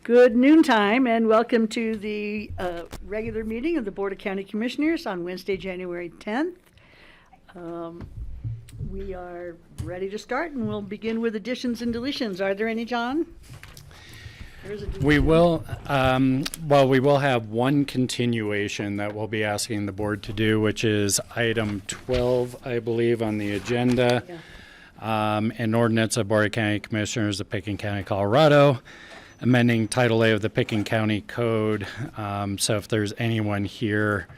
Good noontime and welcome to the regular meeting of the Board of County Commissioners on Wednesday, January 10th. We are ready to start and we'll begin with additions and deletions. Are there any, John? We will, we will have one continuation that we'll be asking the board to do, which is item 12, I believe, on the agenda. Yeah. An ordinance of Board of County Commissioners of Pickens County, Colorado, amending Title A of the Pickens County Code. So if there's anyone here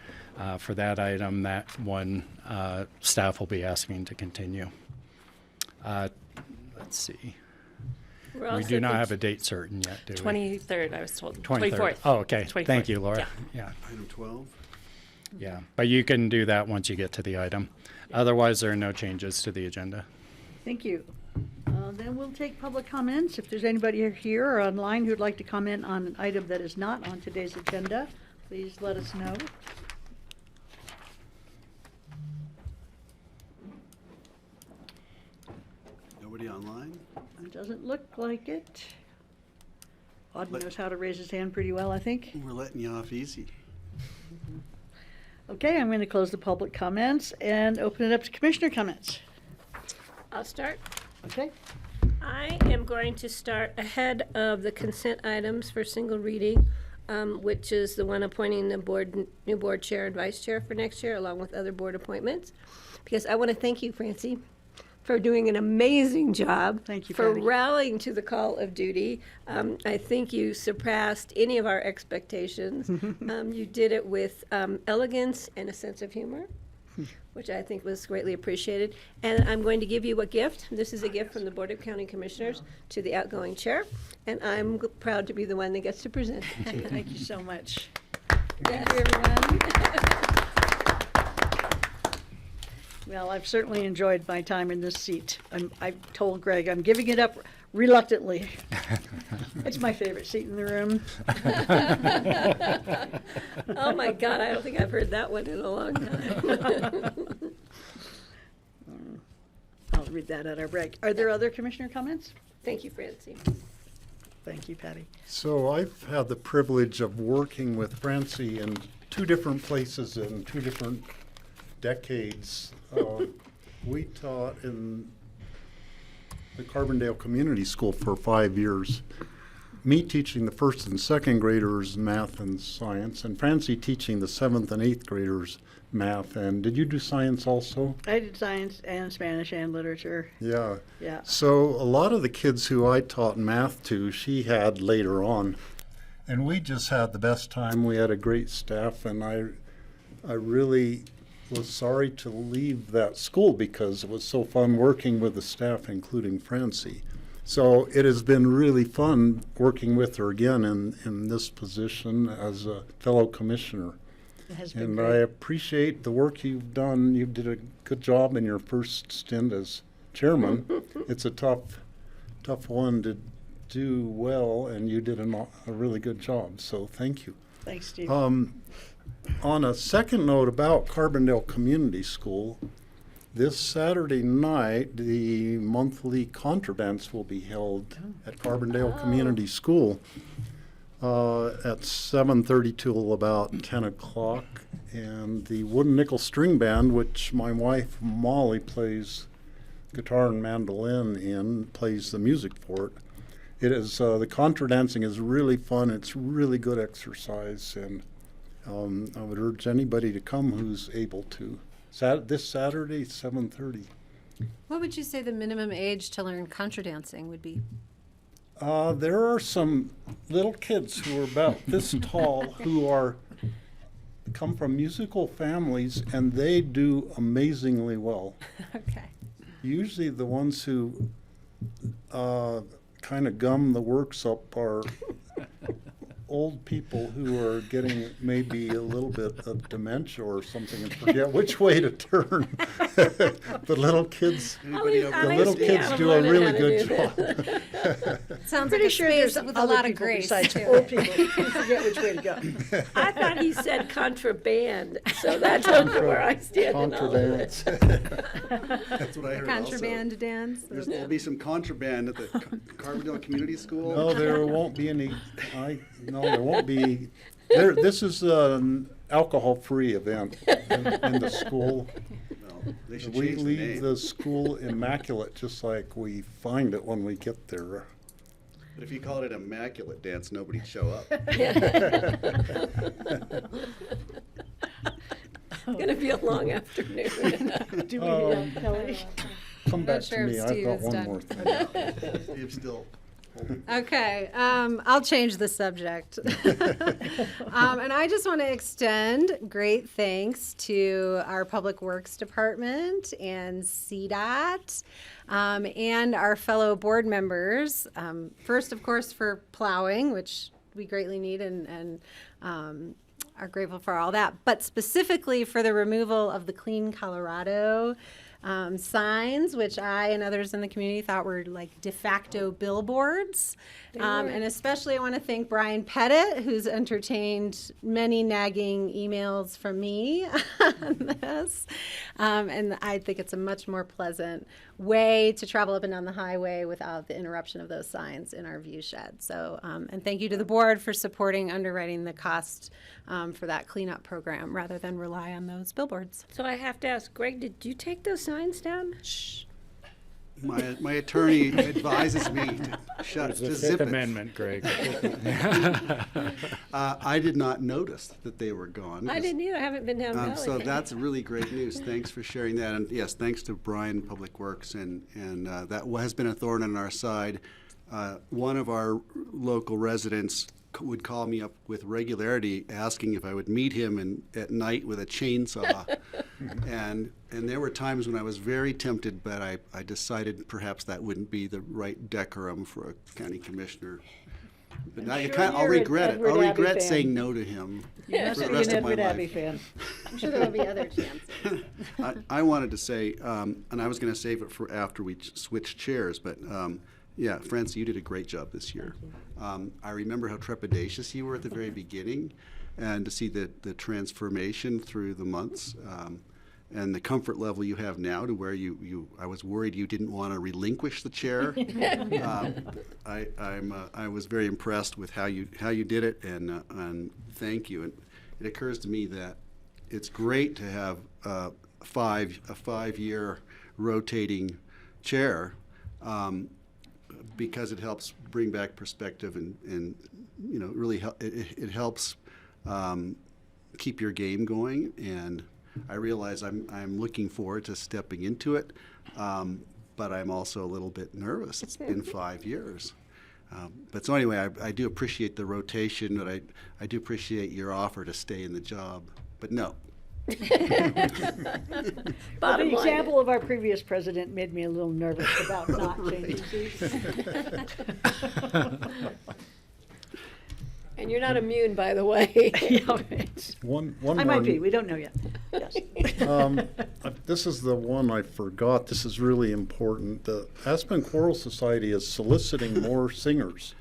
for that item, that one staff will be asking to continue. Let's see. We do not have a date certain yet, do we? 23rd, I was told. 24th. Oh, okay. 24th. Thank you, Laura. Yeah. Item 12? Yeah, but you can do that once you get to the item. Otherwise, there are no changes to the agenda. Thank you. Then we'll take public comments. If there's anybody here or online who'd like to comment on an item that is not on today's agenda, please let us know. Nobody online? It doesn't look like it. Auden knows how to raise his hand pretty well, I think. We're letting you off easy. Okay, I'm going to close the public comments and open it up to commissioner comments. I'll start. Okay. I am going to start ahead of the consent items for single reading, which is the one appointing the new board chair and vice chair for next year, along with other board appointments. Because I want to thank you, Francie, for doing an amazing job. Thank you, for Patty. rallying to the call of duty. I think you surpassed any of our expectations. You did it with elegance and a sense of humor, which I think was greatly appreciated. And I'm going to give you a gift. This is a gift from the Board of County Commissioners to the outgoing chair, and I'm proud to be the one that gets to present it to you. Thank you so much. Yes. Thank you, everyone. Well, I've certainly enjoyed my time in this seat. I've told Greg I'm giving it up reluctantly. It's my favorite seat in the room. Oh my God, I don't think I've heard that one in a long time. I'll read that at our break. Are there other commissioner comments? Thank you, Francie. Thank you, Patty. So I've had the privilege of working with Francie in two different places in two different decades. We taught in the Carbondale Community School for 5 years. Me teaching the first and second graders math and science, and Francie teaching the 7th and 8th graders math. And did you do science also? I did science and Spanish and literature. Yeah. Yeah. So a lot of the kids who I taught math to, she had later on. And we just had the best time. We had a great staff, and I really was sorry to leave that school because it was so fun working with the staff, including Francie. So it has been really fun working with her again in this position as a fellow commissioner. It has been And great. I appreciate the work you've done. You did a good job in your first stint as chairman. It's a tough one to do well, and you did a really good job. So thank you. Thanks, Steve. On a second note about Carbondale Community School, this Saturday night, the monthly contra dance will be held at Carbondale Community School at 7:30 till about 10 o'clock. And the Wooden Nickel String Band, which my wife Molly plays guitar and mandolin in, plays the music for it. It is the contra dancing is really fun. It's really good exercise, and I would urge anybody to come who's able to. This Saturday, 7:30. What would you say the minimum age to learn contra dancing would be? There are some little kids who are about this tall who come from musical families, and they do amazingly well. Okay. Usually the ones who kind of gum the works up are old people who are getting maybe a little bit of dementia or something and forget which way to turn. The little kids, Anybody over the I little used to be kids out of do a learning really how to good do job. Sounds like Pretty a sure space there's with a other lot of people grace besides to old it. people who forget which way to go. I thought he said contraband, so that's where I stand in all of it. Contrabands. That's what I heard also. Contraband dance. There'll be some contraband at the Carbondale Community School. No, there won't be any, no, there won't be. This is an alcohol-free event in the school. Well, they should We change the leave name. the school immaculate, just like we find it when we get there. But if you called it immaculate dance, nobody'd show up. Gonna be a long afternoon. Do we, Kelly? Come back sure to if me, I've Steve got is one done. more thing. Steve's still holding. Okay, I'll change the subject. And I just want to extend great thanks to our Public Works Department and CDOT and our fellow board members. First, of course, for plowing, which we greatly need and are grateful for all that, but specifically for the removal of the Clean Colorado signs, which I and others in the community thought were like de facto billboards. And especially I want to thank Brian Pettit, who's entertained many nagging emails from me on this. And I think it's a much more pleasant way to travel up and down the highway without the interruption of those signs in our view shed. So, and thank you to the board for supporting underwriting the cost for that cleanup program rather than rely on those billboards. So I have to ask, Greg, did you take those signs down? My attorney advises me to shut, There's the just Fifth zip it. Amendment, Greg. I did not notice that they were gone. I didn't either. I haven't been down Valley. So that's really great news. Thanks for sharing that. And yes, thanks to Brian, Public Works, and that has been a thorn in our side. One of our local residents would call me up with regularity asking if I would meet him at night with a chainsaw. and there were times when I was very tempted, but I decided perhaps that wouldn't be the right decorum for a county commissioner. But now I'll you're an regret it. Edward I'll Abbey regret fan. saying no to him You must for the be rest an of my Edward Abbey life. fan. I'm sure there will be other chances. I wanted to say, and I was going to save it for after we switch chairs, but yeah, Francie, you did a great job this year. I remember how trepidatious you were at the very beginning, and to see the transformation through the months, and the comfort level you have now to where I was worried you didn't want to relinquish the chair. I was very impressed with how you did it, and thank you. And it occurs to me that it's great to have a 5-year rotating chair. Because it helps bring back perspective and really it helps keep your game going. And I realize I'm looking forward to stepping into it, but I'm also a little bit nervous. It's been 5 years. But so anyway, I do appreciate the rotation, but I do appreciate your offer to stay in the job. But no. Bottom The line. example of our previous president made me a little nervous about not changing seats. And you're not immune, by the way. Yeah, it's- One I more. might be, we don't know yet. Yes. This is the one I forgot. This is really important. The Aspen Choral Society is soliciting more singers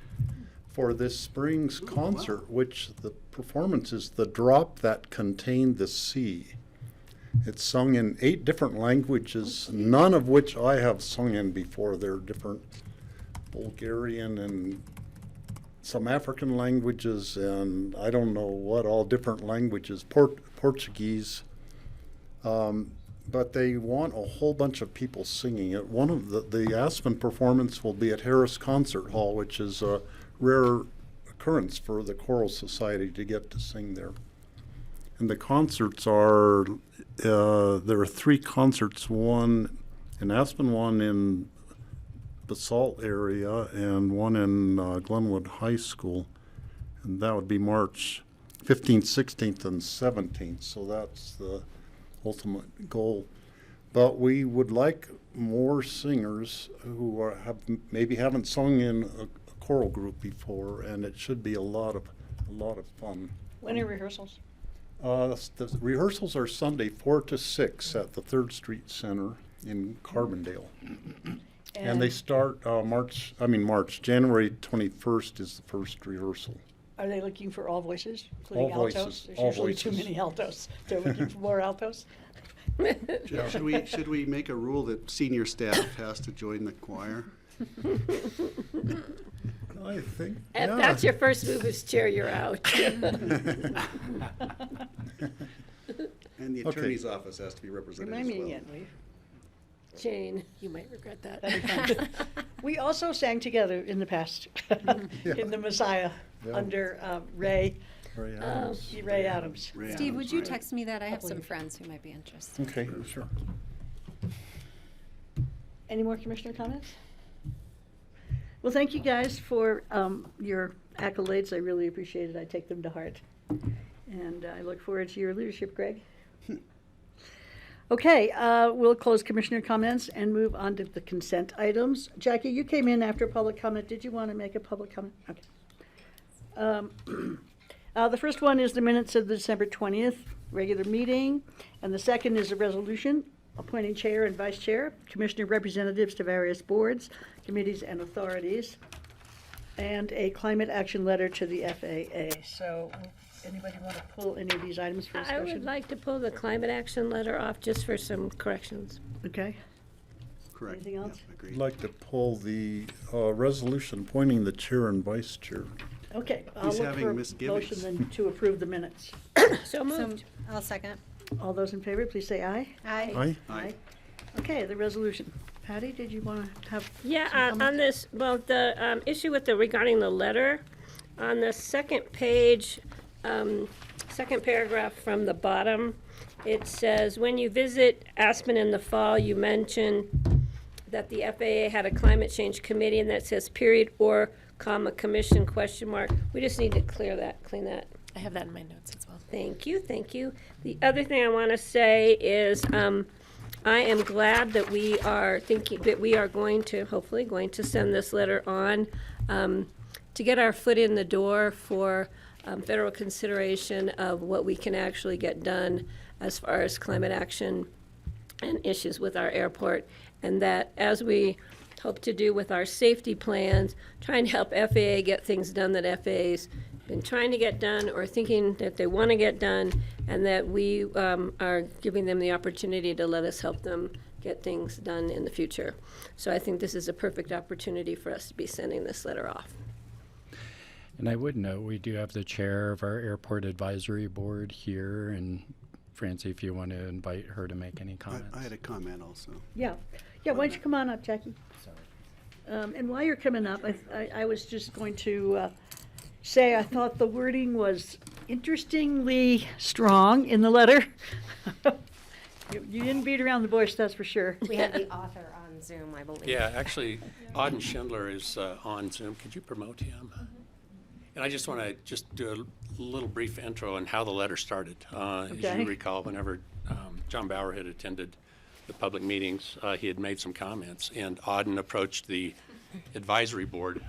for this spring's concert, which the performance is The Drop That Contained the Sea. It's sung in 8 different languages, none of which I have sung in before. They're different Bulgarian and some African languages, and I don't know what all different languages, Portuguese. But they want a whole bunch of people singing it. One of the Aspen performance will be at Harris Concert Hall, which is a rare occurrence for the Choral Society to get to sing there. And the concerts are, there are 3 concerts, one in Aspen, one in Basalt area and one in Glenwood High School. And that would be March 15th, 16th, and 17th. So that's the ultimate goal. But we would like more singers who maybe haven't sung in a choral group before, and it should be a lot of fun. When are rehearsals? The rehearsals are Sunday 4 to 6 at the 3rd Street Center in Carbondale. And they start January 21st is the first rehearsal. Are they looking for all voices, including All altos? voices, There's all usually too voices. many altos. They're looking for more altos? Should we make a rule that senior staff has to join the choir? I think, If yeah. that's your first move as chair, you're out. And the Okay. attorney's office has to be represented Remind as me well. again, will you? Jane, you might regret that. We also sang together in the past, in the Messiah, Yeah. under Ray Ray Adams. Adams. Ray Steve, Adams, would you right. text me that? I have Couple some of- friends who might be interested. Okay, sure. Any more commissioner comments? Well, thank you guys for your accolades. I really appreciate it. I take them to heart. And I look forward to your leadership, Greg. Okay, we'll close commissioner comments and move on to the consent items. Jackie, you came in after public comment. Did you want to make a public comment? Okay. The first one is the minutes of the December 20th regular meeting, and the second is a resolution appointing chair and vice chair, commissioner representatives to various boards, committees, and authorities, and a climate action letter to the FAA. So, anybody want to pull any of these items for I discussion? would like to pull the climate action letter off just for some corrections. Okay. Correct. Anything else? Yeah, I'd agreed. like to pull the resolution appointing the chair and vice chair. Okay, I'll Who's look having for a misgivings? motion then to approve the minutes. So moved. I'll second. All those in favor, please say aye. Aye. Aye. Okay, the resolution. Patty, did you want to have? some Yeah, on comments? this, well, the issue with regarding the letter, on the second page, second paragraph from the bottom, it says, when you visit Aspen in the fall, you mention that the FAA had a climate change committee, and that says period or comma commission question mark. We just need to clean that. I have that in my notes as well. Thank you, thank you. The other thing I want to say is, I am glad that we are thinking, that we are hopefully going to send this letter on, to get our foot in the door for, federal consideration of what we can actually get done as far as climate action and issues with our airport. And that, as we hope to do with our safety plans, trying to help FAA get things done that FAA's been trying to get done or thinking that they want to get done, and that we are giving them the opportunity to let us help them get things done in the future. So I think this is a perfect opportunity for us to be sending this letter off. And I would note, we do have the chair of our airport advisory board here, and Francie, if you want to invite her to make any comments. I had a comment also. Yeah, why don't you come on up, Jackie? And while you're coming up, I was just going to say I thought the wording was interestingly strong in the letter. You didn't beat around the bush, that's for sure. We have the author on Zoom, I believe. Yeah, actually, Auden Schindler is on Zoom. Could you promote him? And I just want to do a little brief intro on how the letter started. As Okay. you recall, whenever John Bauer had attended the public meetings, he had made some comments, and Auden approached the advisory board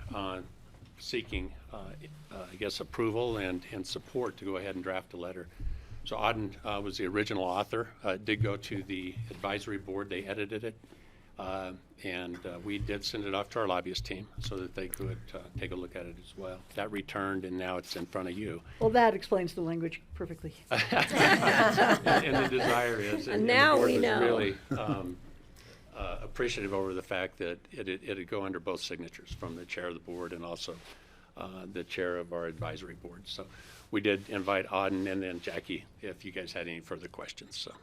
seeking, I guess, approval and support to go ahead and draft a letter. So Auden was the original author. It did go to the advisory board. They edited it. And we did send it off to our lobbyist team so that they could take a look at it as well. That returned, and now it's in front of you. Well, that explains the language perfectly. And the desire is, And and now the board we was know. really appreciative over the fact that it'd go under both signatures, from the chair of the board and also the chair of our advisory board. So we did invite Auden and then Jackie if you guys had any further questions. So.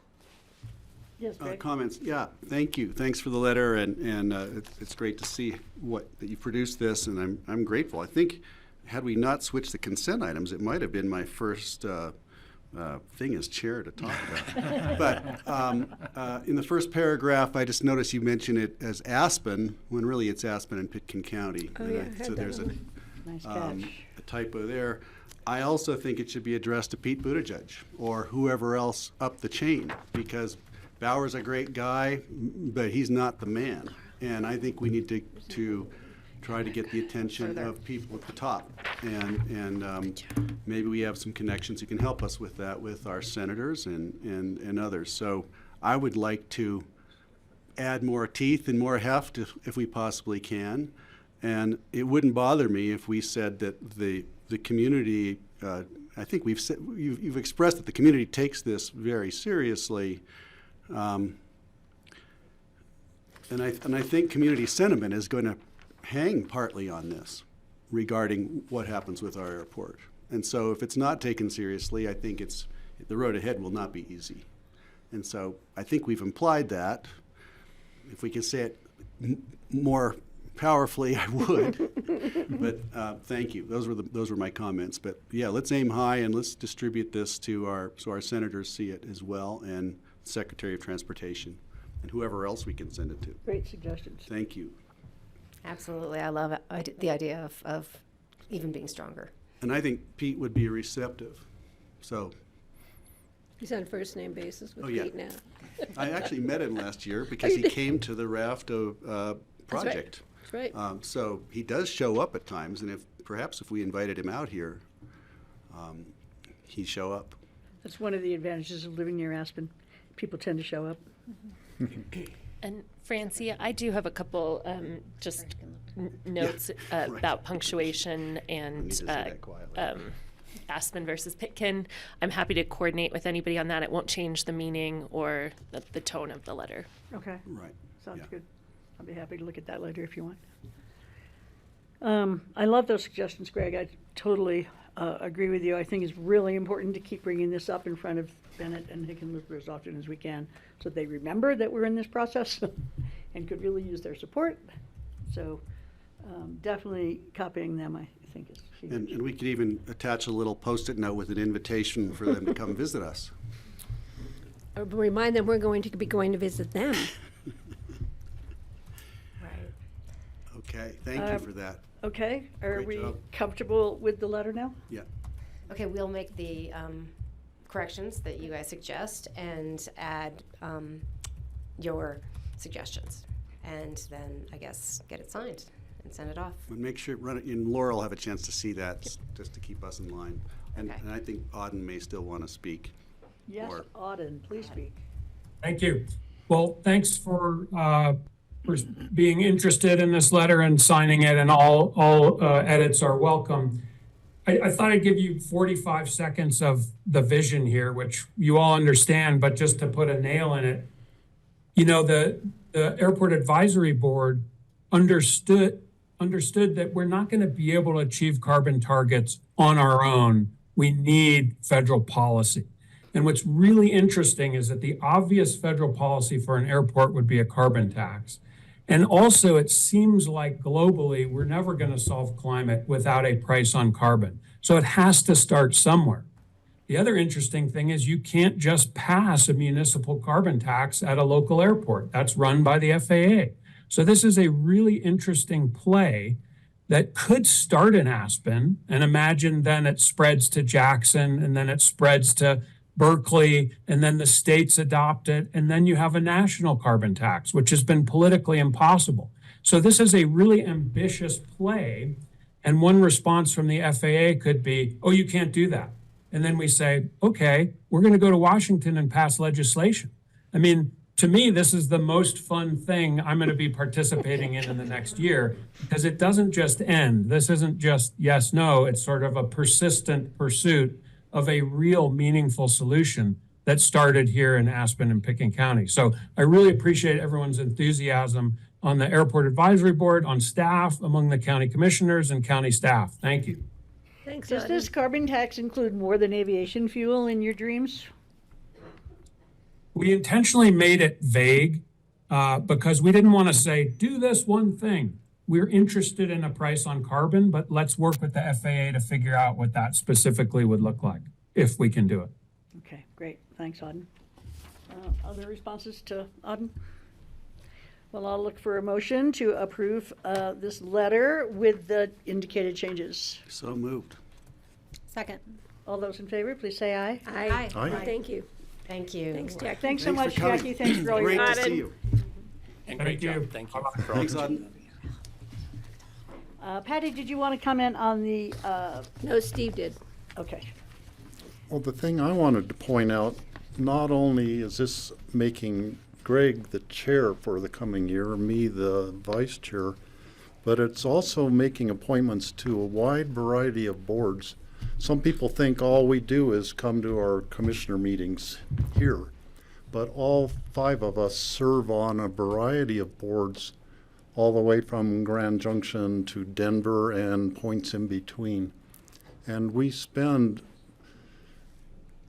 Yes, Greg? Comments? Yeah, thank you. Thanks for the letter, and it's great to see that you produced this, and I'm grateful. I think had we not switched the consent items, it might have been my first thing as chair to talk about. But in the first paragraph, I just noticed you mentioned it as Aspen, when really it's Aspen and Pitkin County. Oh, And yeah, I had so that there's one. Nice catch. a typo there. I also think it should be addressed to Pete Buttigieg or whoever else up the chain, because Bauer's a great guy, but he's not the man. And I think we need to try to get the attention of people at the top. And maybe we have some connections who can help us with that, with our senators and others. So I would like to add more teeth and more heft if we possibly can. And it wouldn't bother me if we said that the community, I think you've expressed that the community takes this very seriously. And I think community sentiment is going to hang partly on this regarding what happens with our airport. And so if it's not taken seriously, I think the road ahead will not be easy. And so I think we've implied that. If we could say it more powerfully, I would. But thank you. Those were my comments. But yeah, let's aim high and let's distribute this so our senators see it as well, and Secretary of Transportation and whoever else we can send it to. Great suggestions. Thank you. Absolutely. I love it. The idea of even being stronger. And I think Pete would be receptive. So He's on first name basis with Oh, yeah. Pete now. I actually met him last year because he came to the raft project. That's right. So he does show up at times, and perhaps if we invited him out here, he'd show up. That's one of the advantages of living near Aspen. People tend to show up. And Francie, I do have a couple notes about punctuation I need and to say that quietly. Aspen versus Pitkin. I'm happy to coordinate with anybody on that. It won't change the meaning or the tone of the letter. Okay, Right. sounds Yeah. good. I'll be happy to look at that later if you want. I love those suggestions, Greg. I totally agree with you. I think it's really important to keep bringing this up in front of Bennett and Hickenlooper as often as we can, so they remember that we're in this process and could really use their support. So definitely copying them, I think, is huge. And we could even attach a little Post-it note with an invitation for them to come visit us. Or remind them we're going to be going to visit them. Right. Okay, thank you for that. Okay, are Great we job. comfortable with the letter now? Yeah. Okay, we'll make the corrections that you guys suggest and add your suggestions. And then, I guess, get it signed and send it off. But make sure, and Laura will have a chance to see that, just to keep us in line. And Okay. and I think Auden may still want to speak. Yes, Or- Auden, please speak. Thank you. Well, thanks for being interested in this letter and signing it, and all edits are welcome. I thought I'd give you 45 seconds of the vision here, which you all understand, but just to put a nail in it. You know, the Airport Advisory Board understood that we're not going to be able to achieve carbon targets on our own. We need federal policy. And what's really interesting is that the obvious federal policy for an airport would be a carbon tax. And also, it seems like globally, we're never going to solve climate without a price on carbon. So it has to start somewhere. The other interesting thing is you can't just pass a municipal carbon tax at a local airport. That's run by the FAA. So this is a really interesting play that could start in Aspen, and imagine then it spreads to Jackson, and then it spreads to Berkeley, and then the states adopt it, and then you have a national carbon tax, which has been politically impossible. So this is a really ambitious play, and one response from the FAA could be, oh, you can't do that. And then we say, okay, we're going to go to Washington and pass legislation. I mean, to me, this is the most fun thing I'm going to be participating in the next year, because it doesn't just end. This isn't just yes, no. It's sort of a persistent pursuit of a real meaningful solution that started here in Aspen and Pitkin County. So I really appreciate everyone's enthusiasm on the Airport Advisory Board, on staff, among the county commissioners and county staff. Thank you. Thanks, Does Auden. this carbon tax include more than aviation fuel in your dreams? We intentionally made it vague because we didn't want to say, do this one thing. We're interested in a price on carbon, but let's work with the FAA to figure out what that specifically would look like, if we can do it. Okay, great. Thanks, Auden. Other responses to Auden? Well, I'll look for a motion to approve this letter with the indicated changes. So moved. Second. All those in favor, please say aye. Aye. Aye. Thank you. Thank you. Thanks, Jackie. Thanks so Thanks much, for coming. Jackie. Thanks for all your Great work. to see you. And great Thank you. job. Thank you. for all Thanks, that you Auden. Patty, did you want to comment on the, No, Steve did. okay. Well, the thing I wanted to point out, not only is this making Greg the chair for the coming year, me the vice chair, but it's also making appointments to a wide variety of boards. Some people think all we do is come to our commissioner meetings here, but all 5 of us serve on a variety of boards, all the way from Grand Junction to Denver and points in between. And we spend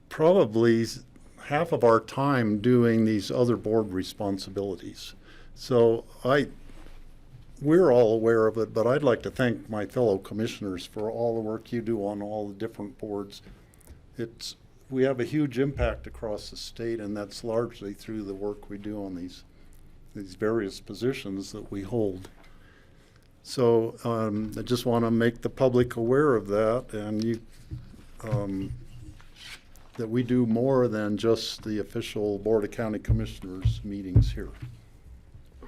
probably half of our time doing these other board responsibilities. So we're all aware of it, but I'd like to thank my fellow commissioners for all the work you do on all the different boards. We have a huge impact across the state, and that's largely through the work we do on these various positions that we hold. So I just want to make the public aware of that, and that we do more than just the official Board of County Commissioners meetings here.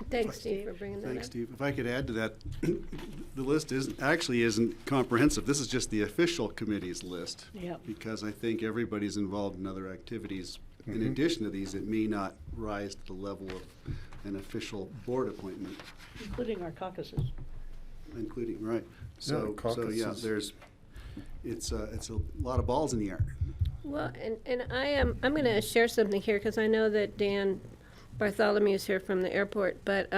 Thanks, Steve, for bringing that up. Thanks, Steve. If I could add to that, the list isn't comprehensive. This is just the official committees list. Yep. Because I think everybody's involved in other activities. In addition to these, it may not rise to the level of an official board appointment, Including our caucuses. including, right. So yeah, caucuses. it's a lot of balls in the air. Well, and I'm going to share something here because I know that Dan Bartholomew is here from the airport, but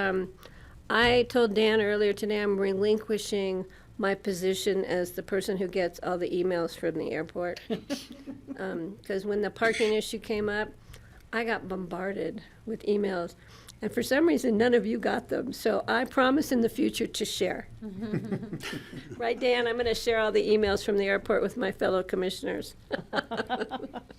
I told Dan earlier today I'm relinquishing my position as the person who gets all the emails from the airport. Because when the parking issue came up, I got bombarded with emails. And for some reason, none of you got them. So I promise in the future to share. Right, Dan? I'm going to share all the emails from the airport with my fellow commissioners.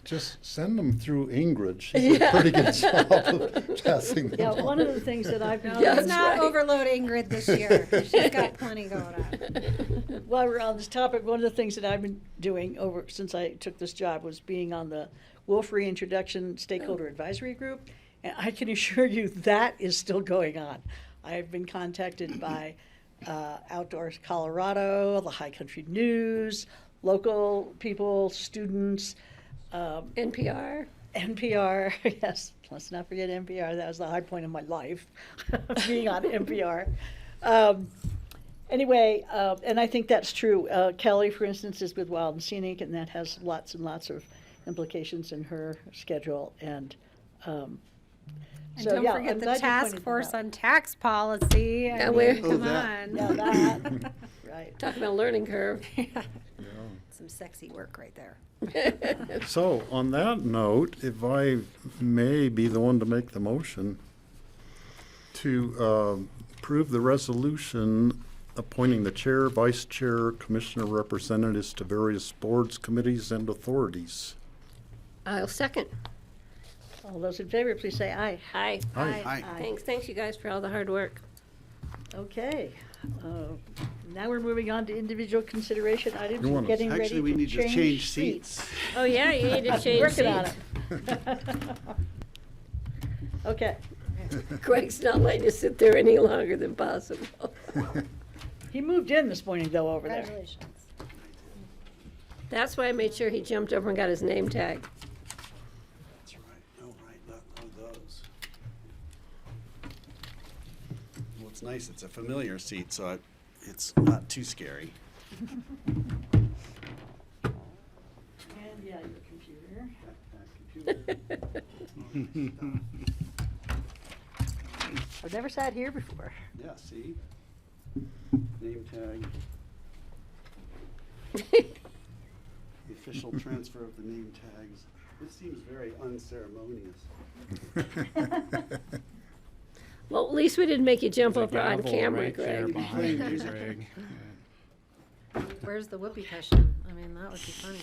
Just send them through Ingrid. She's a pretty good job of passing them Yeah, on. one of the things that I've been No, doing, let's not right. overload Ingrid this year. She's got plenty going on. while we're on this topic, one of the things that I've been doing since I took this job was being on the Wolf Reintroduction Stakeholder Advisory Group. And I can assure you that is still going on. I've been contacted by Outdoors Colorado, the High Country News, local people, students, NPR. NPR, yes, let's not forget NPR. That was the high point of my life, being on NPR. Anyway, and I think that's true. Kelly, for instance, is with Wild and Scenic, and that has lots and lots of implications in her schedule. And And so, don't yeah, forget I'm the glad you task pointed that force out. on tax policy. I Yeah, mean, we're- come that. on. Yeah, that, right. Talking about learning curve. Some sexy work right there. So, on that note, if I may be the one to make the motion to approve the resolution appointing the chair, vice chair, commissioner representatives to various boards, committees, and authorities. I'll second. All those in favor, please say aye. Aye. Aye. Thanks you guys for all the hard work. Okay. Now we're moving on to individual consideration items. You We're wanna- getting ready Actually, we need to change seats. Oh, yeah, you need to change Working on seats. it. Okay. Greg's not letting to sit there any longer than possible. He moved in this morning, though, over there. Congratulations. That's why I made sure he jumped over and got his name tag. That's right. Oh, right. Those. Well, it's nice. It's a familiar seat, so it's not too scary. And, yeah, your computer. I've never sat here before. Yeah, see? Name tag. The official transfer of the name tags. This seems very unceremonious. Well, at least we didn't make you jump There's a over on gavel camera, right there Greg. behind Playing you, music. Greg. Where's the whoopee cushion? I mean, that would be funny.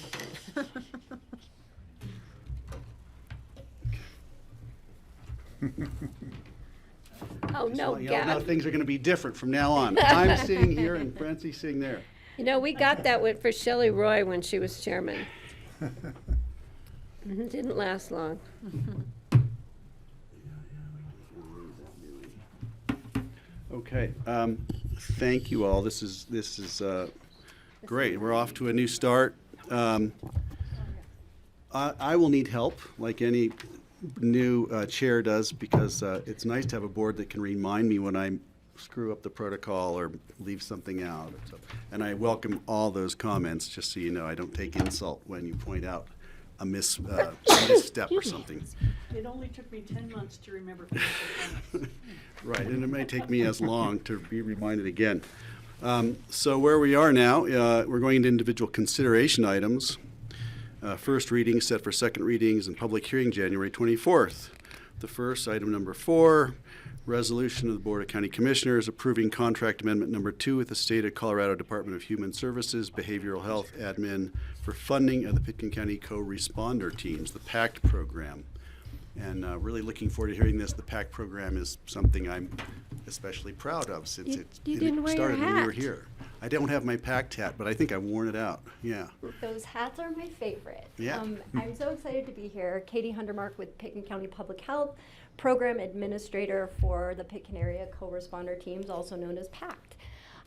Oh, no, Well, now Gab. things are going to be different from now on. I'm sitting here and Francie's sitting there. You know, we got that for Shelley Roy when she was chairman. It didn't last long. Okay, thank you all. This is great. We're off to a new start. I will need help, like any new chair does, because it's nice to have a board that can remind me when I screw up the protocol or leave something out. So, and I welcome all those comments, just so you know. I don't take insult when you point out a misstep or something. It only took me 10 months to remember. Commissioner Thomas. Right, and it may take me as long to be reminded again. So where we are now, we're going into individual consideration items. First reading set for second readings and public hearing January 24th. The first, item number 4, resolution of the Board of County Commissioners approving contract amendment number 2 with the State of Colorado Department of Human Services Behavioral Health Admin for funding of the Pitkin County Co-Responder Teams, the PACT program. And really looking forward to hearing this. The PACT program is something I'm especially proud of since You it didn't wear your started when we were hat. here. I don't have my PACT hat, but I think I've worn it out. Yeah. Those hats are my favorite. Yeah. I'm so excited to be here. Katie Hundermark with Pitkin County Public Health, Program Administrator for the Pitkin Area Co-Responder Teams, also known as PACT.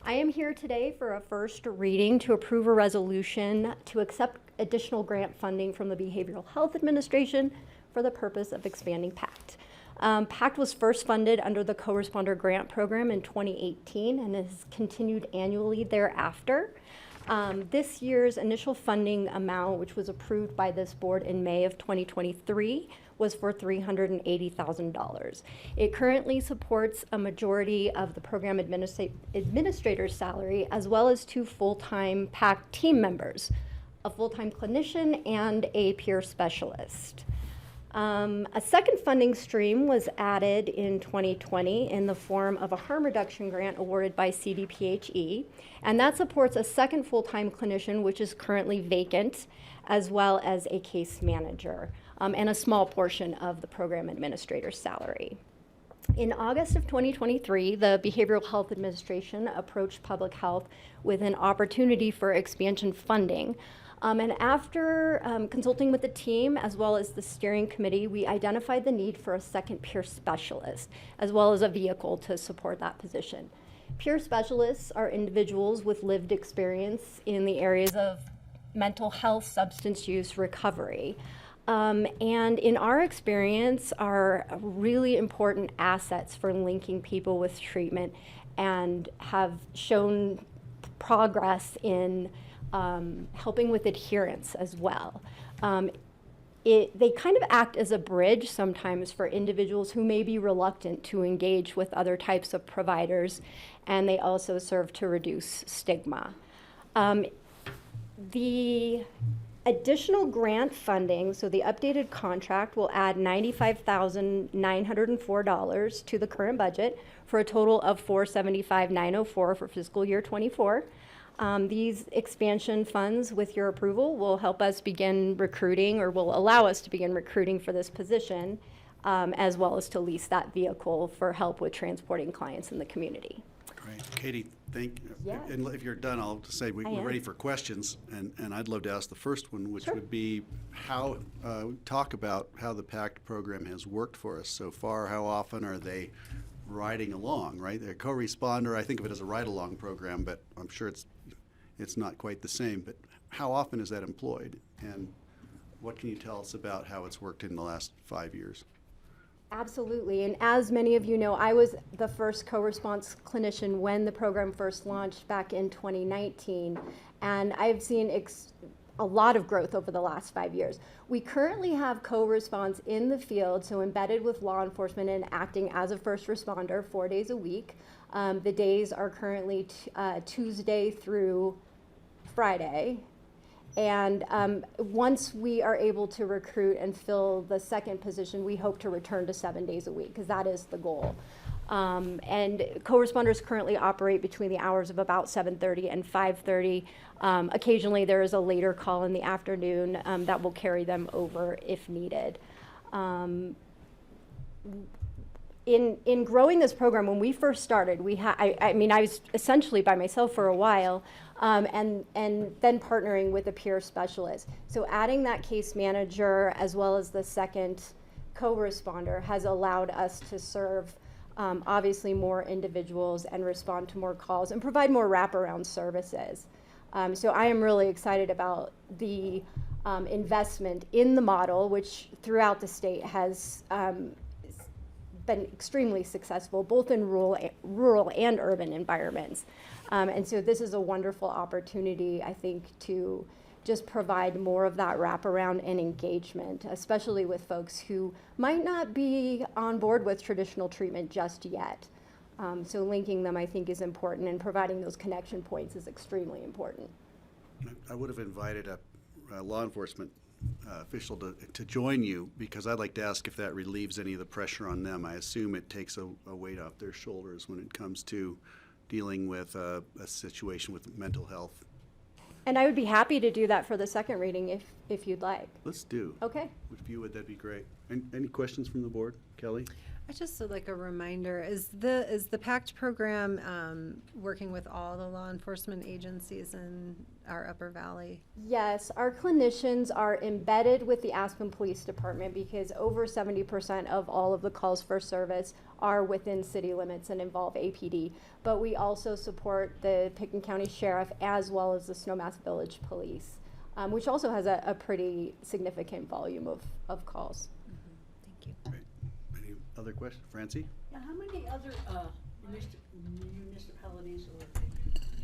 I am here today for a first reading to approve a resolution to accept additional grant funding from the Behavioral Health Administration for the purpose of expanding PACT. PACT was first funded under the Co-Responder Grant Program in 2018 and has continued annually thereafter. This year's initial funding amount, which was approved by this board in May of 2023, was for $380,000. It currently supports a majority of the program administrator's salary, as well as 2 full-time PACT team members, a full-time clinician and a peer specialist. A second funding stream was added in 2020 in the form of a harm reduction grant awarded by CDPHE, and that supports a second full-time clinician, which is currently vacant, as well as a case manager, and a small portion of the program administrator's salary. In August of 2023, the Behavioral Health Administration approached Public Health with an opportunity for expansion funding. And after consulting with the team as well as the steering committee, we identified the need for a second peer specialist, as well as a vehicle to support that position. Peer specialists are individuals with lived experience in the areas of mental health, substance use, recovery. And in our experience, are really important assets for linking people with treatment and have shown progress in helping with adherence as well. They kind of act as a bridge sometimes for individuals who may be reluctant to engage with other types of providers, and they also serve to reduce stigma. The additional grant funding, so the updated contract will add $95,904 to the current budget for a total of $475,904 for fiscal year 24. These expansion funds, with your approval, will help us begin recruiting, or will allow us to begin recruiting for this position, as well as to lease that vehicle for help with transporting clients in the community. Great. Katie, thank you. Yeah. And if you're done, I'll just say we're am. ready for questions, and I'd love to ask the first one, which Sure. would be talk about how the PACT program has worked for us so far. How often are they riding along, right? They're co-responder. I think of it as a ride-along program, but I'm sure it's not quite the same. But how often is that employed? And what can you tell us about how it's worked in the last 5 years? Absolutely, and as many of you know, I was the first co-response clinician when the program first launched back in 2019, and I've seen a lot of growth over the last 5 years. We currently have co-response in the field, so embedded with law enforcement and acting as a first responder 4 days a week. The days are currently Tuesday through Friday. And once we are able to recruit and fill the second position, we hope to return to 7 days a week, because that is the goal. And co-responders currently operate between the hours of about 7:30 and 5:30. Occasionally there is a later call in the afternoon that will carry them over if needed. in growing this program, when we first started, I mean, I was essentially by myself for a while, and then partnering with a peer specialist. So adding that case manager as well as the second co-responder has allowed us to serve obviously more individuals and respond to more calls and provide more wraparound services. So I am really excited about the investment in the model, which throughout the state has been extremely successful, both in rural and urban environments. And so this is a wonderful opportunity, I think, to just provide more of that wraparound and engagement, especially with folks who might not be on board with traditional treatment just yet. So linking them, I think, is important, and providing those connection points is extremely important. I would have invited a law enforcement official to join you, because I'd like to ask if that relieves any of the pressure on them. I assume it takes a weight off their shoulders when it comes to dealing with a situation with mental health. And I would be happy to do that for the second reading if you'd like. Let's do. Okay. If you would, that'd be great. Any questions from the board? Kelly? I just would like a reminder, is the PACT program working with all the law enforcement agencies in our Upper Valley? Yes, our clinicians are embedded with the Aspen Police Department because over 70% of all of the calls for service are within city limits and involve APD. But we also support the Pickens County Sheriff as well as the Snowmass Village Police, which also has a pretty significant volume of calls. Thank you. Great. Any other questions? Francie? Yeah, how many other municipalities or,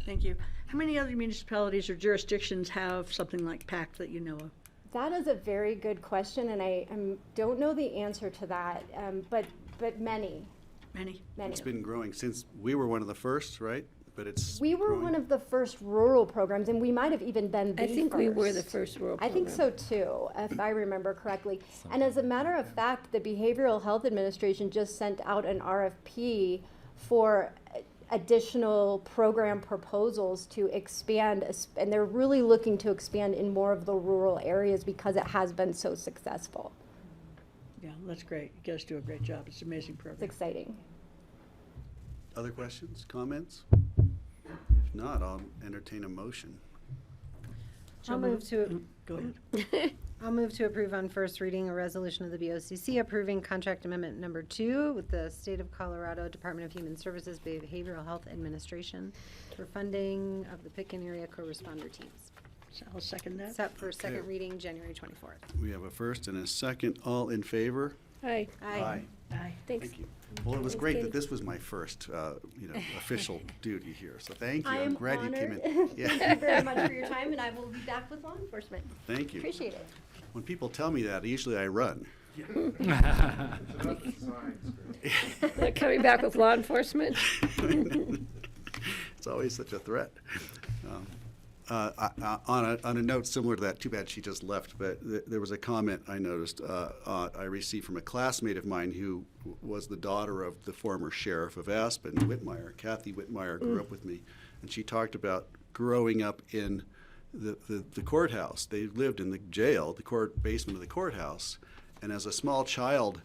thank you, how many other municipalities or jurisdictions have something like PACT that you know of? That is a very good question, and I don't know the answer to that, but many. Many? Many. It's been growing since we were one of the first, right? But it's We were growing. one of the first rural programs, and we might have even been the I think we were the first. first rural I think program. so too, if I remember correctly. And as a matter of fact, the Behavioral Health Administration just sent out an RFP for additional program proposals to expand, and they're really looking to expand in more of the rural areas because it has been so successful. Yeah, that's great. You guys do a great job. It's an amazing It's program. exciting. Other questions, comments? If not, I'll entertain a motion. I'll move to, Go ahead. I'll move to approve on first reading a resolution of the BoCC approving contract amendment number 2 with the State of Colorado Department of Human Services Behavioral Health Administration for funding of the Pickens area co-responder teams. So I'll second that. Set for Okay. second reading January 24th. We have a first and a second. All in favor? Hi, Aye. thanks. Thank you. Well, it was Thanks, great Katie. that this was my first, official duty here. So thank you. I I'm am glad you came honored. in. Thank Yeah. you very much for your time, and I will be back with law enforcement. Thank you. Appreciate it. When people tell me that, usually I run. Coming back with law enforcement. It's always such a threat. On a note similar to that, too bad she just left, but there was a comment I noticed I received from a classmate of mine who was the daughter of the former sheriff of Aspen, Whitmire. Kathy Whitmire grew up with me, and she talked about growing up in the courthouse. They lived in the jail, the basement of the courthouse, and as a small child,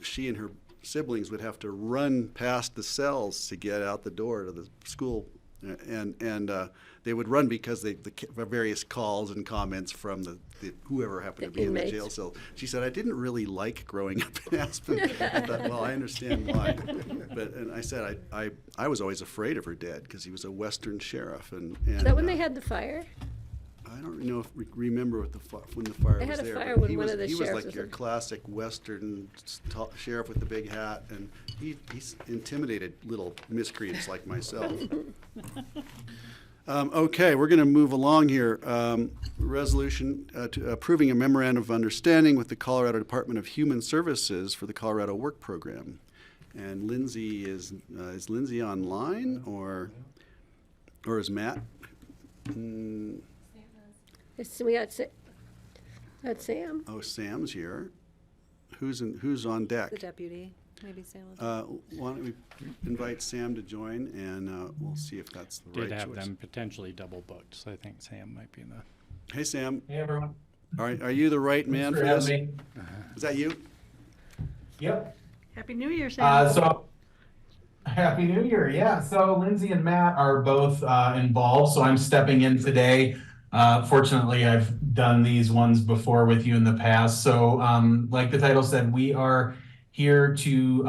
she and her siblings would have to run past the cells to get out the door to the school, and they would run because the various calls and comments from the whoever happened to be in the inmates. jail cell. She said, I didn't really like growing up in Aspen. I thought, well, I understand why. And I said, I was always afraid of her dad because he was a Western sheriff. And Is that when they had the fire? I don't know if we remember what when the fire They was had a there. fire but when he one was, of the he was sheriffs like was your in. classic Western sheriff with the big hat, and he intimidated little miscreants like myself. Okay, we're going to move along here. Resolution to approving a memorandum of understanding with the Colorado Department of Human Services for the Colorado Work Program. And Lindsay is Lindsay online or is Matt? We got Sam. Oh, Sam's here. Who's on deck? The deputy, maybe Sam will. Why don't we invite Sam to join, and we'll see if that's the Did right have choice. them potentially double booked, so I think Sam might be in the. Hey, Sam, Hey, everyone. are you the right man Thanks for for this? having me. Is that you? Yep. Happy New Year, Sam. So Happy New Year. Yeah. So Lindsay and Matt are both involved. So I'm stepping in today. Fortunately, I've done these ones before with you in the past. So like the title said, we are here to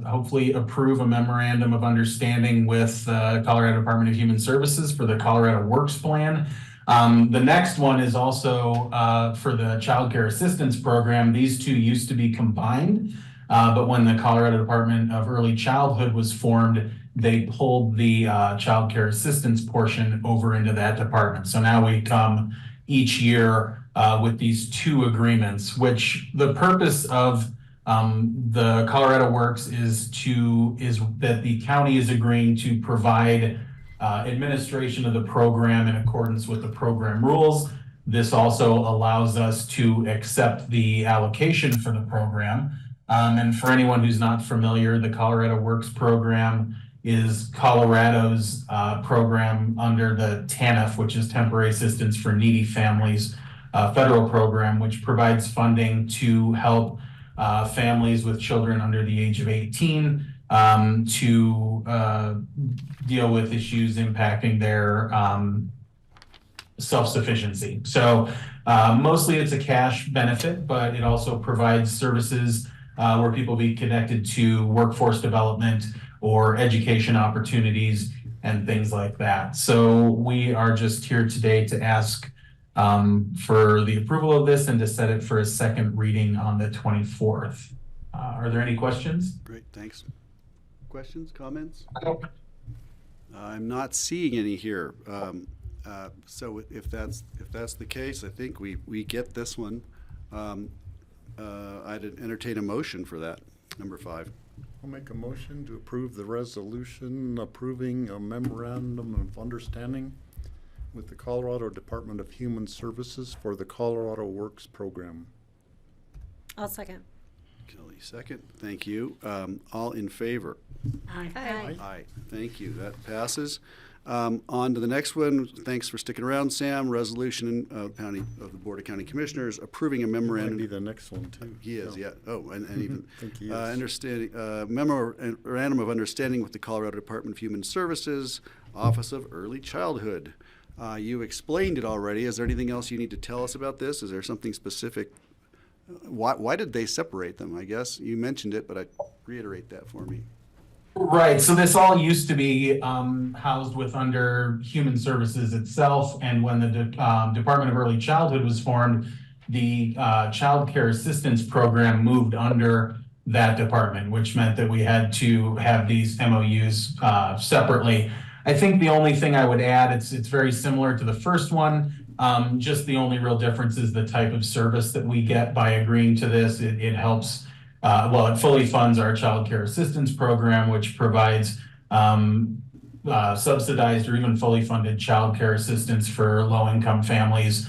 hopefully approve a memorandum of understanding with the Colorado Department of Human Services for the Colorado Works Plan. The next one is also for the Child Care Assistance Program. These two used to be combined. But when the Colorado Department of Early Childhood was formed, they pulled the child care assistance portion over into that department. So now we come each year with these two agreements, which the purpose of the Colorado Works is that the county is agreeing to provide administration of the program in accordance with the program rules. This also allows us to accept the allocation for the program. And for anyone who's not familiar, the Colorado Works program is Colorado's program under the TANF, which is Temporary Assistance for Needy Families, federal program, which provides funding to help families with children under the age of 18 to deal with issues impacting their self-sufficiency. So mostly it's a cash benefit, but it also provides services where people be connected to workforce development or education opportunities and things like that. So we are just here today to ask for the approval of this and to set it for a second reading on the 24th. Are there any questions? Great, thanks. Questions, comments? I'm not seeing any here. So if that's the case, I think we get this one. I'd entertain a motion for that, number 5. I'll make a motion to approve the resolution approving a memorandum of understanding with the Colorado Department of Human Services for the Colorado Works program. I'll second. Kelly, second. Thank you. All in favor? Aye. Aye. Thank you. That passes. On to the next one. Thanks for sticking around, Sam. Resolution of the Board of County Commissioners approving a memorandum. Might be the next one too. He is, Yeah. yeah. Oh, and even I think he is. memorandum of understanding with the Colorado Department of Human Services, Office of Early Childhood. You explained it already. Is there anything else you need to tell us about this? Is there something specific? Why did they separate them? I guess you mentioned it, but reiterate that for me. Right. So this all used to be housed under Human Services itself. And when the Department of Early Childhood was formed, the Child Care Assistance Program moved under that department, which meant that we had to have these MOUs separately. I think the only thing I would add, it's very similar to the first one. Just the only real difference is the type of service that we get by agreeing to this. It helps. It fully funds our child care assistance program, which provides subsidized or even fully funded child care assistance for low-income families,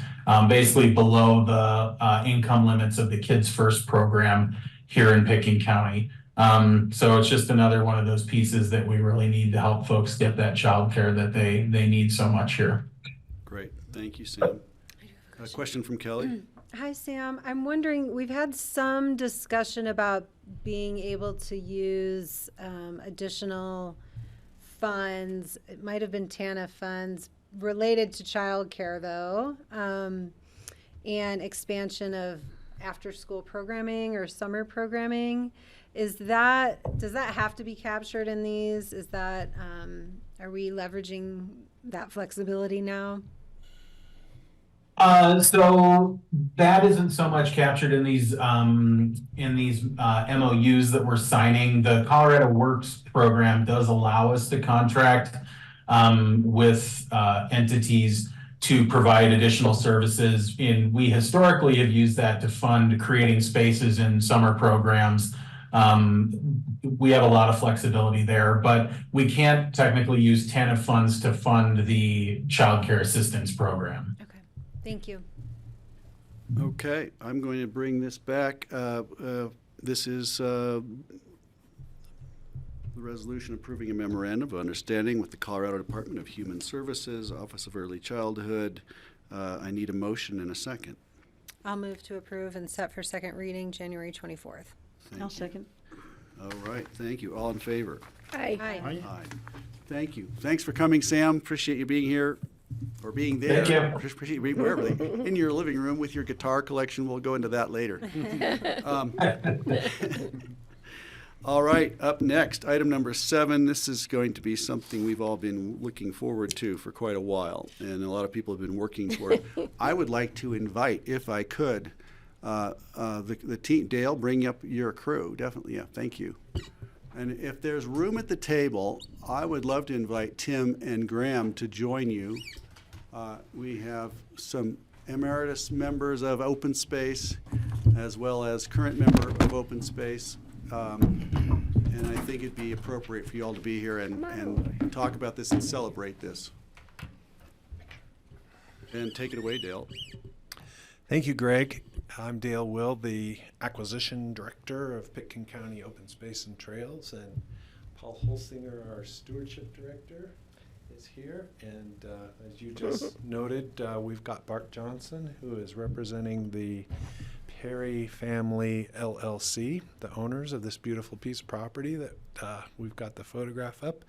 basically below the income limits of the Kids First program here in Pickens County. So it's just another one of those pieces that we really need to help folks get that child care that they need so much here. Great. Thank you, Sam. A question from Kelly. Hi, Sam. I'm wondering, we've had some discussion about being able to use additional funds. It might have been TANF funds related to childcare, though, and expansion of after-school programming or summer programming. Does that have to be captured in these? Is that, are we leveraging that flexibility now? So that isn't so much captured in these MOUs that we're signing. The Colorado Works program does allow us to contract with entities to provide additional services. We historically have used that to fund creating spaces in summer programs. We have a lot of flexibility there, but we can't technically use TANF funds to fund the child care assistance program. Okay, thank you. Okay, I'm going to bring this back. This is the resolution approving a memorandum of understanding with the Colorado Department of Human Services, Office of Early Childhood. I need a motion and a second. I'll move to approve and set for second reading January 24th. Thank I'll you. second. All right, thank you. All in favor? Aye. Aye. Aye. Thank you. Thanks for coming, Sam. Appreciate you being here, or being there. Thank you. Appreciate you being wherever, in your living room with your guitar collection. We'll go into that later. All right, up next, item number 7. This is going to be something we've all been looking forward to for quite a while, and a lot of people have been working toward. I would like to invite, if I could, the team. Dale, bring up your crew. Definitely, yeah, thank you. And if there's room at the table, I would love to invite Tim and Graham to join you. We have some emeritus members of Open Space, as well as current member of Open Space. And I think it'd be appropriate for you all to be here and talk about this and celebrate this. And take it away, Dale. Thank you, Greg. I'm Dale Will, the Acquisition Director of Pitkin County Open Space and Trails, and Paul Holsinger, our Stewardship Director, is here. And as you just noted, we've got Bart Johnson, who is representing the Perry Family LLC, the owners of this beautiful piece of property that we've got the photograph up.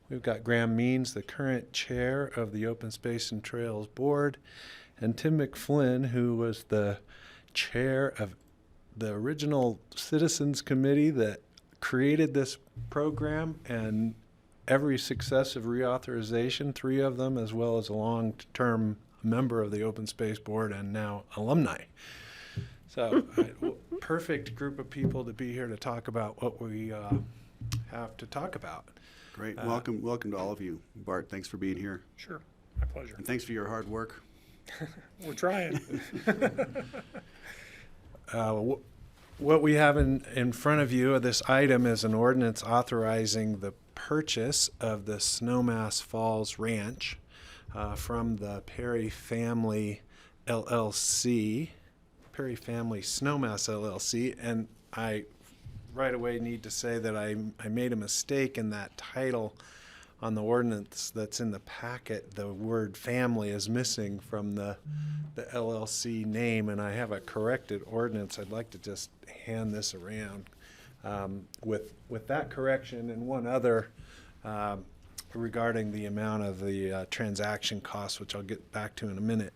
We've got Graham Means, the current chair of the Open Space and Trails Board, and Tim McFlynn, who was the chair of the original Citizens Committee that created this program, and every successive reauthorization, 3 of them, as well as a long-term member of the Open Space Board and now alumni. So, perfect group of people to be here to talk about what we have to talk about. Great. Welcome to all of you. Bart, thanks for being here. Sure, my pleasure. And thanks for your hard work. We're trying. What we have in front of you, this item is an ordinance authorizing the purchase of the Snowmass Falls Ranch from the Perry Family LLC, Perry Family Snowmass LLC, and I right away need to say that I made a mistake in that title on the ordinance that's in the packet. The word family is missing from the LLC name, and I have a corrected ordinance. I'd like to just hand this around with that correction and one other regarding the amount of the transaction costs, which I'll get back to in a minute.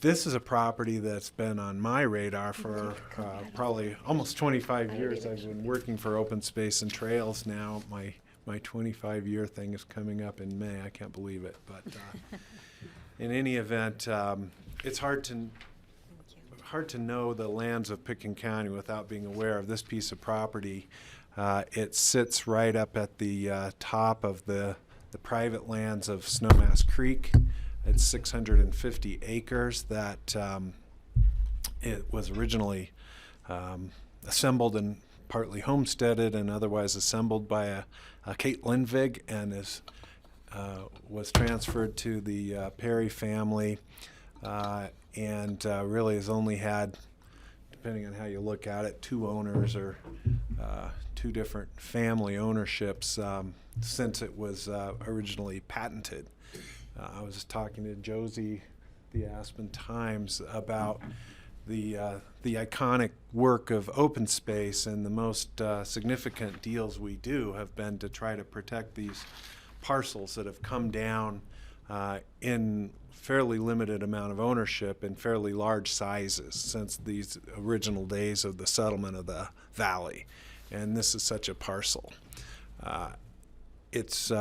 This is a property that's been on my radar for probably almost 25 years. I've been working for Open Space and Trails now. My 25-year thing is coming up in May. I can't believe it. But in any event, it's hard to know the lands of Pitkin County without being aware of this piece of property. It sits right up at the top of the private lands of Snowmass Creek. It's 650 acres that it was originally assembled and partly homesteaded and otherwise assembled by a Kate Lindvig, and was transferred to the Perry family, and really has only had, depending on how you look at it, 2 owners or 2 different family ownerships since it was originally patented. I was talking to Josie, the Aspen Times, about the iconic work of Open Space, and the most significant deals we do have been to try to protect these parcels that have come down in fairly limited amount of ownership and fairly large sizes since these original days of the settlement of the valley. And this is such a parcel. It's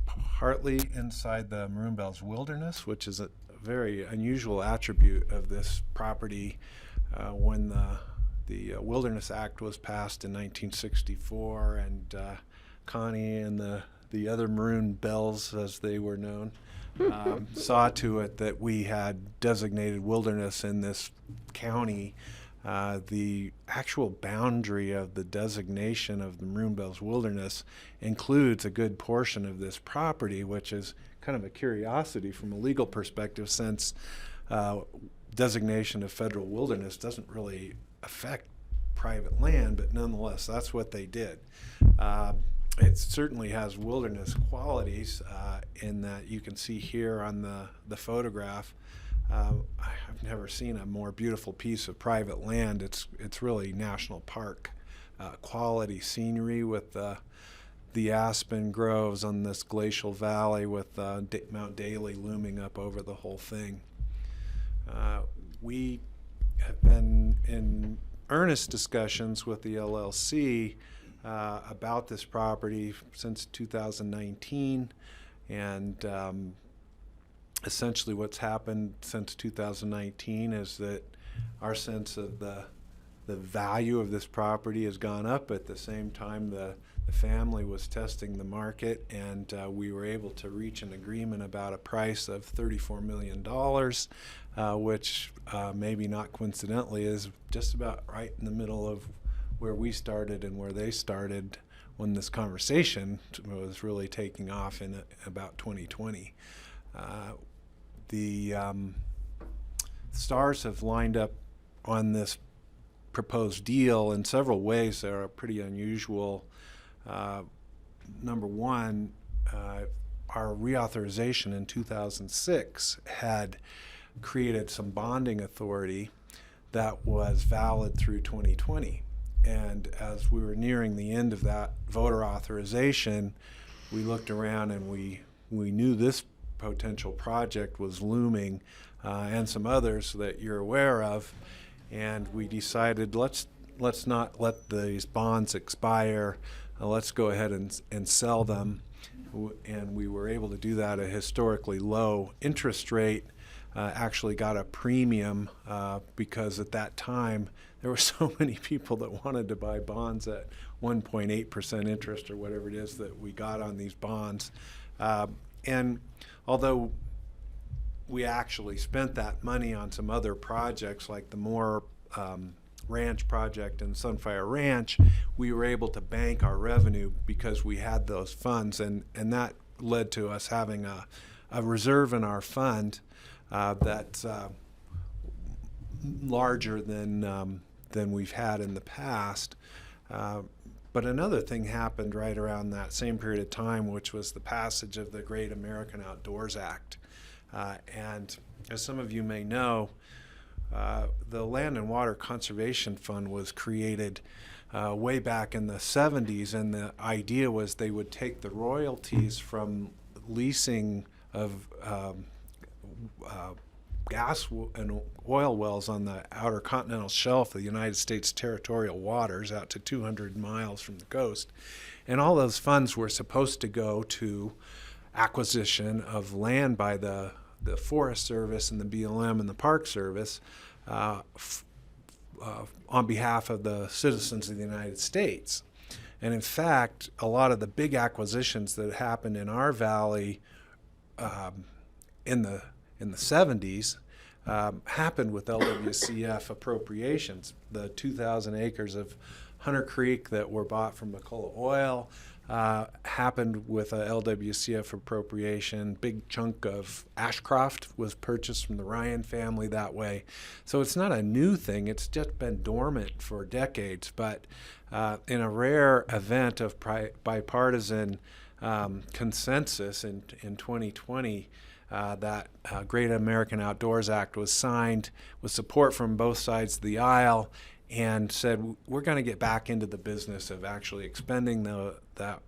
partly inside the Maroon Bells Wilderness, which is a very unusual attribute of this property. When the Wilderness Act was passed in 1964, and Connie and the other Maroon Bells, as they were known, saw to it that we had designated wilderness in this county. The actual boundary of the designation of the Maroon Bells Wilderness includes a good portion of this property, which is kind of a curiosity from a legal perspective, since designation of federal wilderness doesn't really affect private land, but nonetheless, that's what they did. It certainly has wilderness qualities in that you can see here on the photograph I've never seen a more beautiful piece of private land. It's really national park quality scenery with the aspen groves on this glacial valley with Mount Daly looming up over the whole thing. We have been in earnest discussions with the LLC about this property since 2019, and essentially what's happened since 2019 is that our sense of the value of this property has gone up. At the same time, the family was testing the market, and we were able to reach an agreement about a price of $34 million, which maybe not coincidentally is just about right in the middle of where we started and where they started when this conversation was really taking off in about 2020. The stars have lined up on this proposed deal in several ways that are pretty unusual. Number one, our reauthorization in 2006 had created some bonding authority that was valid through 2020. And as we were nearing the end of that voter authorization, we looked around and we knew this potential project was looming, and some others that you're aware of, and we decided let's not let these bonds expire. Let's go ahead and sell them, and we were able to do that at a historically low interest rate. Actually got a premium because at that time there were so many people that wanted to buy bonds at 1.8% interest or whatever it is that we got on these bonds. And although we actually spent that money on some other projects like the Moore Ranch project and Sunfire Ranch, we were able to bank our revenue because we had those funds, and that led to us having a reserve in our fund that's larger than we've had in the past. But another thing happened right around that same period of time, which was the passage of the Great American Outdoors Act. And as some of you may know, the Land and Water Conservation Fund was created way back in the 70s, and the idea was they would take the royalties from leasing of gas and oil wells on the outer continental shelf of the United States territorial waters out to 200 miles from the coast. And all those funds were supposed to go to acquisition of land by the Forest Service and the BLM and the Park Service on behalf of the citizens of the United States. And in fact, a lot of the big acquisitions that happened in our valley in the 70s happened with LWCF appropriations. The 2,000 acres of Hunter Creek that were bought from McCullough Oil happened with a LWCF appropriation. Big chunk of Ashcroft was purchased from the Ryan family that way. So it's not a new thing. It's just been dormant for decades. But in a rare event of bipartisan consensus in 2020, that Great American Outdoors Act was signed with support from both sides of the aisle, and said we're going to get back into the business of actually expending that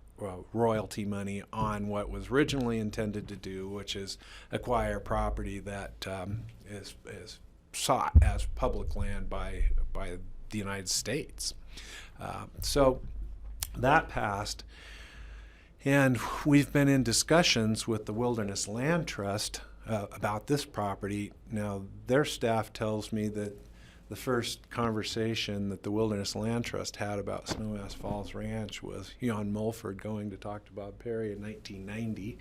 royalty money on what was originally intended to do, which is acquire property that is sought as public land by the United States. So that passed. And we've been in discussions with the Wilderness Land Trust about this property. Now, their staff tells me that the first conversation that the Wilderness Land Trust had about Snowmass Falls Ranch was Jan Mulford going to talk to Bob Perry in 1990,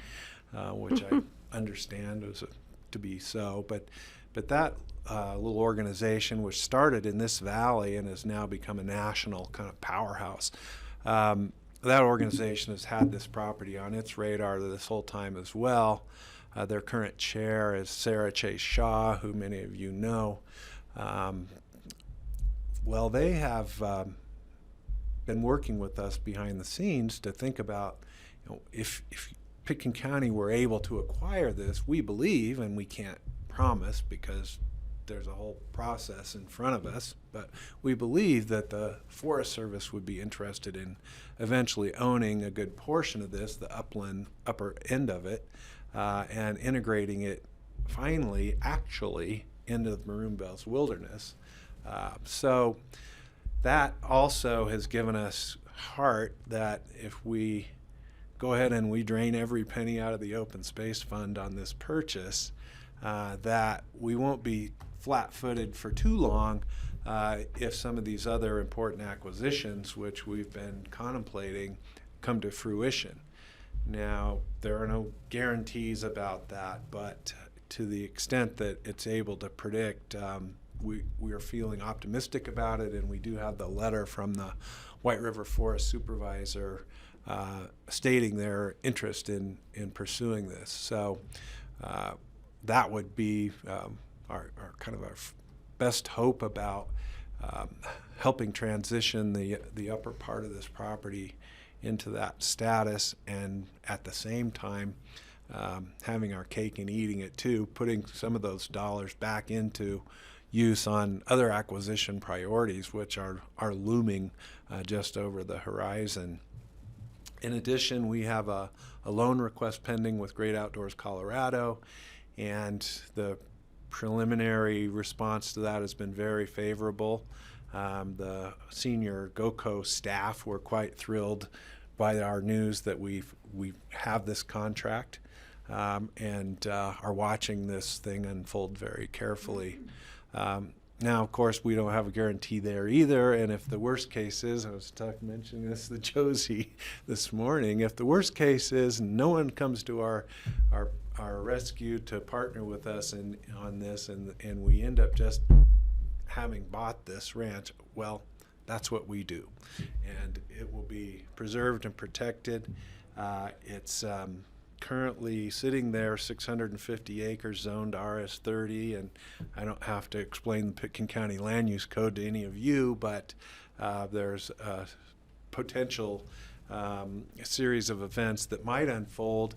which I understand was to be so. But that little organization, which started in this valley and has now become a national kind of powerhouse, that organization has had this property on its radar this whole time as well. Their current chair is Sarah Chase Shaw, who many of you know. Well, they have been working with us behind the scenes to think about, if Pitkin County were able to acquire this, we believe, and we can't promise because there's a whole process in front of us, but we believe that the Forest Service would be interested in eventually owning a good portion of this, the upland, upper end of it, and integrating it finally, actually, into the Maroon Bells Wilderness. So that also has given us heart that if we go ahead and we drain every penny out of the open space fund on this purchase, that we won't be flat-footed for too long if some of these other important acquisitions, which we've been contemplating, come to fruition. Now, there are no guarantees about that, but to the extent that it's able to predict, we are feeling optimistic about it, and we do have the letter from the White River Forest Supervisor stating their interest in pursuing this. So that would be our kind of our best hope about helping transition the upper part of this property into that status, and at the same time having our cake and eating it too, putting some of those dollars back into use on other acquisition priorities which are looming just over the horizon. In addition, we have a loan request pending with Great Outdoors Colorado, and the preliminary response to that has been very favorable. The senior GOCO staff were quite thrilled by our news that we have this contract, and are watching this thing unfold very carefully. Now, of course, we don't have a guarantee there either, and if the worst case is, I was mentioning this to Josie this morning, if the worst case is no one comes to our rescue to partner with us on this, and we end up just having bought this ranch, well, that's what we do. And it will be preserved and protected. It's currently sitting there, 650 acres, zoned RS30, and I don't have to explain the Pitkin County Land Use Code to any of you, but there's a potential series of events that might unfold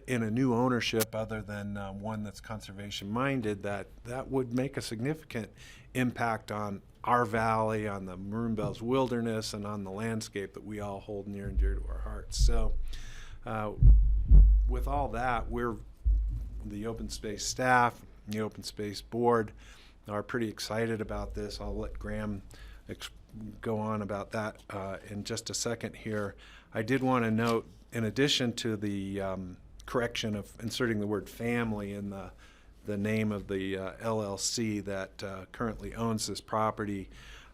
in a new ownership other than one that's conservation minded, that would make a significant impact on our valley, on the Maroon Bells Wilderness, and on the landscape that we all hold near and dear to our hearts. So with all that, we're the open space staff, the open space board are pretty excited about this. I'll let Graham go on about that in just a second here. I did want to note, in addition to the correction of inserting the word family in the name of the LLC that currently owns this property,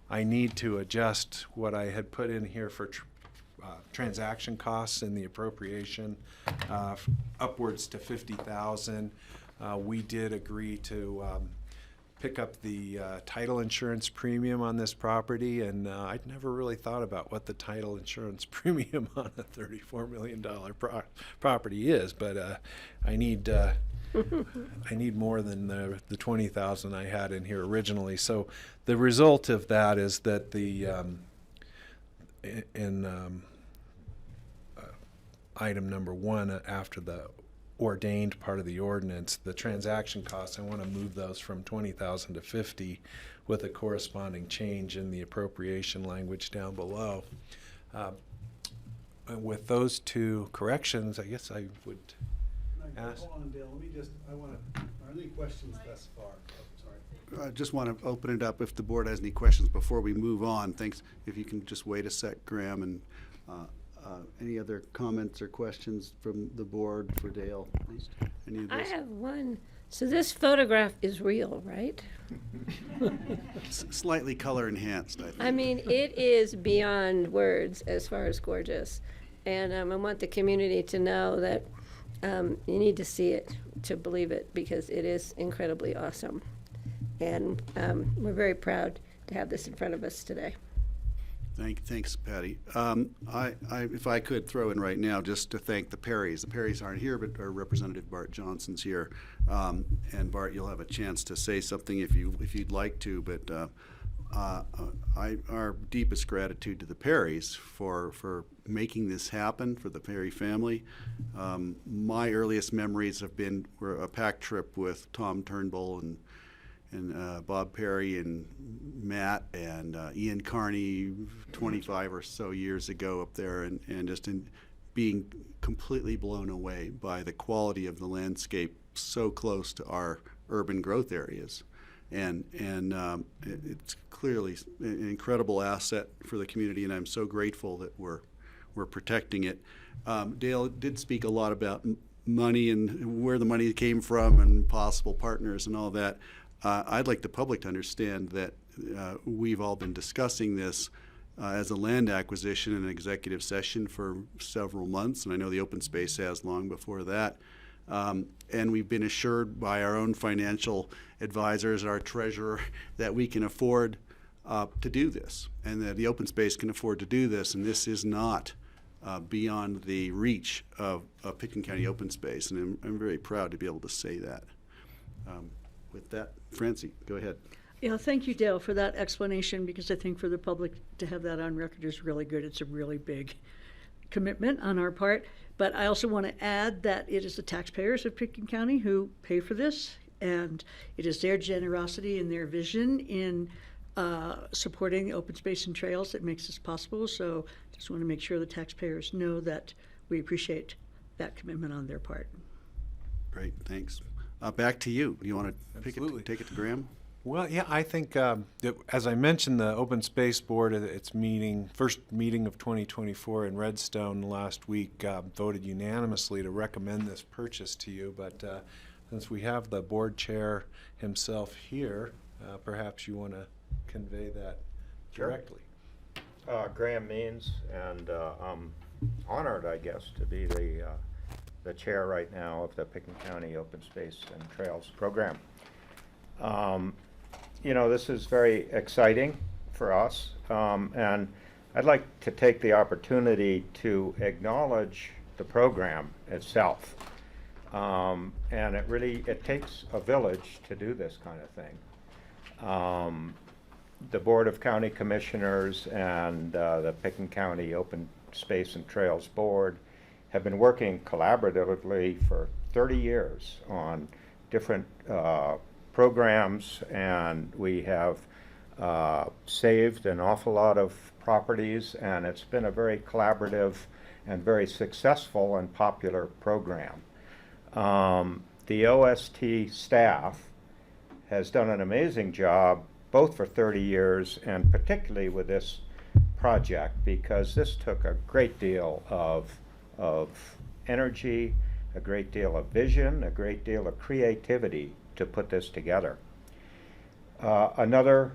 I need to adjust what I had put in here for transaction costs in the appropriation upwards to $50,000. We did agree to pick up the title insurance premium on this property, and I'd never really thought about what the title insurance premium on a $34 million property is, but I need more than the $20,000 I had in here originally. So the result of that is that the item number 1 after the ordained part of the ordinance, the transaction costs, I want to move those from $20,000 to $50,000 with a corresponding change in the appropriation language down below. With those two corrections, I guess I would ask. Hold on, Dale. Are there any questions thus far? Oh, sorry. I just want to open it up if the board has any questions before we move on. Thanks. If you can just wait a sec, Graham, and any other comments or questions from the board for Dale? Any of I this? have one. So this photograph is real, right? Slightly color enhanced, I think. I mean, it is beyond words as far as gorgeous. And I want the community to know that you need to see it to believe it, because it is incredibly awesome. And we're very proud to have this in front of us today. Thanks, Patty. If I could throw in right now, just to thank the Perrys. The Perrys aren't here, but our Representative Bart Johnson's here. And Bart, you'll have a chance to say something if you'd like to. But our deepest gratitude to the Perrys for making this happen, for the Perry family. My earliest memories were a pack trip with Tom Turnbull and Bob Perry and Matt and Ian Carney 25 or so years ago up there, and just being completely blown away by the quality of the landscape so close to our urban growth areas. And it's clearly an incredible asset for the community, and I'm so grateful that we're protecting it. Dale did speak a lot about money and where the money came from and possible partners and all that. I'd like the public to understand that we've all been discussing this as a land acquisition in an executive session for several months, and I know the open space has long before that. And we've been assured by our own financial advisors, our treasurer, that we can afford to do this, and that the open space can afford to do this, and this is not beyond the reach of Pitkin County open space, and I'm very proud to be able to say that. With that, Francie, go ahead. Yeah, thank you, Dale, for that explanation, because I think for the public to have that on record is really good. It's a really big commitment on our part. But I also want to add that it is the taxpayers of Pitkin County who pay for this, and it is their generosity and their vision in supporting the open space and trails that makes this possible. So just want to make sure the taxpayers know that we appreciate that commitment on their part. Great, thanks. Back to you. You want to take it to Graham? Well, yeah, I think, as I mentioned, the Open Space Board at its first meeting of 2024 in Redstone last week voted unanimously to recommend this purchase to you. But since we have the board chair himself here, perhaps you want to convey that directly. Graham Means, and I'm honored, I guess, to be the chair right now of the Pitkin County Open Space and Trails Program. You know, this is very exciting for us, and I'd like to take the opportunity to acknowledge the program itself. And it takes a village to do this kind of thing. The Board of County Commissioners and the Pitkin County Open Space and Trails Board have been working collaboratively for 30 years on different programs, and we have saved an awful lot of properties, and it's been a very collaborative and very successful and popular program. The OST staff has done an amazing job, both for 30 years and particularly with this project, because this took a great deal of energy, a great deal of vision, a great deal of creativity to put this together. Another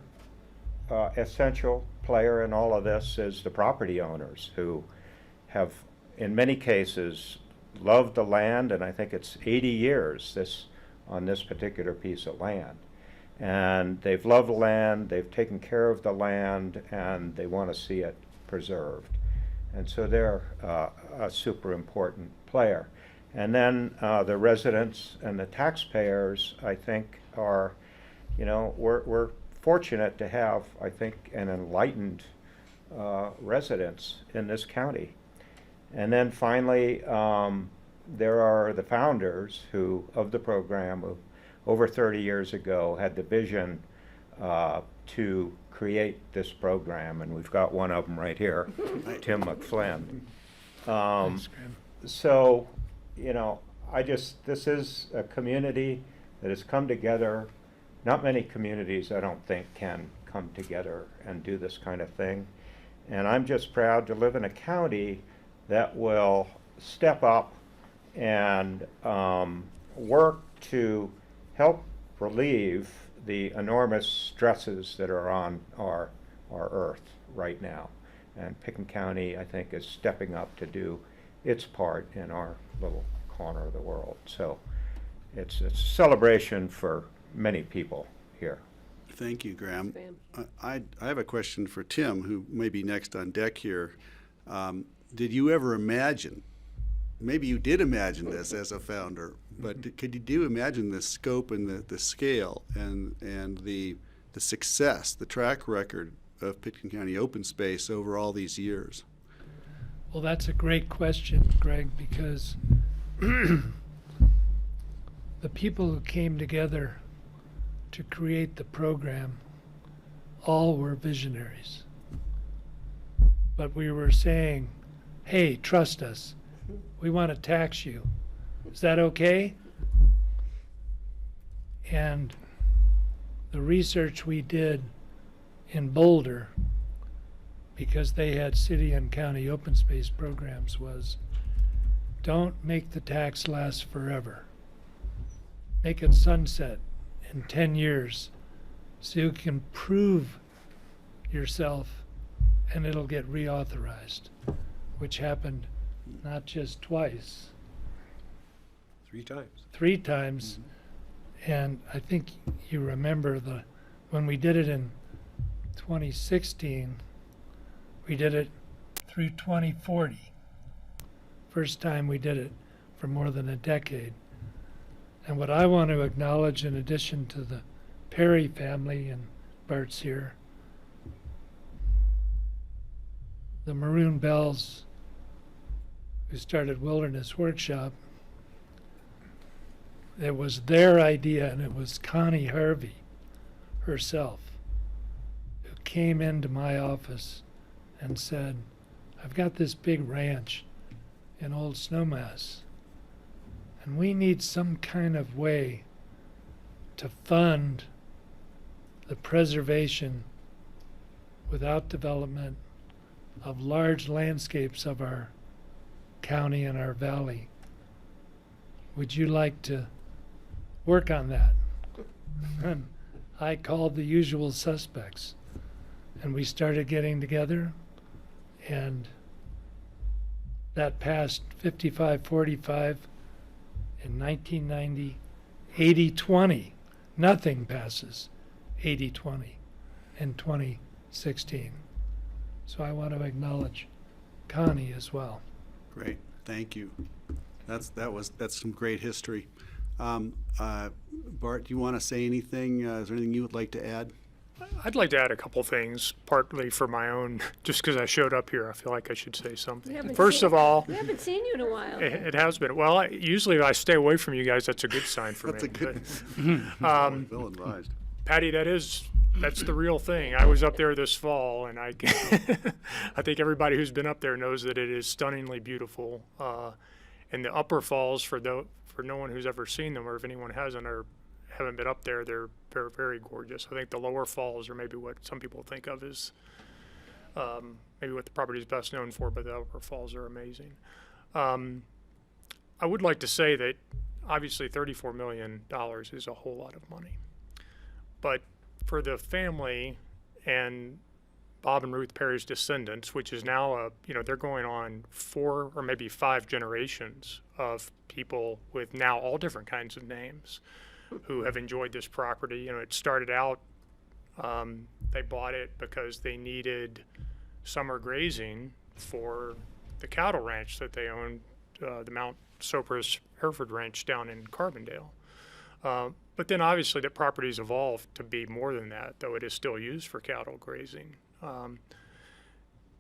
essential player in all of this is the property owners, who have, in many cases, loved the land, and I think it's 80 years on this particular piece of land. And they've loved the land, they've taken care of the land, and they want to see it preserved. And so they're a super important player. And then the residents and the taxpayers, I think, are, you know, we're fortunate to have, I think, an enlightened residents in this county. And then finally, there are the founders of the program who, over 30 years ago, had the vision to create this program, and we've got one of them right here, Tim McFlynn. So, you know, this is a community that has come together. Not many communities, I don't think, can come together and do this kind of thing. And I'm just proud to live in a county that will step up and work to help relieve the enormous stresses that are on our earth right now. And Pitkin County, I think, is stepping up to do its part in our little corner of the world. So it's a celebration for many people here. Thank you, Graham. I have a question for Tim, who may be next on deck here. Did you ever imagine, maybe you did imagine this as a founder, but could you imagine the scope and the scale and the the success, the track record of Pitkin County Open Space over all these years? Well, that's a great question, Greg, because the people who came together to create the program all were visionaries. But we were saying, hey, trust us. We want to tax you. Is that okay? And the research we did in Boulder, because they had city and county open space programs, was don't make the tax last forever. Make it sunset in 10 years so you can prove yourself and it'll get reauthorized, which happened not just twice, 3 times. 3 times. And I think you remember when we did it in 2016, we did it through 2040. First time we did it for more than a decade. And what I want to acknowledge, in addition to the Perry family, and Bart's here, the Maroon Bells, who started Wilderness Workshop, it was their idea, and it was Connie Harvey herself who came into my office and said, I've got this big ranch in Old Snowmass, and we need some kind of way to fund the preservation without development of large landscapes of our county and our valley. Would you like to work on that? And I called the usual suspects, and we started getting together, and that passed 55-45 in 1990, 80-20. Nothing passes 80-20 in 2016. So I want to acknowledge Connie as well. Great, thank you. That's some great history. Bart, do you want to say anything? Is there anything you would like to add? I'd like to add a couple things, partly for my own, just because I showed up here, I feel like I should say something. First of all, We haven't seen you in a while. it has been. Well, usually I stay away from you guys. That's a good sign for That's me. a good. Bill advised. Patty, that's the real thing. I was up there this fall, and I think everybody who's been up there knows that it is stunningly beautiful. And the upper falls, for no one who's ever seen them, or if anyone hasn't or haven't been up there, they're very, very gorgeous. I think the lower falls are maybe what some people think of as maybe what the property is best known for, but the upper falls are amazing. I would like to say that obviously $34 million is a whole lot of money. But for the family and Bob and Ruth Perry's descendants, which is now they're going on 4 or maybe 5 generations of people with now all different kinds of names who have enjoyed this property. It started out, they bought it because they needed summer grazing for the cattle ranch that they owned, the Mount Sopris Hereford Ranch down in Carbondale. But then obviously the property's evolved to be more than that, though it is still used for cattle grazing.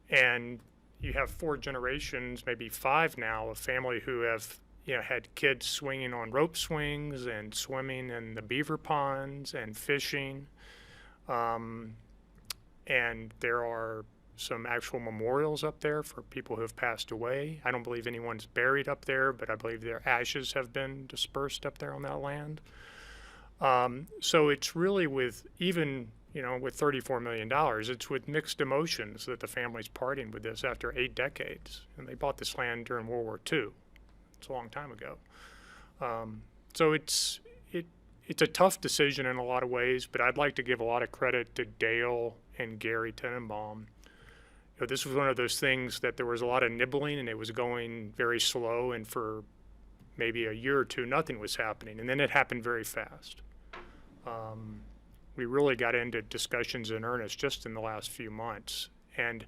And you have 4 generations, maybe 5 now, of family who have had kids swinging on rope swings and swimming in the beaver ponds and fishing. And there are some actual memorials up there for people who have passed away. I don't believe anyone's buried up there, but I believe their ashes have been dispersed up there on that land. So it's really with with $34 million, it's with mixed emotions that the family's parting with this after 8 decades. And they bought this land during World War II. It's a long time ago. So it's a tough decision in a lot of ways, but I'd like to give a lot of credit to Dale and Gary Tenenbaum. This was one of those things that there was a lot of nibbling and it was going very slow, and for maybe a year or 2, nothing was happening. And then it happened very fast. We really got into discussions in earnest just in the last few months. And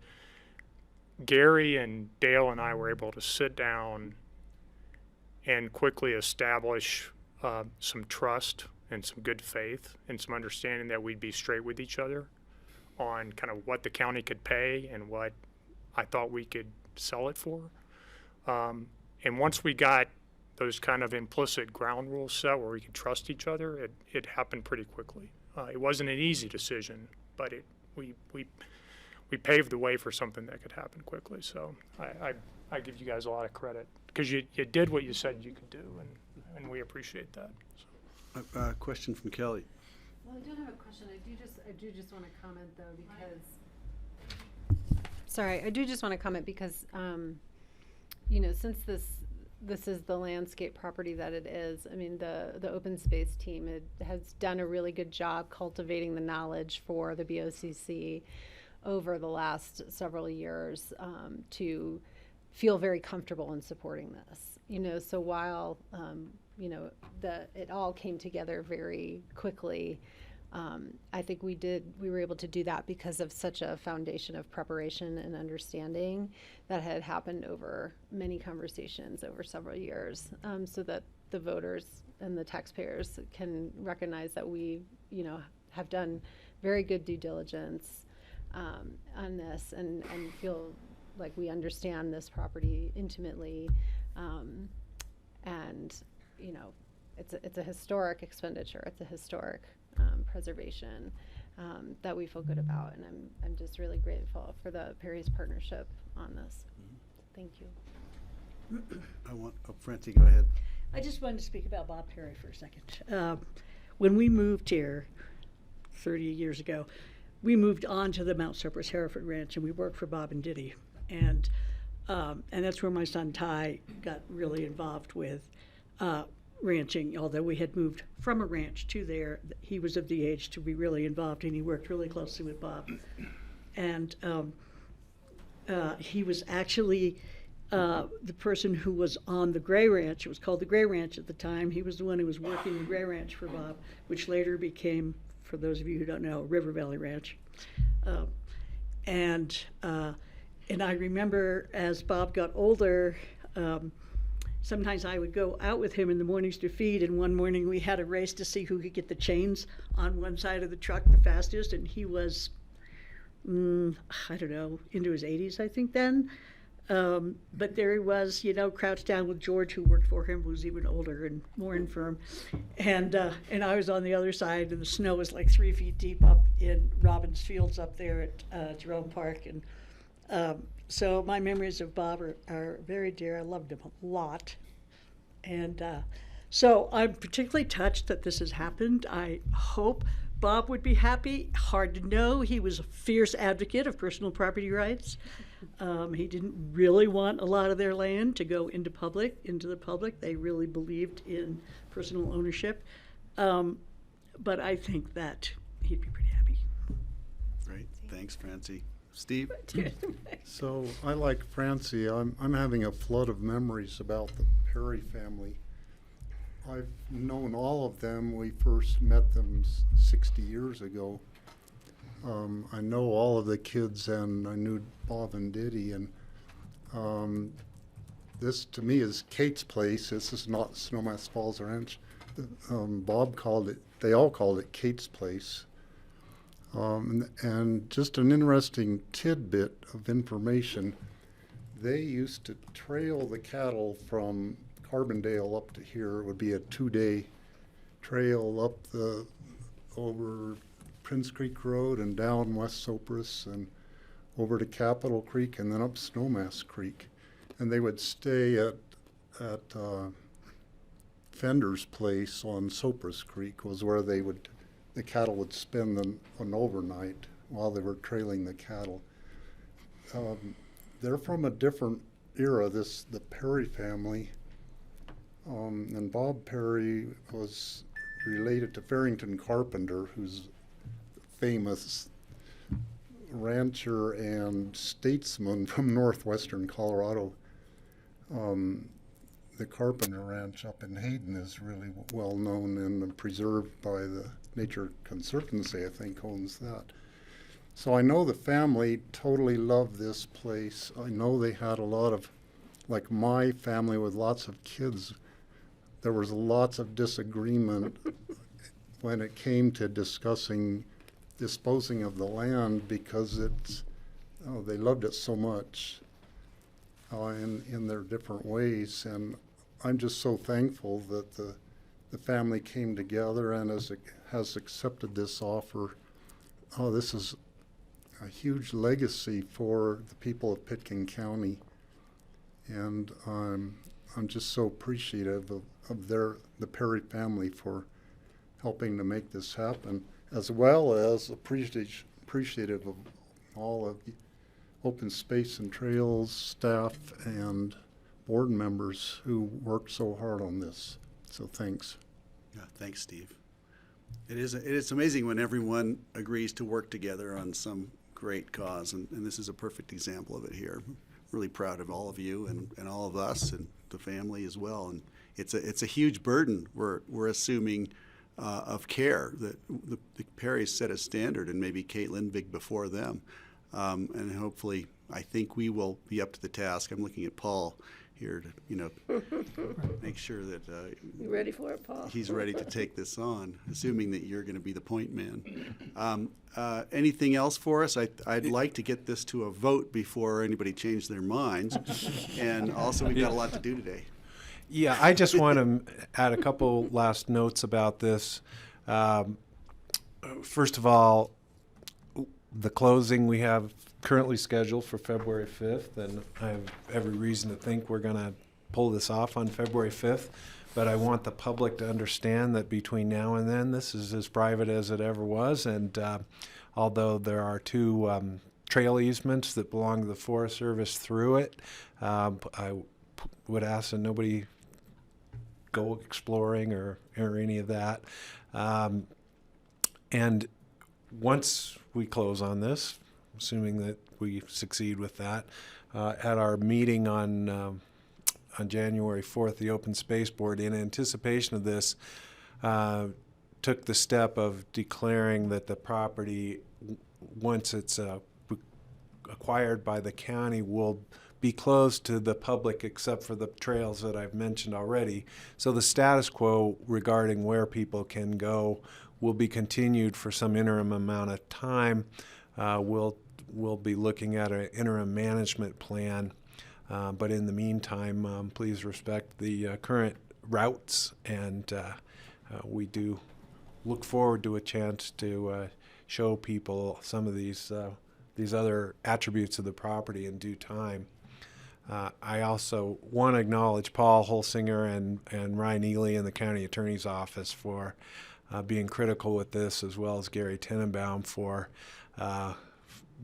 Gary and Dale and I were able to sit down and quickly establish some trust and some good faith and some understanding that we'd be straight with each other on kind of what the county could pay and what I thought we could sell it for. And once we got those kind of implicit ground rules set where we could trust each other, it happened pretty quickly. It wasn't an easy decision, but we paved the way for something that could happen quickly. So I give you guys a lot of credit because you did what you said you could do, and we appreciate that. So. Question from Kelly. Well, I don't have a question. I do just want to comment though, because, sorry, I do just want to comment because, since this is the landscape property that it is, I mean, the open space team has done a really good job cultivating the knowledge for the BoCC over the last several years to feel very comfortable in supporting this. So while, it all came together very quickly, I think we were able to do that because of such a foundation of preparation and understanding that had happened over many conversations over several years, so that the voters and the taxpayers can recognize that we, have done very good due diligence on this and feel like we understand this property intimately, and it's a historic expenditure. It's a historic preservation that we feel good about, and I'm just really grateful for the Perry's partnership on this. Thank you. Francie, go ahead. I just wanted to speak about Bob Perry for a second. When we moved here 30 years ago, we moved on to the Mount Cypress Hereford Ranch, and we worked for Bob and Diddy, and that's where my son Ty got really involved with ranching. Although we had moved from a ranch to there, he was of the age to be really involved, and he worked really closely with Bob. And he was actually the person who was on the Gray Ranch. It was called the Gray Ranch at the time. He was the one who was working the Gray Ranch for Bob, which later became, for those of you who don't know, River Valley Ranch. And I remember as Bob got older, sometimes I would go out with him in the mornings to feed, and one morning we had a race to see who could get the chains on one side of the truck the fastest, and he was, I don't know, into his 80s, I think then. But there he was, crouched down with George, who worked for him, who was even older and more infirm. And I was on the other side, and the snow was like 3 feet deep up in Robbins Fields up there at Jerome Park. And so my memories of Bob are very dear. I loved him a lot. And so I'm particularly touched that this has happened. I hope Bob would be happy. Hard to know. He was a fierce advocate of personal property rights. He didn't really want a lot of their land to go into the public. They really believed in personal ownership. But I think that he'd be pretty happy. Great. Thanks, Francie. Steve? So I like Francie. I'm having a flood of memories about the Perry family. I've known all of them. We first met them 60 years ago. I know all of the kids, and I knew Bob and Diddy, and this to me is Kate's place. This is not Snowmass Falls Ranch. Bob called it, they all called it Kate's place. And just an interesting tidbit of information, they used to trail the cattle from Carbondale up to here. It would be a 2-day trail up over Prince Creek Road and down West Cypress and over to Capitol Creek and then up Snowmass Creek. And they would stay at Fender's place on Cypress Creek was where the cattle would spend an overnight while they were trailing the cattle. They're from a different era, the Perry family. And Bob Perry was related to Farrington Carpenter, who's a famous rancher and statesman from northwestern Colorado. The Carpenter Ranch up in Hayden is really well known and preserved by the Nature Conservancy, I think, owns that. So I know the family totally loved this place. I know they had a lot of, like my family with lots of kids, there was lots of disagreement when it came to discussing disposing of the land, because they loved it so much in their different ways. And I'm just so thankful that the family came together and has accepted this offer. Oh, this is a huge legacy for the people of Pitkin County. And I'm just so appreciative of the Perry family for helping to make this happen, as well as appreciative of all of the Open Space and Trails staff and board members who worked so hard on this. So thanks. Yeah, thanks, Steve. It's amazing when everyone agrees to work together on some great cause, and this is a perfect example of it here. Really proud of all of you and all of us and the family as well. And it's a huge burden we're assuming of care that the Perrys set a standard, and maybe Caitlin big before them. And hopefully, I think we will be up to the task. I'm looking at Paul here to, make sure that You ready for it, Paul? he's ready to take this on, assuming that you're going to be the point man. Anything else for us? I'd like to get this to a vote before anybody changed their minds. And also, we've got a lot to do today. Yeah, I just want to add a couple last notes about this. First of all, the closing we have currently scheduled for February 5th, and I have every reason to think we're going to pull this off on February 5th. But I want the public to understand that between now and then, this is as private as it ever was. And although there are two trail easements that belong to the Forest Service through it, I would ask that nobody go exploring or any of that. And once we close on this, assuming that we succeed with that, at our meeting on January 4th, the Open Space Board, in anticipation of this, took the step of declaring that the property, once it's acquired by the county, will be closed to the public except for the trails that I've mentioned already. So the status quo regarding where people can go will be continued for some interim amount of time. We'll be looking at an interim management plan, but in the meantime, please respect the current routes, and we do look forward to a chance to show people some of these other attributes of the property in due time. I also want to acknowledge Paul Holsinger and Ryan Ely in the County Attorney's Office for being critical with this, as well as Gary Tenenbaum for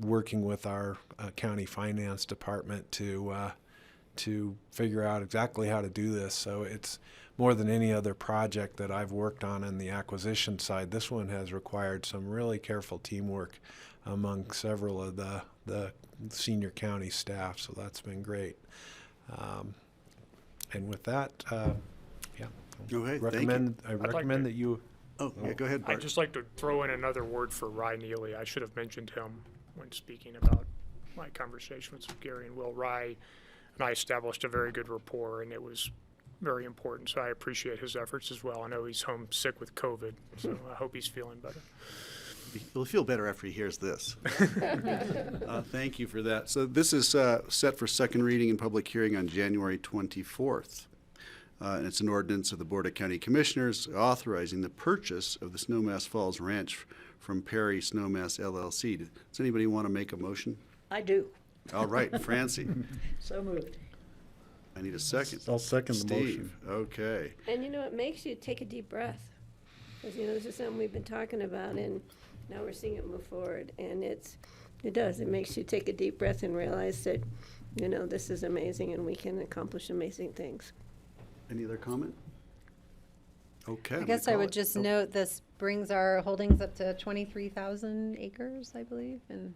working with our county finance department to figure out exactly how to do this. So it's more than any other project that I've worked on the acquisition side. This one has required some really careful teamwork among several of the senior county staff, so that's been great. And with that, yeah, Okay, I recommend that you. Oh, yeah, go ahead, Bart. I'd just like to throw in another word for Rye Neely. I should have mentioned him when speaking about my conversations with Gary and Will. Rye and I established a very good rapport, and it was very important, so I appreciate his efforts as well. I know he's home sick with COVID, so I hope he's feeling better. He'll feel better after he hears this. Thank you for that. So this is set for second reading and public hearing on January 24th. And it's an ordinance of the Board of County Commissioners authorizing the purchase of the Snowmass Falls Ranch from Perry Snowmass LLC. Does anybody want to make a motion? I do. All right, Francie. So moved. I need a second. I'll second the Steve. motion. Okay. And it makes you take a deep breath. Because, this is something we've been talking about, and now we're seeing it move forward. And it makes you take a deep breath and realize that, this is amazing and we can accomplish amazing things. Any other comment? Okay. I guess I would just note this brings our holdings up to 23,000 acres, I believe, and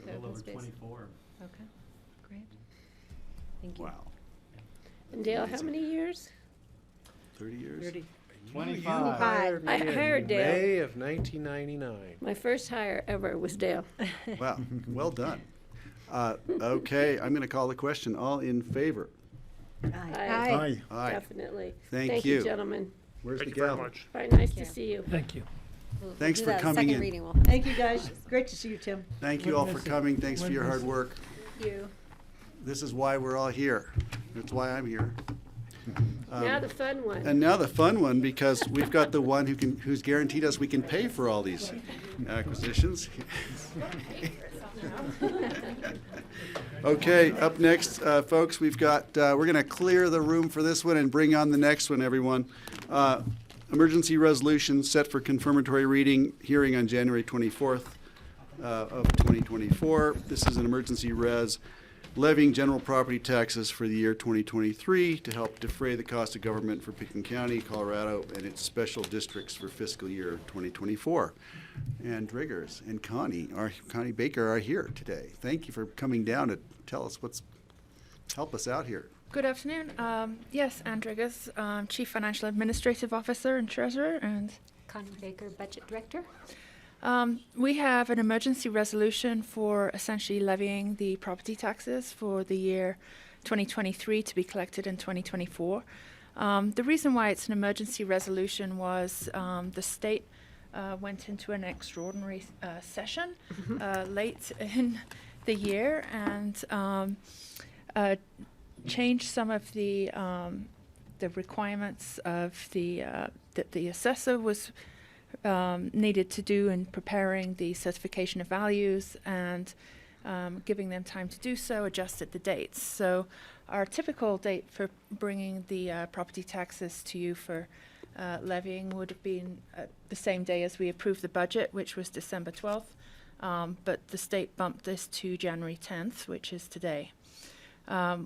A little over 24. Okay, great. Thank you. Wow. And Dale, how many years? 30 years? 30. 25. I hired Dale. May of 1999. My first hire ever was Dale. Wow, well done. Okay, I'm going to call the question. All in favor? Aye. Aye. Aye. Definitely. Thank you, you. gentlemen. Where's Thank the you very gavel? much. Very nice to see you. Thank you. Thanks Do for that coming second in. reading will Thank you, guys. Great to see you, Tim. Thank you all for coming. Thanks for your hard work. Thank you. This is why we're all here. That's why I'm here. Now the fun one. And now the fun one, because we've got the one who's guaranteed us we can pay for all these acquisitions. Okay, up next, folks, we're going to clear the room for this one and bring on the next one, everyone. Emergency resolution set for confirmatory reading, hearing on January 24th of 2024. This is an emergency res levying general property taxes for the year 2023 to help defray the cost of government for Pitkin County, Colorado, and its special districts for fiscal year 2024. And Driggers and Connie Baker are here today. Thank you for coming down to tell us help us out here. Good afternoon. Yes, Ann Driggers, Chief Financial Administrative Officer and Treasurer, and Connie Baker, Budget Director. we have an emergency resolution for essentially levying the property taxes for the year 2023 to be collected in 2024. The reason why it's an emergency resolution was the state went into an extraordinary session late in the year and changed some of the requirements of that the assessor was needed to do in preparing the certification of values and giving them time to do so, adjusted the dates. So our typical date for bringing the property taxes to you for levying would have been the same day as we approved the budget, which was December 12th, but the state bumped this to January 10th, which is today.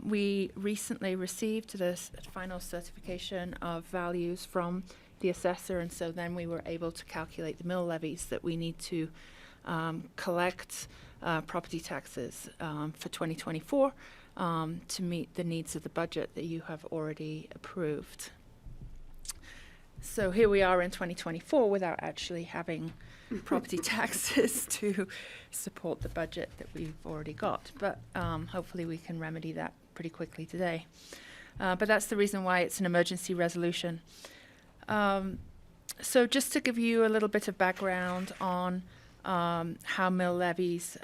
We recently received the final certification of values from the assessor, and so then we were able to calculate the mill levies that we need to collect property taxes for 2024 to meet the needs of the budget that you have already approved. So here we are in 2024 without actually having property taxes to support the budget that we've already got. But hopefully we can remedy that pretty quickly today. But that's the reason why it's an emergency resolution. So just to give you a little bit of background on how mill levies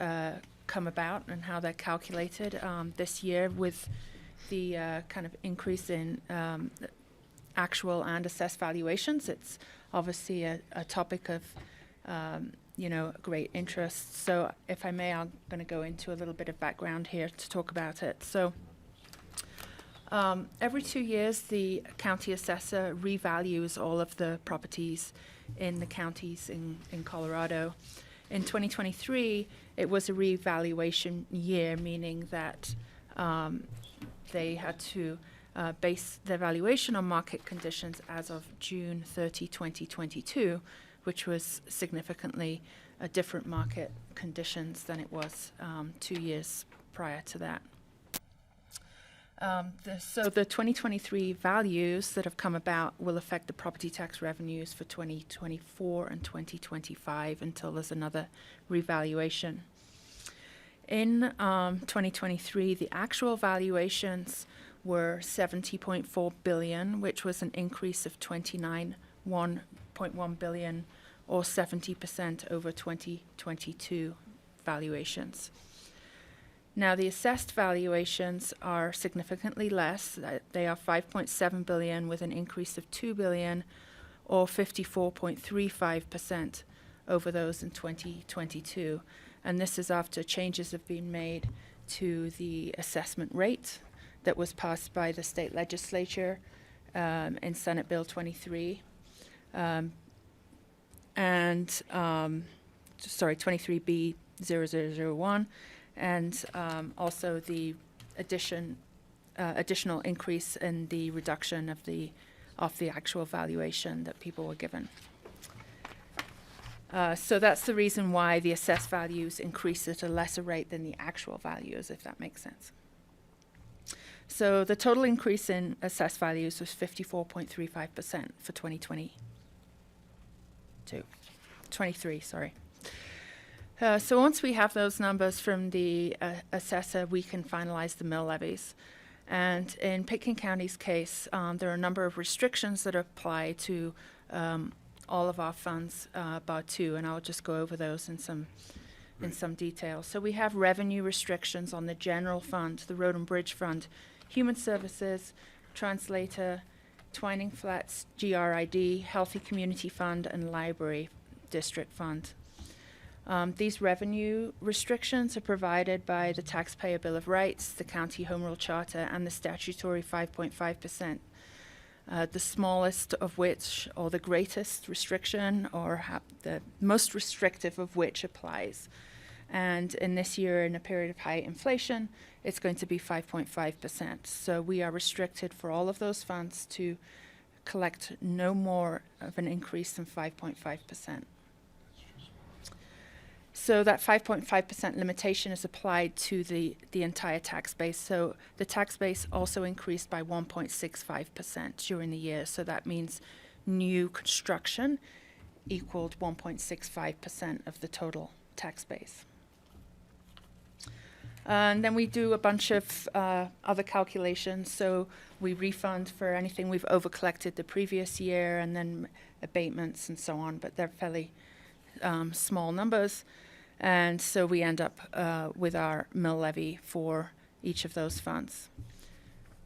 come about and how they're calculated this year with the kind of increase in actual and assessed valuations. It's obviously a topic of great interest. So if I may, I'm going to go into a little bit of background here to talk about it. So every 2 years, the county assessor revalues all of the properties in the counties in Colorado. In 2023, it was a revaluation year, meaning that they had to base their valuation on market conditions as of June 30, 2022, which was significantly different market conditions than it was 2 years prior to that. So the 2023 values that have come about will affect the property tax revenues for 2024 and 2025 until there's another revaluation. In 2023, the actual valuations were $70.4 billion, which was an increase of $29.1 billion, or 70% over 2022 valuations. Now, the assessed valuations are significantly less. They are $5.7 billion, with an increase of $2 billion, or 54.35% over those in 2022. And this is after changes have been made to the assessment rate that was passed by the state legislature in Senate Bill 23, 23B0001, and also the additional increase in the reduction of the actual valuation that people were given. So that's the reason why the assessed values increase at a lesser rate than the actual values, if that makes sense. So the total increase in assessed values was 54.35% for 23, sorry. So once we have those numbers from the assessor, we can finalize the mill levies. And in Pitkin County's case, there are a number of restrictions that apply to all of our funds, bar two, and I'll just go over those in some detail. So we have revenue restrictions on the general fund, the Road and Bridge Fund, Human Services, Translator, Twining Flats, GRID, Healthy Community Fund, and Library District Fund. These revenue restrictions are provided by the Taxpayer Bill of Rights, the County Home Rule Charter, and the statutory 5.5%. The smallest of which, or the greatest restriction, or the most restrictive of which applies. And in this year, in a period of high inflation, it's going to be 5.5%. So we are restricted for all of those funds to collect no more of an increase than 5.5%. So that 5.5% limitation is applied to the entire tax base. So the tax base also increased by 1.65% during the year. So that means new construction equaled 1.65% of the total tax base. And then we do a bunch of other calculations. So we refund for anything we've over-collected the previous year, and then abatements and so on, but they're fairly small numbers. And so we end up with our mill levy for each of those funds.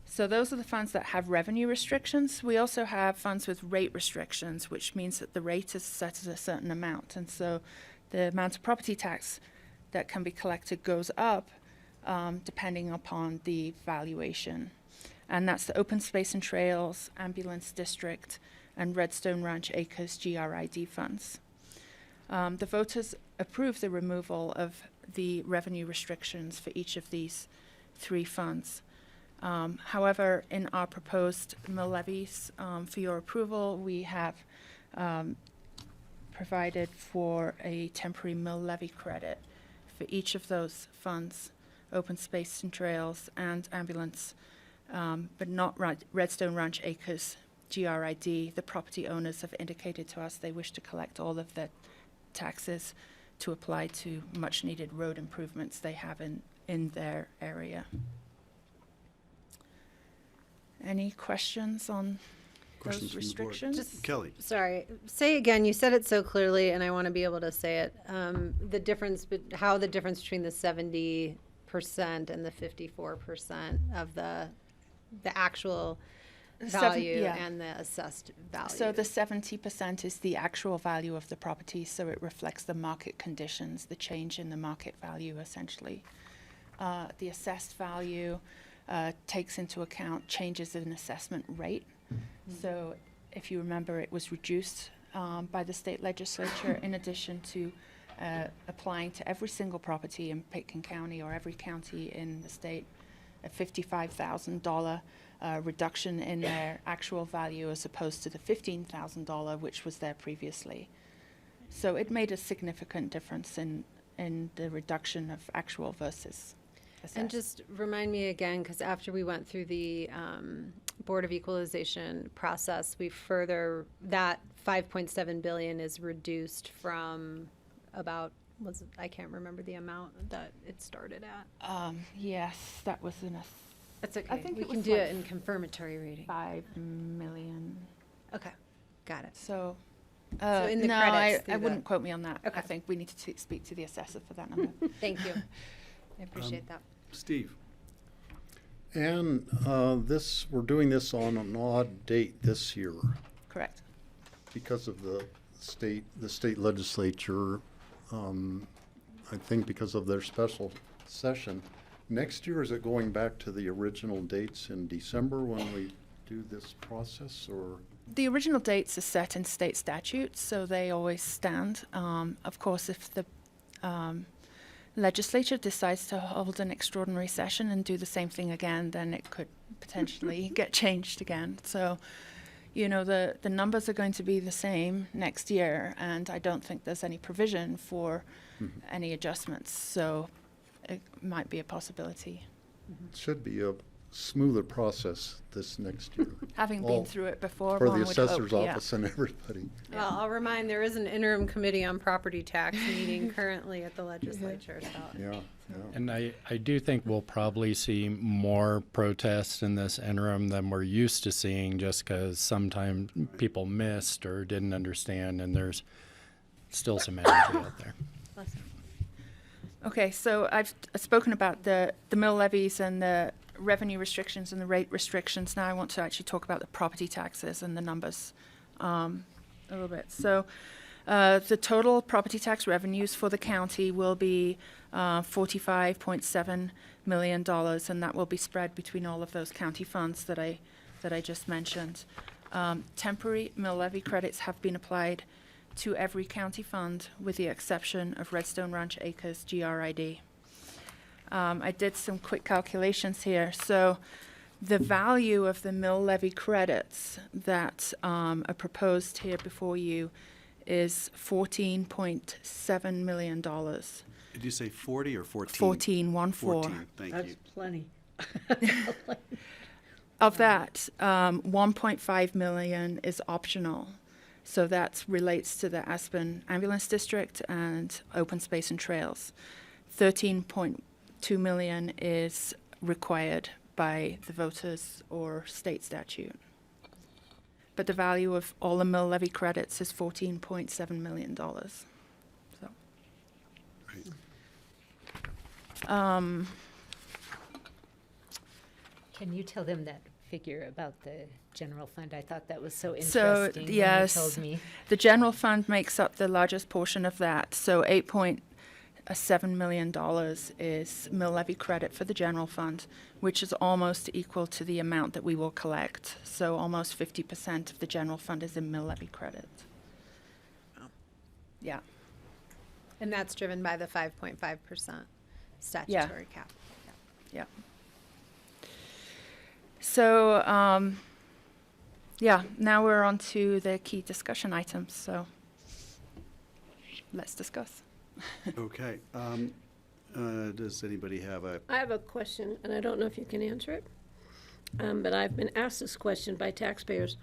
So those are the funds that have revenue restrictions. We also have funds with rate restrictions, which means that the rate is set at a certain amount. And so the amount of property tax that can be collected goes up depending upon the valuation. And that's the Open Space and Trails, Ambulance District, and Redstone Ranch Acres GRID funds. The voters approved the removal of the revenue restrictions for each of these three funds. However, in our proposed mill levies for your approval, we have provided for a temporary mill levy credit for each of those funds, Open Space and Trails and Ambulance, but not Redstone Ranch Acres GRID. The property owners have indicated to us they wish to collect all of their taxes to apply to much needed road improvements they have in their area. Any questions on those restrictions? Kelly. Sorry, say again, you said it so clearly and I want to be able to say it. The difference, how the difference between the 70% and the 54% of the actual value and the assessed value. So the 70% is the actual value of the property, so it reflects the market conditions, the change in the market value essentially. The assessed value takes into account changes in assessment rate. So if you remember, it was reduced by the state legislature in addition to applying to every single property in Pitkin County or every county in the state a $55,000 reduction in their actual value as opposed to the $15,000 which was there previously. So it made a significant difference in the reduction of actual versus assessed. And just remind me again, because after we went through the Board of Equalization process, we further, that 5.7 billion is reduced from about, I can't remember the amount that it started at. Yes, that was in a. That's okay. I think we it can was do like it in confirmatory reading. 5 million. Okay, got it. So, So in the no, credits I through wouldn't quote me on that. Okay. I think we need to speak to the assessor for that number. Thank you. I appreciate that. Steve. And we're doing this on an odd date this year Correct. because of the state legislature. I think because of their special session. Next year, is it going back to the original dates in December when we do this process, or? The original dates are set in state statutes, so they always stand. Of course, if the legislature decides to hold an extraordinary session and do the same thing again, then it could potentially get changed again. So, you know, the numbers are going to be the same next year, and I don't think there's any provision for any adjustments. So it might be a possibility. It should be a smoother process this next year. Having All been through it before, For one the would hope, assessor's yeah. office and everybody. Well, I'll remind, there is an interim committee on property tax meeting currently at the legislature, so. Yeah, yeah. And I do think we'll probably see more protests in this interim than we're used to seeing, just because sometimes people missed or didn't understand, and there's still some energy out there. Okay, so I've spoken about the mill levies and the revenue restrictions and the rate restrictions. Now I want to actually talk about the property taxes and the numbers a little bit. So the total property tax revenues for the county will be $45.7 million, and that will be spread between all of those county funds that I just mentioned. Temporary mill levy credits have been applied to every county fund with the exception of Redstone Ranch Acres GRID. I did some quick calculations here. So the value of the mill levy credits that are proposed here before you is $14.7 million. Did you say 40 or 14? 14, 1-4. 14, thank That's you. plenty. Of that, 1.5 million is optional. So that relates to the Aspen Ambulance District and Open Space and Trails. 13.2 million is required by the voters or state statute. But the value of all the mill levy credits is $14.7 million. So. Can you tell them that figure about the general fund? I thought that was so So, interesting when yes, you told me. the general fund makes up the largest portion of that. So $8.7 million is mill levy credit for the general fund, which is almost equal to the amount that we will collect. So almost 50% of the general fund is in mill levy credit. Yeah. And that's driven by the 5.5% statutory cap. Yeah. So, now we're on to the key discussion items. So let's discuss. Okay. Does anybody have a? I have a question, and I don't know if you can answer it. But I've been asked this question by taxpayers.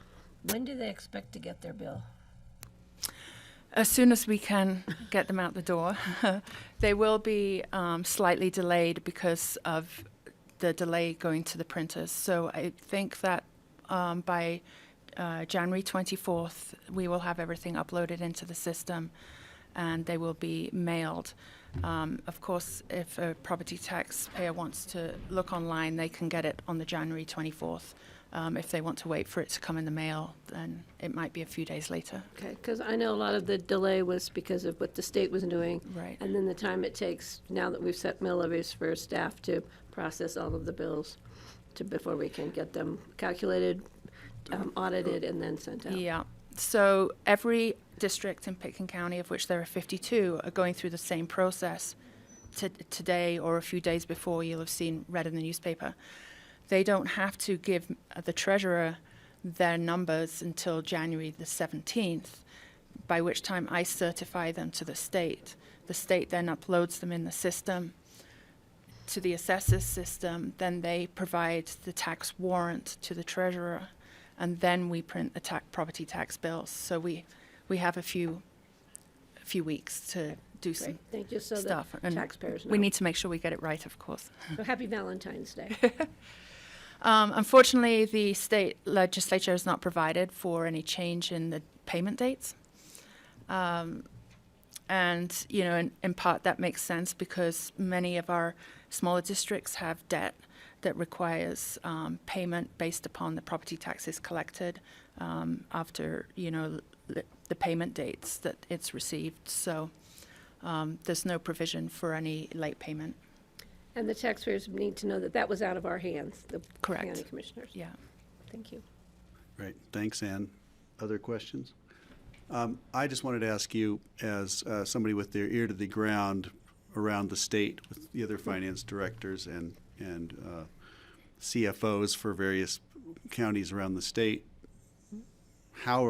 When do they expect to get their bill? As soon as we can get them out the door. They will be slightly delayed because of the delay going to the printers. So I think that by January 24th, we will have everything uploaded into the system and they will be mailed. Of course, if a property taxpayer wants to look online, they can get it on the January 24th. If they want to wait for it to come in the mail, then it might be a few days later. Okay, because I know a lot of the delay was because of what the state was doing. Right. And then the time it takes, now that we've set mill levies for staff to process all of the bills before we can get them calculated, audited, and then sent out. Yeah. So every district in Pitkin County, of which there are 52, are going through the same process today or a few days before. You'll have read in the newspaper. They don't have to give the treasurer their numbers until January the 17th, by which time I certify them to the state. The state then uploads them in the system to the assessor's system. Then they provide the tax warrant to the treasurer, and then we print the property tax bills. So we have a few weeks to do some Great. Thank you. So stuff. the taxpayers know. We need to make sure we get it right, of course. So happy Valentine's Day. Unfortunately, the state legislature has not provided for any change in the payment dates. And, in part that makes sense because many of our smaller districts have debt that requires payment based upon the property taxes collected after, the payment dates that it's received. So there's no provision for any late payment. And the taxpayers need to know that that was out of our hands, the Correct. county commissioners. Yeah. Thank you. Right, thanks, Ann. Other questions? I just wanted to ask you, as somebody with their ear to the ground around the state, with the other finance directors and CFOs for various counties around the state, how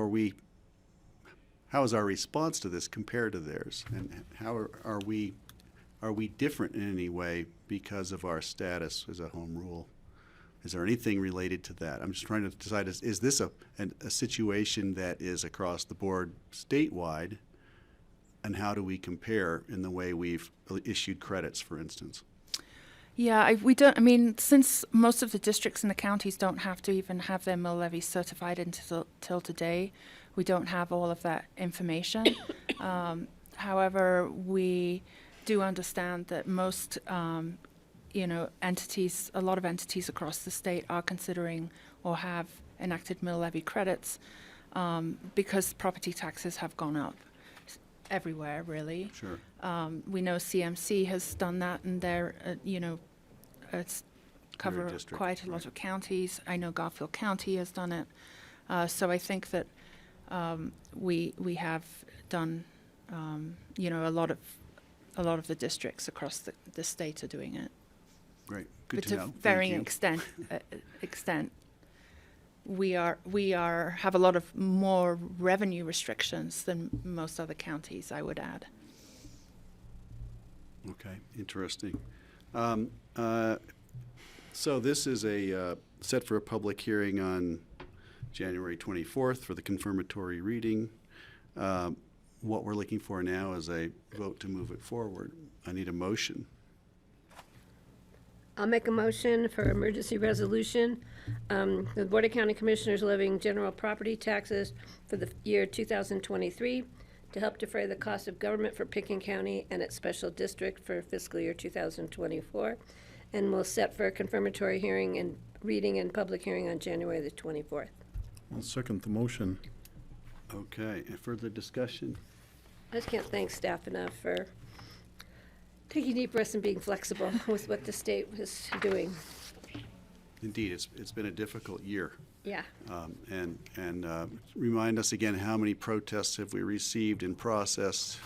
is our response to this compared to theirs? And how are we different in any way because of our status as a home rule Is there anything related to that? I'm just trying to decide, is this a situation that is across the board statewide? And how do we compare in the way we've issued credits, for instance? Yeah, we don't. I mean, since most of the districts and the counties don't have to even have their mill levies certified until today, we don't have all of that information. However, we do understand that most, entities, a lot of entities across the state are considering or have enacted mill levy credits because property taxes have gone up everywhere, really. Sure. We know CMC has done that, and they're, it's cover quite a lot of counties. I know Garfield County has done it. So I think that we have done, a lot of the districts across the state are doing it. Great, good to know. To varying extent. We have a lot of more revenue restrictions than most other counties, I would add. Okay, interesting. So this is set for a public hearing on January 24th for the confirmatory reading. What we're looking for now is a vote to move it forward. I need a motion. I'll make a motion for emergency resolution. The Board of County Commissioners levying general property taxes for the year 2023 to help defray the cost of government for Pickens County and its special district for fiscal year 2024. And we'll set for a confirmatory hearing and reading and public hearing on January the 24th. I'll second the motion. Okay, further discussion? I just can't thank staff enough for taking deep breaths and being flexible with what the state was doing. Indeed, it's been a difficult year. Yeah. And remind us again, how many protests have we received and processed?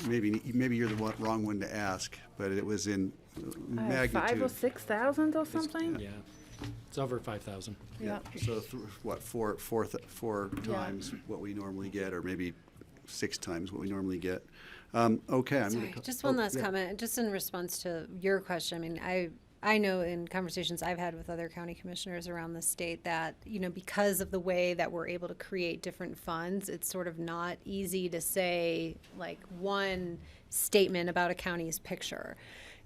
Maybe you're the wrong one to ask, but it was in magnitude. 5,000 or 6,000 or something? Yeah, it's over 5,000. Yeah. So four times what we normally get, or maybe 6 times what we normally get. Okay. Sorry, just one last comment, just in response to your question. I mean, I know in conversations I've had with other county commissioners around the state that, because of the way that we're able to create different funds, it's sort of not easy to say like one statement about a county's picture.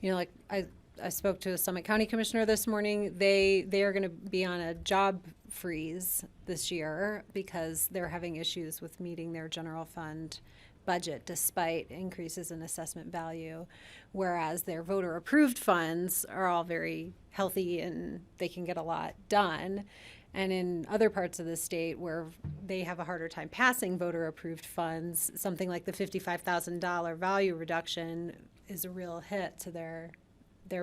I spoke to a Summit County commissioner this morning. They are going to be on a job freeze this year because they're having issues with meeting their general fund budget despite increases in assessment value, whereas their voter approved funds are all very healthy and they can get a lot done. And in other parts of the state where they have a harder time passing voter approved funds, something like the $55,000 value reduction is a real hit to their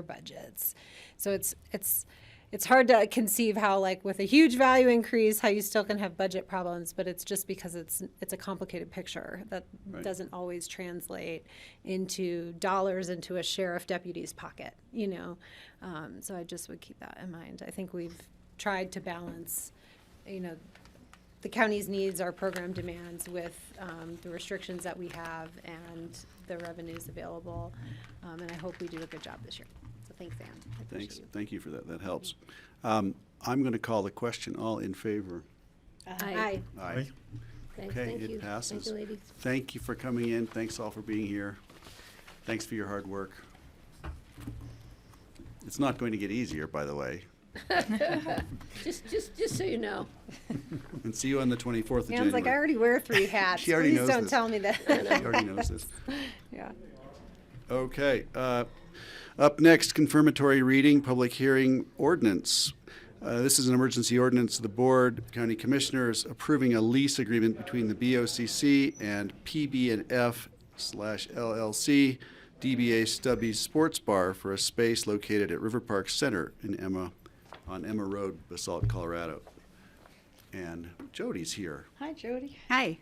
budgets. So it's hard to conceive how, like, with a huge value increase, how you still can have budget problems, but it's just because it's a complicated picture that doesn't always translate into dollars into a sheriff deputy's pocket, So I just would keep that in mind. I think we've tried to balance, the county's needs, our program demands with the restrictions that we have and the revenues available. And I hope we do a good job this year. So thanks, Ann. I appreciate you. Thank you for that. That helps. I'm going to call the question. All in favor? Aye. Aye. Okay, Thank you. it passes. Thank you, ladies. Thank you for coming in. Thanks all for being here. Thanks for your hard work. It's not going to get easier, by the way. Just so you know. And see you on the 24th of January. Ann's like, I already wear 3 hats. She already Please knows don't this. tell me that. She already knows this. Yeah. Okay. Up next, confirmatory reading, public hearing ordinance. This is an emergency ordinance of the Board of County Commissioners approving a lease agreement between the BoCC and PB&F/LLC DBA Stubby's Sports Bar for a space located at River Park Center on Emma Road, Basalt, Colorado. And Jody's here. Hi, Jody. Hi,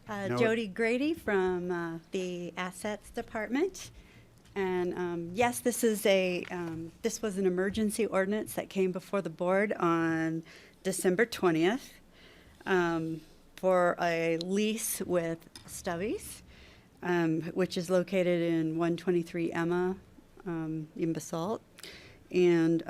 Now- Jody Grady from the Assets Department. And yes, this was an emergency ordinance that came before the board on December 20th for a lease with Stubby's, which is located in 123 Emma in Basalt. And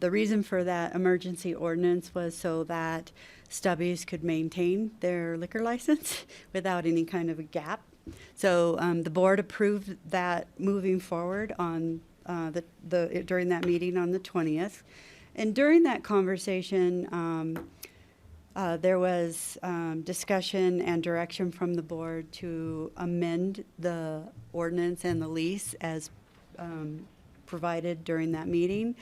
the reason for that emergency ordinance was so that Stubbies could maintain their liquor license without any kind of a gap. So the board approved that moving forward on during that meeting on the 20th. And during that conversation, there was discussion and direction from the board to amend the ordinance and the lease as provided during that meeting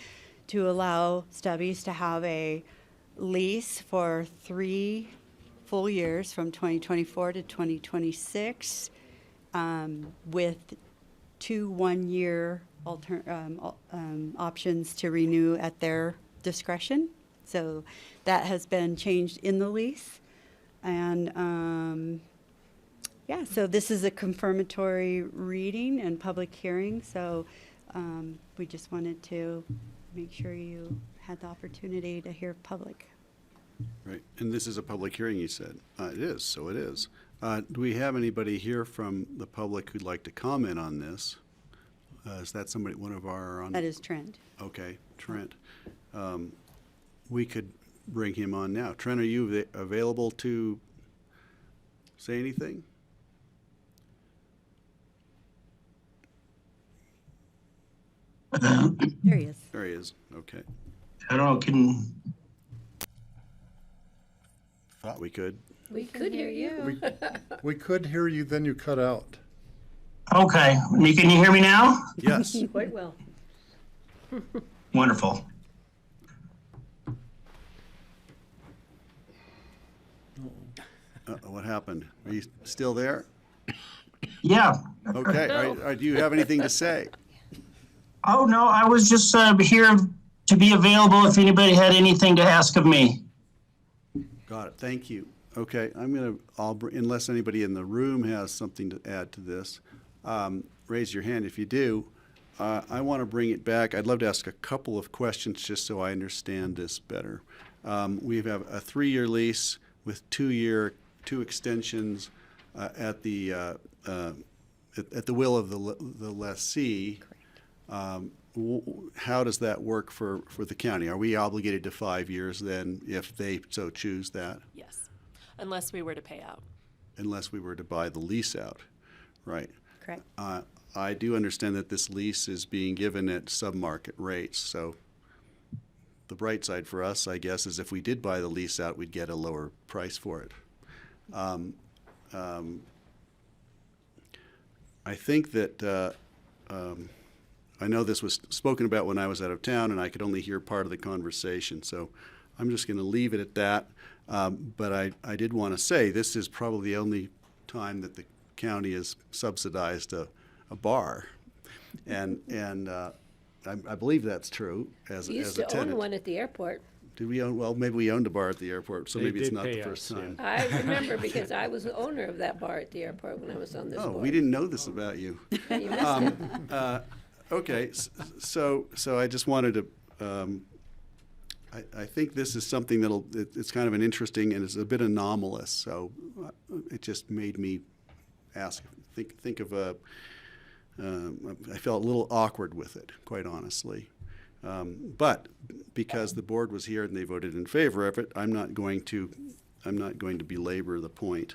to allow Stubbies to have a lease for 3 full years from 2024 to 2026 with 2 1-year options to renew at their discretion. So that has been changed in the lease. And yeah, so this is a confirmatory reading and public hearing. So we just wanted to make sure you had the opportunity to hear public. Right, and this is a public hearing, you said. It is, so it is. Do we have anybody here from the public who'd like to comment on this? Is that somebody, one of our? That is Trent. Okay, Trent. We could bring him on now. Trent, are you available to say anything? There he is. There he is, okay. I don't know, Thought we could. We could hear you. We could hear you, then you cut out. Okay, can you hear me now? Yes. Quite well. Wonderful. What happened? Are you still there? Yeah. Okay, do you have anything to say? Oh, no, I was just here to be available if anybody had anything to ask of me. Got it, thank you. Okay, unless anybody in the room has something to add to this, raise your hand if you do. I want to bring it back. I'd love to ask a couple of questions just so I understand this better. We have a 3-year lease with 2 extensions at the will of the lessee. How does that work for the county? Are we obligated to 5 years then if they so choose that? Yes, unless we were to pay out. Unless we were to buy the lease out, right? Correct. I do understand that this lease is being given at sub-market rates, so the bright side for us, I guess, is if we did buy the lease out, we'd get a lower price for it. I think that I know this was spoken about when I was out of town, and I could only hear part of the conversation, so I'm just going to leave it at that. But I did want to say this is probably the only time that the county has subsidized a bar, and I believe that's true as We used a to tenant. own one at the airport. Did we own? Well, maybe we owned a bar at the airport, so They maybe it's did not the pay first us, time. I remember because I was the owner of that bar at the airport when I was on this Oh, board. we didn't know this about you. You missed it. Okay, so I just wanted to. I think this is something it's kind of an interesting and it's a bit anomalous. So it just made me think of I felt a little awkward with it, quite honestly. But because the board was here and they voted in favor of it, I'm not going to belabor the point.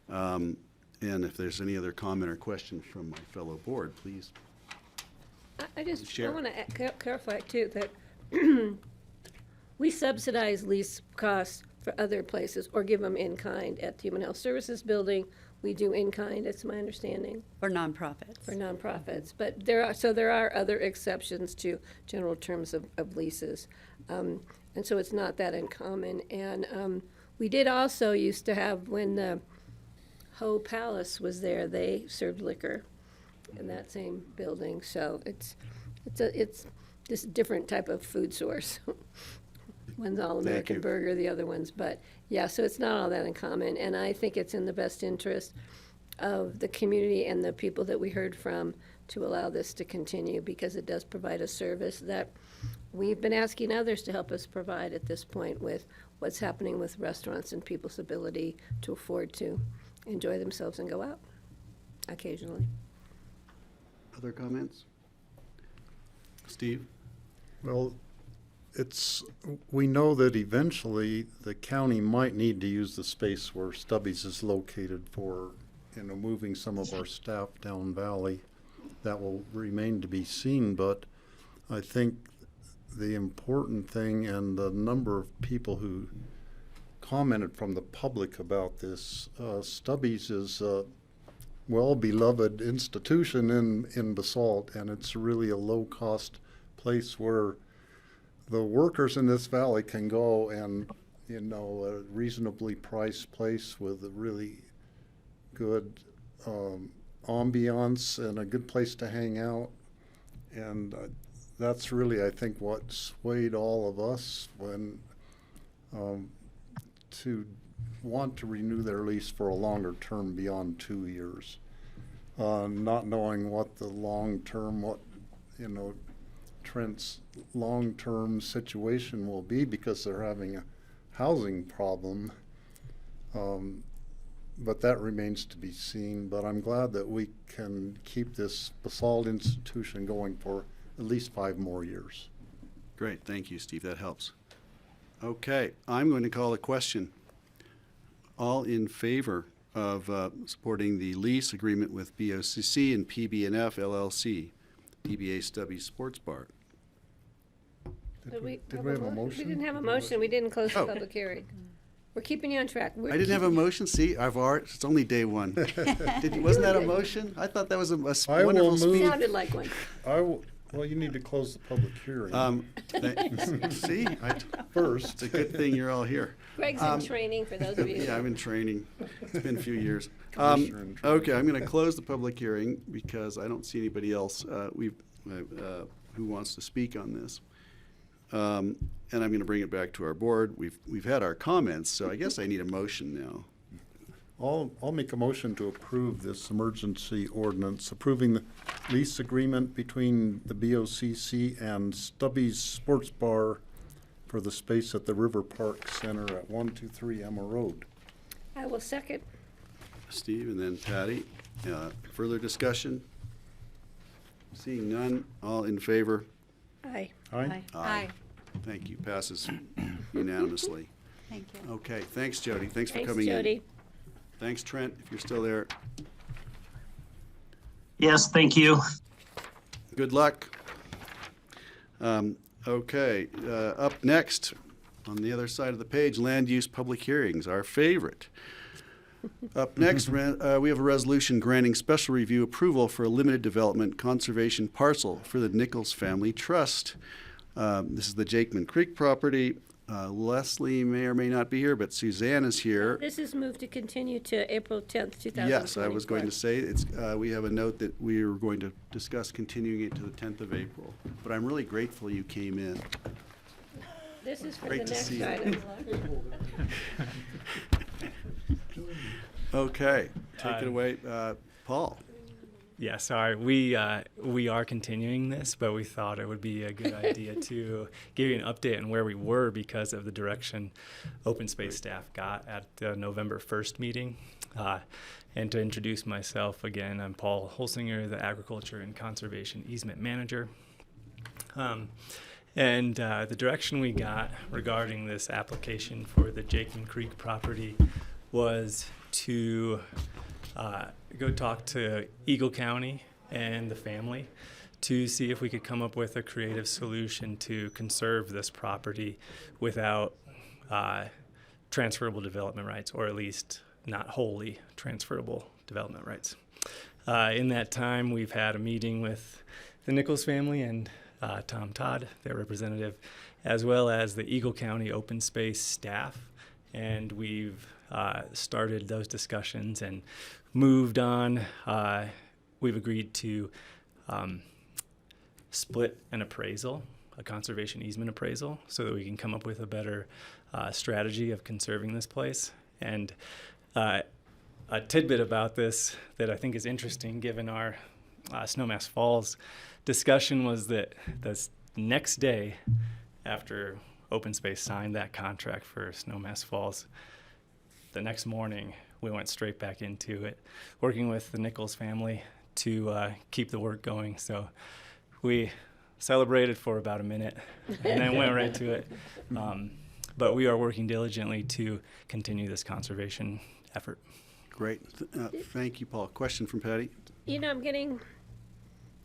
And if there's any other comment or question from my fellow board, please. I Share. want to clarify too that we subsidize lease costs for other places or give them in kind. At the Human Health Services Building, we do in kind, it's my understanding. For nonprofits. For nonprofits, but there are other exceptions to general terms of leases. And so it's not that uncommon. And we did also used to have, when the Ho Palace was there, they served liquor in that same building. So it's this different type of food source. One's All-American Burger, the other one's, but yeah, so it's not all that uncommon. And I think it's in the best interest of the community and the people that we heard from to allow this to continue, because it does provide a service that we've been asking others to help us provide at this point with what's happening with restaurants and people's ability to afford to enjoy themselves and go out occasionally. Other comments? Steve? Well, we know that eventually the county might need to use the space where Stubby's is located for, moving some of our staff down valley. That will remain to be seen, but I think the important thing, and the number of people who commented from the public about this, Stubby's is a well-beloved institution in Basalt, and it's really a low-cost place where the workers in this valley can go and, a reasonably priced place with a really good ambiance and a good place to hang out. And that's really, I think, what swayed all of us when to want to renew their lease for a longer term beyond 2 years. Not knowing what the Trent's long-term situation will be, because they're having a housing problem. But that remains to be seen. But I'm glad that we can keep this Basalt institution going for at least 5 more years. Great, thank you, Steve, that helps. Okay, I'm going to call a question. All in favor of supporting the lease agreement with BoCC and PB&F LLC, DBA Stubby Sports Bar? Did we have a motion? We didn't have a motion. We didn't close the public hearing. We're keeping you on track. I didn't have a motion. See, it's only day one. Wasn't that a motion? I thought that was a wonderful speech. Sounded like one. Well, you need to close the public hearing. See, first. It's a good thing you're all here. Greg's in training, for those of you. Yeah, I'm in training. It's been a few years. Okay, I'm going to close the public hearing because I don't see anybody else who wants to speak on this. And I'm going to bring it back to our board. We've had our comments, so I guess I need a motion now. I'll make a motion to approve this emergency ordinance, approving the lease agreement between the BoCC and Stubby's Sports Bar for the space at the River Park Center at 123 Emma Road. I will second. Steve and then Patty. Further discussion? Seeing none, all in favor? Aye. Aye. Aye. Thank you. Passes unanimously. Thank you. Okay, thanks, Jody. Thanks for Thanks, coming Jody. in. Thanks, Trent, if you're still there. Yes, thank you. Good luck. Okay, up next, on the other side of the page, land use public hearings, our favorite. Up next, we have a resolution granting special review approval for a limited development conservation parcel for the Nichols Family Trust. This is the Jakeman Creek property. Leslie may or may not be here, but Suzanne is here. This is moved to continue to April 10th, 2024. Yes, I was going to say, we have a note that we are going to discuss continuing it to the 10th of April. But I'm really grateful you came in. This is for Great the to see next you. item. Okay, take it away, Paul. Yeah, sorry. We are continuing this, but we thought it would be a good idea to give you an update on where we were because of the direction open space staff got at the November 1st meeting. And to introduce myself again, I'm Paul Holsinger, the Agriculture and Conservation Easement Manager. And the direction we got regarding this application for the Jakeman Creek property was to go talk to Eagle County and the family to see if we could come up with a creative solution to conserve this property without transferable development rights, or at least not wholly transferable development rights. In that time, we've had a meeting with the Nichols family and Tom Todd, their representative, as well as the Eagle County open space staff, and we've started those discussions and moved on. We've agreed to split an appraisal, a conservation easement appraisal, so that we can come up with a better strategy of conserving this place. And a tidbit about this that I think is interesting, given our Snowmass Falls discussion, was that the next day after Open Space signed that contract for Snowmass Falls, the next morning we went straight back into it, working with the Nichols family to keep the work going. So we celebrated for about a minute and then went right to it. But we are working diligently to continue this conservation effort. Great. Thank you, Paul. Question from Patty? You know, I'm getting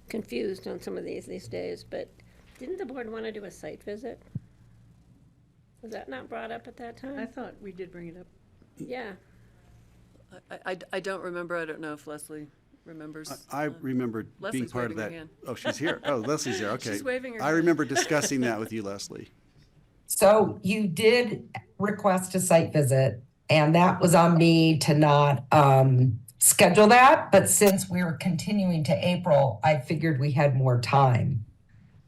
confused on some of these days, but didn't the board want to do a site visit? Was that not brought up at that time? I thought we did bring it up. Yeah. I don't remember. I don't know if Leslie remembers. I remember being Leslie's part of waving that. her hand. Oh, she's here. Oh, Leslie's here. Okay. She's waving her I hand. remember discussing that with you, Leslie. So you did request a site visit, and that was on me to not schedule that. But since we were continuing to April, I figured we had more time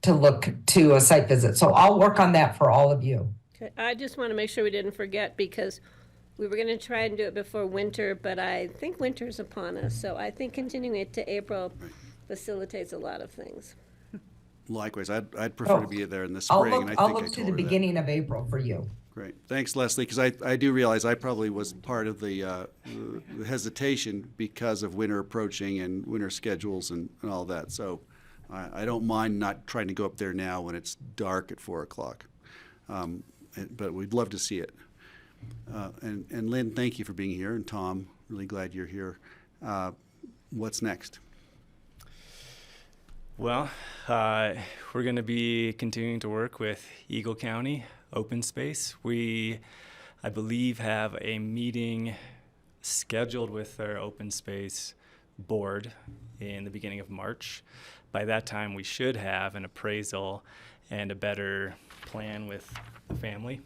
to look to a site visit. So I'll work on that for all of you. Okay, I just want to make sure we didn't forget, because we were going to try and do it before winter, but I think winter's upon us. So I think continuing it to April facilitates a lot of things. Likewise, I'd prefer to be there in the I'll spring. look, and I I'll think I look to told the her that. beginning of April for you. Great. Thanks, Leslie, because I do realize I probably was part of the hesitation because of winter approaching and winter schedules and all that. So I don't mind not trying to go up there now when it's dark at 4 o'clock. But we'd love to see it. And Lynn, thank you for being here. And Tom, really glad you're here. What's next? Well, we're going to be continuing to work with Eagle County Open Space. We, I believe, have a meeting scheduled with their open space board in the beginning of March. By that time, we should have an appraisal and a better plan with the family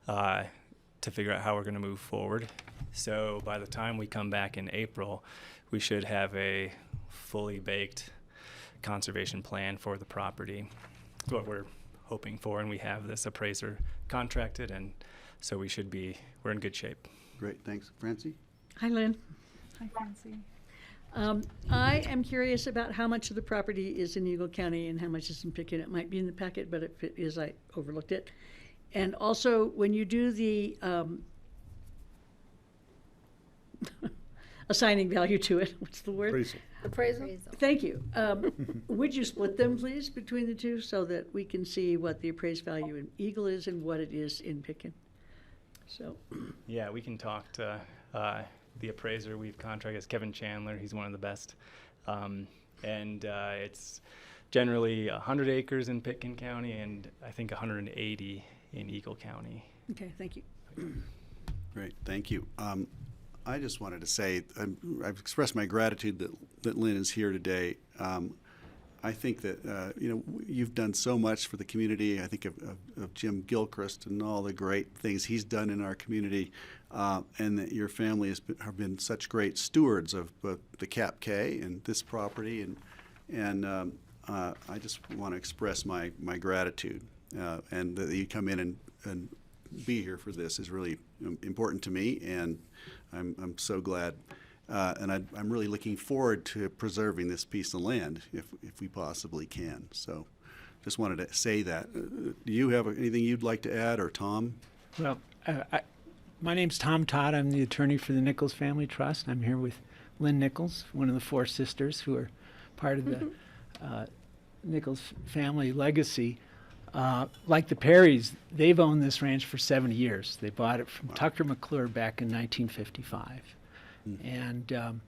to figure out how we're going to move forward. So by the time we come back in April, we should have a fully baked conservation plan for the property. That's what we're hoping for, and we have this appraiser contracted, and so we're in good shape. Great, thanks. Francie? Hi, Lynn. Hi, Francie. I am curious about how much of the property is in Eagle County and how much is in Pitkin. It might be in the packet, but if it is, I overlooked it. And also, when you do the assigning value to it, what's the word? Appraisal. Appraisal? Thank you. Would you split them, please, between the two so that we can see what the appraised value in Eagle is and what it is in Pitkin? So. Yeah, we can talk to the appraiser we've contracted is Kevin Chandler. He's one of the best. And it's generally 100 acres in Pitkin County and I think 180 in Eagle County. Okay, thank you. Great, thank you. I just wanted to say I've expressed my gratitude that Lynn is here today. I think that you've done so much for the community. I think of Jim Gilchrist and all the great things he's done in our community, and that your family have been such great stewards of both the Cap K and this property, and I just want to express my gratitude, and that you come in and be here for this is really important to me, and I'm so glad. And I'm really looking forward to preserving this piece of land if we possibly can. So just wanted to say that. Do you have anything you'd like to add, or Tom? Well, my name's Tom Todd. I'm the attorney for the Nichols Family Trust. I'm here with Lynn Nichols, one of the four sisters who are part of the Nichols family legacy. Like the Perrys, they've owned this ranch for 70 years. They bought it from Tucker McClure back in 1955. And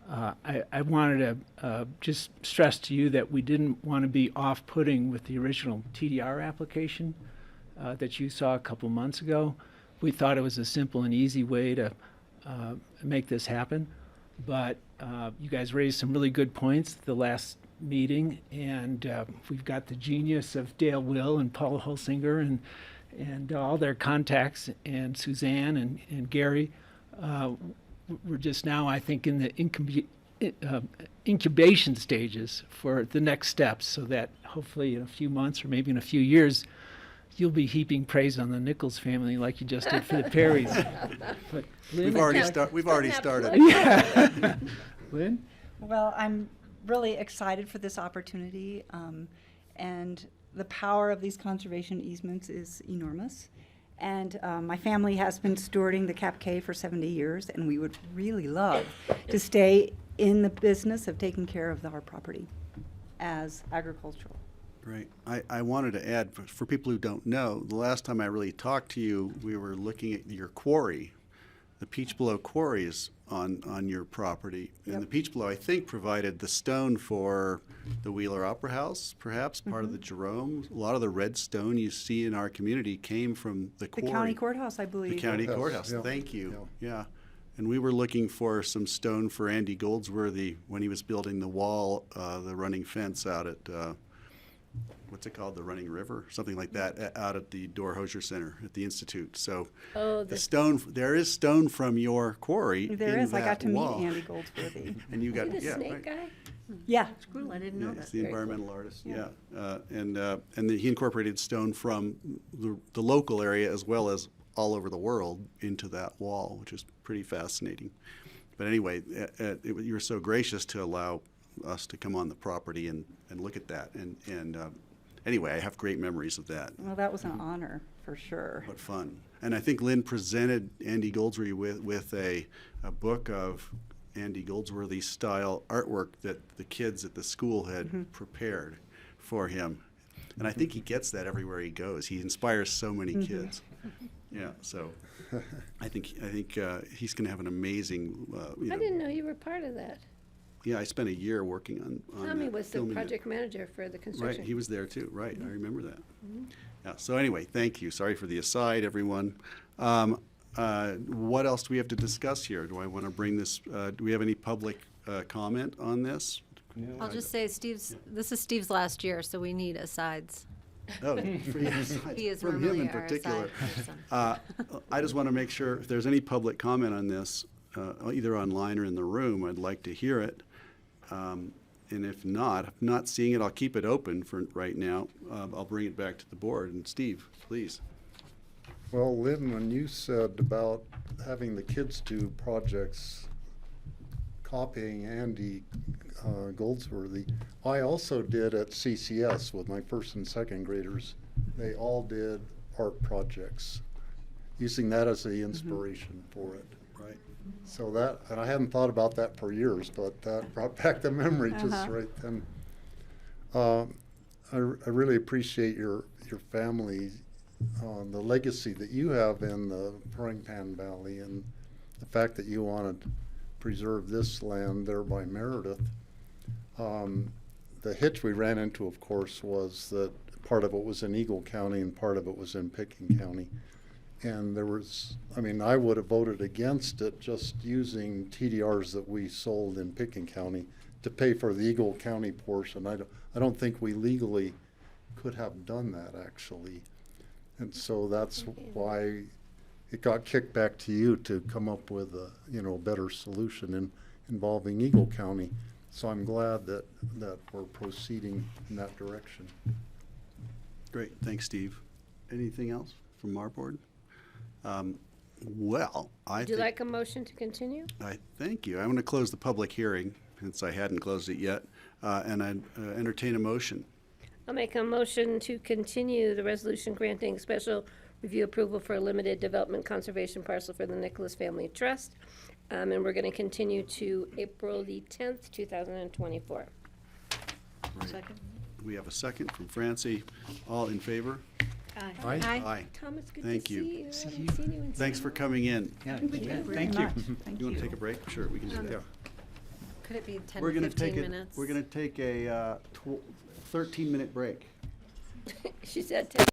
I wanted to just stress to you that we didn't want to be off-putting with the original TDR application that you saw a couple months ago. We thought it was a simple and easy way to make this happen. But you guys raised some really good points at the last meeting, and we've got the genius of Dale Will and Paul Holsinger and all their contacts, and Suzanne and Gary. We're just now, I think, in the incubation stages for the next steps, so that hopefully in a few months or maybe in a few years, you'll be heaping praise on the Nichols family like you just did for the Perrys. But Lynn, We've already started. Yeah. Lynn? Well, I'm really excited for this opportunity, and the power of these conservation easements is enormous. And my family has been stewarding the Cap K for 70 years, and we would really love to stay in the business of taking care of our property as agricultural. Great. I wanted to add, for people who don't know, the last time I really talked to you, we were looking at your quarry. The Peach Blow quarry is on your property. And the Peach Blow, I think, provided the stone for the Wheeler Opera House, perhaps, part of the Jerome. A lot of the red stone you see in our community came from the The quarry. county courthouse, I believe. The county courthouse, thank you. Yeah. And we were looking for some stone for Andy Goldsworthy when he was building the wall, the running fence out at, what's it called, the Running River, something like that, out at the Door Hosier Center at the Institute. So the stone, there is stone from your quarry There in is. I that got to wall. meet Andy Goldsworthy. And you got, Is he the yeah, snake right. guy? Yeah. That's cool, I didn't know Yeah, that. he's the Very cool. environmental artist, he incorporated stone from the local area as well as all over the world into that wall, which is pretty fascinating. But anyway, you were so gracious to allow us to come on the property and look at that. And anyway, I have great memories of that. Well, that was an honor, for sure. What fun. And I think Lynn presented Andy Goldsworthy with a book of Andy Goldsworthy style artwork that the kids at the school had prepared for him. And I think he gets that everywhere he goes. He inspires so many kids. Yeah, so I think he's going to have an amazing. I didn't know you were part of that. Yeah, I spent a year working on Tommy that, was the filming it. project manager for the construction. Right, he was there too. Right, I remember that. Yeah. So anyway, thank you. Sorry for the aside, everyone. What else do we have to discuss here? Do I want to bring this? Do we have any public comment on this? I'll just say this is Steve's last year, so we need asides. Oh, for you, He is from him normally in our particular. aside person. I just want to make sure if there's any public comment on this, either online or in the room, I'd like to hear it. And if not seeing it, I'll keep it open for right now. I'll bring it back to the board. And Steve, please. Well, Lynn, when you said about having the kids do projects copying Andy Goldsworthy, I also did at CCS with my first and second graders. They all did art projects, using that as the inspiration for it. Right. So that, and I hadn't thought about that for years, but that brought back the memory just right then. I really appreciate your family, the legacy that you have in the Frying Pan Valley, and the fact that you want to preserve this land there by Meredith. The hitch we ran into, of course, was that part of it was in Eagle County and part of it was in Pickens County. And there was, I mean, I would have voted against it just using TDRs that we sold in Pickens County to pay for the Eagle County portion. I don't think we legally could have done that, actually. And so that's why it got kicked back to you to come up with a, better solution involving Eagle County. So I'm glad that we're proceeding in that direction. Great, thanks, Steve. Anything else from our board? Well, Would you like a motion to continue? I thank you. I'm going to close the public hearing since I hadn't closed it yet, and I entertain a motion. I'll make a motion to continue the resolution granting special review approval for a limited development conservation parcel for the Nicholas Family Trust. And we're going to continue to April the 10th, 2024. Second. We have a second from Francie. All in favor? Aye. Aye. Aye. Thomas, good Thank to you. see you. I haven't seen you in so Thanks for long. coming in. Yeah, Thank you very thank you. much. Thank You want to you. take a break? Sure, we can do that. Could it be 10 We're to gonna 15 take it. minutes? We're going to take a 13-minute break. She said 10.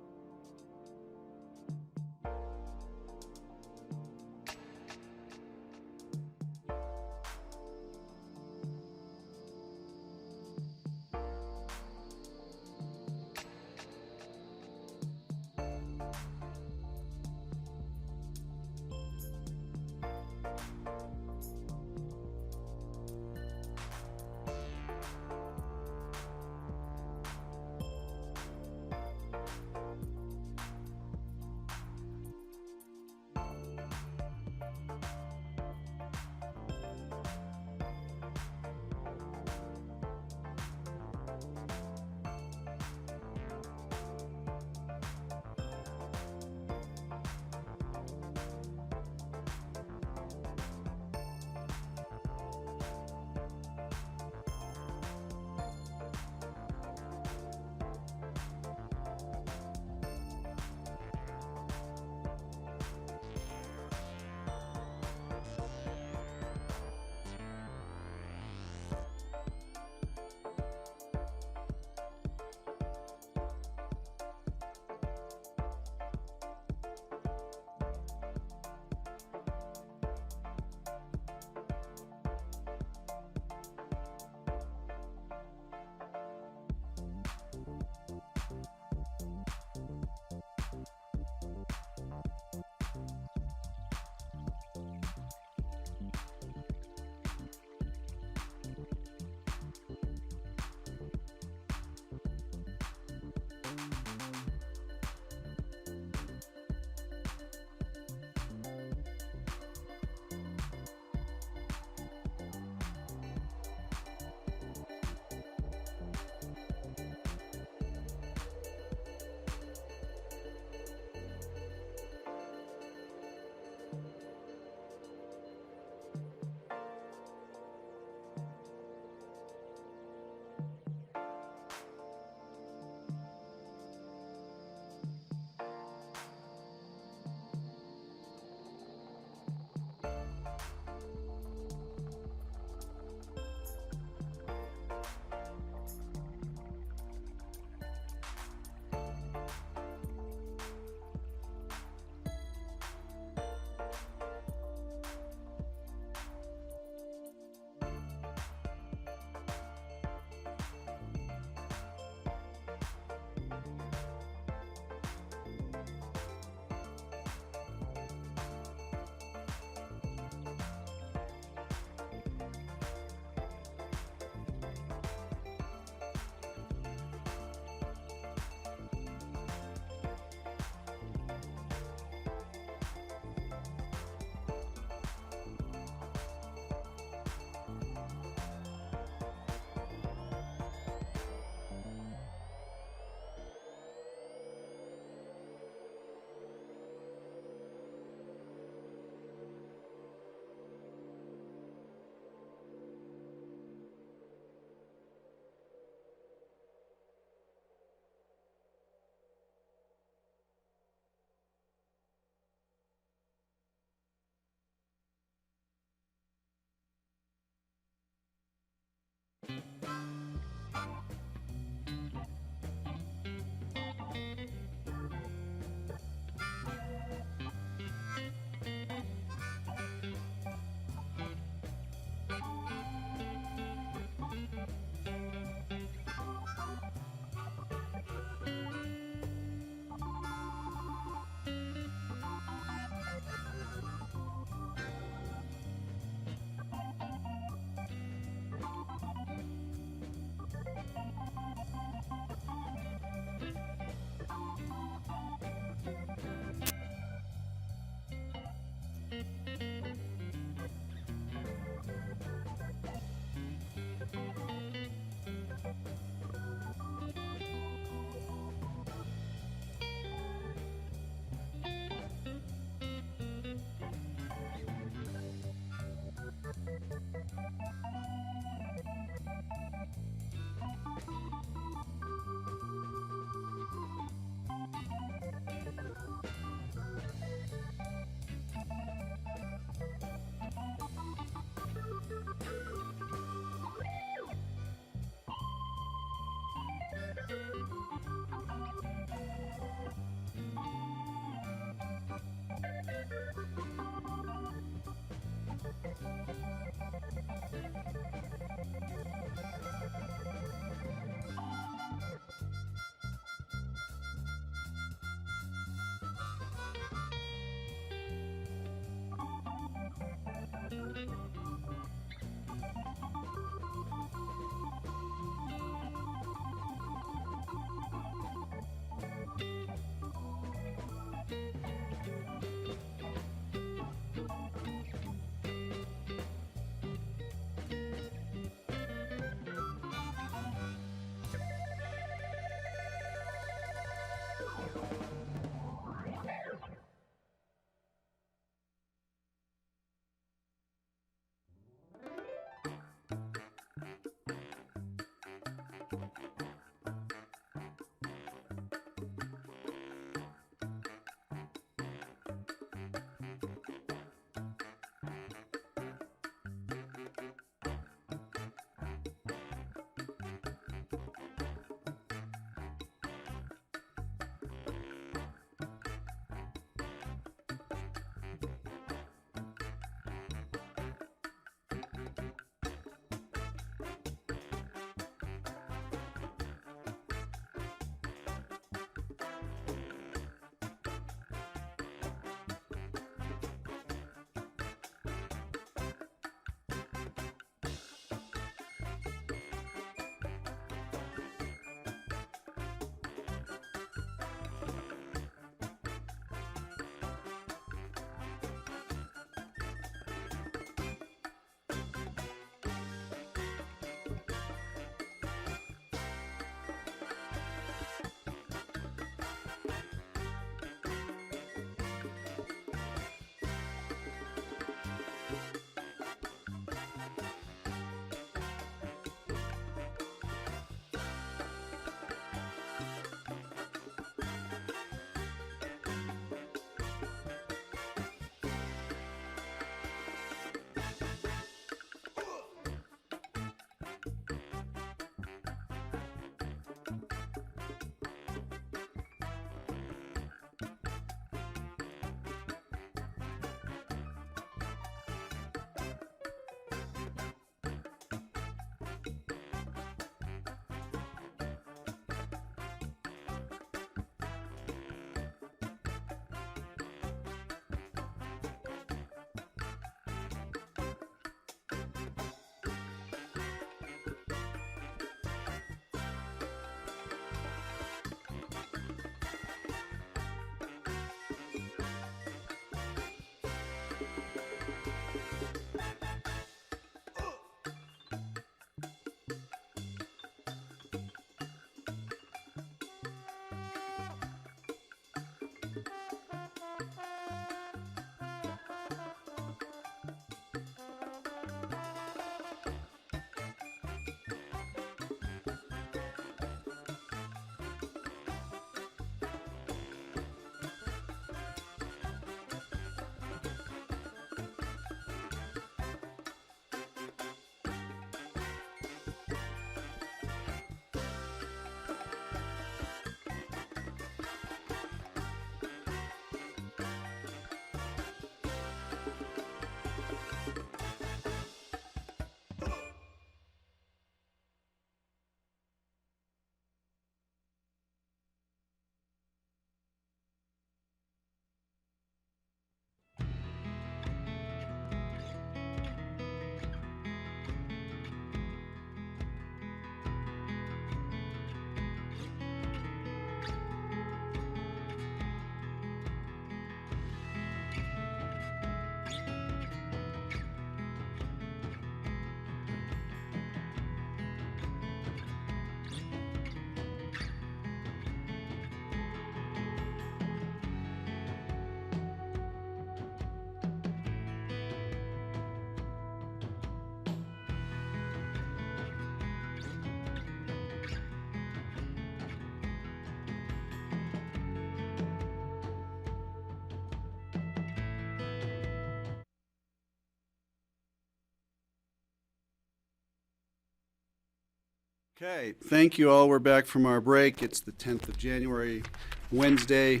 Okay, thank you all. We're back from our break. It's the 10th of January, Wednesday,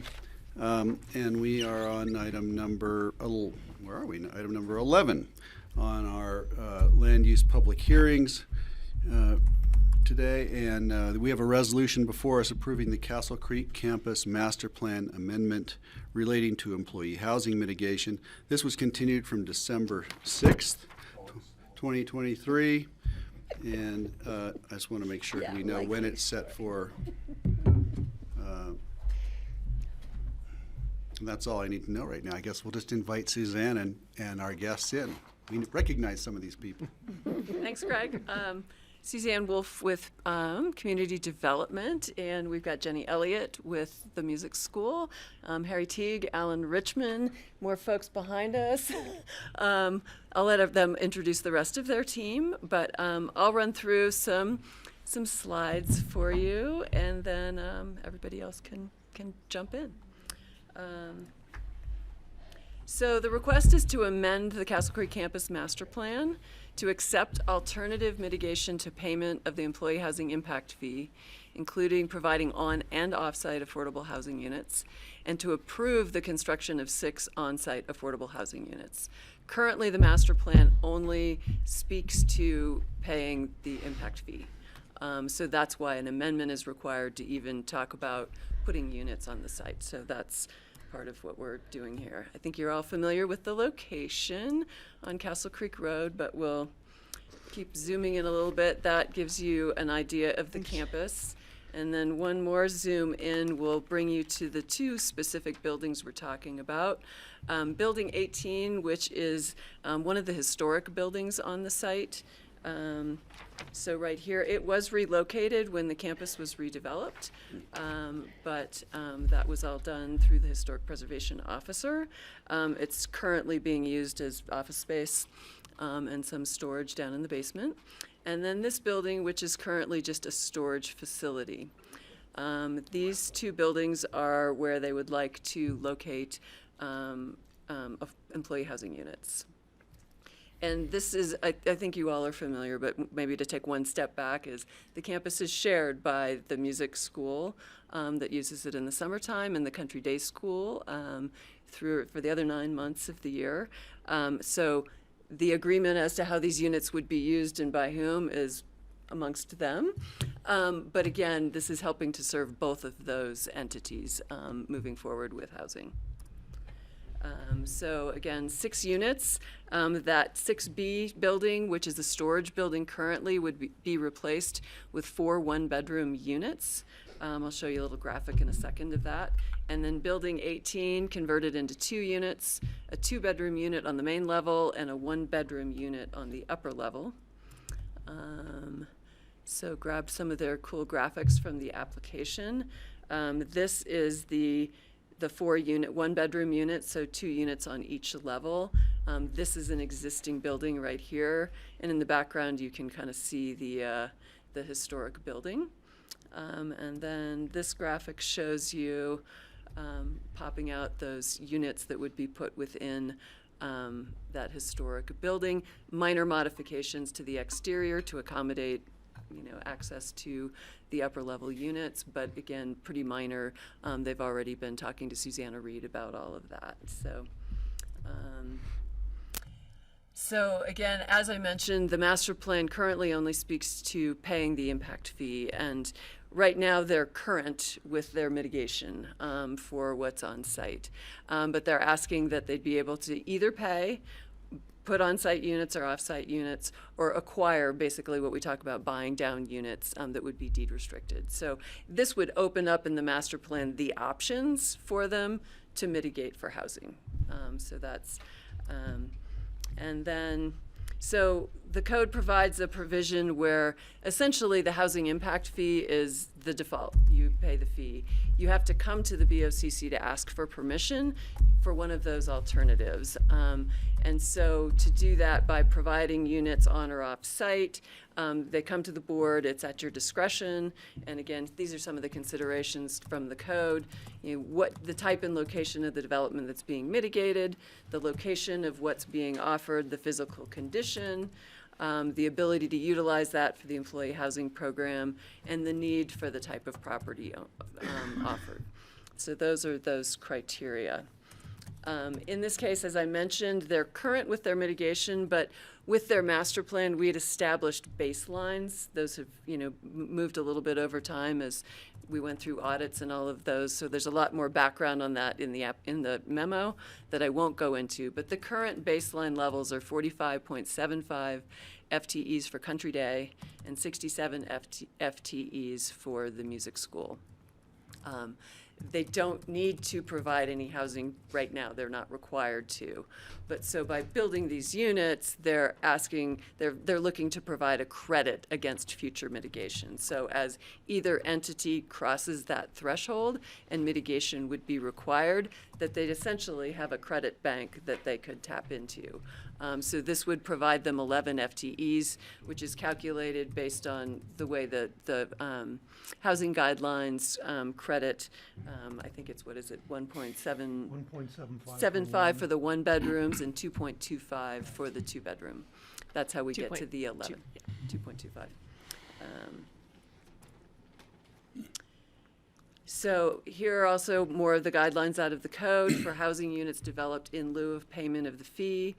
and we are on item number, where are we? Item number 11 on our land use public hearings today, and we have a resolution before us approving the Castle Creek Campus Master Plan Amendment relating to employee housing mitigation. This was continued from December 6th, 2023. And I just want to make sure we know when it's set for. That's all I need to know right now. I guess we'll just invite Suzanne and our guests in. We recognize some of these people. Thanks, Greg. Suzanne Wolf with Community Development, and we've got Jenny Elliott with the Music School, Harry Teague, Alan Richmond, more folks behind us. I'll let them introduce the rest of their team, but I'll run through some slides for you, and then everybody else can jump in. So the request is to amend the Castle Creek Campus Master Plan to accept alternative mitigation to payment of the employee housing impact fee, including providing on and off-site affordable housing units, and to approve the construction of 6 on-site affordable housing units. Currently, the master plan only speaks to paying the impact fee. So that's why an amendment is required to even talk about putting units on the site. So that's part of what we're doing here. I think you're all familiar with the location on Castle Creek Road, but we'll keep zooming in a little bit. That gives you an idea of the campus. And then one more zoom in will bring you to the 2 specific buildings we're talking about. Building 18, which is one of the historic buildings on the site. So right here, it was relocated when the campus was redeveloped, but that was all done through the Historic Preservation Officer. It's currently being used as office space and some storage down in the basement. And then this building, which is currently just a storage facility. These 2 buildings are where they would like to locate employee housing units. And this is, I think you all are familiar, but maybe to take one step back, is the campus is shared by the music school that uses it in the summertime, and the country day school for the other 9 months of the year. So the agreement as to how these units would be used and by whom is amongst them. But again, this is helping to serve both of those entities moving forward with housing. So again, 6 units. That 6B building, which is a storage building currently, would be replaced with 4 one-bedroom units. I'll show you a little graphic in a second of that. And then building 18 converted into 2 units, a 2-bedroom unit on the main level and a 1-bedroom unit on the upper level. So grab some of their cool graphics from the application. This is the 4-unit, 1-bedroom unit, so 2 units on each level. This is an existing building right here, and in the background you can kind of see the historic building. And then this graphic shows you popping out those units that would be put within that historic building. Minor modifications to the exterior to accommodate access to the upper level units, but again, pretty minor. They've already been talking to Susanna Reed about all of that. So again, as I mentioned, the master plan currently only speaks to paying the impact fee, and right now they're current with their mitigation for what's on site. But they're asking that they'd be able to either pay, put on-site units or off-site units, or acquire basically what we talk about, buying down units that would be deed restricted. So this would open up in the master plan the options for them to mitigate for housing. So that's, and then, so the code provides a provision where essentially the housing impact fee is the default. You pay the fee. You have to come to the BoCC to ask for permission for one of those alternatives. And so to do that by providing units on or off site, they come to the board, it's at your discretion. And again, these are some of the considerations from the code. What the type and location of the development that's being mitigated, the location of what's being offered, the physical condition, the ability to utilize that for the employee housing program, and the need for the type of property offered. So those are those criteria. In this case, as I mentioned, they're current with their mitigation, but with their master plan, we had established baselines. Those have, moved a little bit over time as we went through audits and all of those. So there's a lot more background on that in the memo that I won't go into. But the current baseline levels are 45.75 FTEs for Country Day and 67 FTEs for the music school. They don't need to provide any housing right now. They're not required to. But so by building these units, they're looking to provide a credit against future mitigation. So as either entity crosses that threshold and mitigation would be required, that they'd essentially have a credit bank that they could tap into. So this would provide them 11 FTEs, which is calculated based on the way that the housing guidelines credit, I think it's, 1.75 for the one bedrooms and 2.25 for the two bedroom. That's how we get to the 11, 2.25. So here are also more of the guidelines out of the code for housing units developed in lieu of payment of the fee.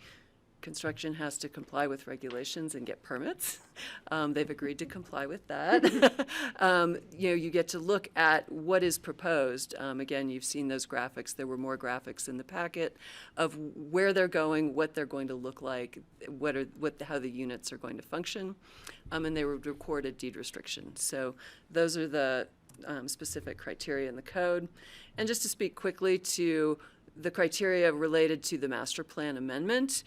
Construction has to comply with regulations and get permits. They've agreed to comply with that. You get to look at what is proposed. Again, you've seen those graphics. There were more graphics in the packet of where they're going, what they're going to look like, how the units are going to function, and they would record a deed restriction. So those are the specific criteria in the code. And just to speak quickly to the criteria related to the master plan amendment,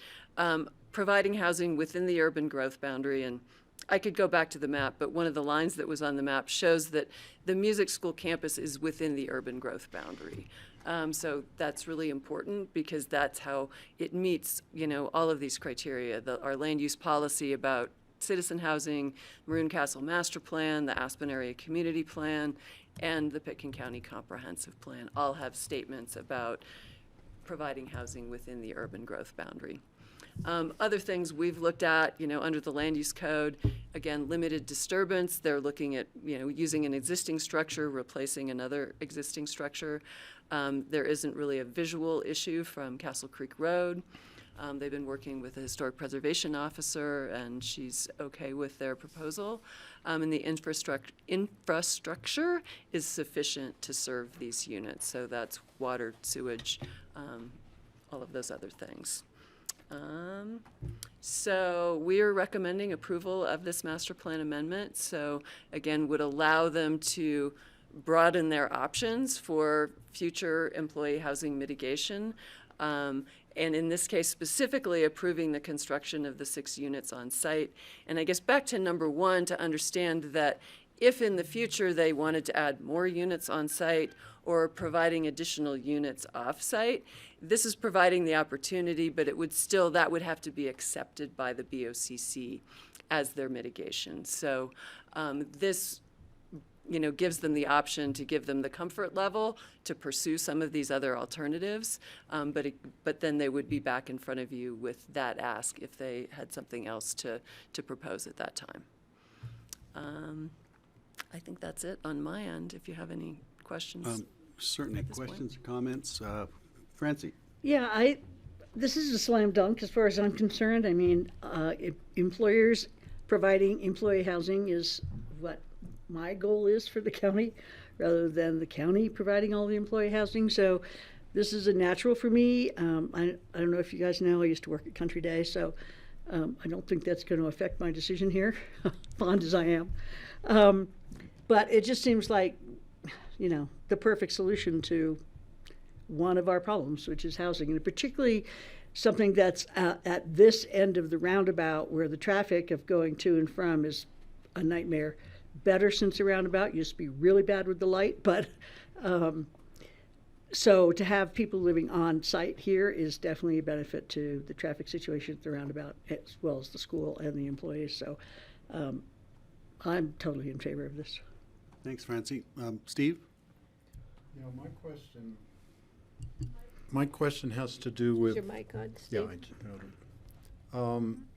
providing housing within the urban growth boundary. And I could go back to the map, but one of the lines that was on the map shows that the music school campus is within the urban growth boundary. So that's really important because that's how it meets, all of these criteria. Our land use policy about citizen housing, Maroon Castle Master Plan, the Aspen Area Community Plan, and the Pitkin County Comprehensive Plan all have statements about providing housing within the urban growth boundary. Other things we've looked at, under the land use code, again, limited disturbance. They're looking at, using an existing structure, replacing another existing structure. There isn't really a visual issue from Castle Creek Road. They've been working with the historic preservation officer, and she's okay with their proposal. And the infrastructure is sufficient to serve these units. So that's water, sewage, all of those other things. So we are recommending approval of this master plan amendment. So again, would allow them to broaden their options for future employee housing mitigation. And in this case, specifically approving the construction of the 6 units on site. And I guess back to number 1, to understand that if in the future they wanted to add more units on site or providing additional units off site, this is providing the opportunity, but that would have to be accepted by the BoCC as their mitigation. So this gives them the option to give them the comfort level to pursue some of these other alternatives, but then they would be back in front of you with that ask if they had something else to propose at that time. I think that's it on my end, if you have any questions. Certainly. Questions or comments? Francie? Yeah, this is a slam dunk as far as I'm concerned. I mean, employers providing employee housing is what my goal is for the county, rather than the county providing all the employee housing. So this is a natural for me. I don't know if you guys know, I used to work at Country Day, so I don't think that's going to affect my decision here, fond as I am. But it just seems like, the perfect solution to one of our problems, which is housing, and particularly something that's at this end of the roundabout where the traffic of going to and from is a nightmare. Better since the roundabout used to be really bad with the light, but so to have people living on site here is definitely a benefit to the traffic situation at the roundabout, as well as the school and the employees. So I'm totally in favor of this. Thanks, Francie. Steve? My question has to do with. Is your mic on, Steve? Yeah,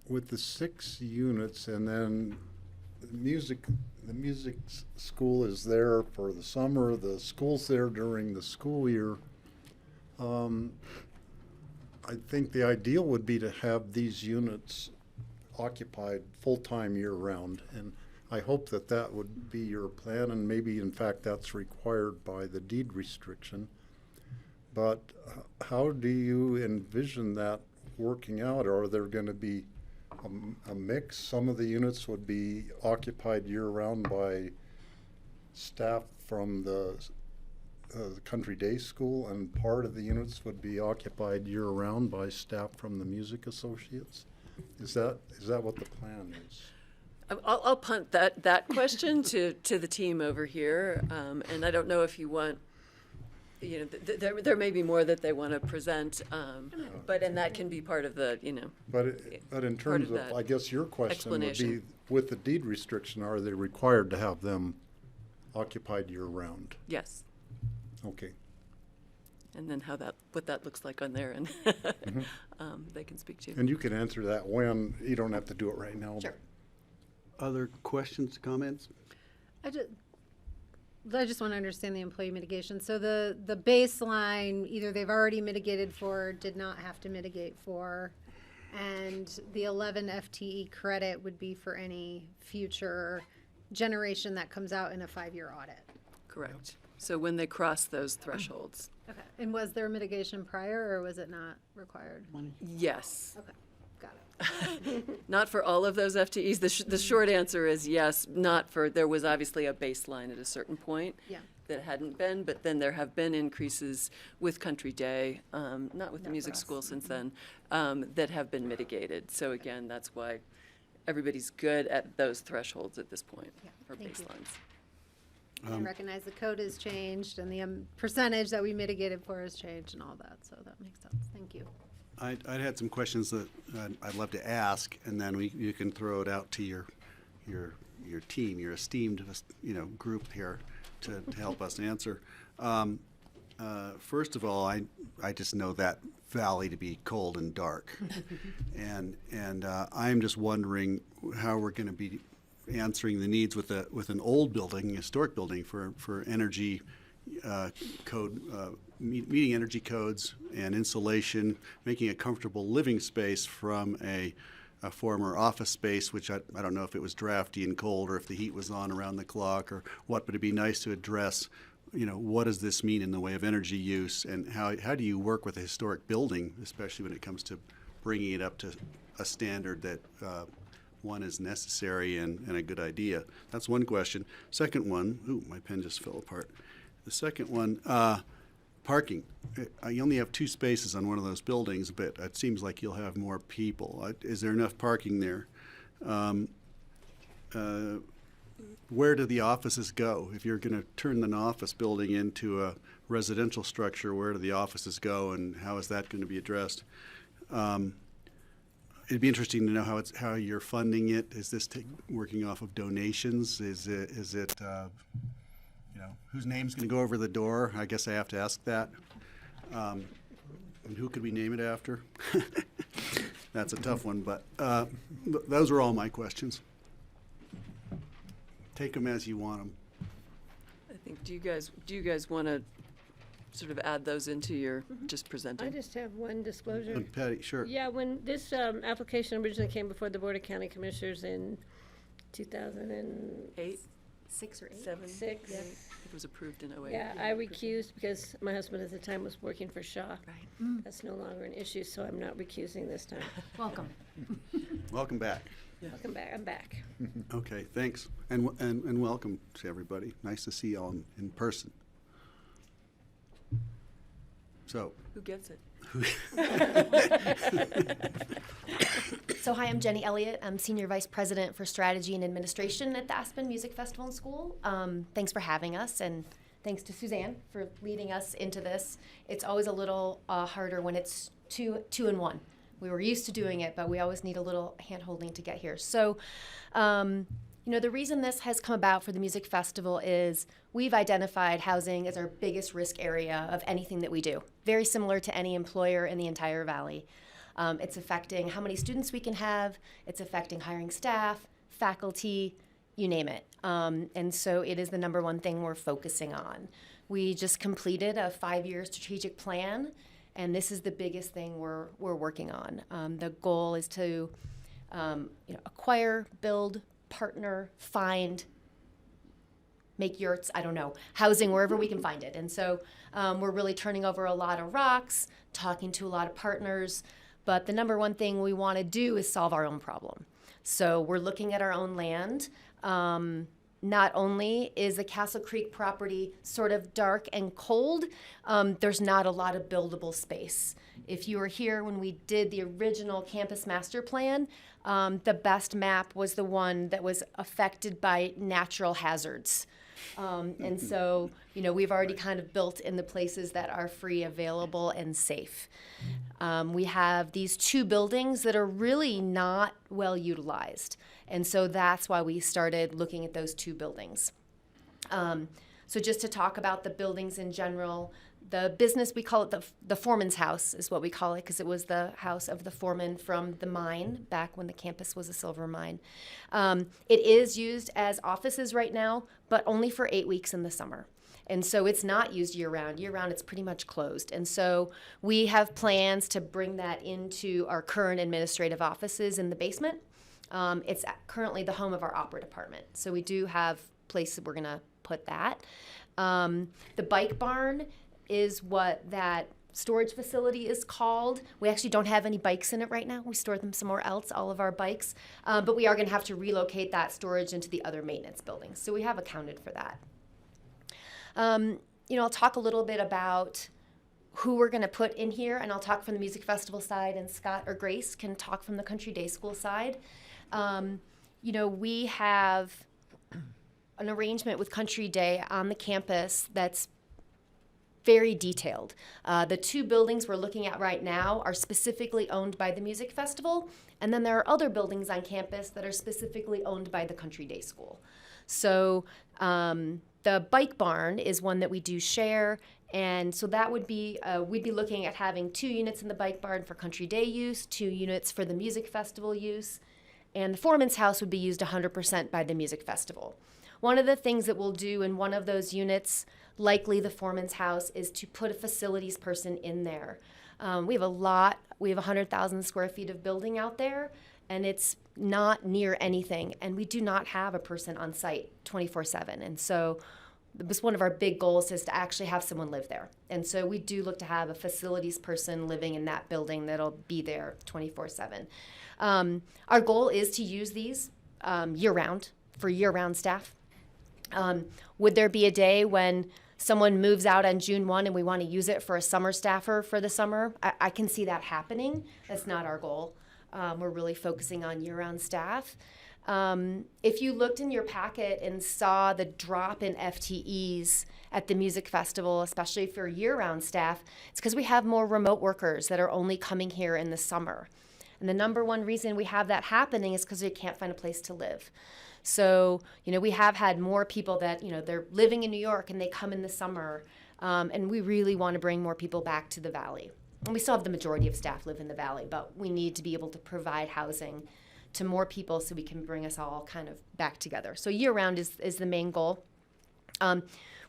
With the 6 units, and then the music school is there for the summer, the school's there during the school year. I think the ideal would be to have these units occupied full-time year-round, and I hope that that would be your plan, and maybe in fact that's required by the deed restriction. But how do you envision that working out? Are there going to be a mix? Some of the units would be occupied year-round by staff from the country day school, and part of the units would be occupied year-round by staff from the music associates. Is that what the plan is? I'll punt that question to the team over here, and I don't know if you want. There may be more that they want to present, and that can be part of the, But in terms of, I guess your question would be, with the deed restriction, are they required to have them occupied year-round? Yes. Okay. And then what that looks like on there, and they can speak to. And you can answer that when, you don't have to do it right now. Sure. Other questions, comments? I just want to understand the employee mitigation. So the baseline, either they've already mitigated for, did not have to mitigate for, and the 11 FTE credit would be for any future generation that comes out in a 5-year audit. Correct. So when they cross those thresholds. Okay. And was there mitigation prior, or was it not required? Yes. Okay. Got it. Not for all of those FTEs. The short answer is yes, not for, there was obviously a baseline at a certain point. Yeah. That hadn't been, but then there have been increases with Country Day, not with the music school since then, that have been mitigated. So again, that's why everybody's good at those thresholds at this point for thank you. baselines. I recognize the code has changed and the percentage that we mitigated for has changed and all that, so that makes sense. Thank you. I'd had some questions that I'd love to ask, and then you can throw it out to your team, your esteemed group here to help us answer. First of all, I just know that valley to be cold and dark, and I'm just wondering how we're going to be answering the needs with an old building, historic building, for energy code, meeting energy codes and insulation, making a comfortable living space from a former office space, which I don't know if it was drafty and cold or if the heat was on around the clock or what, but it'd be nice to address, what does this mean in the way of energy use, and how do you work with a historic building, especially when it comes to bringing it up to a standard that one is necessary and a good idea. That's one question. Second one, ooh, my pen just fell apart. The second one, parking. You only have 2 spaces on one of those buildings, but it seems like you'll have more people. Is there enough parking there? Where do the offices go? If you're going to turn an office building into a residential structure, where do the offices go, and how is that going to be addressed? It'd be interesting to know how you're funding it. Is this working off of donations? Is it whose name's going to go over the door? I guess I have to ask that. And who could we name it after? That's a tough one, but those are all my questions. Take them as you want them. I think, do you guys want to sort of add those into your just presenting? I just have one disclosure. And Patty, sure. Yeah, when this application originally came before the Board of County Commissioners in 2008, 6 or 8? 7, 6. Yeah. It was approved in 08. Yeah, I recused because my husband at the time was working for Shaw. Right. That's no longer an issue, so I'm not recusing this time. Welcome. Welcome back. Welcome back. I'm back. Okay, thanks, and welcome to everybody. Nice to see you all in person. So. Who gets it? So hi, I'm Jenny Elliott. I'm Senior Vice President for Strategy and Administration at the Aspen Music Festival and School. Thanks for having us, and thanks to Suzanne for leading us into this. It's always a little harder when it's two in one. We were used to doing it, but we always need a little hand-holding to get here. So, the reason this has come about for the music festival is we've identified housing as our biggest risk area of anything that we do, very similar to any employer in the entire valley. It's affecting how many students we can have. It's affecting hiring staff, faculty, you name it. And so it is the number one thing we're focusing on. We just completed a 5-year strategic plan, and this is the biggest thing we're working on. The goal is to acquire, build, partner, find, make yurts, I don't know, housing wherever we can find it. And so we're really turning over a lot of rocks, talking to a lot of partners, but the number one thing we want to do is solve our own problem. So we're looking at our own land. Not only is the Castle Creek property sort of dark and cold, there's not a lot of buildable space. If you were here when we did the original campus master plan, the best map was the one that was affected by natural hazards. And so, we've already kind of built in the places that are free, available, and safe. We have these 2 buildings that are really not well utilized. And so that's why we started looking at those 2 buildings. So just to talk about the buildings in general, the business, we call it the foreman's house is what we call it, because it was the house of the foreman from the mine back when the campus was a silver mine. It is used as offices right now, but only for 8 weeks in the summer. And so it's not used year-round. Year-round, it's pretty much closed. And so we have plans to bring that into our current administrative offices in the basement. It's currently the home of our opera department. So we do have places we're going to put that. The bike barn is what that storage facility is called. We actually don't have any bikes in it right now. We store them somewhere else, all of our bikes. But we are going to have to relocate that storage into the other maintenance buildings. So we have accounted for that. I'll talk a little bit about who we're going to put in here, and I'll talk from the music festival side, and Scott or Grace can talk from the country day school side. We have an arrangement with Country Day on the campus that's very detailed. The 2 buildings we're looking at right now are specifically owned by the music festival, and then there are other buildings on campus that are specifically owned by the Country Day School. So the bike barn is one that we do share, and so that would be, we'd be looking at having 2 units in the bike barn for Country Day use, 2 units for the music festival use, and the foreman's house would be used 100% by the music festival. One of the things that we'll do in one of those units, likely the foreman's house, is to put a facilities person in there. We have 100,000 square feet of building out there, and it's not near anything, and we do not have a person on site 24/7. And so it was one of our big goals is to actually have someone live there. And so we do look to have a facilities person living in that building that'll be there 24/7. Our goal is to use these year-round for year-round staff. Would there be a day when someone moves out on June 1 and we want to use it for a summer staffer for the summer? I can see that happening. That's not our goal. We're really focusing on year-round staff. If you looked in your packet and saw the drop in FTEs at the music festival, especially for year-round staff, it's because we have more remote workers that are only coming here in the summer. And the number one reason we have that happening is because they can't find a place to live. So, we have had more people that, they're living in New York and they come in the summer, and we really want to bring more people back to the Valley. And we still have the majority of staff live in the Valley, but we need to be able to provide housing to more people so we can bring us all kind of back together. So year-round is the main goal.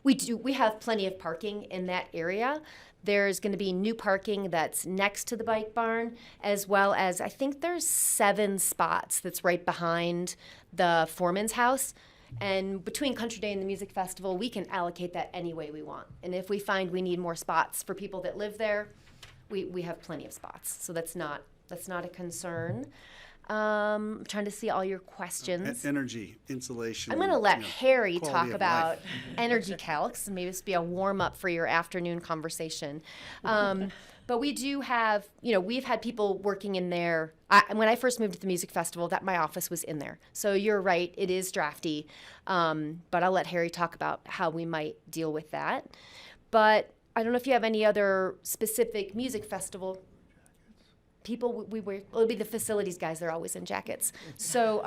We have plenty of parking in that area. There's going to be new parking that's next to the bike barn, as well as I think there's 7 spots that's right behind the foreman's house. And between Country Day and the music festival, we can allocate that any way we want. And if we find we need more spots for people that live there, we have plenty of spots. So that's not a concern. I'm trying to see all your questions. Energy, insulation. I'm going to let Harry quality talk of about life. energy calcs, and maybe this will be a warm-up for your afternoon conversation. But we do have, we've had people working in there. When I first moved to the music festival, my office was in there. So you're right, it is drafty. But I'll let Harry talk about how we might deal with that. But I don't know if you have any other specific music festival people. It'll be the facilities guys. They're always in jackets. So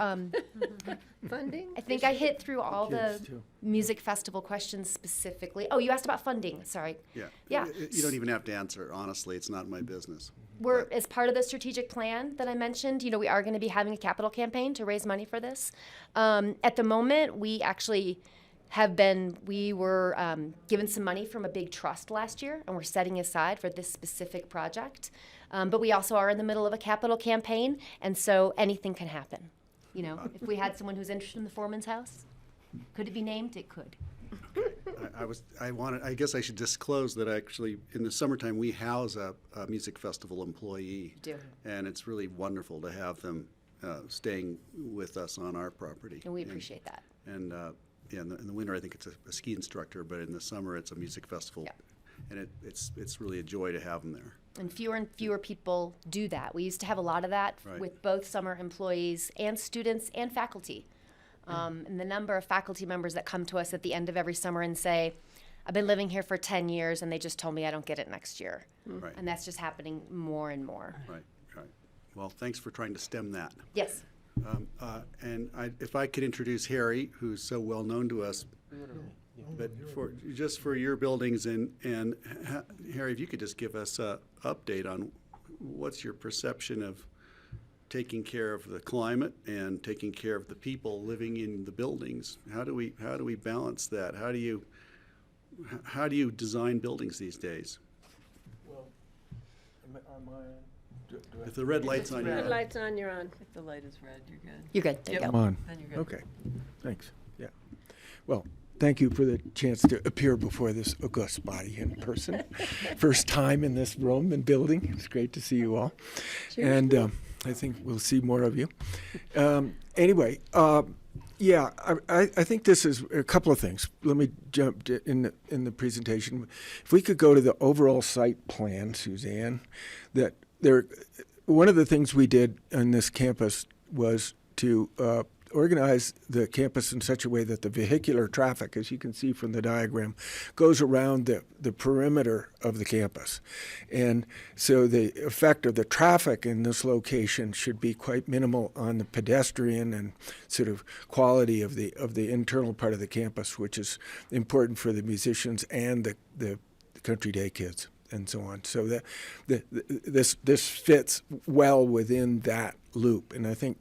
Funding? I think I hit through all the Kids, too. music festival questions specifically. Oh, you asked about funding. Sorry. Yeah. Yeah. You don't even have to answer. Honestly, it's not my business. we're, as part of the strategic plan that I mentioned, we are going to be having a capital campaign to raise money for this. At the moment, we actually we were given some money from a big trust last year, and we're setting aside for this specific project. But we also are in the middle of a capital campaign, and so anything can happen. If we had someone who's interested in the Foreman's House, could it be named? It could. I guess I should disclose that actually in the summertime we house a music festival employee. Do. And it's really wonderful to have them staying with us on our property. And we appreciate that. And in the winter I think it's a ski instructor, but in the summer it's a music festival. Yep. And it's really a joy to have them there. And fewer people do that. We used to have a lot of that with both summer employees and students and faculty. And the number of faculty members that come to us at the end of every summer and say, I've been living here for 10 years and they just told me I don't get it next year. Right. And that's just happening more and more. Right. Well, thanks for trying to stem that. Yes. And if I could introduce Harry, who's so well known to us, but for your buildings and Harry, if you could just give us an update on what's your perception of taking care of the climate and taking care of the people living in the buildings. How do we balance that? How do you design buildings these days? Well, if the red light's on, Red light's on, you're on. If the light is red, you're good. You're good. There you I'm go. on. Then you're good. Okay. Thanks. Yeah. Well, thank you for the chance to appear before this august body in person. First time in this room and building. It's great to see you all. Cheers. And I think we'll see more of you. Anyway, yeah, I think this is a couple of things. Let me jump in the presentation. If we could go to the overall site plan, Suzanne, one of the things we did on this campus was to organize the campus in such a way that the vehicular traffic, as you can see from the diagram, goes around the perimeter of the campus. And so the effect of the traffic in this location should be quite minimal on the pedestrian and sort of quality of the internal part of the campus, which is important for the musicians and the country day kids and so on. So this fits well within that loop, and I think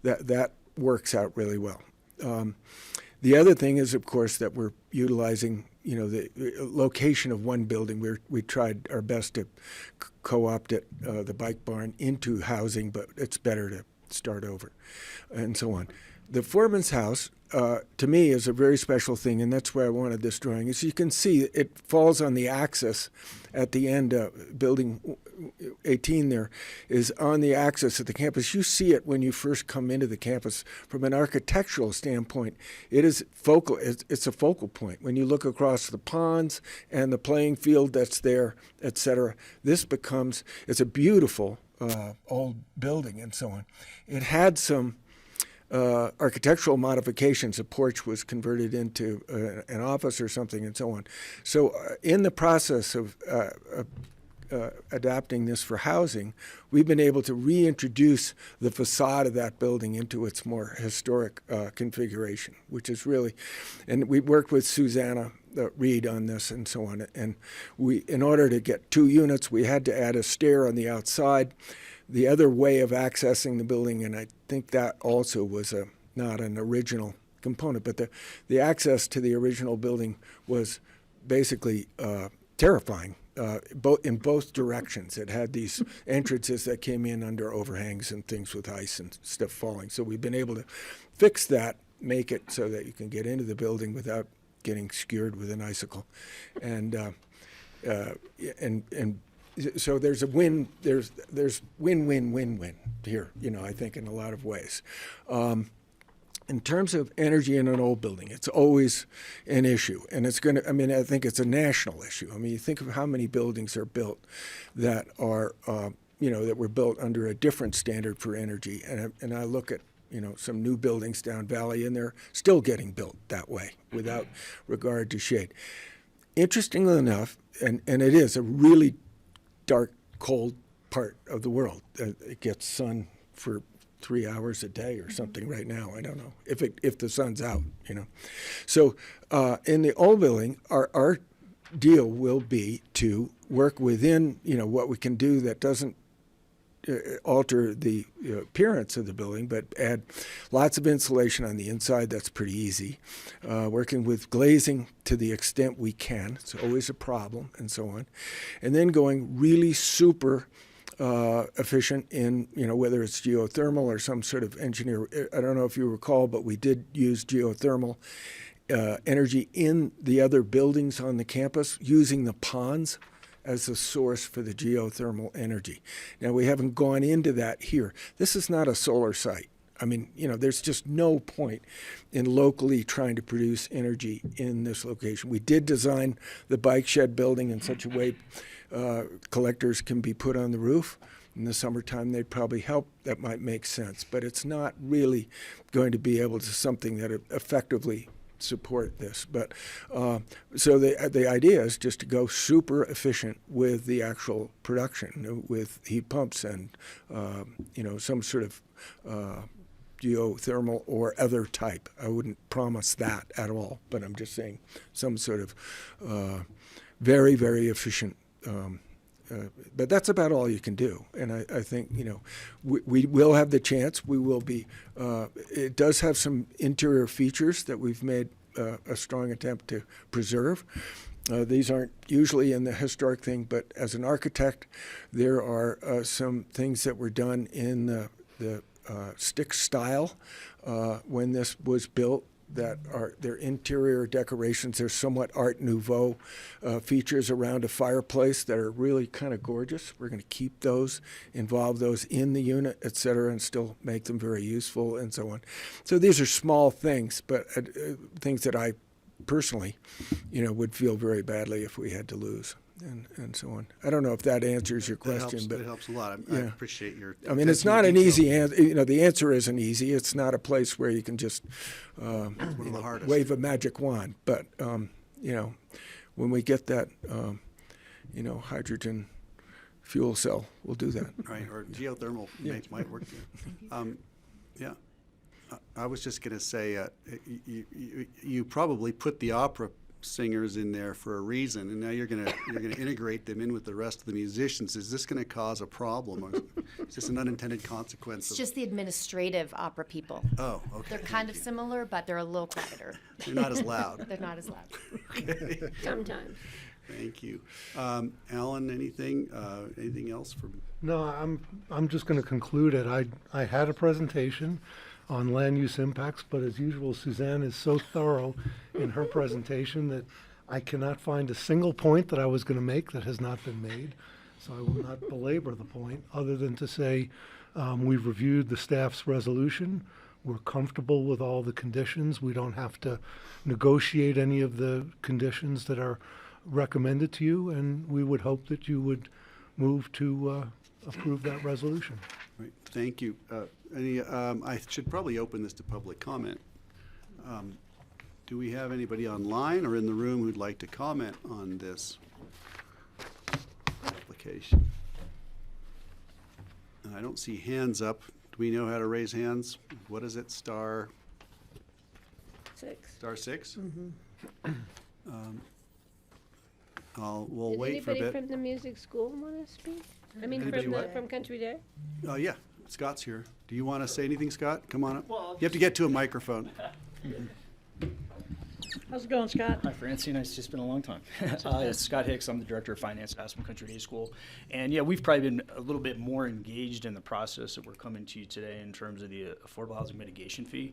that works out really well. The other thing is, of course, that we're utilizing the location of one building. We tried our best to co-opt it, the bike barn, into housing, but it's better to start over, and so on. The Foreman's House, to me, is a very special thing, and that's why I wanted this drawing. As you can see, it falls on the axis at the end. Building 18 there is on the axis of the campus. You see it when you first come into the campus. From an architectural standpoint, it is focal. It's a focal point. When you look across the ponds and the playing field that's there, etc., it's a beautiful old building and so on. It had some architectural modifications. A porch was converted into an office or something and so on. So in the process of adapting this for housing, we've been able to reintroduce the facade of that building into its more historic configuration, which is really, and we worked with Susanna Reed on this and so on. And in order to get 2 units, we had to add a stair on the outside. The other way of accessing the building, and I think that also was not an original component, but the access to the original building was basically terrifying in both directions. It had these entrances that came in under overhangs and things with ice and stuff falling. So we've been able to fix that, make it so that you can get into the building without getting skewered with an icicle, and so there's a win. There's win-win-win-win here. I think in a lot of ways. In terms of energy in an old building, it's always an issue, and it's going to. I think it's a national issue. You think of how many buildings are built that are, that were built under a different standard for energy, and I look at some new buildings down Valley, and they're still getting built that way without regard to shade. Interestingly enough, and it is a really dark, cold part of the world. It gets sun for 3 hours a day or something right now. I don't know if the sun's out, So in the old building, our deal will be to work within, what we can do that doesn't alter the appearance of the building, but add lots of insulation on the inside. That's pretty easy. Working with glazing to the extent we can. It's always a problem, and so on. And then going really super efficient in, whether it's geothermal or some sort of engineer. I don't know if you recall, but we did use geothermal energy in the other buildings on the campus using the ponds as a source for the geothermal energy. Now, we haven't gone into that here. This is not a solar site. I mean, there's just no point in locally trying to produce energy in this location. We did design the bike shed building in such a way collectors can be put on the roof. In the summertime, they'd probably help. That might make sense. But it's not really going to be able to something that effectively support this. But so the idea is just to go super efficient with the actual production, with heat pumps and some sort of geothermal or other type. I wouldn't promise that at all, but I'm just saying some sort of very, very efficient. But that's about all you can do. And I think, we will have the chance. We will be, it does have some interior features that we've made a strong attempt to preserve. These aren't usually in the historic thing, but as an architect, there are some things that were done in the stick style when this was built that are their interior decorations. They're somewhat Art Nouveau features around a fireplace that are really kind of gorgeous. We're going to keep those, involve those in the unit, et cetera, and still make them very useful and so on. So these are small things, but things that I personally, would feel very badly if we had to lose. And so on. I don't know if that answers your question, but it helps a lot. I appreciate your. I mean, it's not an easy answer. The answer isn't easy. It's not a place where you can just one of the hardest. Wave a magic wand. But when we get that, hydrogen fuel cell, we'll do that. Right, or geothermal might work too. Yeah. I was just going to say, you probably put the opera singers in there for a reason, and now you're gonna integrate them in with the rest of the musicians. Is this going to cause a problem, or is this an unintended consequence? It's just the administrative opera people. Oh, okay. They're kind of similar, but they're a little quieter. They're not as loud. They're not as loud. Okay. Sometimes. Thank you, Alan. Anything else from? No, I'm just going to conclude it. I had a presentation on land use impacts, but as usual, Suzanne is so thorough in her presentation that I cannot find a single point that I was going to make that has not been made. So I will not belabor the point, other than to say we've reviewed the staff's resolution. We're comfortable with all the conditions. We don't have to negotiate any of the conditions that are recommended to you, and we would hope that you would move to approve that resolution. Right. Thank you. I should probably open this to public comment. Do we have anybody online or in the room who'd like to comment on this application? And I don't see hands up. Do we know how to raise hands? What is it? Star 6. Star 6? Mm-hmm. We'll wait for a bit. Anybody from the music school want to speak? I mean, from Country Day? Yeah, Scott's here. Do you want to say anything, Scott? Come on up. You have to get to a microphone. How's it going, Scott? Hi, Francine. It's just been a long time. Scott Hicks. I'm the Director of Finance at Aspen Country Day School. And yeah, we've probably been a little bit more engaged in the process that we're coming to you today in terms of the affordable housing mitigation fee.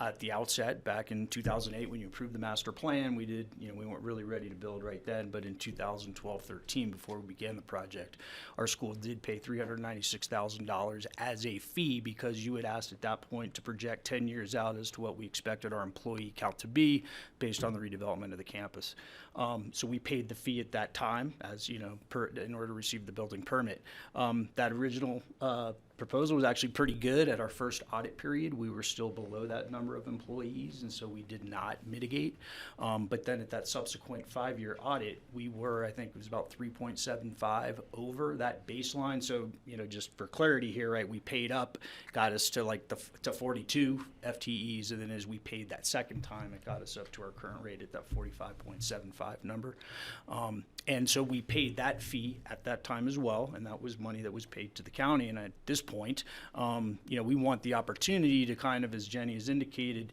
At the outset, back in 2008, when you approved the master plan, we weren't really ready to build right then, but in 2012-13, before we began the project, our school did pay $396,000 as a fee because you had asked at that point to project 10 years out as to what we expected our employee count to be based on the redevelopment of the campus. So we paid the fee at that time, as in order to receive the building permit. That original proposal was actually pretty good. At our first audit period, we were still below that number of employees, and so we did not mitigate. But then at that subsequent 5-year audit, we were, I think it was about 3.75 over that baseline. So, just for clarity here, right, we paid up, got us to to 42 FTEs, and then as we paid that second time, it got us up to our current rate at that 45.75 number. And so we paid that fee at that time as well, and that was money that was paid to the county. And at this point, we want the opportunity to kind of, as Jenny has indicated,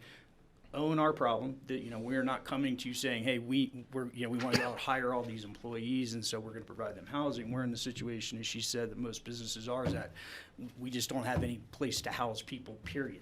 own our problem. That we're not coming to you saying, hey, we want to go out hire all these employees, and so we're going to provide them housing. We're in the situation, as she said, that most businesses are, is that we just don't have any place to house people, period.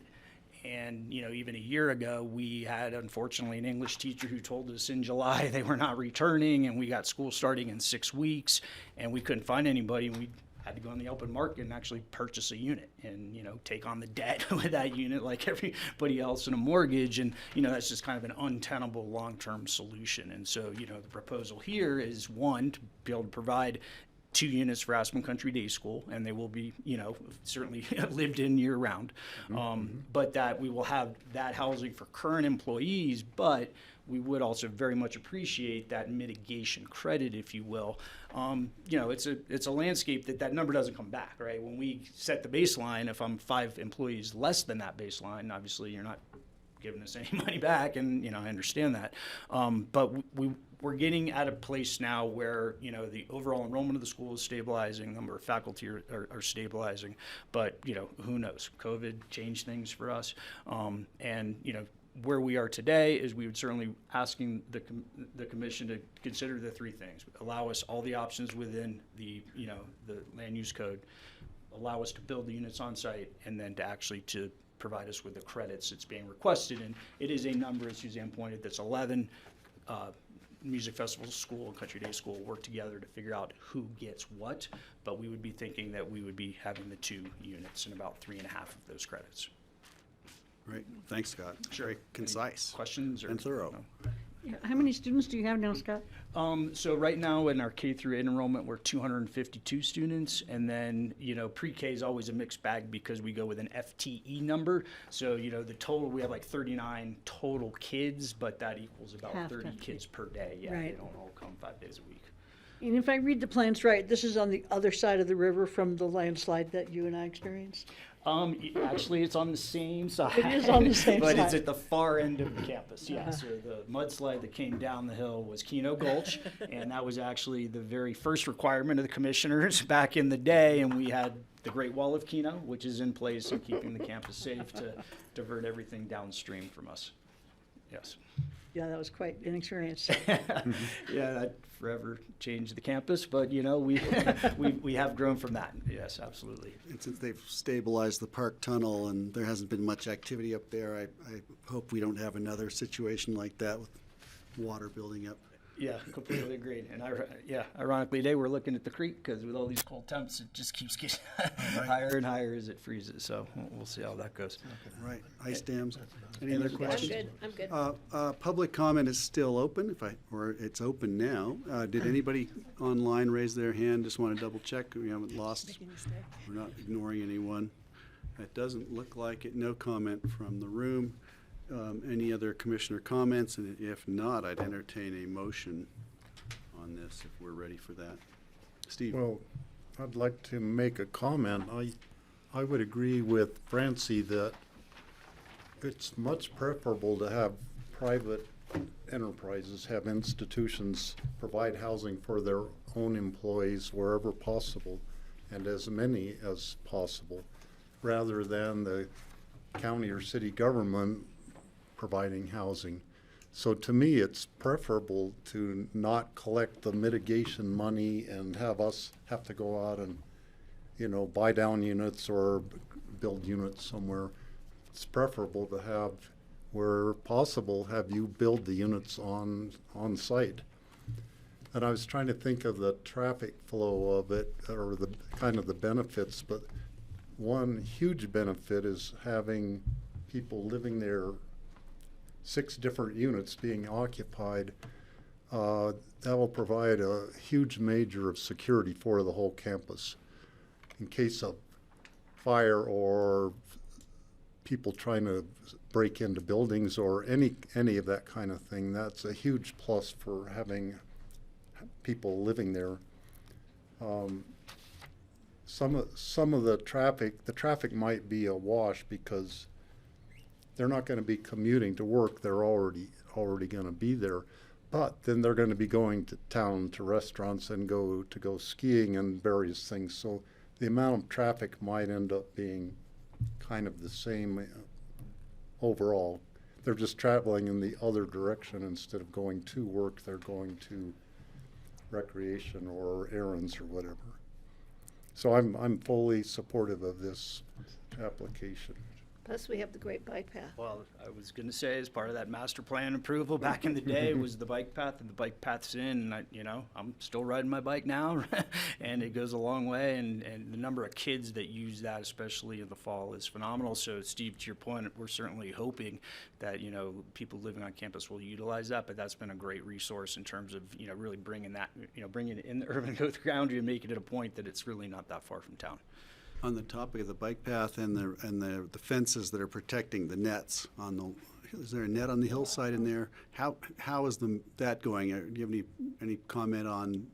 And, even a year ago, we had, unfortunately, an English teacher who told us in July they were not returning, and we got school starting in 6 weeks, and we couldn't find anybody, and we had to go on the open market and actually purchase a unit and, take on the debt with that unit like everybody else in a mortgage. And, that's just kind of an untenable long-term solution. And so, the proposal here is, one, to be able to provide 2 units for Aspen Country Day School, and they will be, certainly lived in year round. But that we will have that housing for current employees, but we would also very much appreciate that mitigation credit, if you will. It's a landscape that number doesn't come back, right? When we set the baseline, if I'm 5 employees less than that baseline, obviously you're not giving us any money back, and I understand that. But we're getting at a place now where the overall enrollment of the school is stabilizing, number of faculty are stabilizing, but who knows? COVID changed things for us, and where we are today is we would certainly asking the commission to consider the 3 things: allow us all the options within the the land use code, allow us to build the units on site, and then to provide us with the credits that's being requested. And it is a number, as Suzanne pointed, that's 11 music festival school and country day school work together to figure out who gets what, but we would be thinking that we would be having the 2 units and about 3.5 of those credits. Great. Thanks, Scott. Sure. Very concise. Questions and thorough. How many students do you have now, Scott? So right now in our K through 8 enrollment, we're 252 students, and then pre-K is always a mixed bag because we go with an FTE number. So the total, we have like 39 total kids, but that equals about Half 30 FTE. kids per day. Yeah, Right. they don't all come 5 days a week. And if I read the plans right, this is on the other side of the river from the landslide that you and I experienced? Actually, it's on the same side. It is on the same but side. it's at the far end of the campus, yeah. So the mudslide that came down the hill was Keno Gulch, and that was actually the very first requirement of the commissioners back in the day, and we had the Great Wall of Keno, which is in place and keeping the campus safe to divert everything downstream from us. Yes. Yeah, that was quite an experience. Yeah, that forever changed the campus, but we have grown from that. Yes, absolutely. And since they've stabilized the park tunnel and there hasn't been much activity up there, I hope we don't have another situation like that with water building up. Yeah, completely agreed. And ironically, today we're looking at the creek because with all these cold temps, it just keeps getting higher and higher as it freezes. So we'll see how that goes. Right. Ice dams. Any other questions? I'm good. Public comment is still open, or it's open now. Did anybody online raise their hand? Just want to double check. We haven't lost. We're not ignoring anyone. It doesn't look like it. No comment from the room. Any other commissioner comments? And if not, I'd entertain a motion on this if we're ready for that. Steve? Well, I'd like to make a comment. I would agree with Francie that it's much preferable to have private enterprises, have institutions provide housing for their own employees wherever possible and as many as possible, rather than the county or city government providing housing. So to me, it's preferable to not collect the mitigation money and have us have to go out and, buy down units or build units somewhere. It's preferable to have, where possible, have you build the units on site. And I was trying to think of the traffic flow of it, or the kind of the benefits, but one huge benefit is having people living there, 6 different units being occupied. That will provide a huge major of security for the whole campus in case of fire or people trying to break into buildings or any of that kind of thing. That's a huge plus for having people living there. Some of the traffic might be a wash because they're not going to be commuting to work. They're already going to be there, but then they're going to be going to town to restaurants and go skiing and various things. So the amount of traffic might end up being kind of the same overall. They're just traveling in the other direction. Instead of going to work, they're going to recreation or errands or whatever. So I'm fully supportive of this application. Plus, we have the great bike path. Well, I was going to say, as part of that master plan approval back in the day was the bike path, and the bike path's in, and I'm still riding my bike now, and it goes a long way, and the number of kids that use that, especially in the fall, is phenomenal. So, Steve, to your point, we're certainly hoping that, people living on campus will utilize that, but that's been a great resource in terms of, really bringing that, bringing it in the urban growth boundary and making it a point that it's really not that far from town. On the topic of the bike path and the fences that are protecting the nets is there a net on the hillside in there? How is that going? Do you have any comment on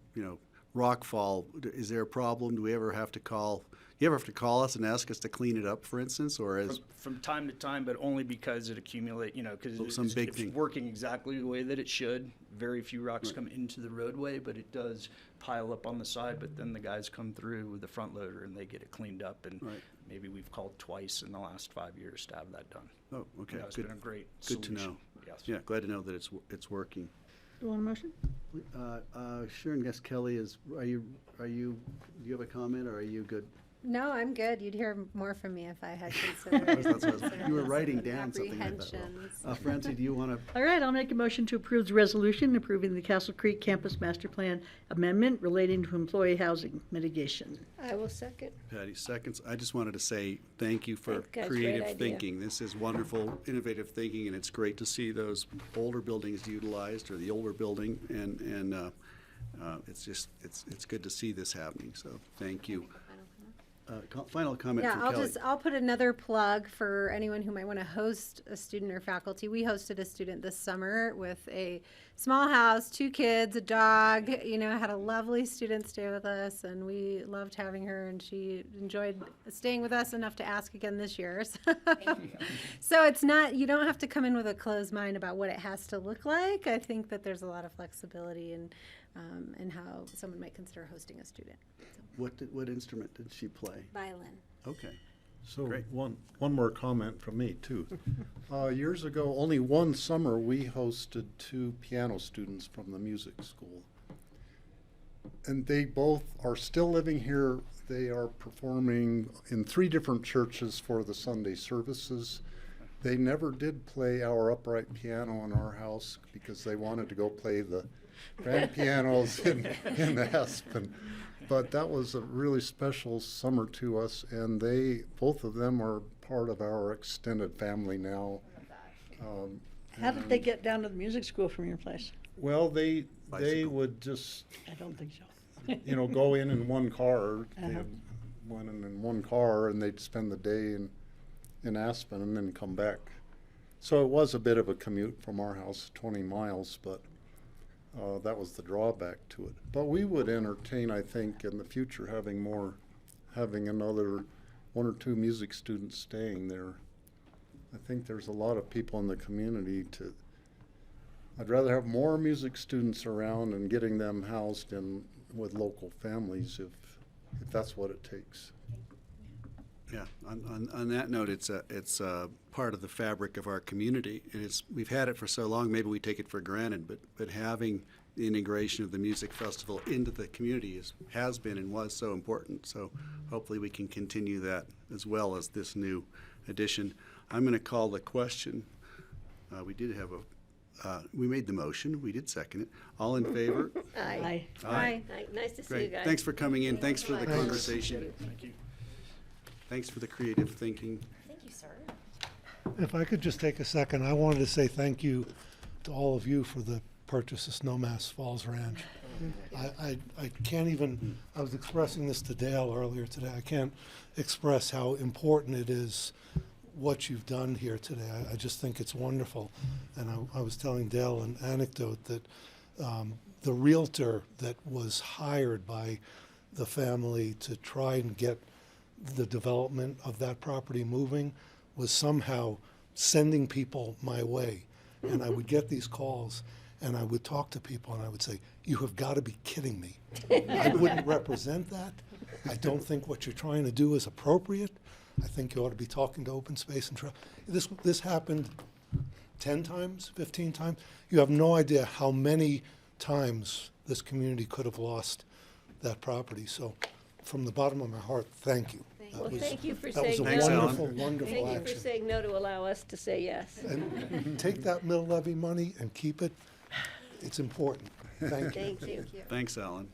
rock fall? Is there a problem? Do we ever have to call? You ever have to call us and ask us to clean it up, for instance, or as from time to time, but only because it accumulates. Because it's working exactly the way that it should. Very few rocks come into the roadway, but it does pile up on the side. But then the guys come through with the front loader and they get it cleaned up. And maybe we've called twice in the last 5 years to have that done. Oh, okay. It's been a great Good solution. to know. Yes. Yeah, glad to know that it's working. Do you want a motion? Sure. And guess Kelly do you have a comment, or are you good? No, I'm good. You'd hear more from me if I had considered. You were writing down something like that. Francie, do you want to? All right, I'll make a motion to approve the resolution approving the Castle Creek Campus Master Plan amendment relating to employee housing mitigation. I will second. Patty seconds. I just wanted to say thank you for That guy's creative great idea. thinking. This is wonderful, innovative thinking, and it's great to see those older buildings utilized, or the older building, and it's good to see this happening. So thank you. Final comment Yeah, from Kelly. I'll put another plug for anyone who might want to host a student or faculty. We hosted a student this summer with a small house, 2 kids, a dog, had a lovely student stay with us, and we loved having her, and she enjoyed staying with us enough to ask again this year. So it's not, you don't have to come in with a closed mind about what it has to look like. I think that there's a lot of flexibility in how someone might consider hosting a student. What instrument did she play? Violin. Okay. So Great. one more comment from me too. Years ago, only one summer, we hosted 2 piano students from the music school. And they both are still living here. They are performing in 3 different churches for the Sunday services. They never did play our upright piano in our house because they wanted to go play the grand pianos in Aspen. But that was a really special summer to us, and both of them are part of our extended family now. How did they get down to the music school from your place? Well, they would just, I don't think so. go in one car. They went in one car, and they'd spend the day in Aspen and then come back. So it was a bit of a commute from our house, 20 miles, but that was the drawback to it. But we would entertain, I think, in the future, having another 1 or 2 music students staying there. I think there's a lot of people in the community I'd rather have more music students around and getting them housed with local families if that's what it takes. Yeah, on that note, it's part of the fabric of our community, and we've had it for so long. Maybe we take it for granted, but having the integration of the music festival into the community has been and was so important. So hopefully we can continue that as well as this new addition. I'm going to call the question. We did have we made the motion. We did second it. All in favor? Aye. Aye. Nice to see you Great. guys. Thanks for coming in. Thanks for the Thanks. conversation. Thank you. Thanks for the creative thinking. Thank you, sir. If I could just take a second, I wanted to say thank you to all of you for the purchase of Snowmass Falls Ranch. I can't even, I was expressing this to Dale earlier today, I can't express how important it is what you've done here today. I just think it's wonderful. And I was telling Dale an anecdote that the realtor that was hired by the family to try and get the development of that property moving was somehow sending people my way. And I would get these calls and I would talk to people and I would say, you have got to be kidding me. I wouldn't represent that. I don't think what you're trying to do is appropriate. I think you ought to be talking to Open Space and Trail. This happened 10 times, 15 times. You have no idea how many times this community could have lost that property. So from the bottom of my heart, thank you. Well, thank you for That was saying a no. wonderful, wonderful Thank you action. for saying no to allow us to say yes. And take that mill levy money and keep it. It's important. Thank you. Thank you. Thanks, Alan.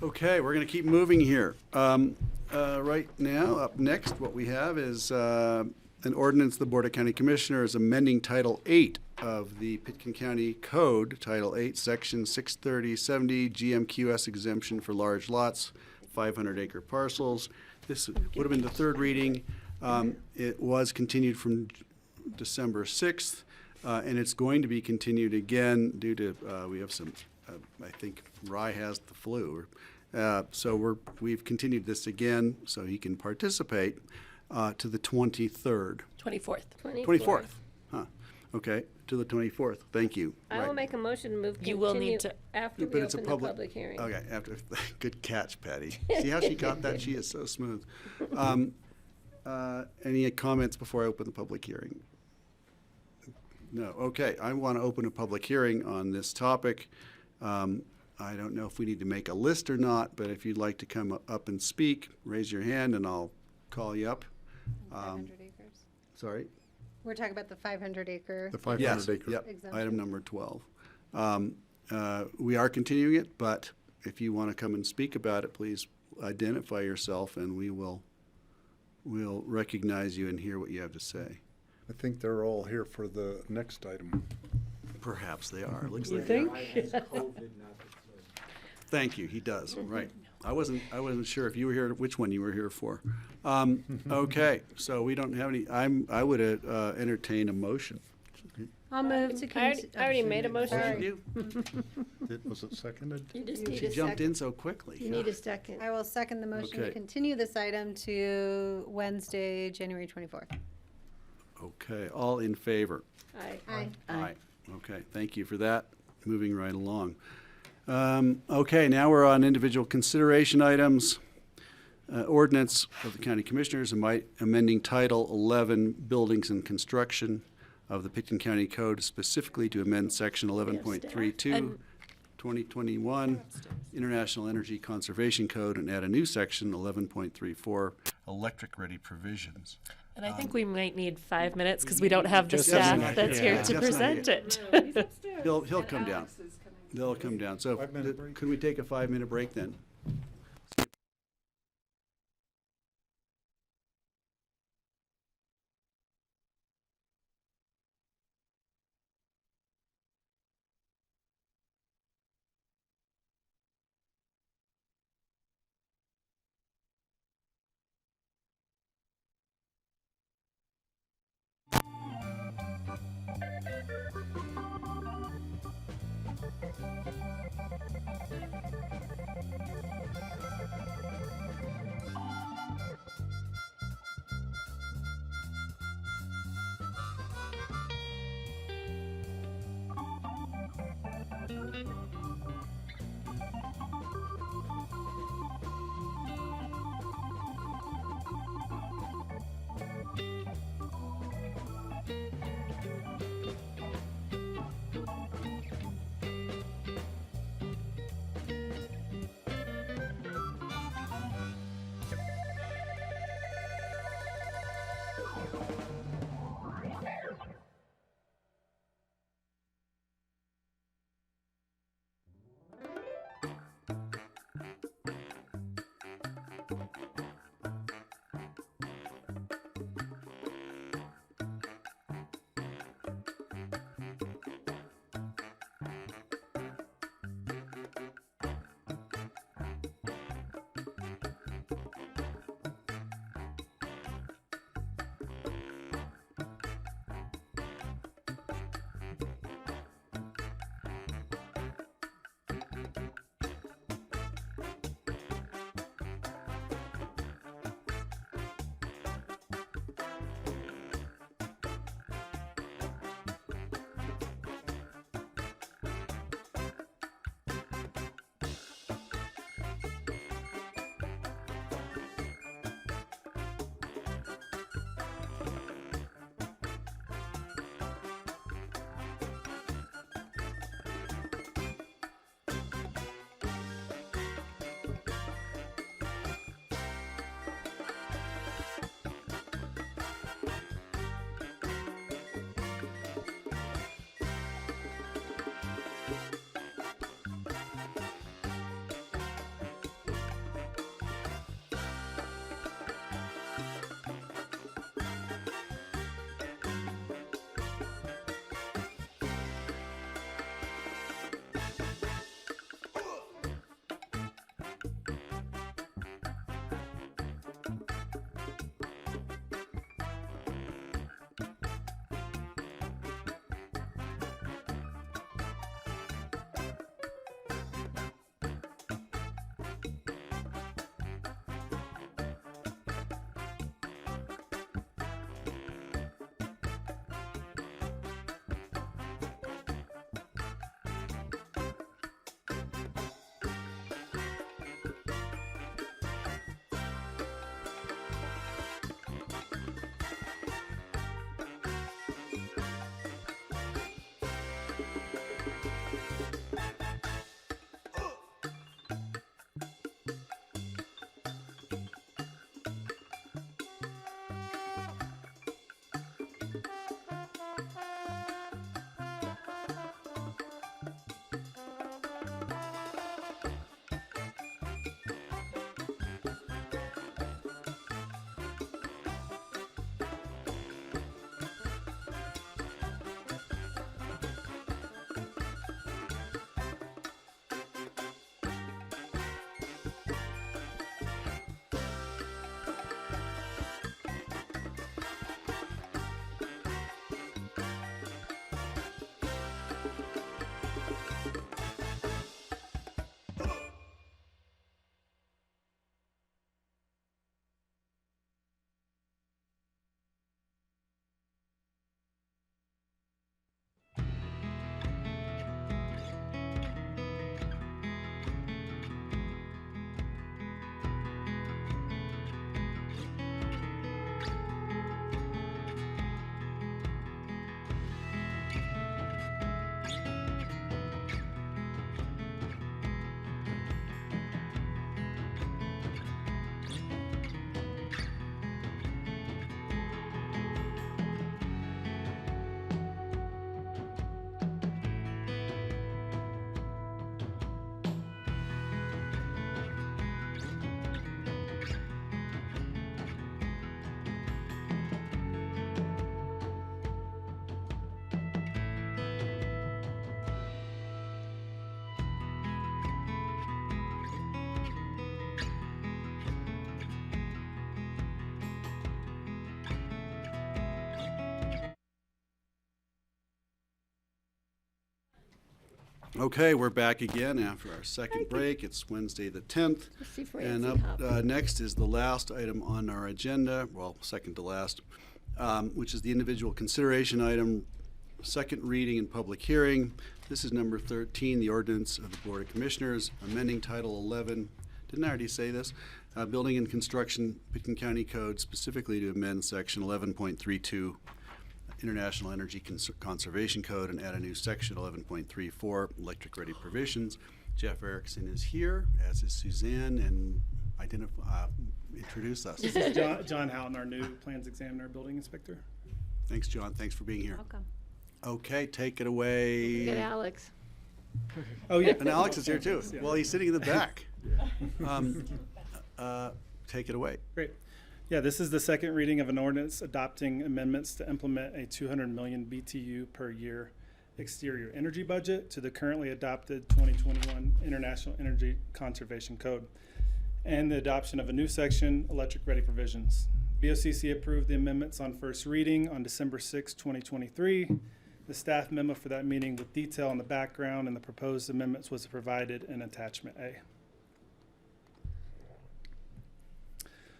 Okay, we're going to keep moving here. Right now, up next, what we have is an ordinance, the Board of County Commissioners amending Title 8 of the Pitkin County Code, Title 8, Section 63070, GMQS exemption for large lots, 500-acre parcels. This would have been the third reading. It was continued from December 6th, and it's going to be continued again due to, we have some, I think Rye has the flu. So we've continued this again so he can participate to the 23rd. 24th. 24th. Huh. Okay, to the 24th. Thank you. I will make a motion to move You will continue need to- after But we it's a open the public hearing. Okay, after, good catch, Patty. See how she got that? She is so smooth. Any comments before I open the public hearing? No, okay, I want to open a public hearing on this topic. I don't know if we need to make a list or not, but if you'd like to come up and speak, raise your hand and I'll call you up. 500 acres. Sorry? We're talking about the 500 acre. The 500 Yes, acre. yep, exemption. item number 12. We are continuing it, but if you want to come and speak about it, please identify yourself and we'll recognize you and hear what you have to say. I think they're all here for the next item. Perhaps they are. Looks You like think? Thank you, he does, right. I wasn't sure if you were here, which one you were here for. Okay, so we don't have any, I would entertain a motion. I'll move to. I already made a motion. You? Was it seconded? You just need She a jumped in second. so quickly. You need a second. I will second the motion to Okay. continue this item to Wednesday, January 24th. Okay, all in favor? Aye. Aye. Okay, thank you for that. Moving right along. Okay, now we're on individual consideration items. Ordinance of the County Commissioners amending Title 11 Buildings and Construction of the Pitkin County Code specifically to amend Section 11.32, 2021 International Energy Conservation Code and add a new section 11.34 Electric-ready provisions. And I think we might need 5 minutes because we don't have the Jeff's staff not that's here. here to Jeff's not present here. it. He'll come down. They'll come down. So could we take a 5-minute break then? Okay, we're back again after our second break. It's Wednesday the 10th. see if And Ramsey up hopped. next is the last item on our agenda, well, second to last, which is the individual consideration item, second reading and public hearing. This is number 13, the ordinance of the Board of Commissioners, amending Title 11. Didn't I already say this? Building and Construction, Pitkin County Code, specifically to amend Section 11.32, International Energy Conservation Code, and add a new section 11.34, electric ready provisions. Jeff Erickson is here, as is Suzanne, and introduce us. This is John Houghton, our new plans examiner, building inspector. Thanks, John. Thanks for being here. Welcome. Okay, take it away. Get Alex. Oh, yeah. And Alex is here too. Yeah. Well, he's sitting in the back. Take it away. Great. Yeah, this is the second reading of an ordinance adopting amendments to implement a 200 million BTU per year exterior energy budget to the currently adopted 2021 International Energy Conservation Code, and the adoption of a new section, electric ready provisions. BoCC approved the amendments on first reading on December 6, 2023. The staff memo for that meeting with detail on the background and the proposed amendments was provided in Attachment A.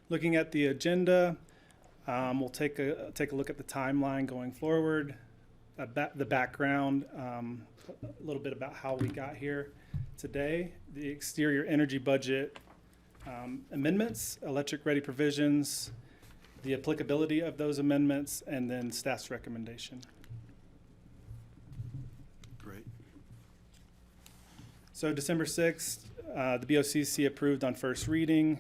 Looking at the agenda, we'll take a look at the timeline going forward, the background, a little bit about how we got here today, the exterior energy budget amendments, electric ready provisions, the applicability of those amendments, and then staff's recommendation. Great. So December 6th, the BoCC approved on first reading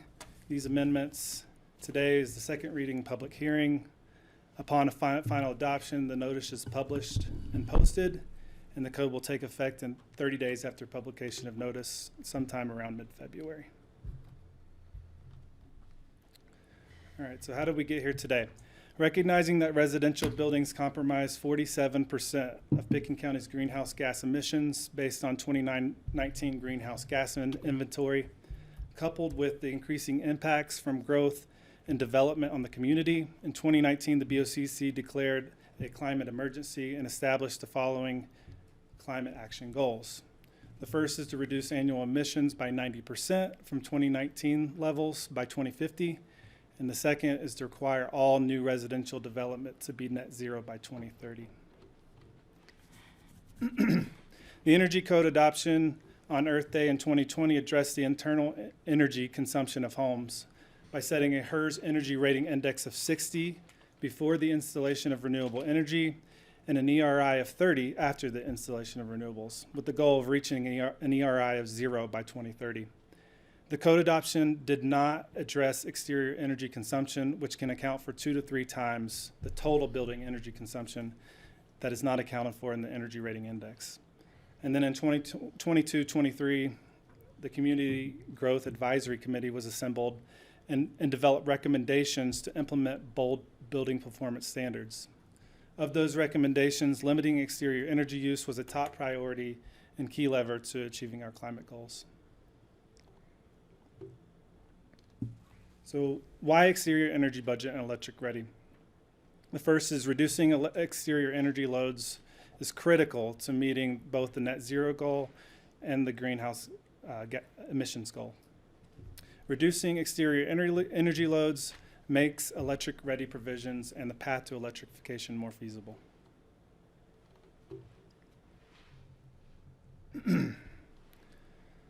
these amendments. Today is the second reading public hearing. Upon a final adoption, the notice is published and posted, and the code will take effect in 30 days after publication of notice, sometime around mid-February. All right, so how did we get here today? Recognizing that residential buildings comprise 47% of Pitkin County's greenhouse gas emissions based on 2019 greenhouse gas inventory, coupled with the increasing impacts from growth and development on the community. In 2019, the BoCC declared a climate emergency and established the following climate action goals. The first is to reduce annual emissions by 90% from 2019 levels by 2050. And the second is to require all new residential development to be net zero by 2030. The Energy Code adoption on Earth Day in 2020 addressed the internal energy consumption of homes by setting a HERS energy rating index of 60 before the installation of renewable energy and an ERI of 30 after the installation of renewables, with the goal of reaching an ERI of 0 by 2030. The code adoption did not address exterior energy consumption, which can account for 2 to 3 times the total building energy consumption that is not accounted for in the energy rating index. And then in 22-23, the Community Growth Advisory Committee was assembled and developed recommendations to implement bold building performance standards. Of those recommendations, limiting exterior energy use was a top priority and key lever to achieving our climate goals. So why exterior energy budget and electric ready? The first is reducing exterior energy loads is critical to meeting both the net zero goal and the greenhouse emissions goal. Reducing exterior energy loads makes electric ready provisions and the path to electrification more feasible.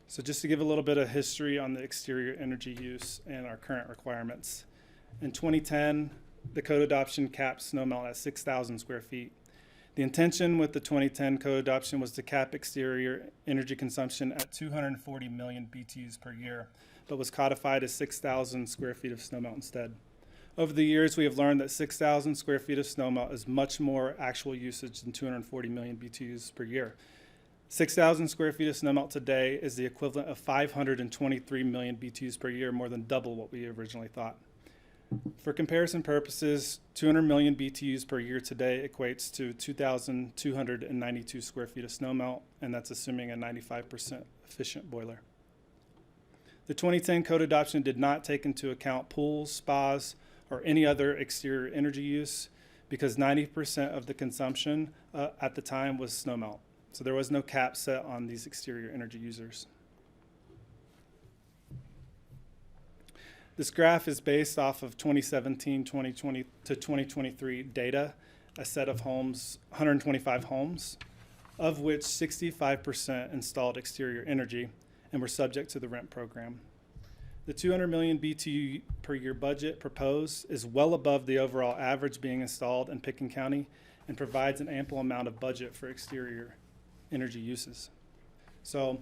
So just to give a little bit of history on the exterior energy use and our current requirements. In 2010, the code adoption capped snowmelt at 6,000 square feet. The intention with the 2010 code adoption was to cap exterior energy consumption at 240 million BTUs per year, but was codified as 6,000 square feet of snowmelt instead. Over the years, we have learned that 6,000 square feet of snowmelt is much more actual usage than 240 million BTUs per year. 6,000 square feet of snowmelt today is the equivalent of 523 million BTUs per year, more than double what we originally thought. For comparison purposes, 200 million BTUs per year today equates to 2,292 square feet of snowmelt, and that's assuming a 95% efficient boiler. The 2010 code adoption did not take into account pools, spas, or any other exterior energy use because 90% of the consumption at the time was snowmelt. So there was no cap set on these exterior energy users. This graph is based off of 2017, 2020 to 2023 data, a set of homes, 125 homes, of which 65% installed exterior energy and were subject to the rent program. The 200 million BTU per year budget proposed is well above the overall average being installed in Pickens County and provides an ample amount of budget for exterior energy uses. So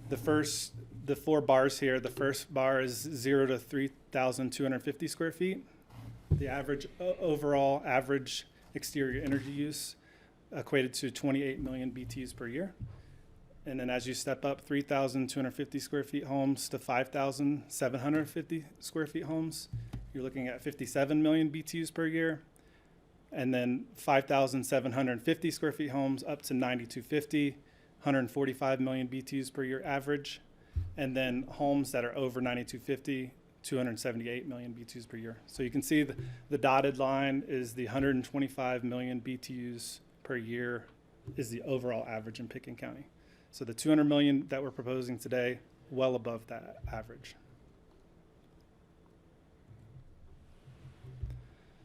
the four bars here, the first bar is 0 to 3,250 square feet. The average overall average exterior energy use equated to 28 million BTUs per year. And then as you step up 3,250 square feet homes to 5,750 square feet homes, you're looking at 57 million BTUs per year. And then 5,750 square feet homes up to 9,250, 145 million BTUs per year average. And then homes that are over 9,250, 278 million BTUs per year. So you can see the dotted line is the 125 million BTUs per year is the overall average in Pickens County. So the 200 million that we're proposing today, well above that average.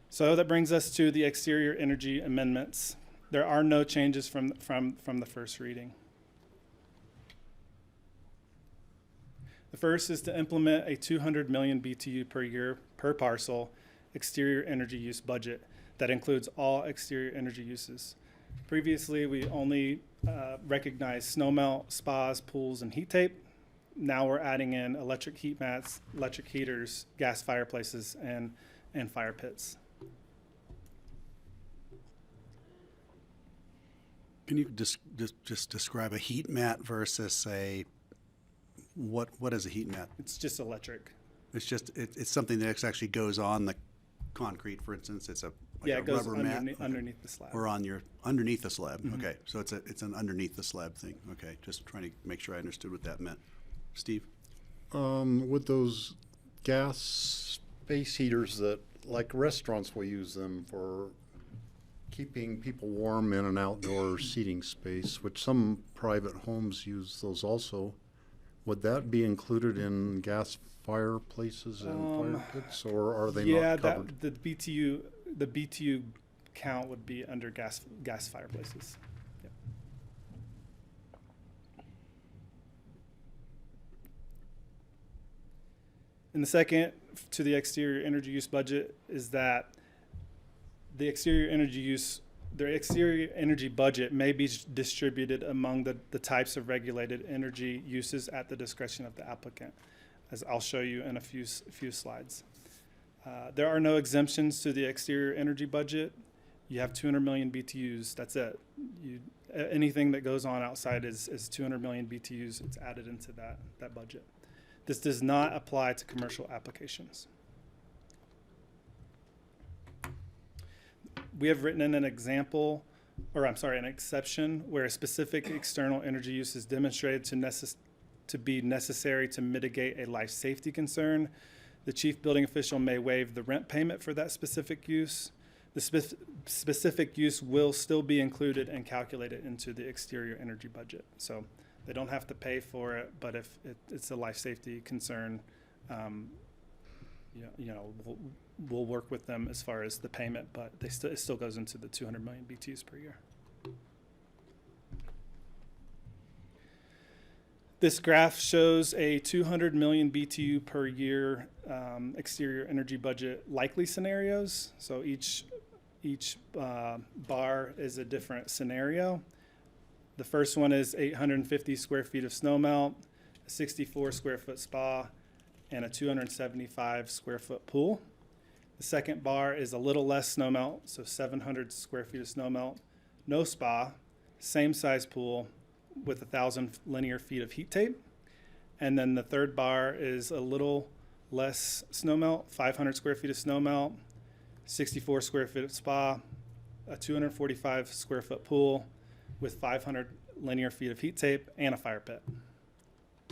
So that brings us to the exterior energy amendments. There are no changes from the first reading. The first is to implement a 200 million BTU per year per parcel exterior energy use budget that includes all exterior energy uses. Previously, we only recognized snowmelt, spas, pools, and heat tape. Now we're adding in electric heat mats, electric heaters, gas fireplaces, and fire pits. Can you just describe a heat mat versus a, what is a heat mat? It's just electric. It's just, it's something that actually goes on the concrete, for instance. It's a It goes rubber mat? underneath the slab. Or underneath the slab, Mhm. okay. So it's an underneath the slab thing, okay. Just trying to make sure I understood what that meant. Steve? With those gas space heaters that, like restaurants will use them for keeping people warm in an outdoor seating space, which some private homes use those also. Would that be included in gas fireplaces and fire pits, or are they not covered? Yeah, the BTU count would be under gas fireplaces. Yep. And the second to the exterior energy use budget is that the exterior energy budget may be distributed among the types of regulated energy uses at the discretion of the applicant, as I'll show you in a few slides. There are no exemptions to the exterior energy budget. You have 200 million BTUs, that's it. Anything that goes on outside is 200 million BTUs, it's added into that budget. This does not apply to commercial applications. We have written in an example, an exception where a specific external energy use is demonstrated to be necessary to mitigate a life safety concern. The chief building official may waive the rent payment for that specific use. The specific use will still be included and calculated into the exterior energy budget. So they don't have to pay for it, but if it's a life safety concern, we'll work with them as far as the payment, but it still goes into the 200 million BTUs per year. This graph shows a 200 million BTU per year exterior energy budget likely scenarios. So each bar is a different scenario. The first one is 850 square feet of snowmelt, a 64 square foot spa, and a 275 square foot pool. The second bar is a little less snowmelt, so 700 square feet of snowmelt, no spa, same size pool with 1,000 linear feet of heat tape. And then the third bar is a little less snowmelt, 500 square feet of snowmelt, 64 square feet of spa, a 245 square foot pool with 500 linear feet of heat tape and a fire pit.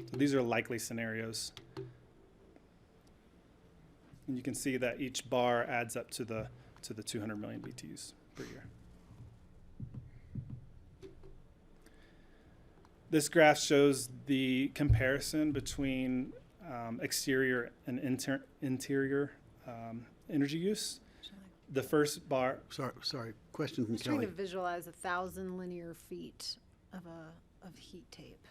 So these are likely scenarios. And you can see that each bar adds up to the 200 million BTUs per year. This graph shows the comparison between exterior and interior energy use. The first bar. Sorry. Question I'm from just trying Kelly. to visualize 1,000 linear feet of heat tape.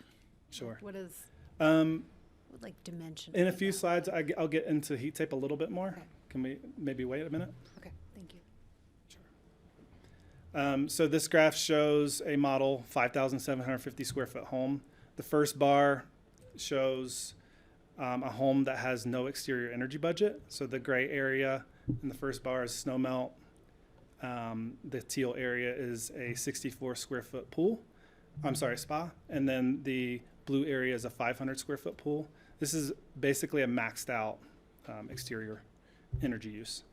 Sure. What is like dimension? In a few slides, I'll get into heat tape a little bit more. Okay. Can we maybe wait a minute? Okay, thank you. So this graph shows a model 5,750 square foot home. The first bar shows a home that has no exterior energy budget. So the gray area in the first bar is snow melt. The teal area is a 64 square foot pool. I'm sorry, spa. And then the blue area is a 500 square foot pool. This is basically a maxed out exterior energy use.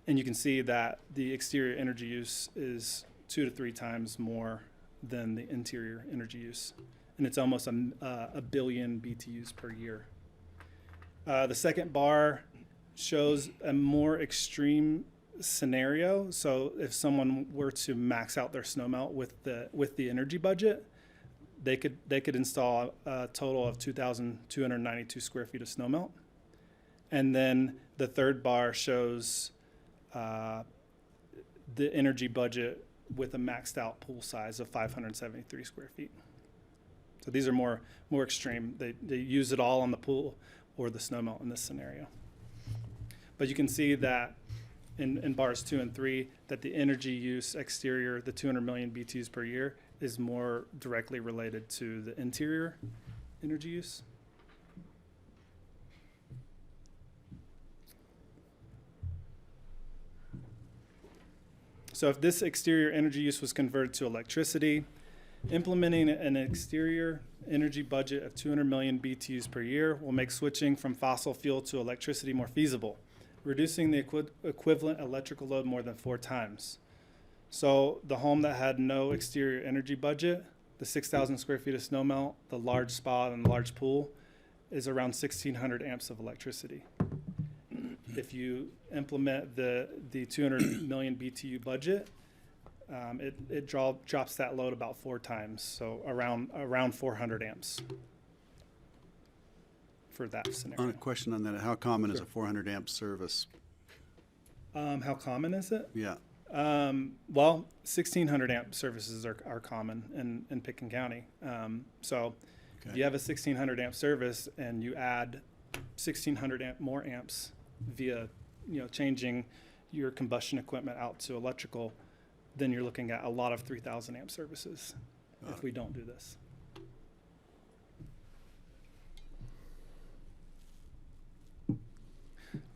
And you can see that the exterior energy use is 2 to 3 times more than the interior energy use. And it's almost a billion BTUs per year. The second bar shows a more extreme scenario. So if someone were to max out their snowmelt with the energy budget, they could install a total of 2,292 square feet of snowmelt. And then the third bar shows the energy budget with a maxed out pool size of 573 square feet. So these are more extreme. They use it all on the pool or the snowmelt in this scenario. But you can see that in bars 2 and 3 that the energy use exterior, the 200 million BTUs per year, is more directly related to the interior energy use. So if this exterior energy use was converted to electricity, implementing an exterior energy budget of 200 million BTUs per year will make switching from fossil fuel to electricity more feasible, reducing the equivalent electrical load more than 4 times. So the home that had no exterior energy budget, the 6,000 square feet of snowmelt, the large spa and the large pool, is around 1,600 amps of electricity. If you implement the 200 million BTU budget, it drops that load about 4 times, so around 400 amps for that scenario. On a question on that, how common is a 400 amp service? How common is it? Yeah. Well, 1,600 amp services are common in Pickens County. So if you have a 1,600 amp service and you add 1,600 more amps via changing your combustion equipment out to electrical, then you're looking at a lot of 3,000 amp services if we don't do this.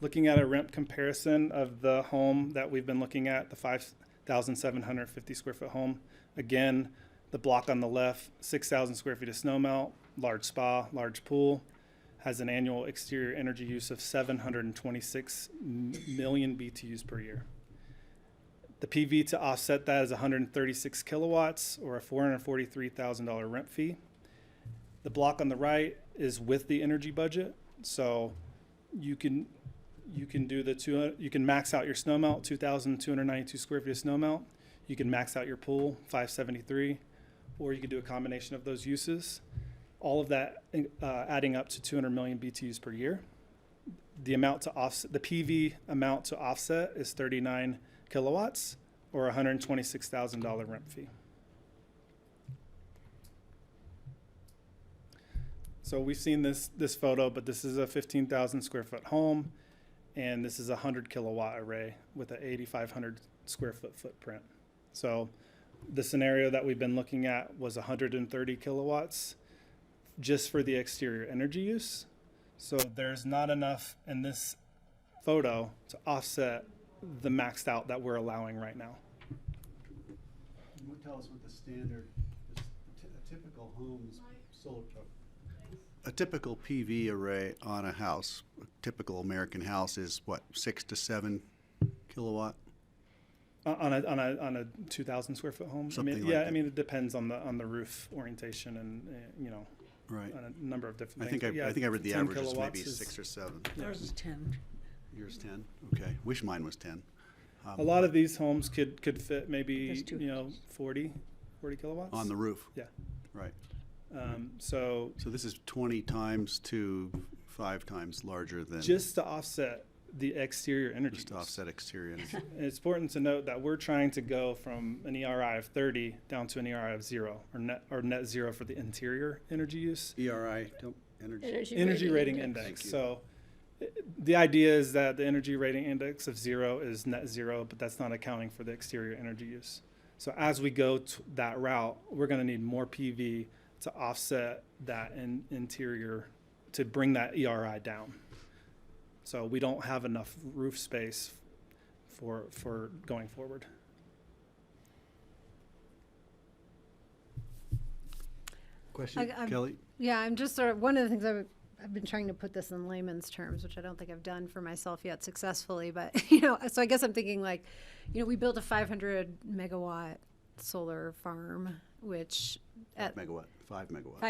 Looking at a rent comparison of the home that we've been looking at, the 5,750 square foot home. Again, the block on the left, 6,000 square feet of snowmelt, large spa, large pool, has an annual exterior energy use of 726 million BTUs per year. The PV to offset that is 136 kilowatts or a $443,000 rent fee. The block on the right is with the energy budget, so you can do you can max out your snowmelt, 2,292 square feet of snowmelt. You can max out your pool, 573, or you can do a combination of those uses. All of that adding up to 200 million BTUs per year. The amount to offset, the PV amount to offset is 39 kilowatts or $126,000 rent fee. So we've seen this photo, but this is a 15,000 square foot home, and this is a 100 kilowatt array with an 8,500 square foot footprint. So the scenario that we've been looking at was 130 kilowatts just for the exterior energy use. So there's not enough in this photo to offset the maxed out that we're allowing right now. Can you tell us what the standard, a typical home's solar, a typical PV array on a house, a typical American house is what, 6 to 7 kilowatt? On a 2,000 square foot home? Something like yeah, that. I mean, it depends on the roof orientation and, Right. on a number of different I things. think But I think I read the 10 average is kilowatts maybe 6 or 7. Ours is 10. Yours 10? Okay. Wish mine was 10. A lot of these homes could fit maybe, There's two 40 kilowatts. On the roof? Yeah. Right. So this is 20 times to 5 times larger than. Just to offset the exterior energy Just to use. offset exterior energy. And it's important to note that we're trying to go from an ERI of 30 down to an ERI of 0, or net 0 for the interior energy use. ERI, Energy rating index. So the idea is that the energy rating index of 0 is net 0, but that's not accounting for the exterior energy use. So as we go to that route, we're going to need more PV to offset that interior, to bring that ERI down. So we don't have enough roof space for going forward. Question, I'm- Kelly? Yeah, I'm just sort of, one of the things I've been trying to put this in layman's terms, which I don't think I've done for myself yet successfully, but, so I guess I'm thinking like, we built a 500 megawatt solar farm, which at 5 megawatt. 5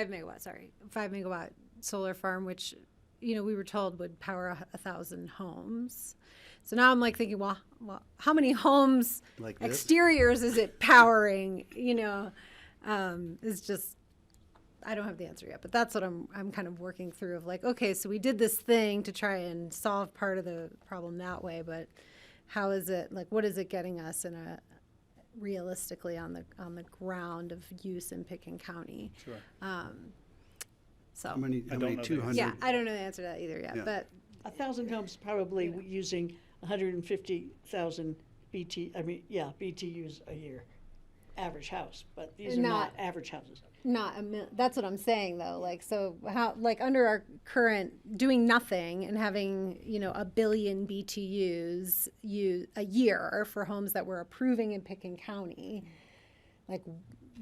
megawatt, sorry, 5 megawatt solar farm, which, we were told would power 1,000 homes. So now I'm like thinking, well, how many homes, Like this? exteriors is it powering, is just, I don't have the answer yet, but that's what I'm kind of working through of like, okay, so we did this thing to try and solve part of the problem that way, but how is it, like, what is it getting us in a realistically on the ground of use in Pitkin County? Sure. So How many 200? yeah, I don't know the answer to that either yet, Yeah. but 1,000 homes probably using 150,000 BTUs a year, average house, but these are not average houses. that's what I'm saying though. Like, so how, like under our current doing nothing and having, 1 billion BTUs a year for homes that we're approving in Pitkin County, like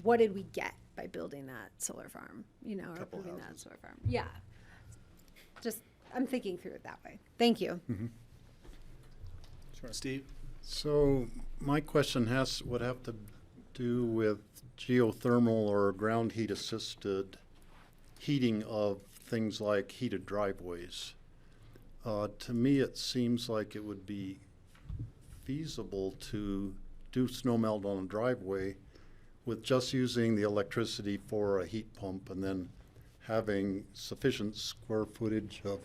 what did we get by building that solar farm, or approving that solar farm? Yeah. Just, I'm thinking through it that way. Thank you. Sure. Steve? So my question would have to do with geothermal or ground heat assisted heating of things like heated driveways. To me, it seems like it would be feasible to do snow melt on a driveway with just using the electricity for a heat pump and then having sufficient square footage of,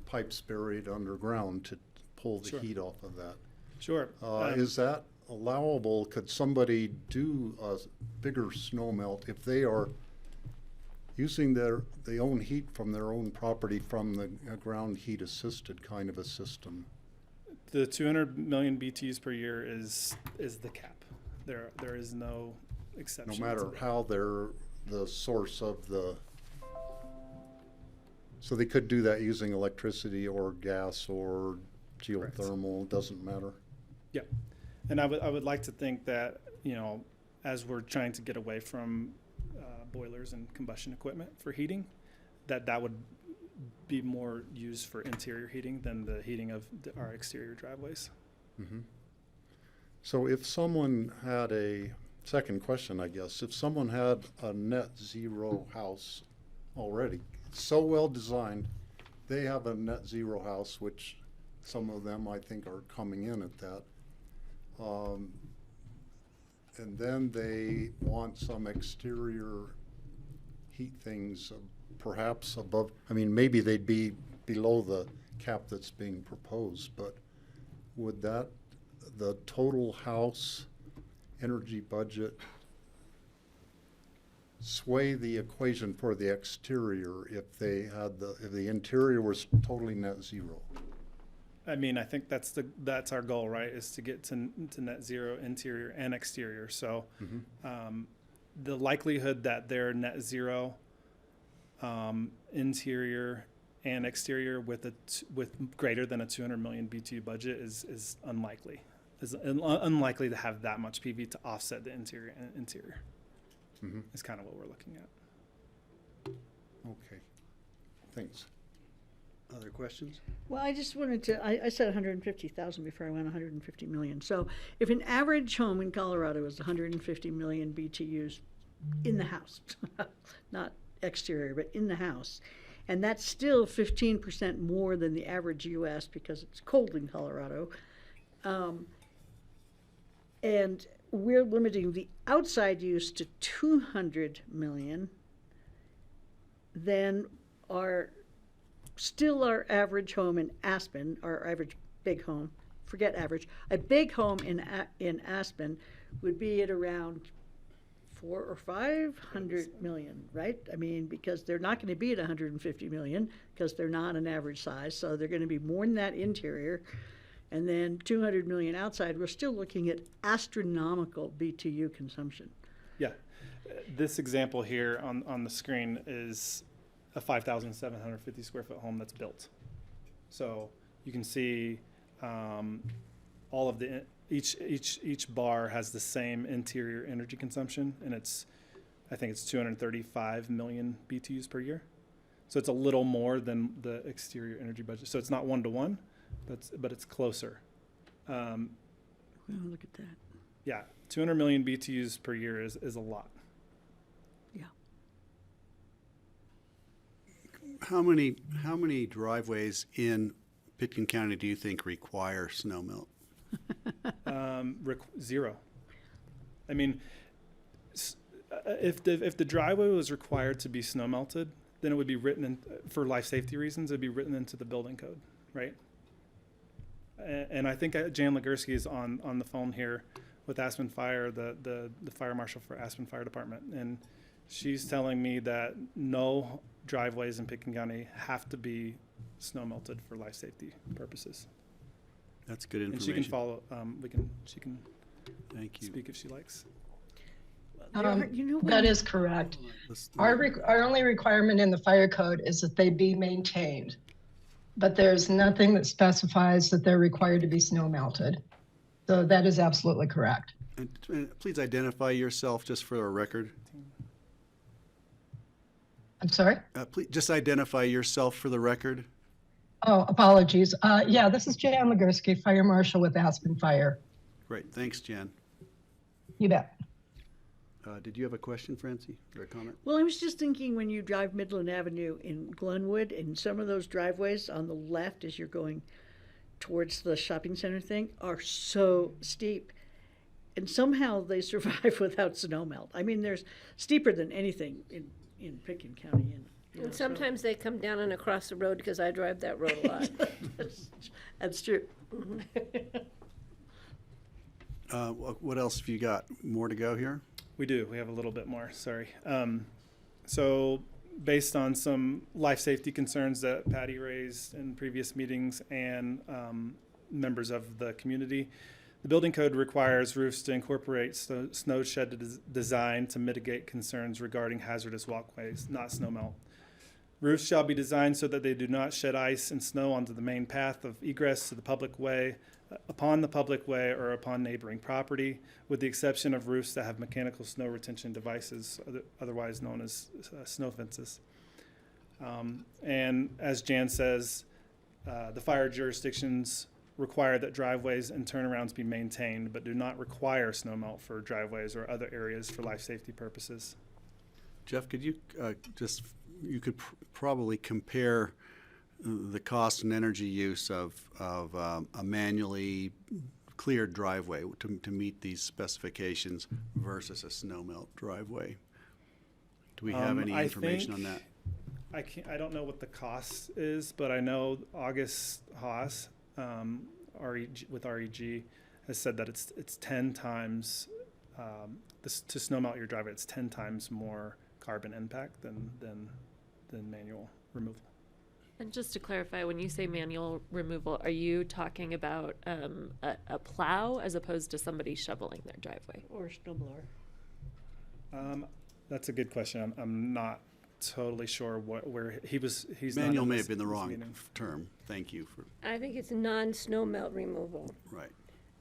pipes buried underground to pull the Sure. heat off of that. Sure. Is that allowable? Could somebody do a bigger snow melt if they are using their own heat from their own property from the ground heat assisted kind of a system? The 200 million BTUs per year is the cap. There is no exception. No matter how they're the source of the. So they could do that using electricity or gas or geothermal, doesn't matter. Yeah, and I would like to think that, as we're trying to get away from boilers and combustion equipment for heating, that would be more used for interior heating than the heating of our exterior driveways. Mm-hmm. So if someone had second question, I guess, if someone had a net zero house already, so well designed, they have a net zero house, which some of them I think are coming in at that. And then they want some exterior heat things, perhaps above, maybe they'd be below the cap that's being proposed, but would the total house energy budget sway the equation for the exterior if the interior was totally net zero? I think that's our goal, right? Is to get to net zero interior and exterior. So, the likelihood that they're net zero interior and exterior with greater than a 200 million BTU budget is unlikely. Is unlikely to have that much PV to offset the interior and interior. Is kind of what we're looking at. Okay, thanks. Other questions? Well, I just wanted to, I said 150,000 before I went 150 million. So if an average home in Colorado is 150 million BTUs in the house, not exterior, but in the house, and that's still 15% more than the average US because it's cold in Colorado. And we're limiting the outside use to 200 million, then our average home in Aspen, our average big home, forget average, a big home in Aspen would be at around 400 or 500 million, right? I mean, because they're not going to be at 150 million because they're not an average size, so they're going to be more than that interior. And then 200 million outside, we're still looking at astronomical BTU consumption. Yeah. This example here on the screen is a 5,750 square foot home that's built. So you can see all of the, each bar has the same interior energy consumption, and I think it's 235 million BTUs per year. So it's a little more than the exterior energy budget. So it's not 1-to-1. But it's closer. Look at that. Yeah, 200 million BTUs per year is a lot. Yeah. How many driveways in Pitkin County do you think require snow melt? Zero. I mean, if the driveway was required to be snow melted, then it would be written in, for life safety reasons, it'd be written into the building code, right? And I think Jan Legursky is on the phone here with Aspen Fire, the fire marshal for Aspen Fire Department, and she's telling me that no driveways in Pitkin County have to be snow melted for life safety purposes. That's good information. And she can follow. She can. Thank you. Speak if she likes. That is correct. Our only requirement in the fire code is that they be maintained. But there's nothing that specifies that they're required to be snow melted. So that is absolutely correct. And please identify yourself just for our record. I'm sorry? Please just identify yourself for the record. Oh, apologies. Yeah, this is Jan Legursky, Fire Marshal with Aspen Fire. Great. Thanks, Jan. You bet. Did you have a question, Francie, or a comment? Well, I was just thinking when you drive Midland Avenue in Glenwood, and some of those driveways on the left as you're going towards the shopping center thing are so steep. And somehow they survive without snow melt. I mean, there's steeper than anything in Pitkin County. And sometimes they come down and across the road because I drive that road a lot. That's true. What else have you got? More to go here? We do. We have a little bit more. Sorry. So based on some life safety concerns that Patty raised in previous meetings and members of the community, the building code requires roofs to incorporate snow shed design to mitigate concerns regarding hazardous walkways, not snow melt. Roofs shall be designed so that they do not shed ice and snow onto the main path of egress to the public way, upon the public way, or upon neighboring property, with the exception of roofs that have mechanical snow retention devices, otherwise known as snow fences. And as Jan says, the fire jurisdictions require that driveways and turnarounds be maintained, but do not require snow melt for driveways or other areas for life safety purposes. Jeff, could you you could probably compare the cost and energy use of a manually cleared driveway to meet these specifications versus a snow melt driveway. Do we have any information on that? I don't know what the cost is, but I know August Haas, with REG, has said that it's 10 times to snow melt your driveway. It's 10 times more carbon impact than manual removal. And just to clarify, when you say manual removal, are you talking about a plow as opposed to somebody shoveling their driveway? Or a snow blower? That's a good question. I'm not totally sure where he's manual may have been the wrong term. Thank you for. I think it's non-snow melt removal. Right.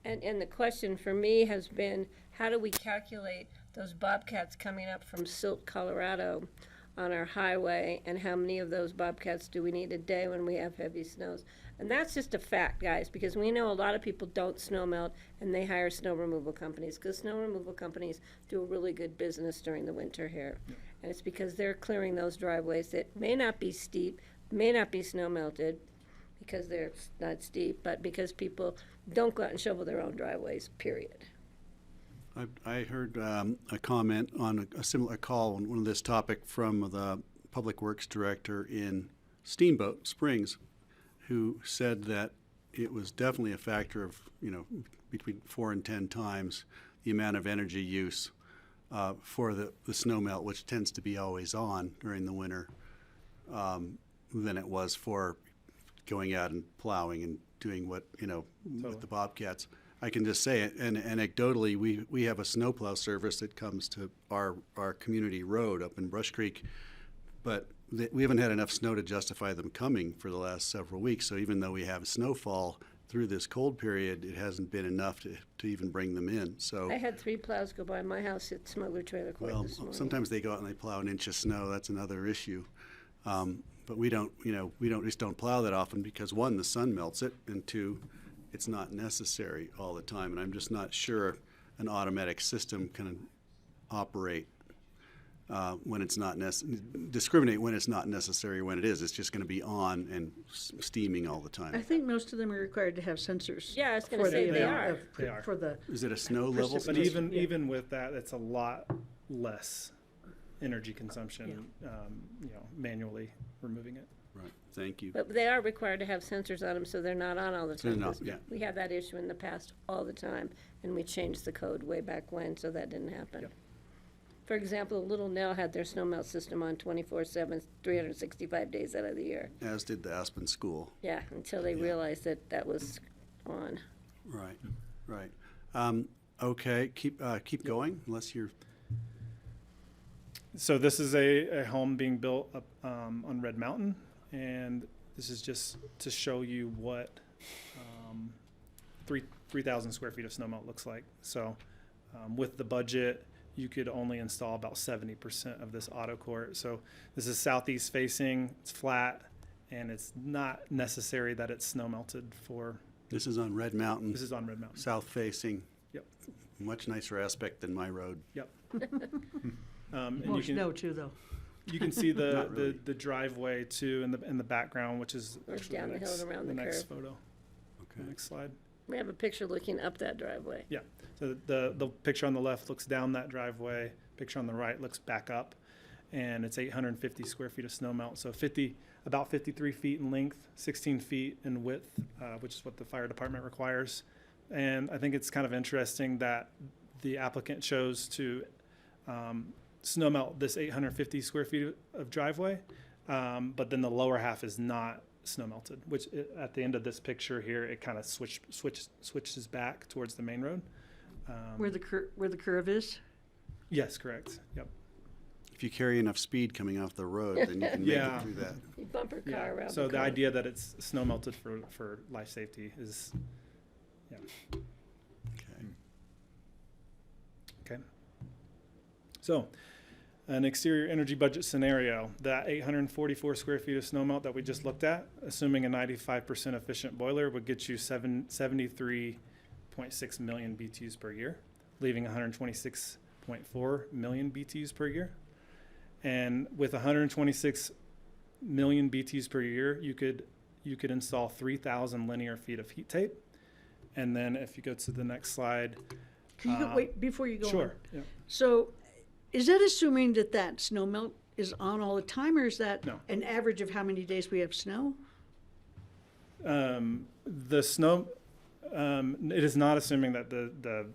And the question for me has been, how do we calculate those bobcats coming up from Silt, Colorado on our highway, and how many of those bobcats do we need a day when we have heavy snows? And that's just a fact, guys, because we know a lot of people don't snow melt and they hire snow removal companies, because snow removal companies do a really good business during the winter here. Yeah. And it's because they're clearing those driveways that may not be steep, may not be snow melted, because they're not steep, but because people don't go out and shovel their own driveways, period. I heard a comment on a similar call on one of this topic from the Public Works Director in Steamboat Springs, who said that it was definitely a factor of, between 4 and 10 times the amount of energy use for the snow melt, which tends to be always on during the winter, than it was for going out and plowing and doing what, with the Bobcats. I can just say it, and anecdotally, we have a snowplow service that comes to our community road up in Brush Creek, but we haven't had enough snow to justify them coming for the last several weeks. So even though we have snowfall through this cold period, it hasn't been enough to even bring them in. So I had 3 plows go by my house at Smuggler Trailer Court well, this morning. sometimes they go out and they plow an inch of snow. That's another issue. But we just don't plow that often because 1, the sun melts it, and 2, it's not necessary all the time. And I'm just not sure an automatic system can operate when it's not discriminate when it's not necessary, when it is. It's just going to be on and steaming all the time. I think most of them are required to have sensors. Yeah, I was going to say they are. They are. For the Is it a snow level? But even with that, it's a lot less energy consumption, manually removing it. Right. Thank you. But they are required to have sensors on them, so they're not on all the time. They're not, 'cause yeah. We had that issue in the past all the time, and we changed the code way back when, so that didn't happen. Yep. For example, Little Nell had their snow melt system on 24/7, 365 days out of the year. As did the Aspen School. Yeah, until they realized that was on. Right. Right. Okay. Keep going, unless you're. So this is a home being built up on Red Mountain, and this is just to show you what 3,000 square feet of snow melt looks like. So with the budget, you could only install about 70% of this auto court. So this is southeast facing, it's flat, and it's not necessary that it's snow melted for. This is on Red Mountain. This is on Red Mountain. South facing. Yep. Much nicer aspect than my road. Yep. And more you can, snow too, though. You can see Not really. the driveway too in the background, which is Goes actually down the hill and around the next curve. photo. Okay. Next slide. We have a picture looking up that driveway. Yeah. So the picture on the left looks down that driveway. Picture on the right looks back up, and it's 850 square feet of snow melt. So about 53 feet in length, 16 feet in width, which is what the fire department requires. And I think it's kind of interesting that the applicant chose to snow melt this 850 square feet of driveway, but then the lower half is not snow melted, which at the end of this picture here, it kind of switches back towards the main road. Where the curve is? Yes, correct. Yep. If you carry enough speed coming off the road, then you can make Yeah. it through that. You bumper car around So the the curve. idea that it's snow melted for life safety is, yeah. Okay. Okay. So, an exterior energy budget scenario, that 844 square feet of snow melt that we just looked at, assuming a 95% efficient boiler, would get you 73.6 million BTUs per year, leaving 126.4 million BTUs per year. And with 126 million BTUs per year, you could install 3,000 linear feet of heat tape. And then if you go to the next slide. Can you wait before you go on? Sure. Yeah. So, is that assuming that snow melt is on all the time, or is that No. an average of how many days we have snow? The snow, it is not assuming that the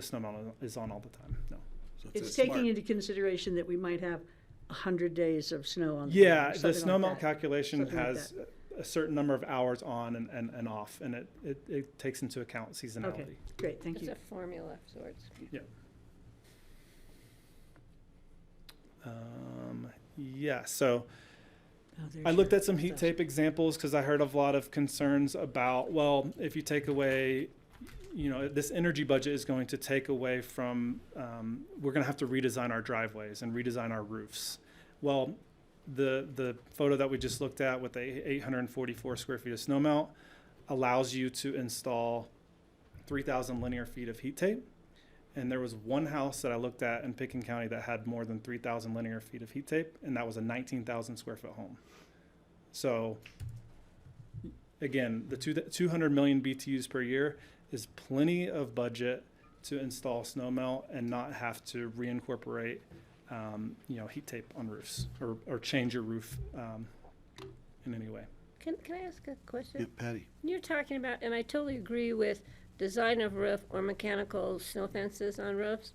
snow melt is on all the time. No. So It's a taking smart- into consideration that we might have 100 days of snow on. Yeah, the something snow like melt that. calculation Something like has a certain number of hours on and off, and it takes into account seasonality. Okay, great, thank It's you. a formula of sorts. Yeah. Yeah, so Oh, there's I looked your at some heat stuff. tape examples because I heard of a lot of concerns about, well, if you take away, this energy budget is going to take away from, we're going to have to redesign our driveways and redesign our roofs. Well, the photo that we just looked at with the 844 square feet of snow melt allows you to install 3,000 linear feet of heat tape. And there was one house that I looked at in Pickens County that had more than 3,000 linear feet of heat tape, and that was a 19,000 square foot home. So again, the 200 million BTUs per year is plenty of budget to install snow melt and not have to reincorporate, heat tape on roofs or change your roof in any way. Can I ask a question? Yeah, Patty. You're talking about, and I totally agree with design of roof or mechanical snow fences on roofs.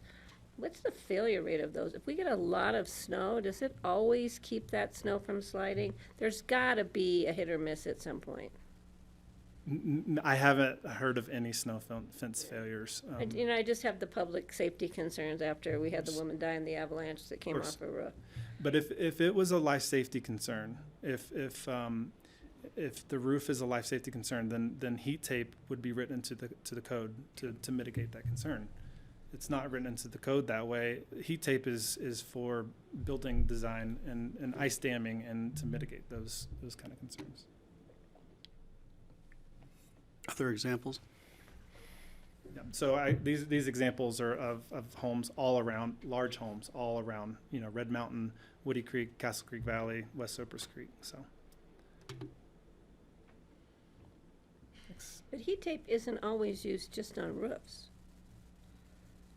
What's the failure rate of those? If we get a lot of snow, does it always keep that snow from sliding? There's gotta be a hit or miss at some point. I haven't heard of any snow fence failures. I just have the public safety concerns after we had the woman die in the avalanche that came off her roof. But if it was a life safety concern, if the roof is a life safety concern, then heat tape would be written into the code to mitigate that concern. It's not written into the code that way. Heat tape is for building design and ice damming and to mitigate those kind of concerns. Other examples? Yeah. So these examples are of homes all around, large homes all around, Red Mountain, Woody Creek, Castle Creek Valley, West Cypress Creek. So. But heat tape isn't always used just on roofs.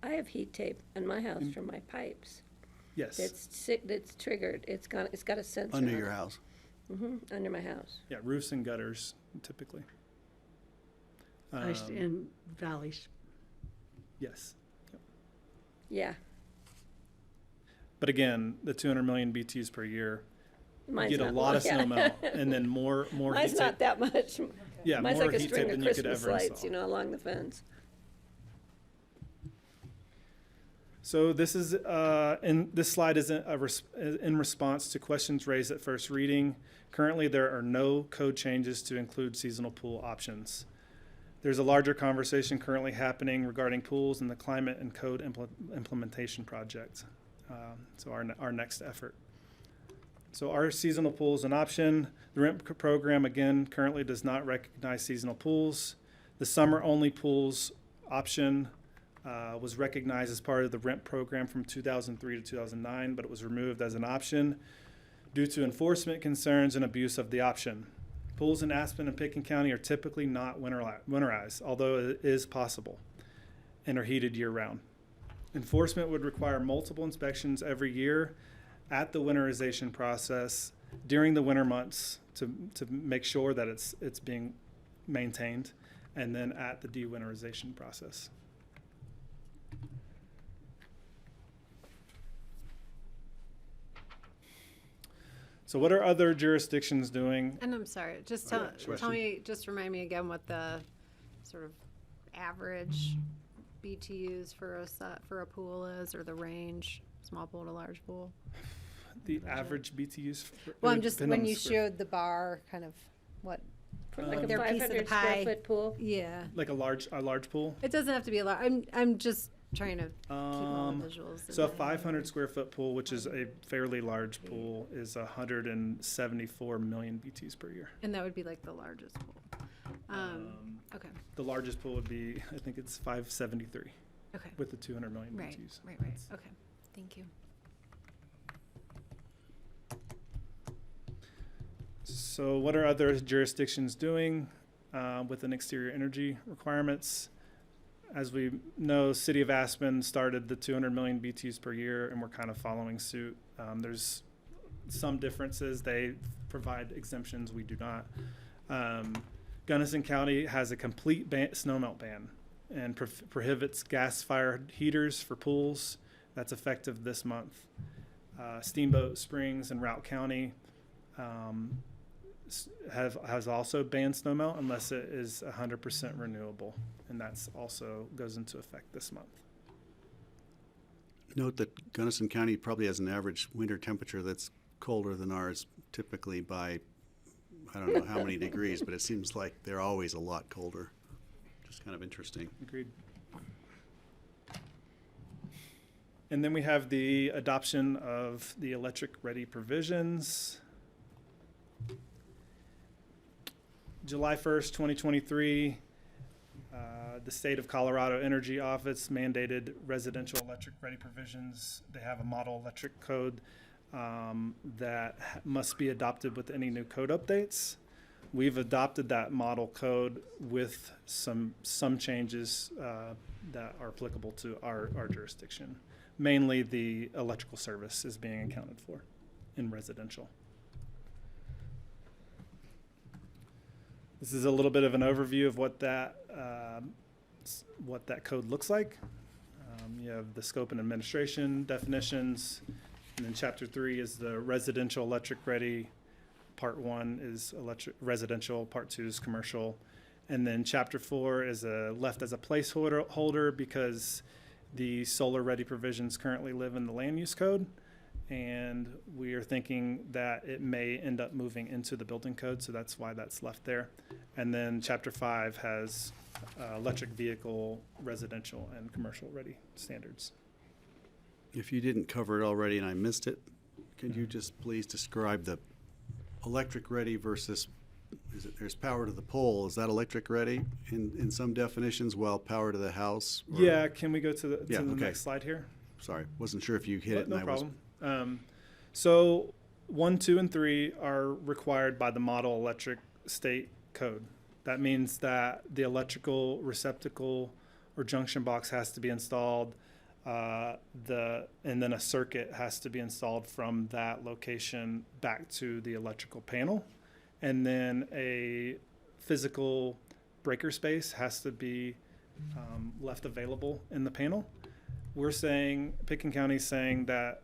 I have heat tape in my house for my pipes. Yes. That's triggered. It's got a sensor Under on your it. house? Mm-hmm, under my house. Yeah, roofs and gutters, typically. In valleys. Yes. Yep. Yeah. But again, the 200 million BTUs per year, Mine's you get a not- lot of yeah. snow melt, and then more Mine's heat not tape. that much. Yeah, Mine's more like a heat string tape of than you could Christmas ever lights, install. along the fence. So this is this slide is in response to questions raised at first reading. Currently, there are no code changes to include seasonal pool options. There's a larger conversation currently happening regarding pools and the climate and code implementation project. So our next effort. So our seasonal pool is an option. The REMP program, again, currently does not recognize seasonal pools. The summer-only pools option was recognized as part of the REMP program from 2003 to 2009, but it was removed as an option due to enforcement concerns and abuse of the option. Pools in Aspen and Pitkin County are typically not winterized, although it is possible, and are heated year-round. Enforcement would require multiple inspections every year at the winterization process during the winter months to make sure that it's being maintained, and then at the de-winterization process. So what are other jurisdictions doing? And I'm sorry, just Oh, yeah, tell me, just remind me again what the sort of average BTUs for a pool is, or the range, small pool to large pool. The average BTUs? Well, I'm just, when you showed the bar, kind of what, Like a their piece of the 500 square pie. foot pool? Yeah. Like a large pool? It doesn't have to be a large, I'm just trying to keep all the visuals. in So a my head. 500 square foot pool, which is a fairly large pool, is 174 million BTUs per year. And that would be like the largest pool. Okay. The largest pool would be, I think it's 573. Okay. With the 200 million Right, BTUs. right. Okay, thank you. So what are other jurisdictions doing within exterior energy requirements? As we know, City of Aspen started the 200 million BTUs per year, and we're kind of following suit. There's some differences. They provide exemptions. We do not. Gunnison County has a complete snowmelt ban and prohibits gas-fired heaters for pools. That's effective this month. Steamboat Springs and Routt County has also banned snowmelt unless it is 100% renewable, and that's also goes into effect this month. Note that Gunnison County probably has an average winter temperature that's colder than ours, typically by, I don't know how many degrees, but it seems like they're always a lot colder. Just kind of interesting. Agreed. And then we have the adoption of the electric ready provisions. July 1st, 2023, the State of Colorado Energy Office mandated residential electric ready provisions. They have a model electric code that must be adopted with any new code updates. we've adopted that model code with some changes that are applicable to our jurisdiction. Mainly the electrical service is being accounted for in residential. This is a little bit of an overview of what that code looks like. You have the scope and administration definitions, and then Chapter 3 is the residential electric ready. Part 1 is residential, Part 2 is commercial, and then Chapter 4 is left as a placeholder because the solar ready provisions currently live in the land use code, and we are thinking that it may end up moving into the building code, so that's why that's left there. And then Chapter 5 has electric vehicle, residential, and commercial ready standards. If you didn't cover it already and I missed it, could you just please describe the electric ready versus, there's power to the pole, is that electric ready in some definitions, while power to the house? Or? Yeah, can we go to the, okay. next slide here? Sorry, wasn't sure if you hit it. No and problem. So 1, 2, and 3 are required by the model electric state code. That means that the electrical receptacle or junction box has to be installed, and then a circuit has to be installed from that location back to the electrical panel. And then a physical breaker space has to be left available in the panel. We're saying, Pickens County is saying that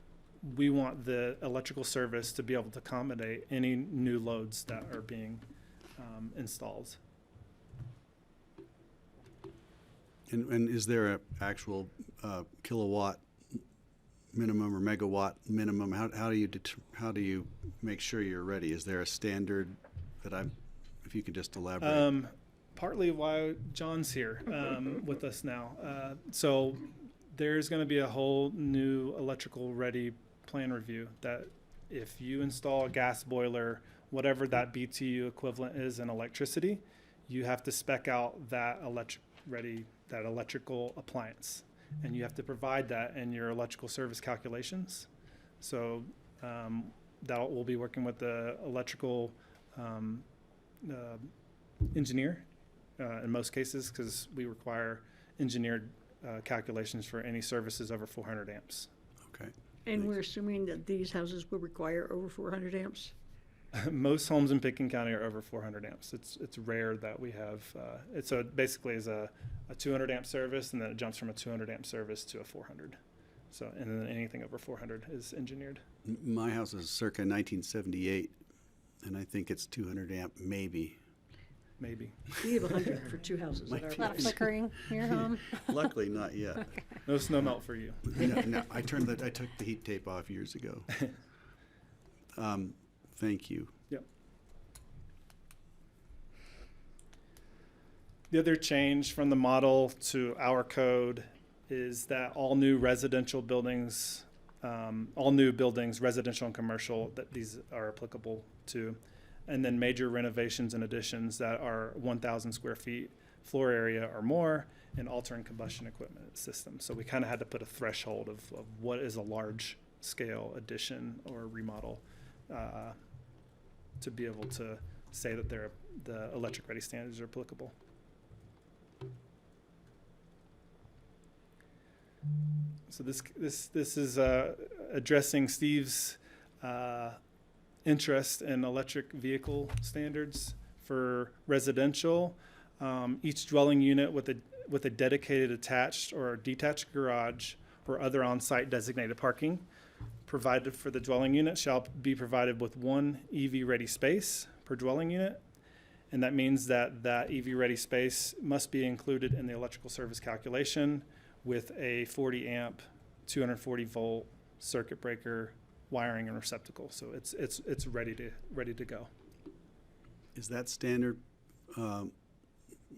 we want the electrical service to be able to accommodate any new loads that are being installed. And is there an actual kilowatt minimum or megawatt minimum? How do you make sure you're ready? Is there a standard that if you could just elaborate? Partly why John's here with us now. So there's going to be a whole new electrical ready plan review that if you install a gas boiler, whatever that BTU equivalent is in electricity, you have to spec out that electrical appliance, and you have to provide that in your electrical service calculations. So that we'll be working with the electrical engineer in most cases, because we require engineered calculations for any services over 400 amps. Okay. And we're assuming that these houses will require over 400 amps? Most homes in Pickens County are over 400 amps. It's rare that we have, it basically is a 200 amp service, and then it jumps from a 200 amp service to a 400. So, and then anything over 400 is engineered. My house is circa 1978, and I think it's 200 amp, maybe. Maybe. We have 100 for 2 houses at our A lot of place. flickering in your home. Luckily, not yet. Okay. No snow melt for you. No, I took the heat tape off years ago. Thank you. Yep. The other change from the model to our code is that all new buildings, residential and commercial, that these are applicable to, and then major renovations and additions that are 1,000 square feet floor area or more, and altering combustion equipment system. So we kind of had to put a threshold of what is a large scale addition or remodel to be able to say that the electric ready standards are applicable. So this is addressing Steve's interest in electric vehicle standards for residential. Each dwelling unit with a dedicated attached or detached garage or other on-site designated parking provided for the dwelling unit shall be provided with one EV-ready space per dwelling unit. And that means that EV-ready space must be included in the electrical service calculation with a 40 amp, 240 volt circuit breaker, wiring, and receptacle. So it's ready to go. Is that standard?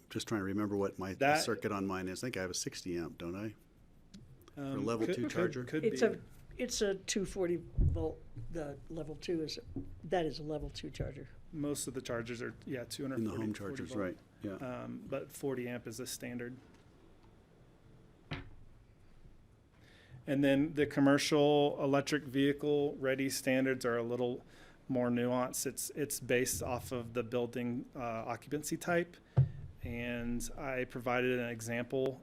Just trying to remember what my circuit on mine is. I think I have a 60 amp, don't I? For level 2 charger. It's a 240 volt. The level 2 is a level 2 charger. Most of the chargers are 240. In the home chargers, volt. right? Yeah. But 40 amp is a standard. And then the commercial electric vehicle ready standards are a little more nuanced. It's based off of the building occupancy type, and I provided an example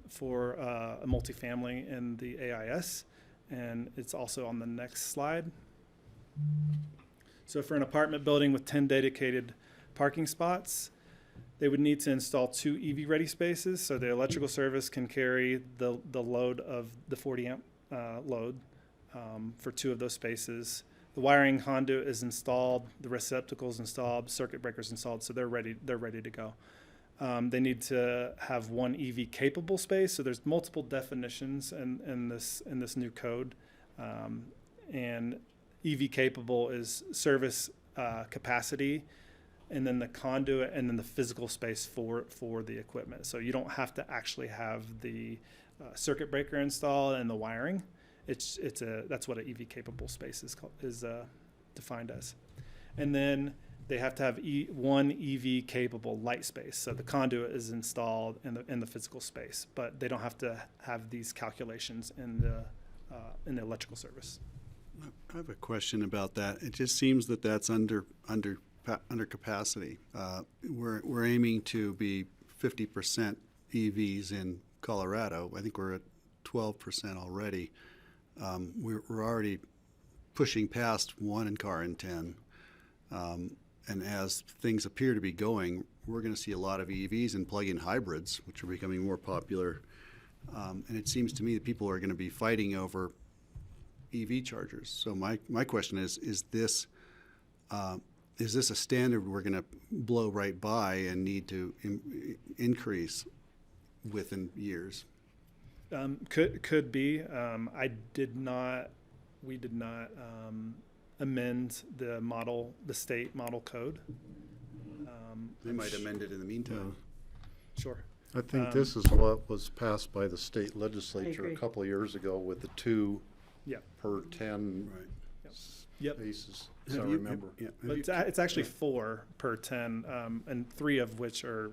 for a multifamily in the AIS, and it's also on the next slide. So for an apartment building with 10 dedicated parking spots, they would need to install 2 EV-ready spaces, so the electrical service can carry the load of the 40 amp load for 2 of those spaces. The wiring conduit is installed, the receptacles installed, circuit breakers installed, so they're ready to go. They need to have 1 EV capable space, so there's multiple definitions in this new code, and EV capable is service capacity, and then the conduit, and then the physical space for the equipment. So you don't have to actually have the circuit breaker installed and the wiring. That's what an EV capable space is defined as. And then they have to have 1 EV capable light space. So the conduit is installed in the physical space, but they don't have to have these calculations in the electrical service. I have a question about that. It just seems that that's under capacity. We're aiming to be 50% EVs in Colorado. I think we're at 12% already. We're already pushing past 1 car in 10. And as things appear to be going, we're going to see a lot of EVs and plug-in hybrids, which are becoming more popular. And it seems to me that people are going to be fighting over EV chargers. So my question is this a standard we're going to blow right by and need to increase within years? Could be. We did not amend the state model code. They might amend it in the meantime. Sure. I think this is what was passed by the state legislature a couple of years ago with the 2 per 10 spaces, as I remember. But it's actually 4 per 10, and 3 of which are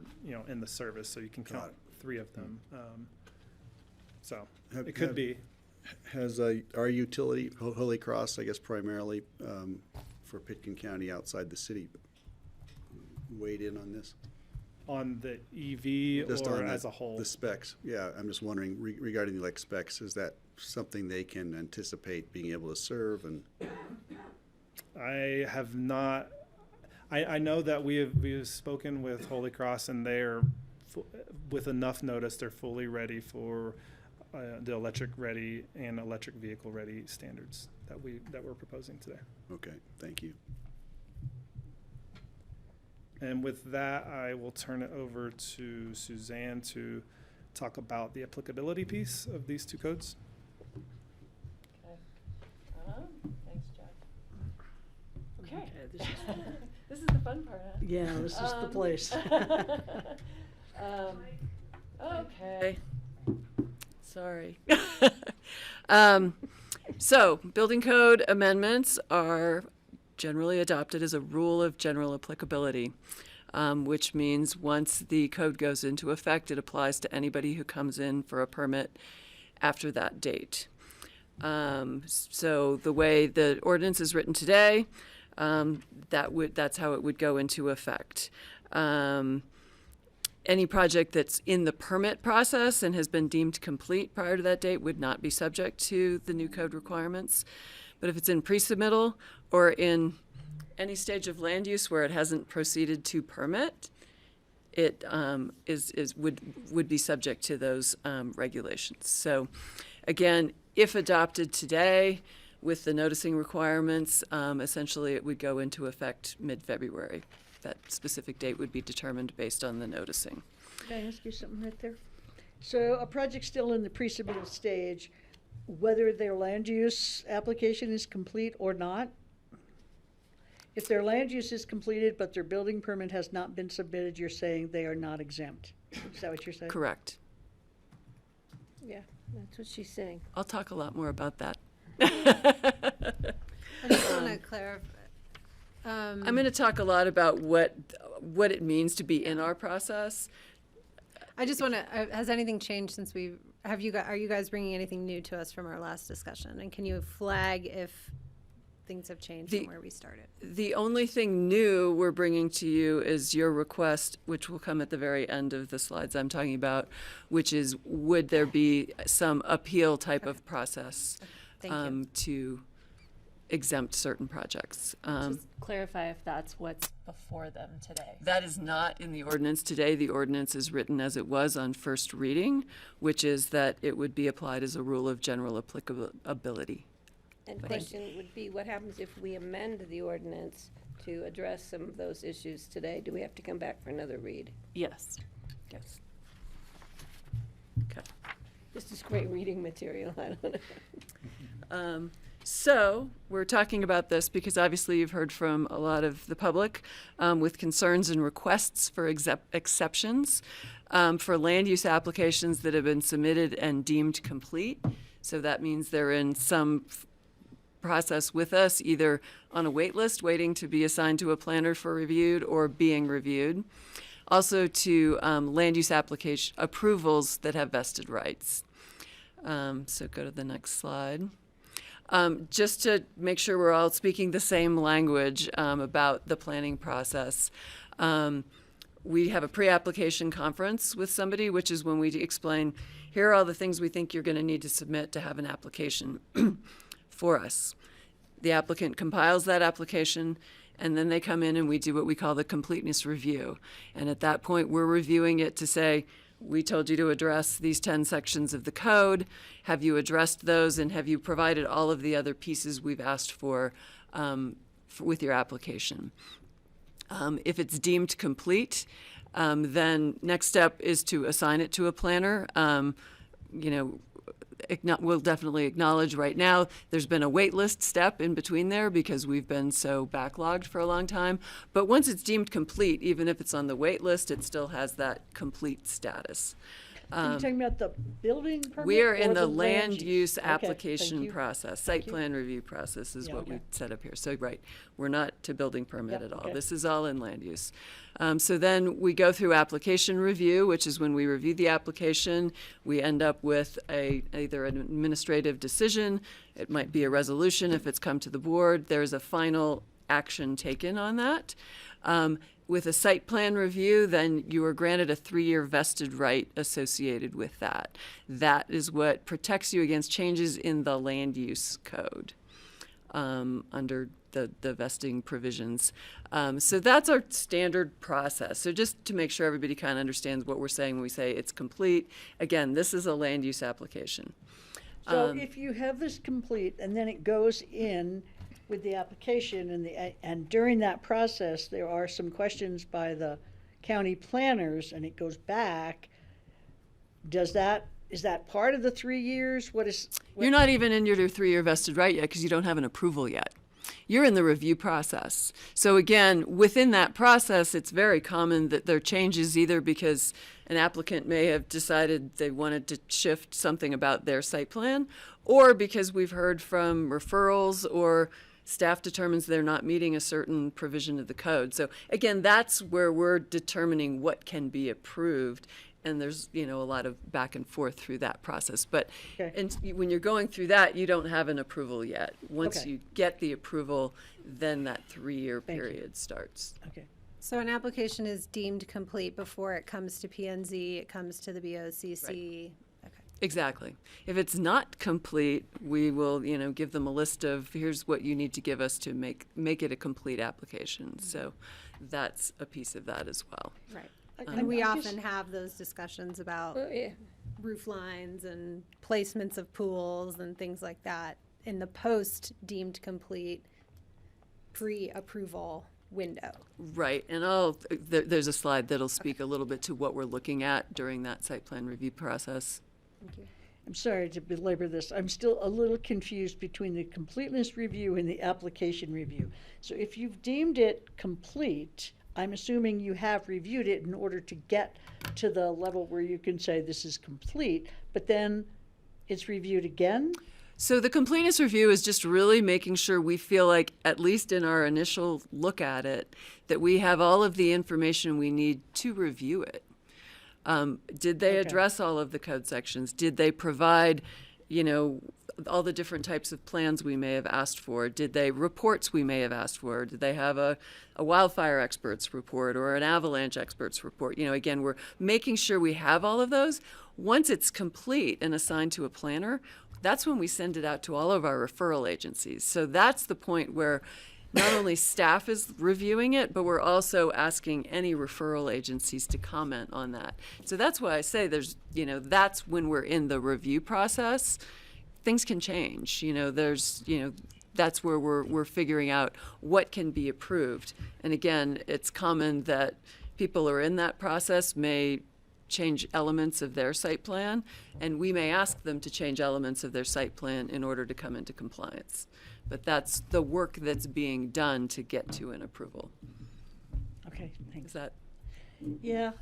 in the service, so you can count 3 of them. So it could be. Has our utility, Holy Cross, I guess primarily for Pitkin County outside the city, weighed in on this? On the EV Just or on as a whole? The specs, yeah. I'm just wondering regarding the specs, is that something they can anticipate being able to serve? And I have not. I know that we have spoken with Holy Cross, and they are with enough notice. They're fully ready for the electric ready and electric vehicle ready standards that we're proposing today. Okay, thank you. And with that, I will turn it over to Suzanne to talk about the applicability piece of these 2 codes. Okay. Thanks, Jack. Okay. This is the fun part, huh? Yeah, this is the place. Okay. Sorry. So, building code amendments are generally adopted as a rule of general applicability, which means once the code goes into effect, it applies to anybody who comes in for a permit after that date. So the way the ordinance is written today, that's how it would go into effect. Any project that's in the permit process and has been deemed complete prior to that date would not be subject to the new code requirements. But if it's in pre-submittal or in any stage of land use where it hasn't proceeded to permit, it would be subject to those regulations. So again, if adopted today with the noticing requirements, essentially it would go into effect mid-February. That specific date would be determined based on the noticing. Can I ask you something right there? So a project's still in the pre-submittal stage, whether their land use application is complete or not? If their land use is completed but their building permit has not been submitted, you're saying they are not exempt? Is that what you're saying? Correct. Yeah, that's what she's saying. I'll talk a lot more about that. I just want to clarify. I'm going to talk a lot about what it means to be in our process. I just want to. Has anything changed since are you guys bringing anything new to us from our last discussion? And can you flag if things have changed The- from where we started. The only thing new we're bringing to you is your request, which will come at the very end of the slides I'm talking about, which is would there be some appeal type of process Thank you. to exempt certain projects. Just clarify if that's what's before them today. That is not in the ordinance today. The ordinance is written as it was on first reading, which is that it would be applied as a rule of general applicability. And question would be, what happens if we amend the ordinance to address some of those issues today? Do we have to come back for another read? Yes. Yes. Okay. This is great reading material, I don't know. So we're talking about this because obviously you've heard from a lot of the public with concerns and requests for exceptions for land use applications that have been submitted and deemed complete. So that means they're in some process with us, either on a wait list waiting to be assigned to a planner for reviewed or being reviewed. Also to land use application approvals that have vested rights. So go to the next slide. Just to make sure we're all speaking the same language about the planning process. We have a pre-application conference with somebody, which is when we explain, here are all the things we think you're going to need to submit to have an application for us. The applicant compiles that application, and then they come in and we do what we call the completeness review. And at that point, we're reviewing it to say, we told you to address these 10 sections of the code. Have you addressed those, and have you provided all of the other pieces we've asked for with your application? If it's deemed complete, then next step is to assign it to a planner. We'll definitely acknowledge right now there's been a wait list step in between there because we've been so backlogged for a long time. But once it's deemed complete, even if it's on the wait list, it still has that complete status. Are you talking about the building permit? We are or in the land use Okay, thank application you. process. Thank Site you. plan review process is Yeah, what we okay. set up here. So, right, we're not to building permit Yep, at all. okay. This is all in land use. So then we go through application review, which is when we review the application. We end up with either an administrative decision. It might be a resolution if it's come to the board. There's a final action taken on that. With a site plan review, then you are granted a 3-year vested right associated with that. That is what protects you against changes in the land use code under the vesting provisions. So that's our standard process. So just to make sure everybody kind of understands what we're saying when we say it's complete, again, this is a land use application. So if you have this complete and then it goes in with the application and during that process, there are some questions by the county planners and it goes back, is that part of the 3 years? You're not even in your 3-year vested right yet because you don't have an approval yet. You're in the review process. So again, within that process, it's very common that there are changes either because an applicant may have decided they wanted to shift something about their site plan, or because we've heard from referrals or staff determines they're not meeting a certain provision of the code. So again, that's where we're determining what can be approved. And there's, a lot of back and forth through that process. But when you're going through that, you don't have an approval yet. Once you get the approval, then that 3-year period starts. Okay. So an application is deemed complete before it comes to PNZ, it comes to the BoCC. Okay. Exactly. If it's not complete, we will, give them a list of here's what you need to give us to make it a complete application. So that's a piece of that as well. Right. And we often have those discussions about roof lines and placements of pools and things like that in the post deemed complete pre-approval window. Right, and there's a slide that'll speak a little bit to what we're looking at during that site plan review process. Thank you. I'm sorry to belabor this. I'm still a little confused between the completeness review and the application review. So if you've deemed it complete, I'm assuming you have reviewed it in order to get to the level where you can say this is complete, but then it's reviewed again? So the completeness review is just really making sure we feel like, at least in our initial look at it, that we have all of the information we need to review it. Did they address all of the code sections? Did they provide, all the different types of plans we may have asked for. Did they reports we may have asked for? Did they have a wildfire experts report or an avalanche experts report? Again, we're making sure we have all of those. Once it's complete and assigned to a planner, that's when we send it out to all of our referral agencies. So that's the point where not only staff is reviewing it, but we're also asking any referral agencies to comment on that. So that's why I say that's when we're in the review process. Things can change. That's where we're figuring out what can be approved. And again, it's common that people who are in that process may change elements of their site plan, and we may ask them to change elements of their site plan in order to come into compliance. But that's the work that's being done to get to an approval. Okay, thanks. Is that? Yeah.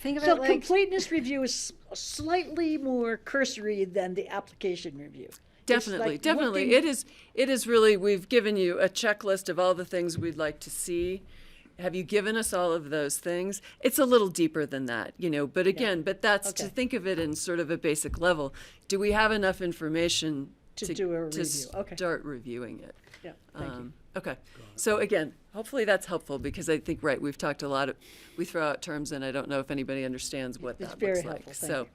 Think of So it like completeness review is slightly more cursory than the application review. Definitely. It is really, we've given you a checklist of all the things we'd like to see. Have you given us all of those things? It's a little deeper than that, but again, that's to think of it in sort of a basic level. Do we have enough information to do a to review? Okay. start reviewing it? Yeah, thank you. Okay. So again, hopefully that's helpful, because I think, we've talked we throw out terms and I don't know if anybody understands what It's that very looks like. helpful, So,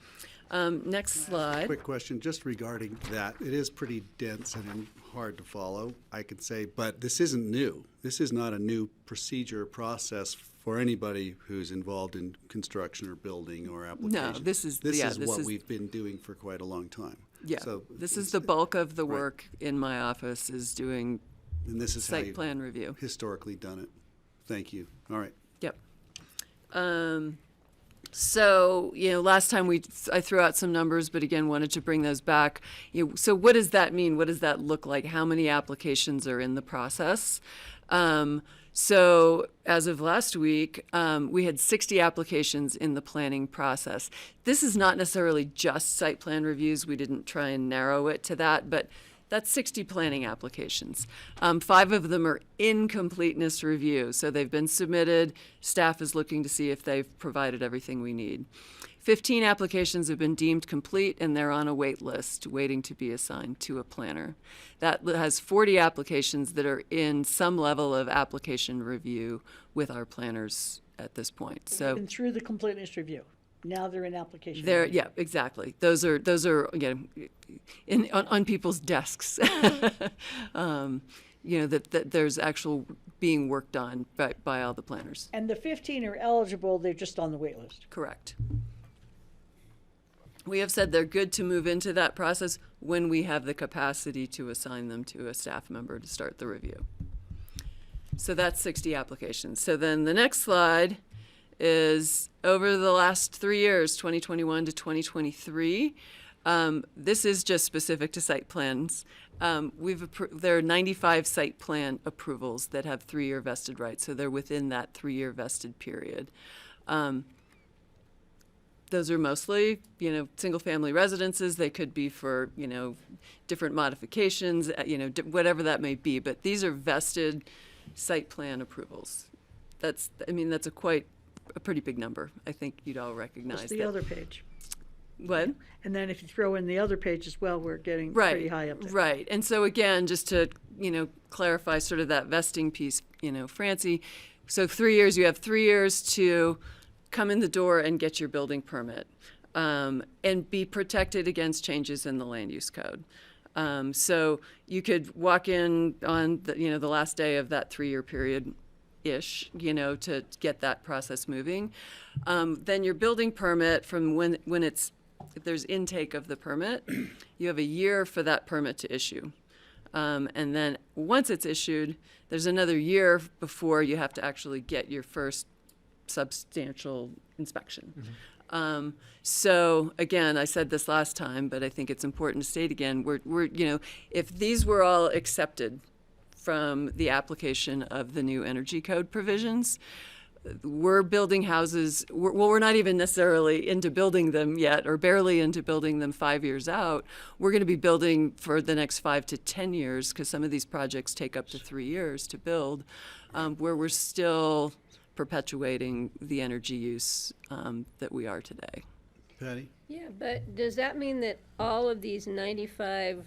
next slide. Quick question, just regarding that. It is pretty dense and hard to follow, I could say, but this isn't new. This is not a new procedure process for anybody who's involved in construction or building or application. No, this is what we've been doing for quite a long time. Yeah, So this is the bulk of the work in my office, is doing and this is how site you've plan review. historically done it. Thank you. All right. Yep. So, last time I threw out some numbers, but again, wanted to bring those back. So what does that mean? What does that look like? How many applications are in the process? So as of last week, we had 60 applications in the planning process. This is not necessarily just site plan reviews. We didn't try and narrow it to that, but that's 60 planning applications. 5 of them are in completeness review, so they've been submitted. Staff is looking to see if they've provided everything we need. 15 applications have been deemed complete, and they're on a wait list waiting to be assigned to a planner. That has 40 applications that are in some level of application review with our planners at this point. So Been through the completeness review. Now they're in application. there, review. yeah, exactly. Those are again on people's desks. That there's actual being worked on by all the planners. And the 15 are eligible, they're just on the wait list. Correct. We have said they're good to move into that process when we have the capacity to assign them to a staff member to start the review. So that's 60 applications. So then the next slide is over the last 3 years, 2021 to 2023. This is just specific to site plans. There are 95 site plan approvals that have 3-year vested rights, so they're within that 3-year vested period. Those are mostly, single-family residences. They could be for, different modifications, whatever that may be. But these are vested site plan approvals. That's a pretty big number. I think you'd all recognize What's the that. other page? What? And then if you throw in the other page as well, we're getting Right, pretty high up there. right. And so again, just to, clarify sort of that vesting piece, Francie, so 3 years, you have 3 years to come in the door and get your building permit, and be protected against changes in the land use code. So you could walk in on the last day of that 3-year period ish, to get that process moving. Then your building permit from when if there's intake of the permit, you have a year for that permit to issue. And then once it's issued, there's another year before you have to actually get your first substantial inspection. So again, I said this last time, but I think it's important to state again, we're if these were all accepted from the application of the new energy code provisions, we're building houses, we're not even necessarily into building them yet, or barely into building them 5 years out. We're going to be building for the next 5 to 10 years, because some of these projects take up to 3 years to build, where we're still perpetuating the energy use that we are today. Patty? Yeah, but does that mean that all of these 95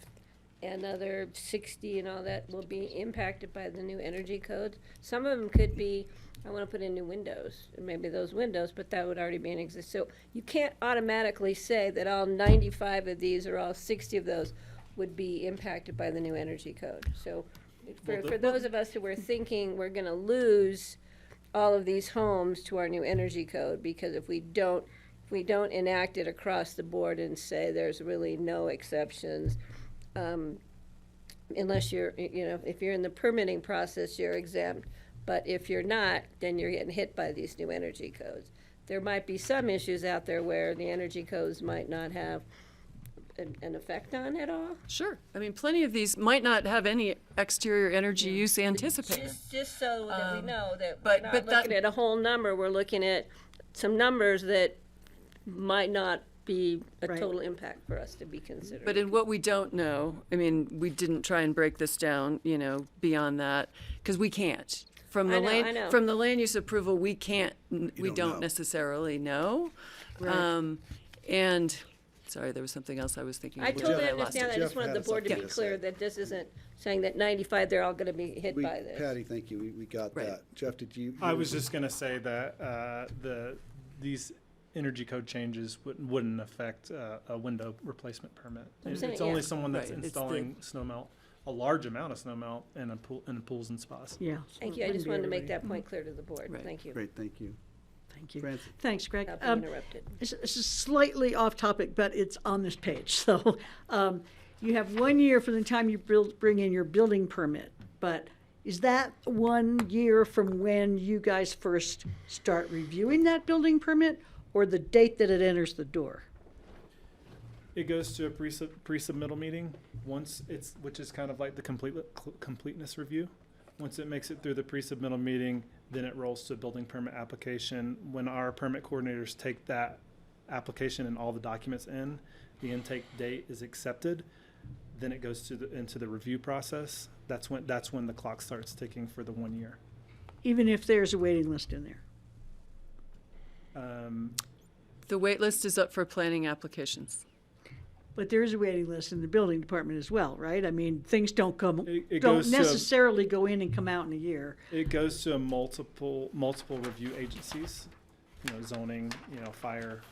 and other 60 and all that will be impacted by the new energy code? Some of them could be, I want to put in new windows, and maybe those windows, but that would already be in existence. So you can't automatically say that all 95 of these or all 60 of those would be impacted by the new energy code. So for those of us who were thinking we're going to lose all of these homes to our new energy code, because if we don't enact it across the board and say there's really no exceptions, unless you're, if you're in the permitting process, you're exempt. But if you're not, then you're getting hit by these new energy codes. There might be some issues out there where the energy codes might not have an effect on at all. Sure. I mean, plenty of these might not have any exterior energy use anticipated. Just so that we know that but- we're not but that- looking at a whole number, we're looking at some numbers that might not be a Right. total impact for us to be considering. But in what we don't know, I mean, we didn't try and break this down, beyond that, because we can't. From the I know. from the land use approval, we can't, we don't don't know. necessarily know. Right. And, sorry, there was something else I was thinking. I of. totally I lost understand. it. I just Jeff wanted had the board to be something to clear say. that this isn't saying that 95, they're all going to be hit by this. Patty, thank you. We got Right. that. Jeff, did you? I was just gonna say that these energy code changes wouldn't affect a window replacement permit. I'm saying, It's only yeah. someone that's Right, it's the- installing snow melt, a large amount of snow melt in pools and spas. Yeah. so Thank it you. I wouldn't just be wanted to make everybody. that point clear to the board. Right. Thank you. Great, thank you. Thank you. Francie? Thanks, Greg. Not being interrupted. This is slightly off topic, but it's on this page. So you have 1 year from the time you bring in your building permit, but is that 1 year from when you guys first start reviewing that building permit, or the date that it enters the door? It goes to a pre-submittal meeting which is kind of like the completeness review. Once it makes it through the pre-submittal meeting, then it rolls to a building permit application. When our permit coordinators take that application and all the documents in, the intake date is accepted, then it goes into the review process. That's when the clock starts ticking for the 1 year. Even if there's a waiting list in there? The wait list is up for planning applications. But there is a waiting list in the building department as well, right? I mean, things don't It don't goes to a- necessarily go in and come out in a year. It goes to multiple review agencies, zoning, fire,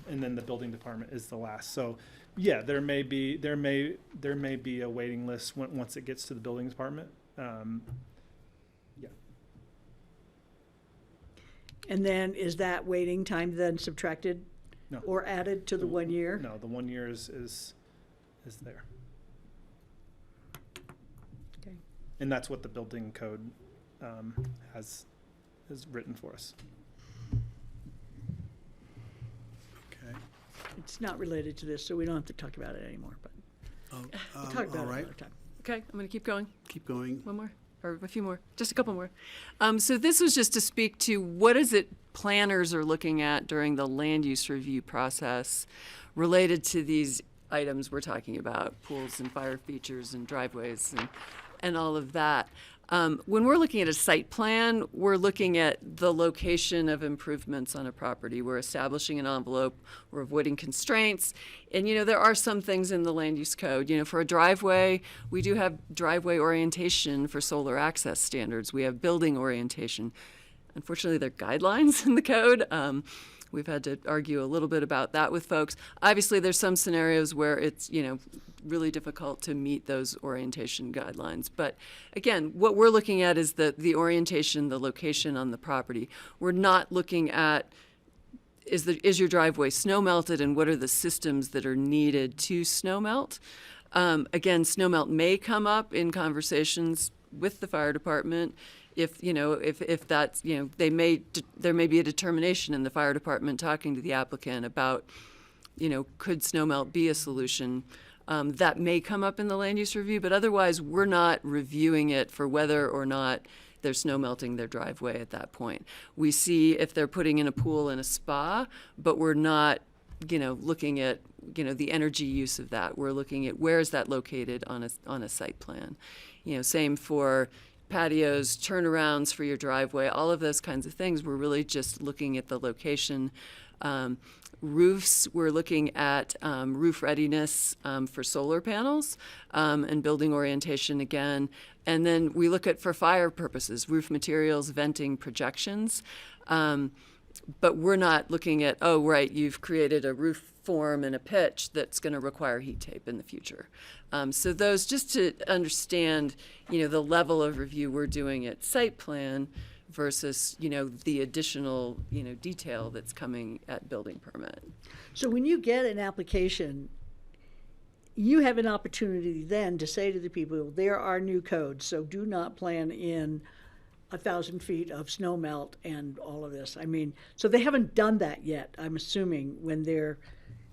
and then the building department is the last. So, yeah, there may be a waiting list once it gets to the building department. Yeah. And then is that waiting time then subtracted No. or added to the 1 year? No, the 1 year is there. Okay. And that's what the building code has written for us. Okay. It's not related to this, so we don't have to talk about it anymore, but Oh, we'll talk about all it right. another time. Okay, I'm going to keep going. Keep going. One more, or a few more, just a couple more. So this was just to speak to what is it planners are looking at during the land use review process related to these items we're talking about, pools and fire features and driveways and all of that. When we're looking at a site plan, we're looking at the location of improvements on a property. We're establishing an envelope, we're avoiding constraints. And, there are some things in the land use code. For a driveway, we do have driveway orientation for solar access standards. We have building orientation. Unfortunately, there are guidelines in the code. We've had to argue a little bit about that with folks. Obviously, there's some scenarios where it's, really difficult to meet those orientation guidelines. But again, what we're looking at is the orientation, the location on the property. We're not looking at is your driveway snow melted and what are the systems that are needed to snow melt. Again, snow melt may come up in conversations with the fire department. If that's, there may be a determination in the fire department talking to the applicant about, could snow melt be a solution? That may come up in the land use review, but otherwise we're not reviewing it for whether or not they're snow melting their driveway at that point. We see if they're putting in a pool and a spa, but we're not, looking at, the energy use of that. We're looking at where is that located on a site plan. Same for patios, turnarounds for your driveway, all of those kinds of things. We're really just looking at the location. roofs, we're looking at roof readiness for solar panels and building orientation again. And then we look at, for fire purposes, roof materials, venting, projections. But we're not looking at, oh, right, you've created a roof form and a pitch that's going to require heat tape in the future. So those, just to understand, the level of review we're doing at site plan versus, the additional, detail that's coming at building permit. So when you get an application, you have an opportunity then to say to the people, there are new codes, so do not plan in 1,000 feet of snow melt and all of this. I mean, so they haven't done that yet, I'm assuming, when they're,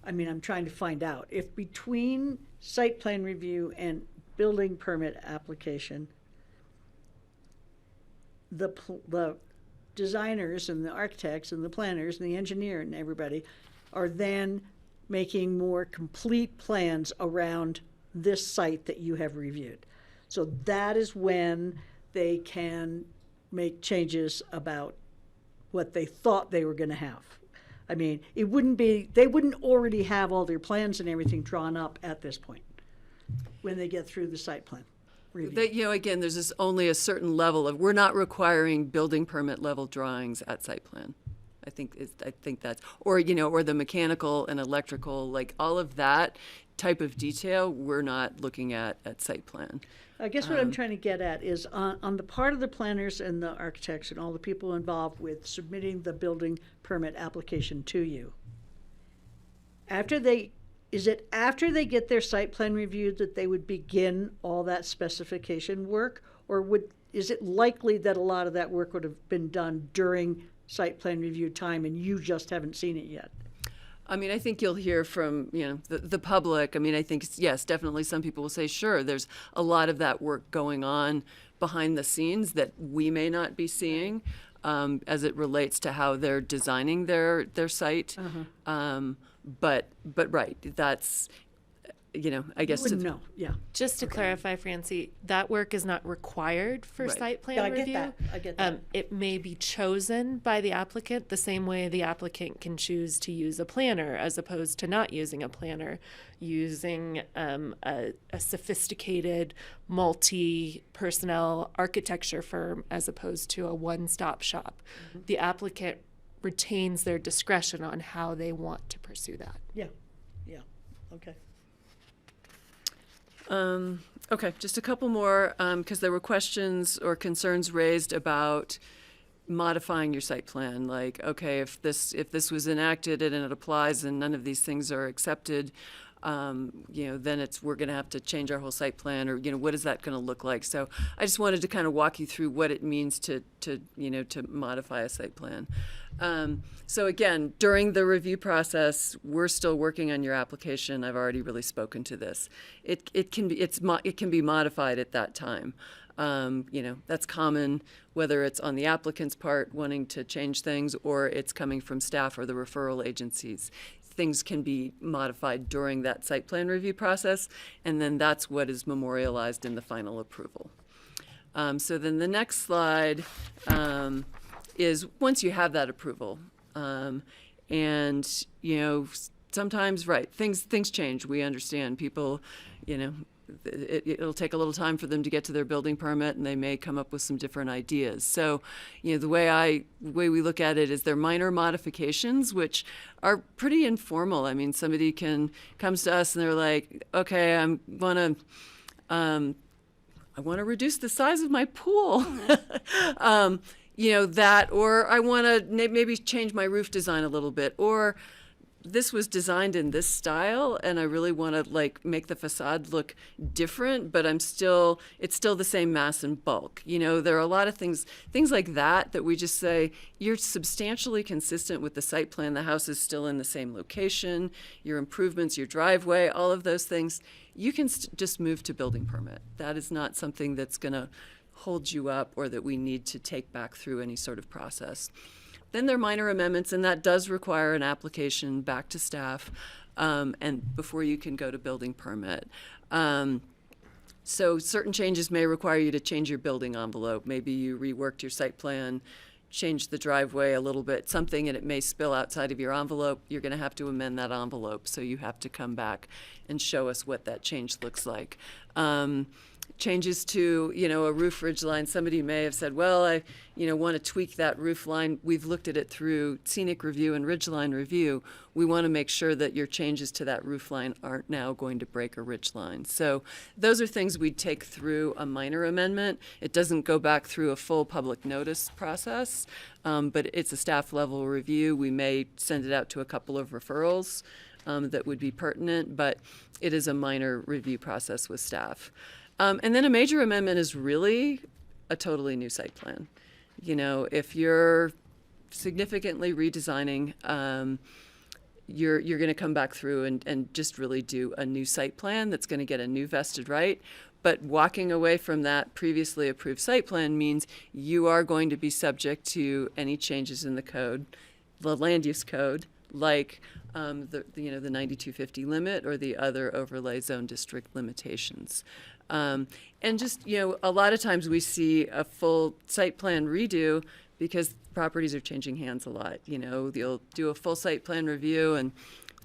I'm trying to find out. If between site plan review and building permit application, the designers and the architects and the planners and the engineer and everybody are then making more complete plans around this site that you have reviewed. So that is when they can make changes about what they thought they were going to have. I mean, they wouldn't already have all their plans and everything drawn up at this point when they get through the site plan review. That, again, there's just only a certain level of, we're not requiring building permit level drawings at site plan. I think that's, or the mechanical and electrical, like all of that type of detail, we're not looking at site plan. I guess what I'm trying to get at is on the part of the planners and the architects and all the people involved with submitting the building permit application to you. Is it after they get their site plan reviewed that they would begin all that specification work? Or is it likely that a lot of that work would have been done during site plan review time and you just haven't seen it yet? I think you'll hear from, the public. I think, yes, definitely some people will say, sure, there's a lot of that work going on behind the scenes that we may not be seeing as it relates to how they're designing their site. But right, that's, I guess. You wouldn't know, yeah. Just to clarify, Francie, that work is not required for Right. site plan Yeah, I review. get that. I get that. It may be chosen by the applicant the same way the applicant can choose to use a planner as opposed to not using a planner, using a sophisticated multi-personnel architecture firm as opposed to a one-stop shop. Mm-hmm. The applicant retains their discretion on how they want to pursue that. Yeah, okay. Okay, just a couple more, because there were questions or concerns raised about modifying your site plan. Like, okay, if this was enacted and it applies and none of these things are accepted, then we're going to have to change our whole site plan, or what is that going to look like? So I just wanted to kind of walk you through what it means to modify a site plan. So again, during the review process, we're still working on your application. I've already really spoken to this. It can be modified at that time. That's common, whether it's on the applicant's part wanting to change things or it's coming from staff or the referral agencies. Things can be modified during that site plan review process, and then that's what is memorialized in the final approval. So then the next slide is once you have that approval, and sometimes, right, things change. We understand people, it'll take a little time for them to get to their building permit, and they may come up with some different ideas. So, the way we look at it is they're minor modifications, which are pretty informal. Somebody comes to us and they're like, okay, I want to reduce the size of my pool. That, or I want to maybe change my roof design a little bit, or this was designed in this style and I really want to make the facade look different, but it's still the same mass and bulk. There are a lot of things like that we just say, you're substantially consistent with the site plan. The house is still in the same location, your improvements, your driveway, all of those things. You can just move to building permit. That is not something that's going to hold you up or that we need to take back through any sort of process. Then there are minor amendments, and that does require an application back to staff and before you can go to building permit. So certain changes may require you to change your building envelope. Maybe you reworked your site plan, change the driveway a little bit, something, and it may spill outside of your envelope, you're going to have to amend that envelope. So you have to come back and show us what that change looks like. Changes to, a roof ridge line, somebody may have said, well, I, want to tweak that roof line. We've looked at it through scenic review and ridge line review. We want to make sure that your changes to that roof line aren't now going to break a ridge line. So those are things we'd take through a minor amendment. It doesn't go back through a full public notice process, but it's a staff level review. We may send it out to a couple of referrals that would be pertinent, but it is a minor review process with staff. And then a major amendment is really a totally new site plan. If you're significantly redesigning, you're going to come back through and just really do a new site plan that's going to get a new vested right. But walking away from that previously approved site plan means you are going to be subject to any changes in the code, the land use code, like the 9250 limit or the other overlay zone district limitations. And just, a lot of times we see a full site plan redo because properties are changing hands a lot. You'll do a full site plan review and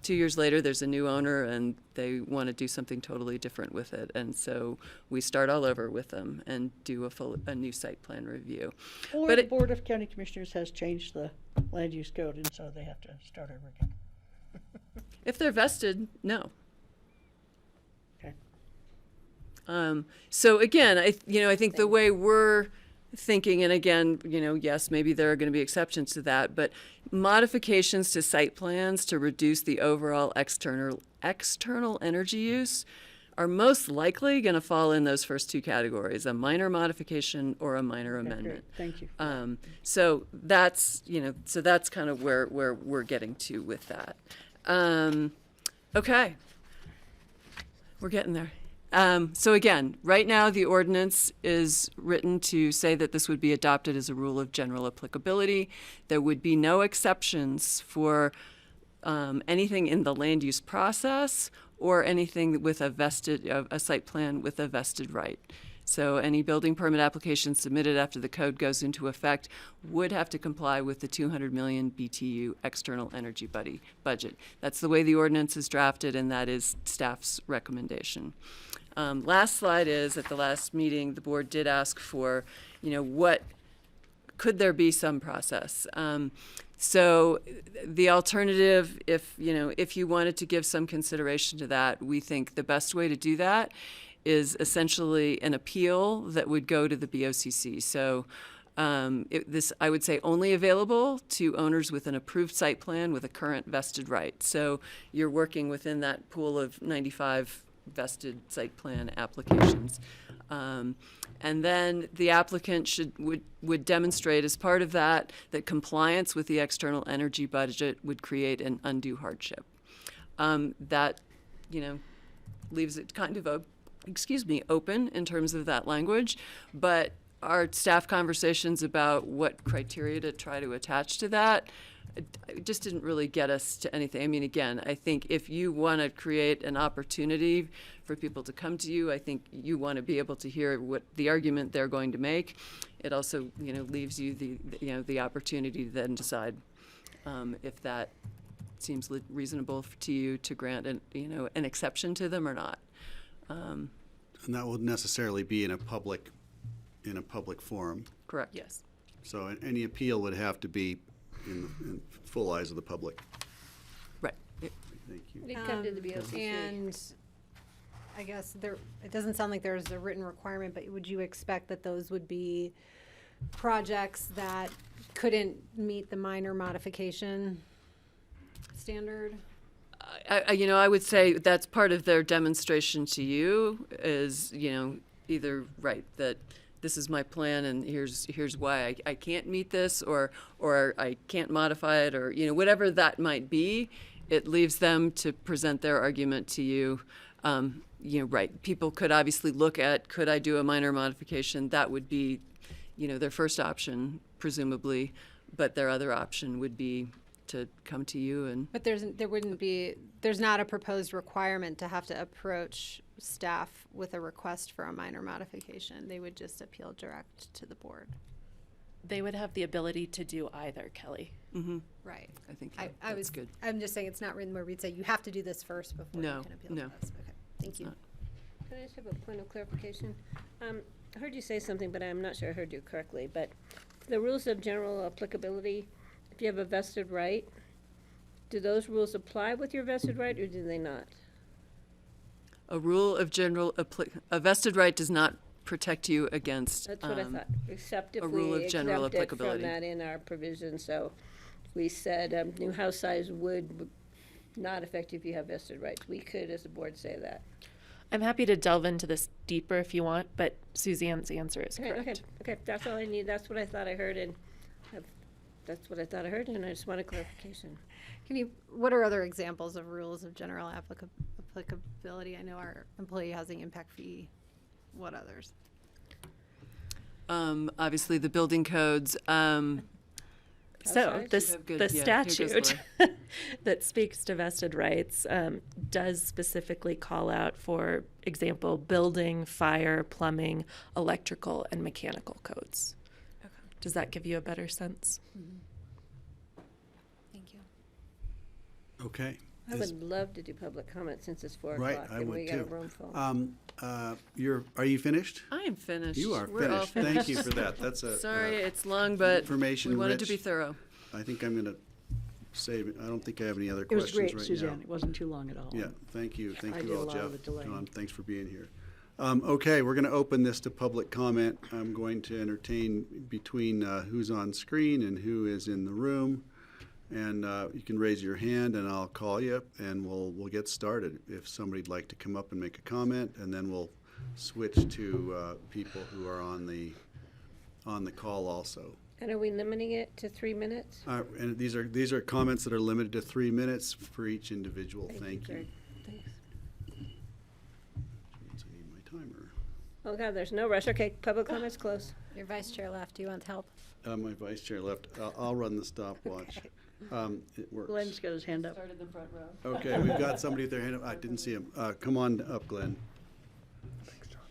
2 years later there's a new owner and they want to do something totally different with it. And so we start all over with them and do a new site plan review. Or But the Board of County Commissioners has changed the land use code, and so they have to start over again. if they're vested, no. Okay. So again, I think the way we're thinking, and again, yes, maybe there are going to be exceptions to that, but modifications to site plans to reduce the overall external energy use are most likely going to fall in those first two categories: a minor modification or a minor amendment. Thank you. So that's that's kind of where we're getting to with that. Okay, we're getting there. So again, right now the ordinance is written to say that this would be adopted as a rule of general applicability. There would be no exceptions for anything in the land use process or anything with a site plan with a vested right. So any building permit application submitted after the code goes into effect would have to comply with the 200 million BTU external energy budget. That's the way the ordinance is drafted, and that is staff's recommendation. Last slide is, at the last meeting, the board did ask for, could there be some process? So the alternative, if you wanted to give some consideration to that, we think the best way to do that is essentially an appeal that would go to the BoCC. So this, I would say, only available to owners with an approved site plan with a current vested right. So you're working within that pool of 95 vested site plan applications. And then the applicant would demonstrate as part of that compliance with the external energy budget would create an undue hardship. That, leaves it kind of open in terms of that language, but our staff conversations about what criteria to try to attach to that it just didn't really get us to anything. I mean, again, I think if you want to create an opportunity for people to come to you, I think you want to be able to hear what the argument they're going to make. It also, leaves you the opportunity to then decide if that seems reasonable to you to grant an exception to them or not. And that will necessarily be in a public forum. Correct. Yes. So any appeal would have to be in full eyes of the public. Right. Thank you. It'd come to the BoCC. And I guess it doesn't sound like there's a written requirement, but would you expect that those would be projects that couldn't meet the minor modification standard? I would say that's part of their demonstration to you is, either that this is my plan and here's why I can't meet this or I can't modify it or, whatever that might be. It leaves them to present their argument to you. People could obviously look at, could I do a minor modification? That would be, their first option, presumably, but their other option would be to come to you and. But there's not a proposed requirement to have to approach staff with a request for a minor modification. They would just appeal direct to the board. They would have the ability to do either, Kelly. Mm-hmm. Right. I think I that's was good. I'm just saying it's not written where we'd say you have to do this first before No, you can appeal no. to us. Okay, thank you. Can I just have a point of clarification? I heard you say something, but I'm not sure I heard you correctly. But the rules of general applicability, if you have a vested right, do those rules apply with your vested right, or do they not? A rule of a vested right does not protect you against That's what I thought, except if a rule we of general exempt it from applicability. that in our provision. So we said new house size would not affect you if you have vested rights. We could, as a board, say that. I'm happy to delve into this deeper if you want, but Suzanne's answer is correct. Okay, that's all I need. That's what I thought I heard, and that's what I thought I heard, and I just want a clarification. What are other examples of rules of general applicability? I know our employee housing impact fee. What others? Obviously, the building codes. So the Good- the yeah, here goes statute Laura. that speaks to vested rights does specifically call out, for example, building, fire, plumbing, electrical, and mechanical codes. Does that give you a better sense? Thank you. Okay. I would love to do public comment since it's 4 Right, o'clock I and would we got a too. room full. Are you finished? I am finished. You are We're all finished. Thank you for that. That's a Sorry, it's long, but information we wanted to rich. be thorough. I think I'm going to save it. I don't think I have any other It was questions great, right Suzanne. now. It wasn't too long at all. Yeah, thank you. Thank I you did a all, lot Jeff. of the delaying. John, thanks for being here. Okay, we're going to open this to public comment. I'm going to entertain between who's on screen and who is in the room. And you can raise your hand and I'll call you and we'll get started. If somebody'd like to come up and make a comment, and then we'll switch to people who are on the call also. And are we limiting it to 3 minutes? And these are comments that are limited to 3 minutes for each individual. Thank you. Greg. Thanks. I need my timer. Oh, God, there's no rush. Okay, public comments closed. Your vice chair left. Do you want help? My vice chair left. I'll run the stopwatch. It works. Glenn's got his hand up. Started the front row. Okay, we've got somebody with their hand up. I didn't see him. Come on up, Glenn. Thanks, John.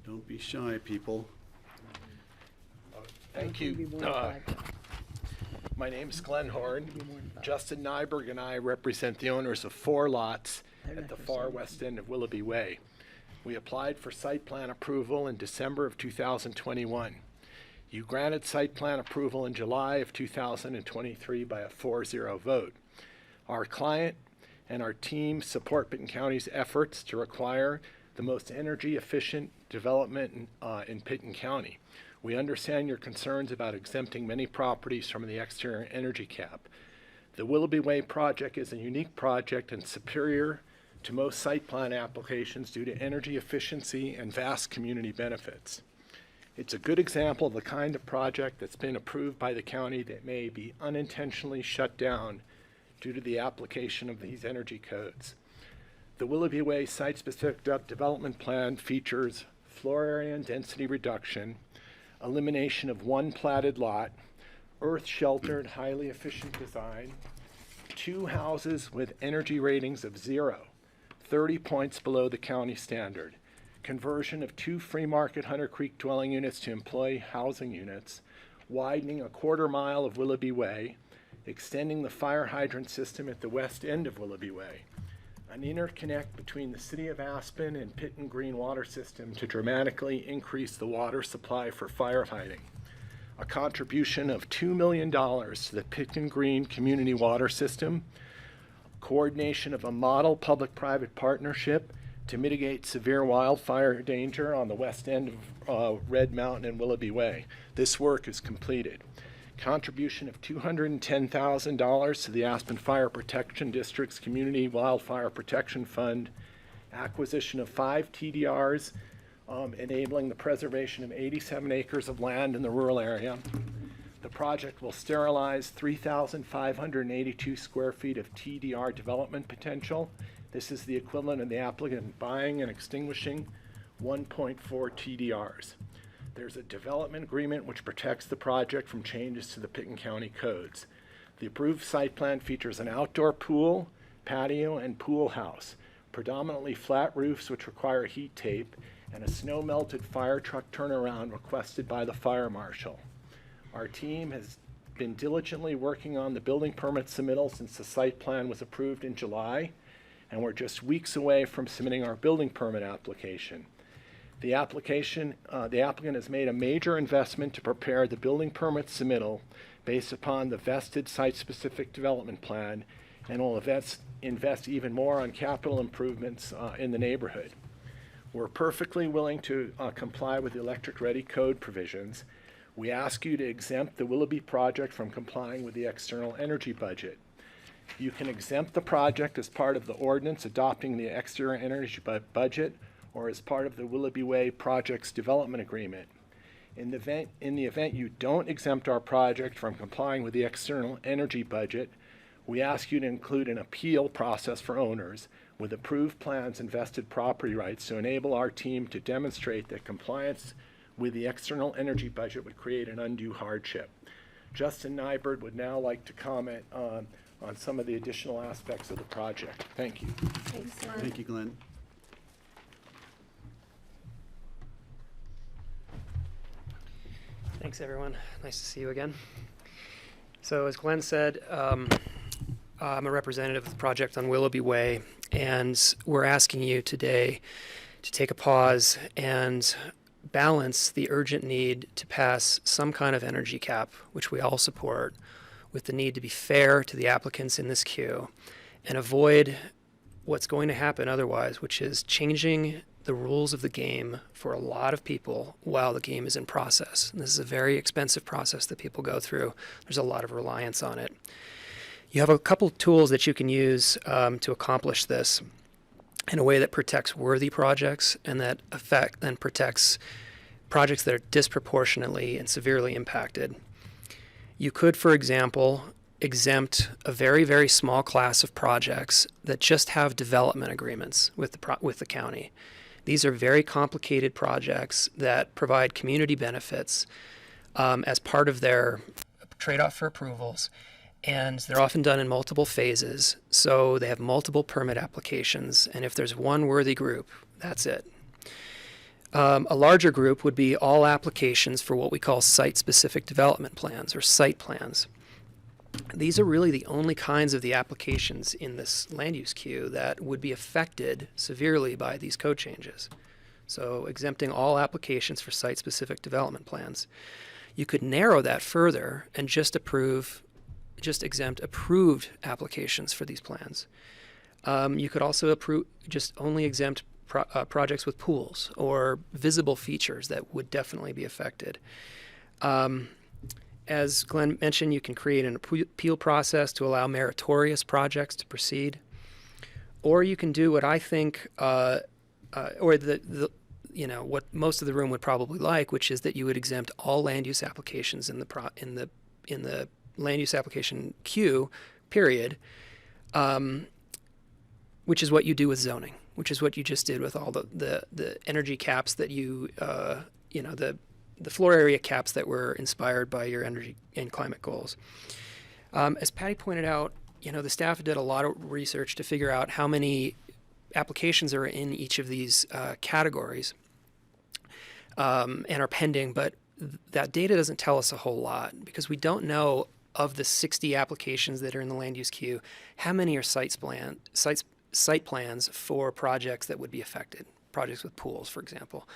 Don't be shy, people. Thank you. My name is Glenn Horn. Justin Nyberg and I represent the owners of 4 lots at the far west end of Willoughby Way. We applied for site plan approval in December of 2021. You granted site plan approval in July of 2023 by a 4-0 vote. Our client and our team support Pitkin County's efforts to require the most energy efficient development in Pitkin County. We understand your concerns about exempting many properties from the exterior energy cap. The Willoughby Way project is a unique project and superior to most site plan applications due to energy efficiency and vast community benefits. It's a good example of the kind of project that's been approved by the county that may be unintentionally shut down due to the application of these energy codes. The Willoughby Way site-specific development plan features floor area and density reduction, elimination of 1 platted lot, earth-sheltered, highly efficient design, 2 houses with energy ratings of 0, 30 points below the county standard, conversion of 2 free market Hunter Creek dwelling units to employee housing units, widening a 1/4 mile of Willoughby Way, extending the fire hydrant system at the west end of Willoughby Way, an interconnect between the City of Aspen and Pitkin Green water system to dramatically increase the water supply for firefighting, a contribution of $2 million to the Pitkin Green community water system, coordination of a model public-private partnership to mitigate severe wildfire danger on the west end of Red Mountain and Willoughby Way. This work is completed. Contribution of $210,000 to the Aspen Fire Protection District's Community Wildfire Protection Fund. Acquisition of 5 TDRs, enabling the preservation of 87 acres of land in the rural area. The project will sterilize 3,582 square feet of TDR development potential. This is the equivalent of the applicant buying and extinguishing 1.4 TDRs. There's a development agreement which protects the project from changes to the Pitkin County codes. The approved site plan features an outdoor pool, patio, and pool house, predominantly flat roofs which require heat tape, and a snow-melted fire truck turnaround requested by the fire marshal. Our team has been diligently working on the building permit submittal since the site plan was approved in July, and we're just weeks away from submitting our building permit application. The applicant has made a major investment to prepare the building permit submittal based upon the vested site-specific development plan, and will invest even more on capital improvements in the neighborhood. We're perfectly willing to comply with the Electric Ready Code provisions. We ask you to exempt the Willoughby project from complying with the external energy budget. You can exempt the project as part of the ordinance adopting the external energy budget or as part of the Willoughby Way project's development agreement. In the event you don't exempt our project from complying with the external energy budget, we ask you to include an appeal process for owners with approved plans and vested property rights to enable our team to demonstrate that compliance with the external energy budget would create an undue hardship. Justin Nyberg would now like to comment on some of the additional aspects of the project. Thank you. Thanks, Glenn. Thank you, Glenn. Thanks, everyone. Nice to see you again. So as Glenn said, I'm a representative of the project on Willoughby Way, and we're asking you today to take a pause and balance the urgent need to pass some kind of energy cap, which we all support, with the need to be fair to the applicants in this queue and avoid what's going to happen otherwise, which is changing the rules of the game for a lot of people while the game is in process. And this is a very expensive process that people go through. There's a lot of reliance on it. You have a couple of tools that you can use to accomplish this in a way that protects worthy projects and that protects projects that are disproportionately and severely impacted. You could, for example, exempt a very, very small class of projects that just have development agreements with the county. These are very complicated projects that provide community benefits as part of their trade-off for approvals, and they're often done in multiple phases, so they have multiple permit applications, and if there's one worthy group, that's it. A larger group would be all applications for what we call site-specific development plans or site plans. These are really the only kinds of the applications in this land use queue that would be affected severely by these code changes. So exempting all applications for site-specific development plans. You could narrow that further and just exempt approved applications for these plans. You could also only exempt projects with pools or visible features that would definitely be affected. As Glenn mentioned, you can create an appeal process to allow meritorious projects to proceed, or you can do what I think, what most of the room would probably like, which is that you would exempt all land use applications in the land use application queue, period, which is what you do with zoning, which is what you just did with all the energy caps that the floor area caps that were inspired by your energy and climate goals. As Patty pointed out, the staff did a lot of research to figure out how many applications are in each of these categories and are pending, but that data doesn't tell us a whole lot because we don't know of the 60 applications that are in the land use queue, how many are site plans for projects that would be affected, projects with pools, for example.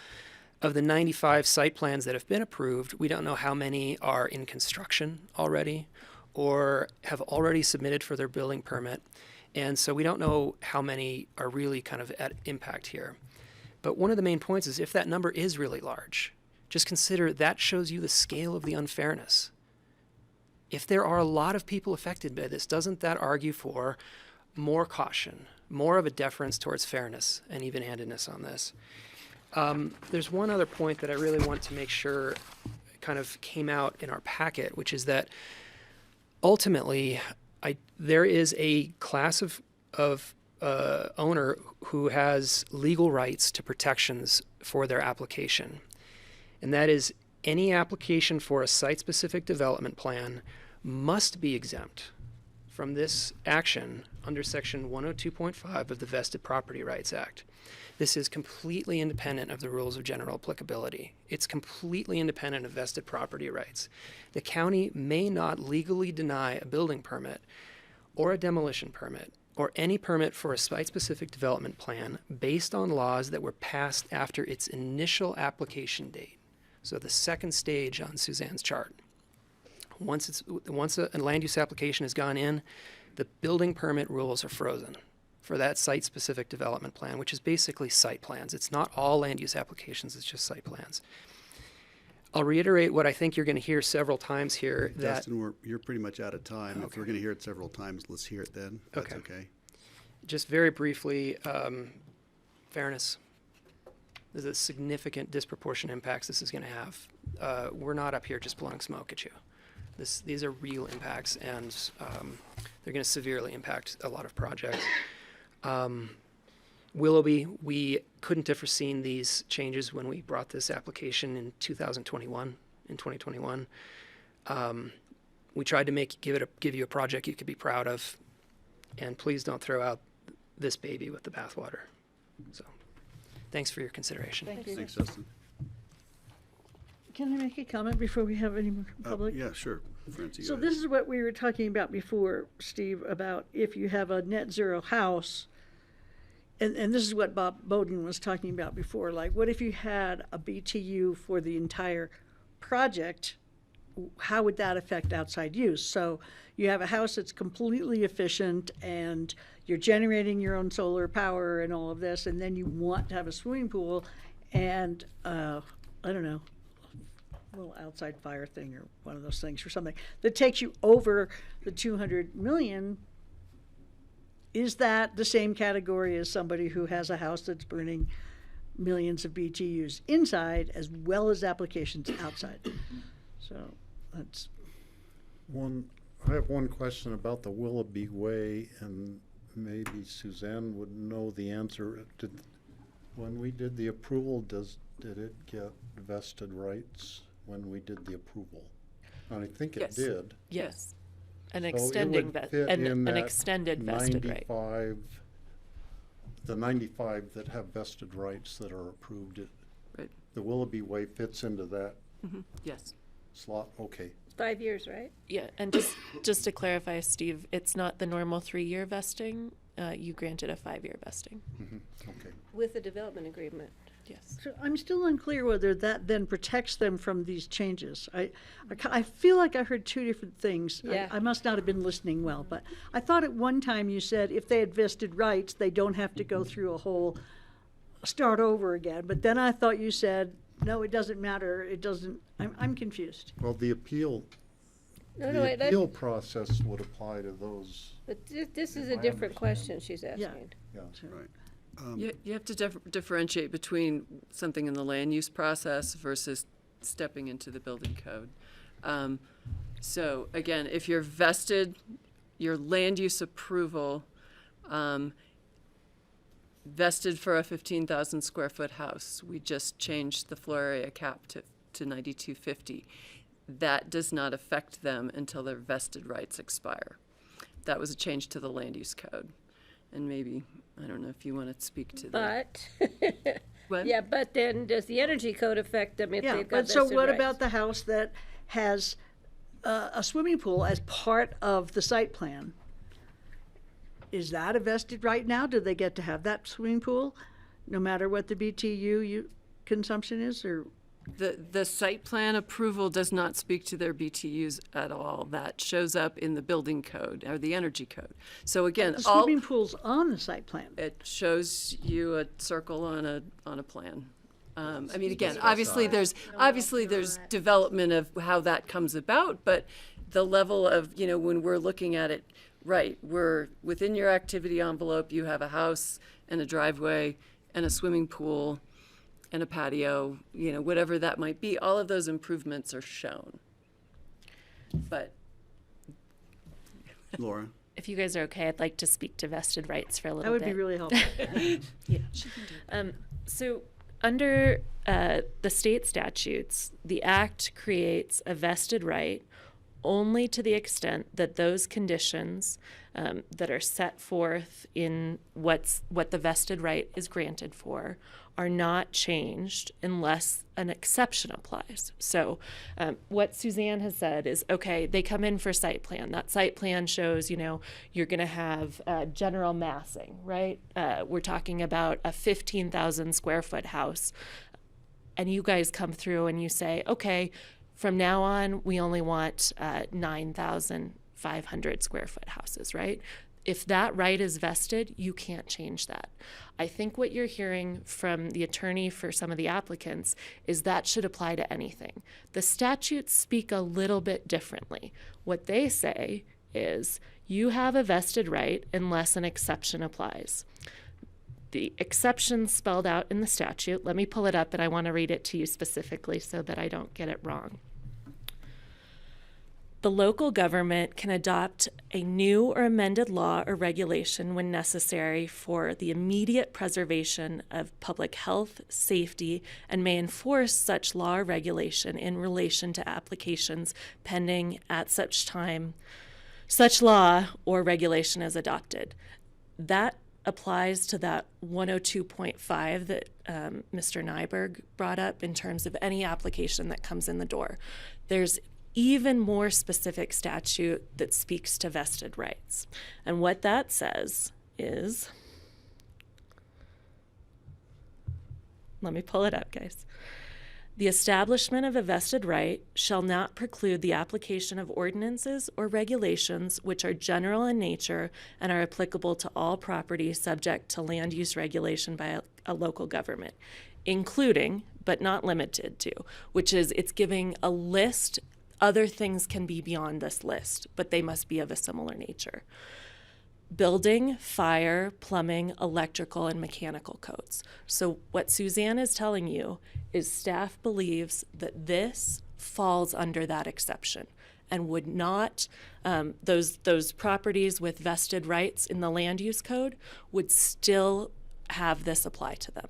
Of the 95 site plans that have been approved, we don't know how many are in construction already or have already submitted for their building permit. And so we don't know how many are really kind of at impact here. But one of the main points is if that number is really large, just consider that shows you the scale of the unfairness. If there are a lot of people affected by this, doesn't that argue for more caution, more of a deference towards fairness and even-handedness on this? There's one other point that I really want to make sure kind of came out in our packet, which is that ultimately there is a class of owner who has legal rights to protections for their application. And that is any application for a site-specific development plan must be exempt from this action under Section 102.5 of the Vested Property Rights Act. This is completely independent of the rules of general applicability. It's completely independent of vested property rights. The county may not legally deny a building permit or a demolition permit or any permit for a site-specific development plan based on laws that were passed after its initial application date. So the second stage on Suzanne's chart. Once a land use application has gone in, the building permit rules are frozen for that site-specific development plan, which is basically site plans. It's not all land use applications, it's just site plans. I'll reiterate what I think you're going to hear several times here. Dustin, you're pretty much out of time. If we're going to hear it several times, let's hear it then. That's okay. Just very briefly, fairness. There's a significant disproportionate impacts this is going to have. We're not up here just blowing smoke at you. These are real impacts, and they're going to severely impact a lot of projects. Willoughby, we couldn't have foreseen these changes when we brought this application in 2021. We tried to give you a project you could be proud of, and please don't throw out this baby with the bathwater. So, thanks for your consideration. Thank you. Thanks, Justin. Can I make a comment before we have any more public? Yeah, sure. Francie, So go this ahead. is what we were talking about before, Steve, about if you have a net zero house, and this is what Bob Bowden was talking about before, like what if you had a BTU for the entire project, how would that affect outside use? So you have a house that's completely efficient and you're generating your own solar power and all of this, and then you want to have a swimming pool and, I don't know, little outside fire thing or one of those things or something that takes you over the 200 million. Is that the same category as somebody who has a house that's burning millions of BTUs inside as well as applications outside? So that's I have one question about the Willoughby Way, and maybe Suzanne would know the answer. When we did the approval, did it get vested rights when we did the approval? And I think it did. Yes. An So it extending would fit in an that extended vested right. 95, the 95 that have vested rights that are approved. Right. The Willoughby Way fits into that Yes. slot. Okay. 5 years, right? Yeah, and just to clarify, Steve, it's not the normal 3-year vesting. You granted a 5-year vesting. Okay. With a development agreement. Yes. So I'm still unclear whether that then protects them from these changes. I feel like I heard two different things. Yeah. I must not have been listening well, but I thought at one time you said if they had vested rights, they don't have to go through a whole start over again. But then I thought you said, no, it doesn't matter. It doesn't. I'm confused. Well, the appeal process would apply to those. But this is a different question she's asking. Yeah. Right. You have to differentiate between something in the land use process versus stepping into the building code. So again, if you're vested, your land use approval vested for a 15,000 square foot house, we just changed the floor area cap to 9,250. That does not affect them until their vested rights expire. That was a change to the land use code. And maybe, I don't know if you want to speak to that. But, What? yeah, but then does the energy code affect them if Yeah, they've got but so vested what rights? about the house that has a swimming pool as part of the site plan? Is that a vested right now? Do they get to have that swimming pool no matter what the BTU consumption is, or? The site plan approval does not speak to their BTUs at all. That shows up in the building code or the energy code. So again, The swimming pool's on the site plan. it shows you a circle on a plan. I mean, again, obviously there's development of how that comes about, but the level of, when we're looking at it, right, we're within your activity envelope, you have a house and a driveway and a swimming pool and a patio, whatever that might be, all of those improvements are shown. But Laura? If you guys are okay, I'd like to speak to vested rights for a little That bit. would be really helpful. Yeah. So under the state statutes, the act creates a vested right only to the extent that those conditions that are set forth in what the vested right is granted for are not changed unless an exception applies. So what Suzanne has said is, okay, they come in for site plan. That site plan shows, you're going to have general massing, right? We're talking about a 15,000 square foot house. And you guys come through and you say, okay, from now on, we only want 9,500 square foot houses, right? If that right is vested, you can't change that. I think what you're hearing from the attorney for some of the applicants is that should apply to anything. The statutes speak a little bit differently. What they say is you have a vested right unless an exception applies. The exception spelled out in the statute, let me pull it up and I want to read it to you specifically so that I don't get it wrong. The local government can adopt a new or amended law or regulation when necessary for the immediate preservation of public health, safety, and may enforce such law or regulation in relation to applications pending at such time such law or regulation is adopted. That applies to that 102.5 that Mr. Nyberg brought up in terms of any application that comes in the door. There's even more specific statute that speaks to vested rights. And what that says is, let me pull it up, guys. The establishment of a vested right shall not preclude the application of ordinances or regulations which are general in nature and are applicable to all property subject to land use regulation by a local government, including, but not limited to, which is it's giving a list. Other things can be beyond this list, but they must be of a similar nature. Building, fire, plumbing, electrical, and mechanical codes. So what Suzanne is telling you is staff believes that this falls under that exception and would not, those properties with vested rights in the land use code would still have this apply to them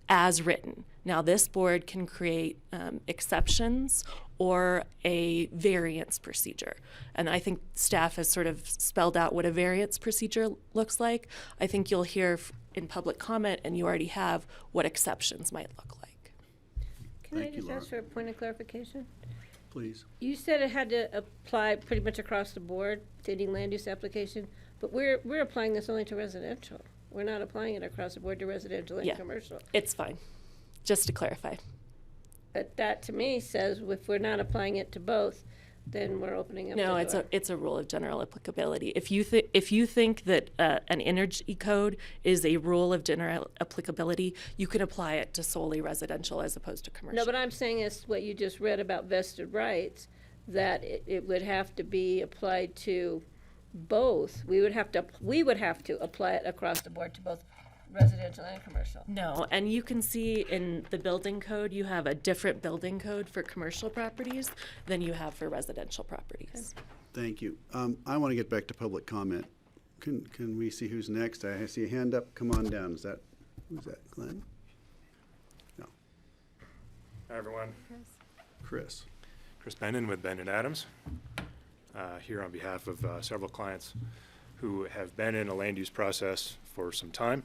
as written. Now this board can create exceptions or a variance procedure. And I think staff has sort of spelled out what a variance procedure looks like. I think you'll hear in public comment, and you already have, what exceptions might look like. Can I just ask for a point of clarification? Please. You said it had to apply pretty much across the board to any land use application, but we're applying this only to residential. We're not applying it across the board to residential and commercial. It's fine, just to clarify. But that to me says if we're not applying it to both, then we're opening up. No, it's a rule of general applicability. If you think that an energy code is a rule of general applicability, you can apply it to solely residential as opposed to commercial. No, but I'm saying is what you just read about vested rights, that it would have to be applied to both. We would have to apply it across the board to both residential and commercial. No, and you can see in the building code, you have a different building code for commercial properties than you have for residential properties. Thank you. I want to get back to public comment. Can we see who's next? I see a hand up. Come on down. Who's that, Glenn? No. Hi, everyone. Chris. Chris Bennon with Bennon Adams, here on behalf of several clients who have been in a land use process for some time.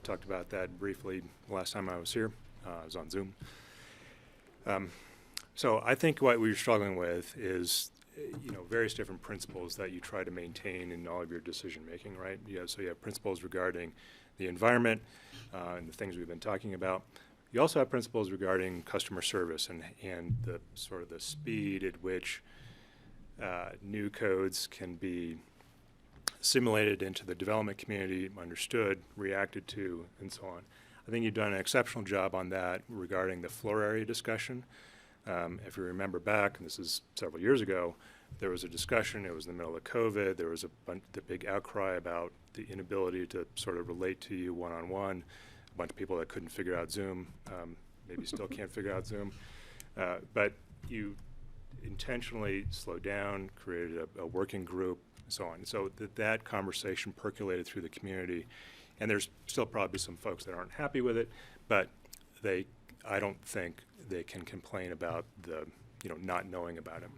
Talked about that briefly last time I was here. I was on Zoom. So I think what we're struggling with is, various different principles that you try to maintain in all of your decision making, right? So you have principles regarding the environment and the things we've been talking about. You also have principles regarding customer service and the sort of the speed at which new codes can be simulated into the development community, understood, reacted to, and so on. I think you've done an exceptional job on that regarding the floor area discussion. If you remember back, and this is several years ago, there was a discussion, it was in the middle of COVID, there was the big outcry about the inability to sort of relate to you one-on-one, a bunch of people that couldn't figure out Zoom, maybe still can't figure out Zoom, but you intentionally slowed down, created a working group, so on. So that conversation percolated through the community, and there's still probably some folks that aren't happy with it, but I don't think they can complain about the, not knowing about him.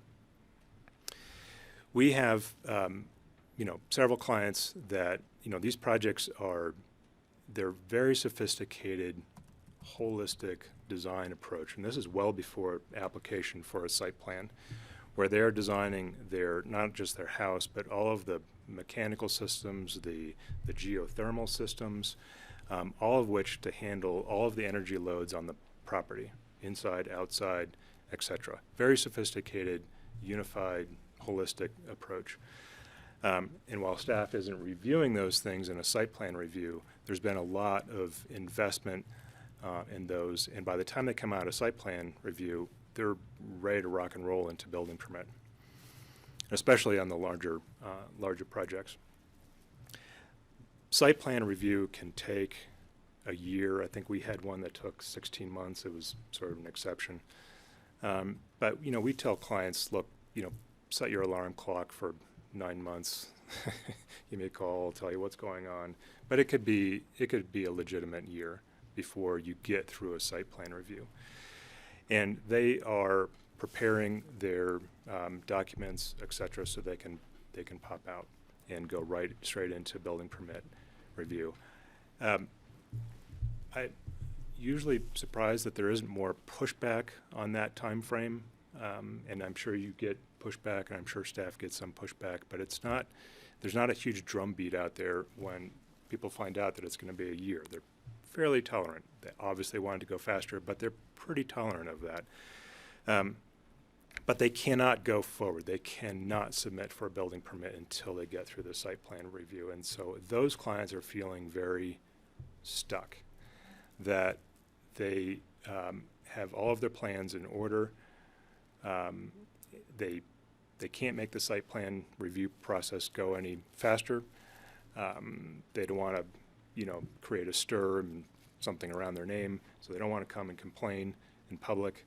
We have several clients that, these projects they're very sophisticated, holistic design approach. And this is well before application for a site plan, where they're designing not just their house, but all of the mechanical systems, the geothermal systems, all of which to handle all of the energy loads on the property, inside, outside, etc. Very sophisticated, unified, holistic approach. And while staff isn't reviewing those things in a site plan review, there's been a lot of investment in those. And by the time they come out of site plan review, they're ready to rock and roll into building permit, especially on the larger projects. Site plan review can take a year. I think we had one that took 16 months. It was sort of an exception. But we tell clients, look, set your alarm clock for 9 months. Give me a call, tell you what's going on. But it could be a legitimate year before you get through a site plan review. And they are preparing their documents, et cetera, so they can pop out and go straight into building permit review. I'm usually surprised that there isn't more pushback on that time frame, and I'm sure you get pushback, and I'm sure staff gets some pushback, but there's not a huge drumbeat out there when people find out that it's going to be a year. They're fairly tolerant. They obviously wanted to go faster, but they're pretty tolerant of that. But they cannot go forward. They cannot submit for a building permit until they get through the site plan review. And so those clients are feeling very stuck, that they have all of their plans in order. They can't make the site plan review process go any faster. They don't want to, create a stir and something around their name, so they don't want to come and complain in public.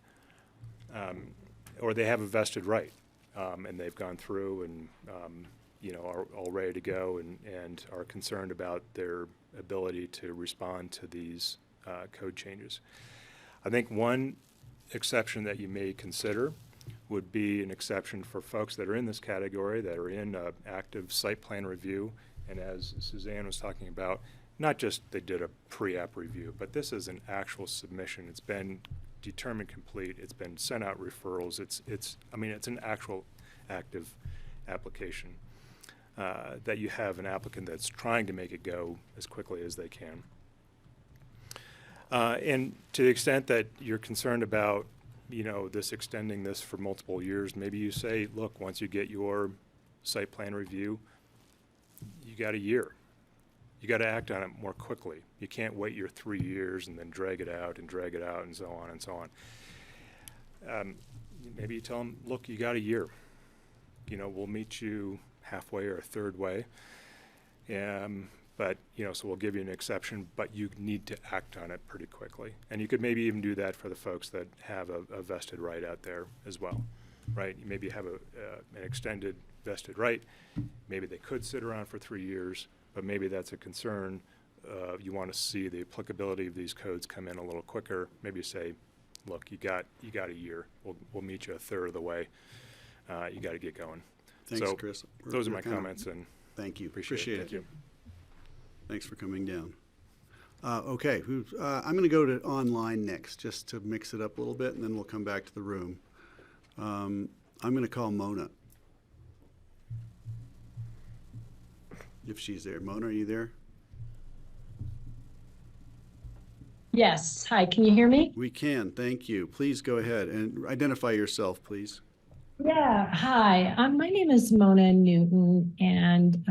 Or they have a vested right, and they've gone through and, are all ready to go and are concerned about their ability to respond to these code changes. I think one exception that you may consider would be an exception for folks that are in this category, that are in active site plan review. And as Suzanne was talking about, not just they did a pre-app review, but this is an actual submission. It's been determined complete. It's been sent out referrals. It's an actual active application that you have an applicant that's trying to make it go as quickly as they can. And to the extent that you're concerned about, this extending this for multiple years, maybe you say, look, once you get your site plan review, you got a year. You got to act on it more quickly. You can't wait your 3 years and then drag it out and so on and so on. Maybe you tell them, look, you got a year. We'll meet you halfway or a third way. But, so we'll give you an exception, but you need to act on it pretty quickly. And you could maybe even do that for the folks that have a vested right out there as well, right? You maybe have an extended vested right. Maybe they could sit around for 3 years, but maybe that's a concern. You want to see the applicability of these codes come in a little quicker. Maybe say, look, you got a year. We'll meet you a third of the way. You got to get going. Thanks, so Chris. Those are my comments, and thank you. Appreciate it. Thank you. Thanks for coming down. Okay, I'm going to go to online next, just to mix it up a little bit, and then we'll come back to the room. I'm going to call Mona, if she's there. Mona, are you there? Yes. Hi, can you hear me? We can, thank you. Please go ahead and identify yourself, please. Yeah, hi. My name is Mona Newton, and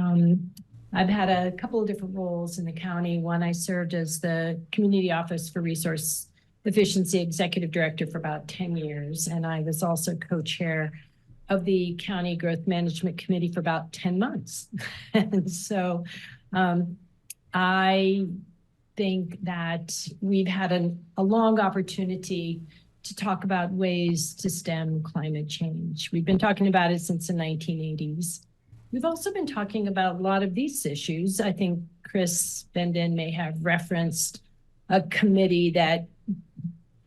I've had a couple of different roles in the county. One, I served as the Community Office for Resource Efficiency Executive Director for about 10 years, and I was also co-chair of the County Growth Management Committee for about 10 months. And so I think that we've had a long opportunity to talk about ways to stem climate change. We've been talking about it since the 1980s. We've also been talking about a lot of these issues. I think Chris Benden may have referenced a committee that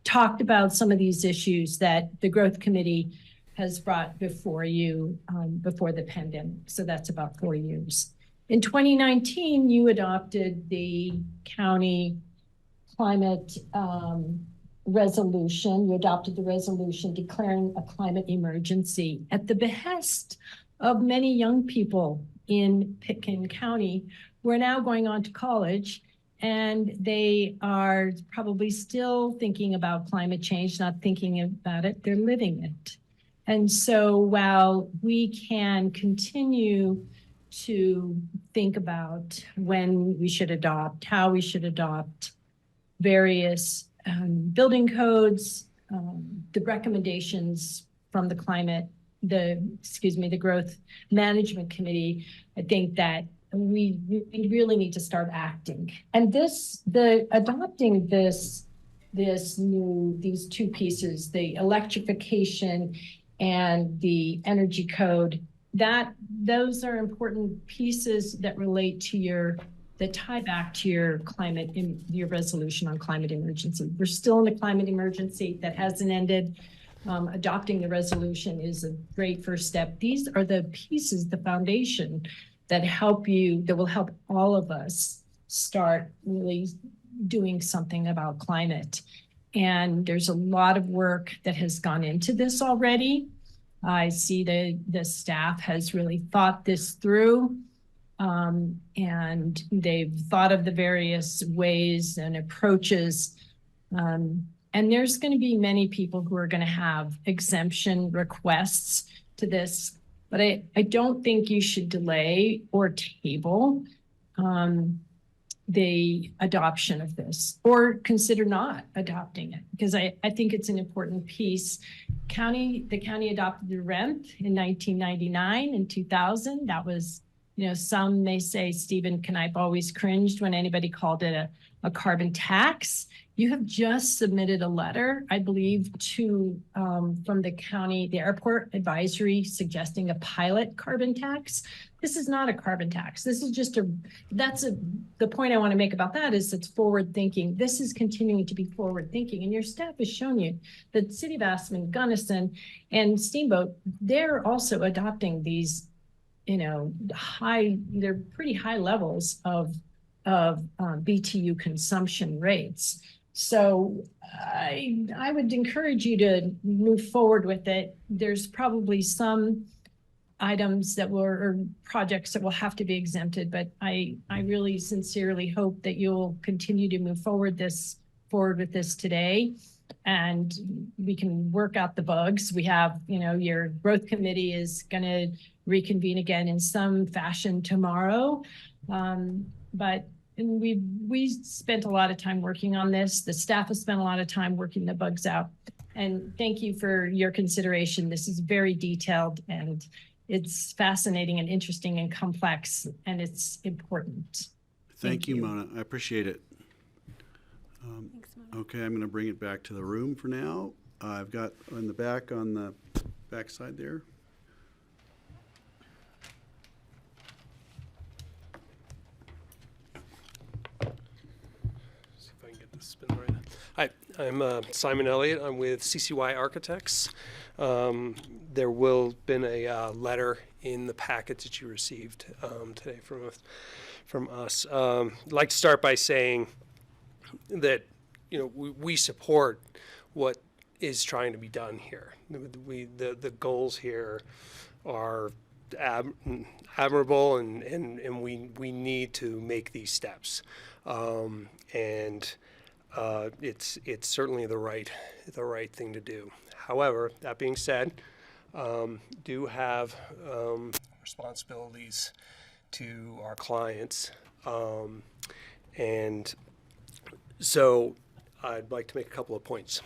talked about some of these issues that the Growth Committee has brought before you before the pandemic. So that's about 4 years. In 2019, you adopted the county climate resolution. You adopted the resolution declaring a climate emergency at the behest of many young people in Pitkin County who are now going on to college, and they are probably still thinking about climate change, not thinking about it, they're living it. And so while we can continue to think about when we should adopt, how we should adopt various building codes, the recommendations from the the Growth Management Committee, I think that we really need to start acting. And adopting these two pieces, the electrification and the energy code, those are important pieces that relate to that tie back to your resolution on climate emergency. We're still in the climate emergency that hasn't ended. Adopting the resolution is a great first step. These are the pieces, the foundation that will help all of us start really doing something about climate. And there's a lot of work that has gone into this already. I see the staff has really thought this through, and they've thought of the various ways and approaches. And there's going to be many people who are going to have exemption requests to this, but I don't think you should delay or table the adoption of this, or consider not adopting it, because I think it's an important piece. The county adopted the REMP in 1999 and 2000. That was, some may say Stephen Knipe always cringed when anybody called it a carbon tax. You have just submitted a letter, I believe, from the county, the airport advisory, suggesting a pilot carbon tax. This is not a carbon tax. This is just the point I want to make about that is it's forward thinking. This is continuing to be forward thinking. And your staff has shown you that City of Aspen, Gunnison, and Steamboat, they're also adopting these, they're pretty high levels of BTU consumption rates. So I would encourage you to move forward with it. There's probably some items or projects that will have to be exempted, but I really sincerely hope that you'll continue to move forward with this today, and we can work out the bugs. We have, your growth committee is going to reconvene again in some fashion tomorrow, but we spent a lot of time working on this. The staff has spent a lot of time working the bugs out. And thank you for your consideration. This is very detailed, and it's fascinating and interesting and complex, and it's important. Thank you, Mona. I appreciate it. Okay, I'm going to bring it back to the room for now. I've got on the back side there. Spin right. Hi, I'm Simon Elliott. I'm with CCY Architects. There will been a letter in the packet that you received today from us. I'd like to start by saying that we support what is trying to be done here. The goals here are admirable, and we need to make these steps. It's certainly the right thing to do. However, that being said, do have responsibilities to our clients, and so I'd like to make a couple of points.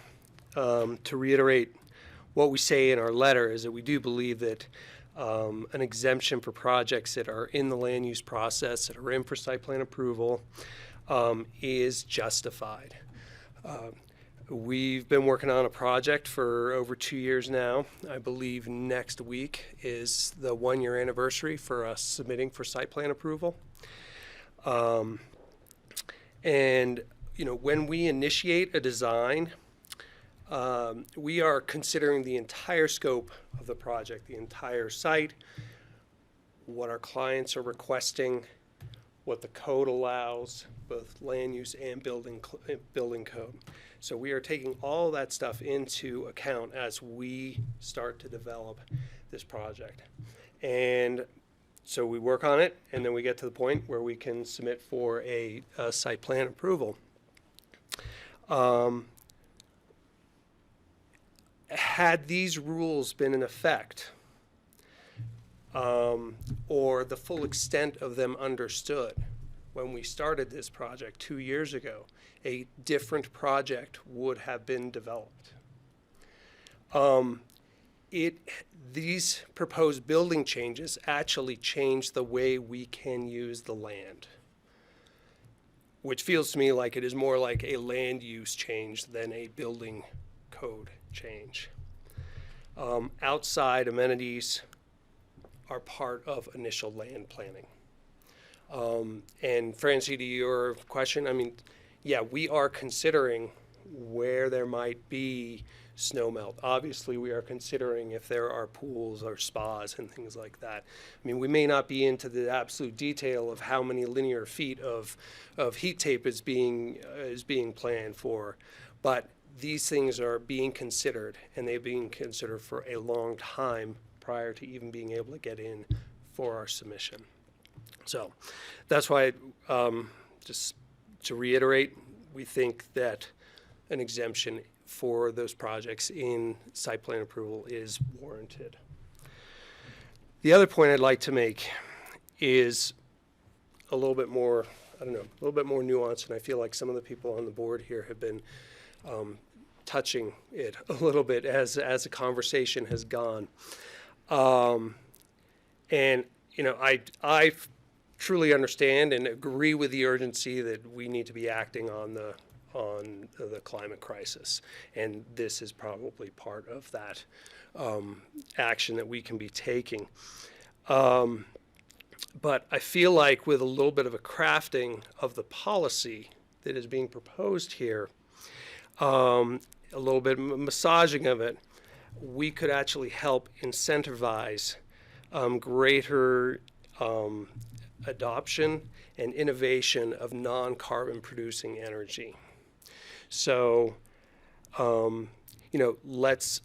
To reiterate what we say in our letter is that we do believe that an exemption for projects that are in the land use process, that are in for site plan approval, is justified. We've been working on a project for over 2 years now. I believe next week is the 1-year anniversary for us submitting for site plan approval. And when we initiate a design, We are considering the entire scope of the project, the entire site, what our clients are requesting, what the code allows, both land use and building code. So we are taking all that stuff into account as we start to develop this project. And so we work on it, and then we get to the point where we can submit for a site plan approval. Had these rules been in effect, or the full extent of them understood when we started this project 2 years ago, a different project would have been developed. These proposed building changes actually change the way we can use the land, which feels to me like it is more like a land use change than a building code change. Outside amenities are part of initial land planning. And Francie, to your question, I mean, yeah, we are considering where there might be snow melt. Obviously, we are considering if there are pools or spas and things like that. I mean, we may not be into the absolute detail of how many linear feet of heat tape is being planned for, but these things are being considered, and they're being considered for a long time prior to even being able to get in for our submission. So that's why, just to reiterate, we think that an exemption for those projects in site plan approval is warranted. The other point I'd like to make is a little bit more, I don't know, a little bit more nuanced, and I feel like some of the people on the board here have been touching it a little bit as the conversation has gone. And, you know, I truly understand and agree with the urgency that we need to be acting on the climate crisis, and this is probably part of that action that we can be taking. But I feel like with a little bit of a crafting of the policy that is being proposed here, a little bit of massaging of it, we could actually help incentivize greater adoption and innovation of non-carbon producing energy. So, you know, let's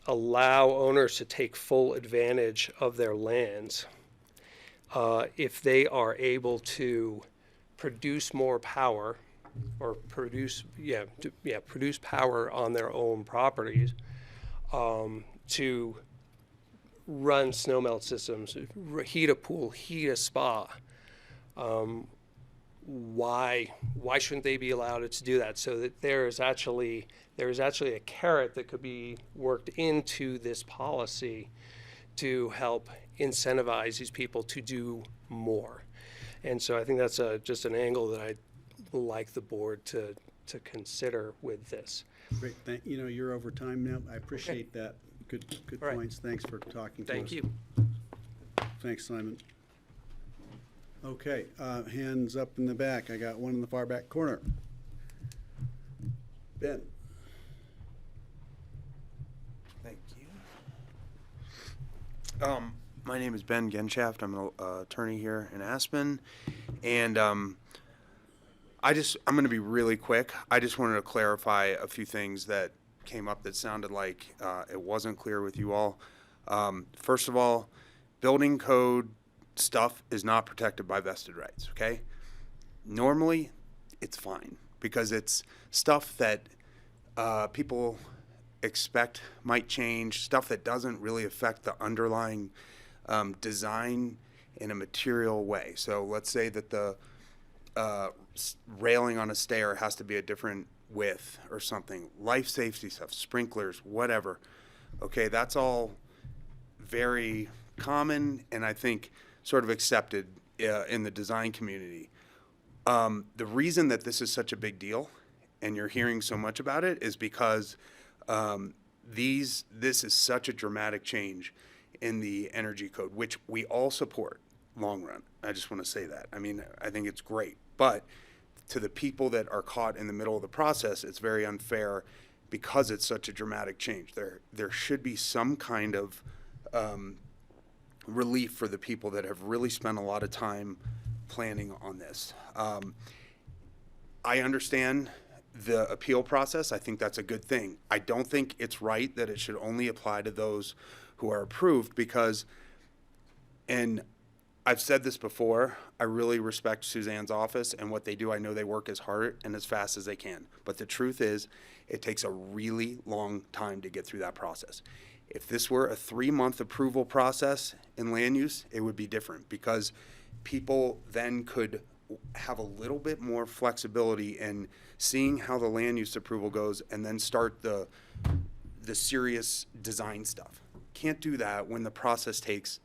allow owners to take full advantage of their lands if they are able to produce more power, or produce power on their own properties, to run snowmelt systems, heat a pool, heat a spa. Why shouldn't they be allowed to do that? So that there is actually a carrot that could be worked into this policy to help incentivize these people to do more. And so I think that's just an angle that I'd like the board to consider with this. Great, you know, you're over time now. I appreciate that. Good All points. right. Thanks for talking to us. Thank you. Thanks, Simon. Okay, hands up in the back. I got one in the far back corner. Ben. Thank you. My name is Ben Genshaft. I'm an attorney here in Aspen, and I'm going to be really quick. I just wanted to clarify a few things that came up that sounded like it wasn't clear with you all. First of all, building code stuff is not protected by vested rights, okay? Normally, it's fine because it's stuff that people expect might change, stuff that doesn't really affect the underlying design in a material way. So let's say that the railing on a stair has to be a different width or something. Life safety stuff, sprinklers, whatever. Okay, that's all very common and I think sort of accepted in the design community. The reason that this is such a big deal and you're hearing so much about it is because this is such a dramatic change in the energy code, which we all support long run. I just want to say that. I mean, I think it's great, but to the people that are caught in the middle of the process, it's very unfair because it's such a dramatic change. There should be some kind of relief for the people that have really spent a lot of time planning on this. I understand the appeal process. I think that's a good thing. I don't think it's right that it should only apply to those who are approved because, and I've said this before, I really respect Suzanne's office and what they do. I know they work as hard and as fast as they can. But the truth is, it takes a really long time to get through that process. If this were a 3-month approval process in land use, it would be different because people then could have a little bit more flexibility in seeing how the land use approval goes and then start the serious design stuff. Can't do that when the process takes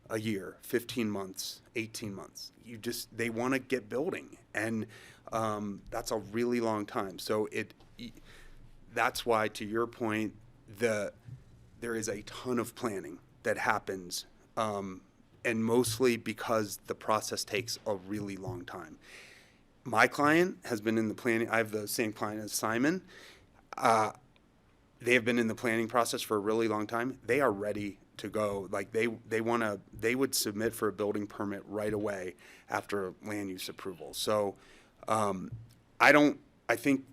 a year, 15 months, 18 months. They want to get building, and that's a really long time. So that's why, to your point, there is a ton of planning that happens, and mostly because the process takes a really long time. My client has been in the planning. I have the same client as Simon. They have been in the planning process for a really long time. They are ready to go. Like they would submit for a building permit right away after land use approval. So I think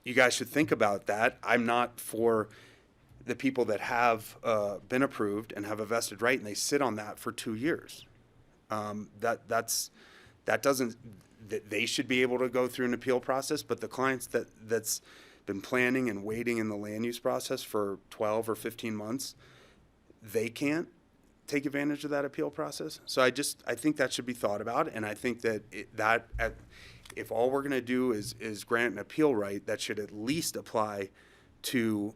you guys should think about that. I'm not for the people that have been approved and have a vested right and they sit on that for 2 years. They should be able to go through an appeal process, but the clients that's been planning and waiting in the land use process for 12 or 15 months, they can't take advantage of that appeal process. So I think that should be thought about, and I think that if all we're going to do is grant an appeal right, that should at least apply to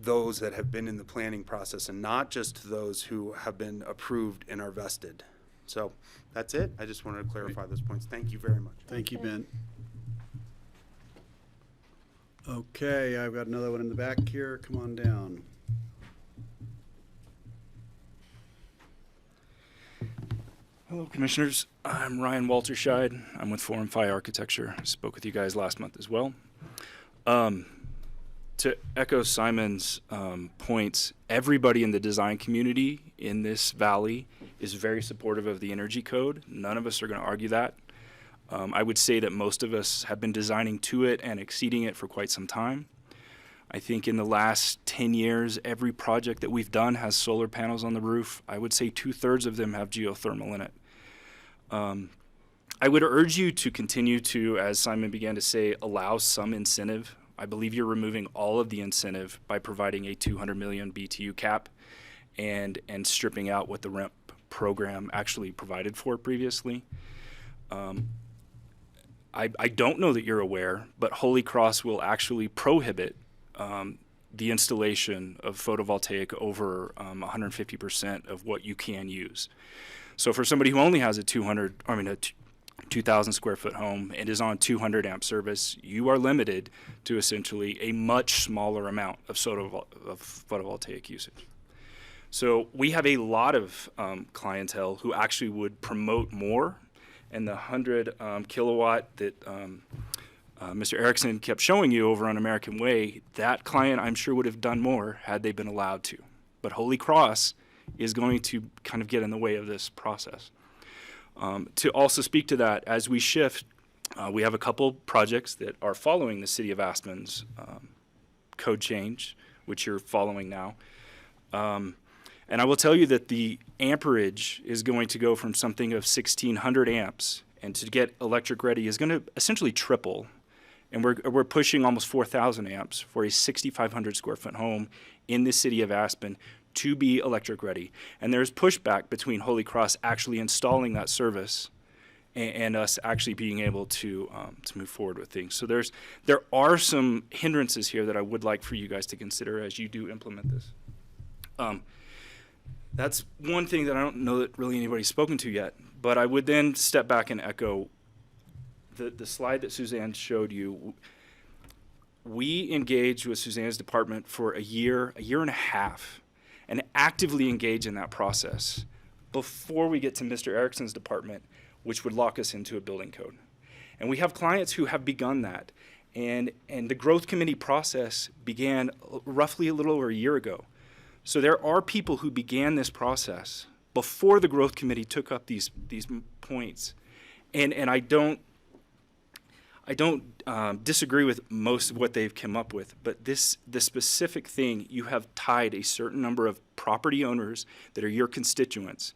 those that have been in the planning process and not just to those who have been approved and are vested. So that's it. I just wanted to clarify those points. Thank you very much. Thank you, Ben. Okay, I've got another one in the back here. Come on down. Hello, Commissioners. I'm Ryan Walterscheid. I'm with Forum Phi Architecture. I spoke with you guys last month as well. To echo Simon's points, everybody in the design community in this valley is very supportive of the energy code. None of us are going to argue that. I would say that most of us have been designing to it and exceeding it for quite some time. I think in the last 10 years, every project that we've done has solar panels on the roof. I would say 2/3 of them have geothermal in it. I would urge you to continue to, as Simon began to say, allow some incentive. I believe you're removing all of the incentive by providing a 200 million BTU cap and stripping out what the REMP program actually provided for previously. I don't know that you're aware, but Holy Cross will actually prohibit the installation of photovoltaic over 150% of what you can use. So for somebody who only has a 2,000 square foot home and is on 200 amp service, you are limited to essentially a much smaller amount of photovoltaic usage. So we have a lot of clientele who actually would promote more, and the 100 kilowatt that Mr. Erickson kept showing you over on American Way, that client I'm sure would have done more had they been allowed to. But Holy Cross is going to kind of get in the way of this process. To also speak to that, as we shift, we have a couple projects that are following the City of Aspen's code change, which you're following now. And I will tell you that the amperage is going to go from something of 1,600 amps, and to get electric ready is going to essentially triple. And we're pushing almost 4,000 amps for a 6,500 square foot home in the City of Aspen to be electric ready. And there's pushback between Holy Cross actually installing that service and us actually being able to move forward with things. So there are some hindrances here that I would like for you guys to consider as you do implement this. That's one thing that I don't know that really anybody's spoken to yet, but I would then step back and echo the slide that Suzanne showed you. We engaged with Suzanne's department for a year and a half, and actively engage in that process before we get to Mr. Erickson's department, which would lock us into a building code. And we have clients who have begun that, And the growth committee process began roughly a little over a year ago. So there are people who began this process before the growth committee took up these points. And I don't disagree with most of what they've come up with, but the specific thing, you have tied a certain number of property owners that are your constituents.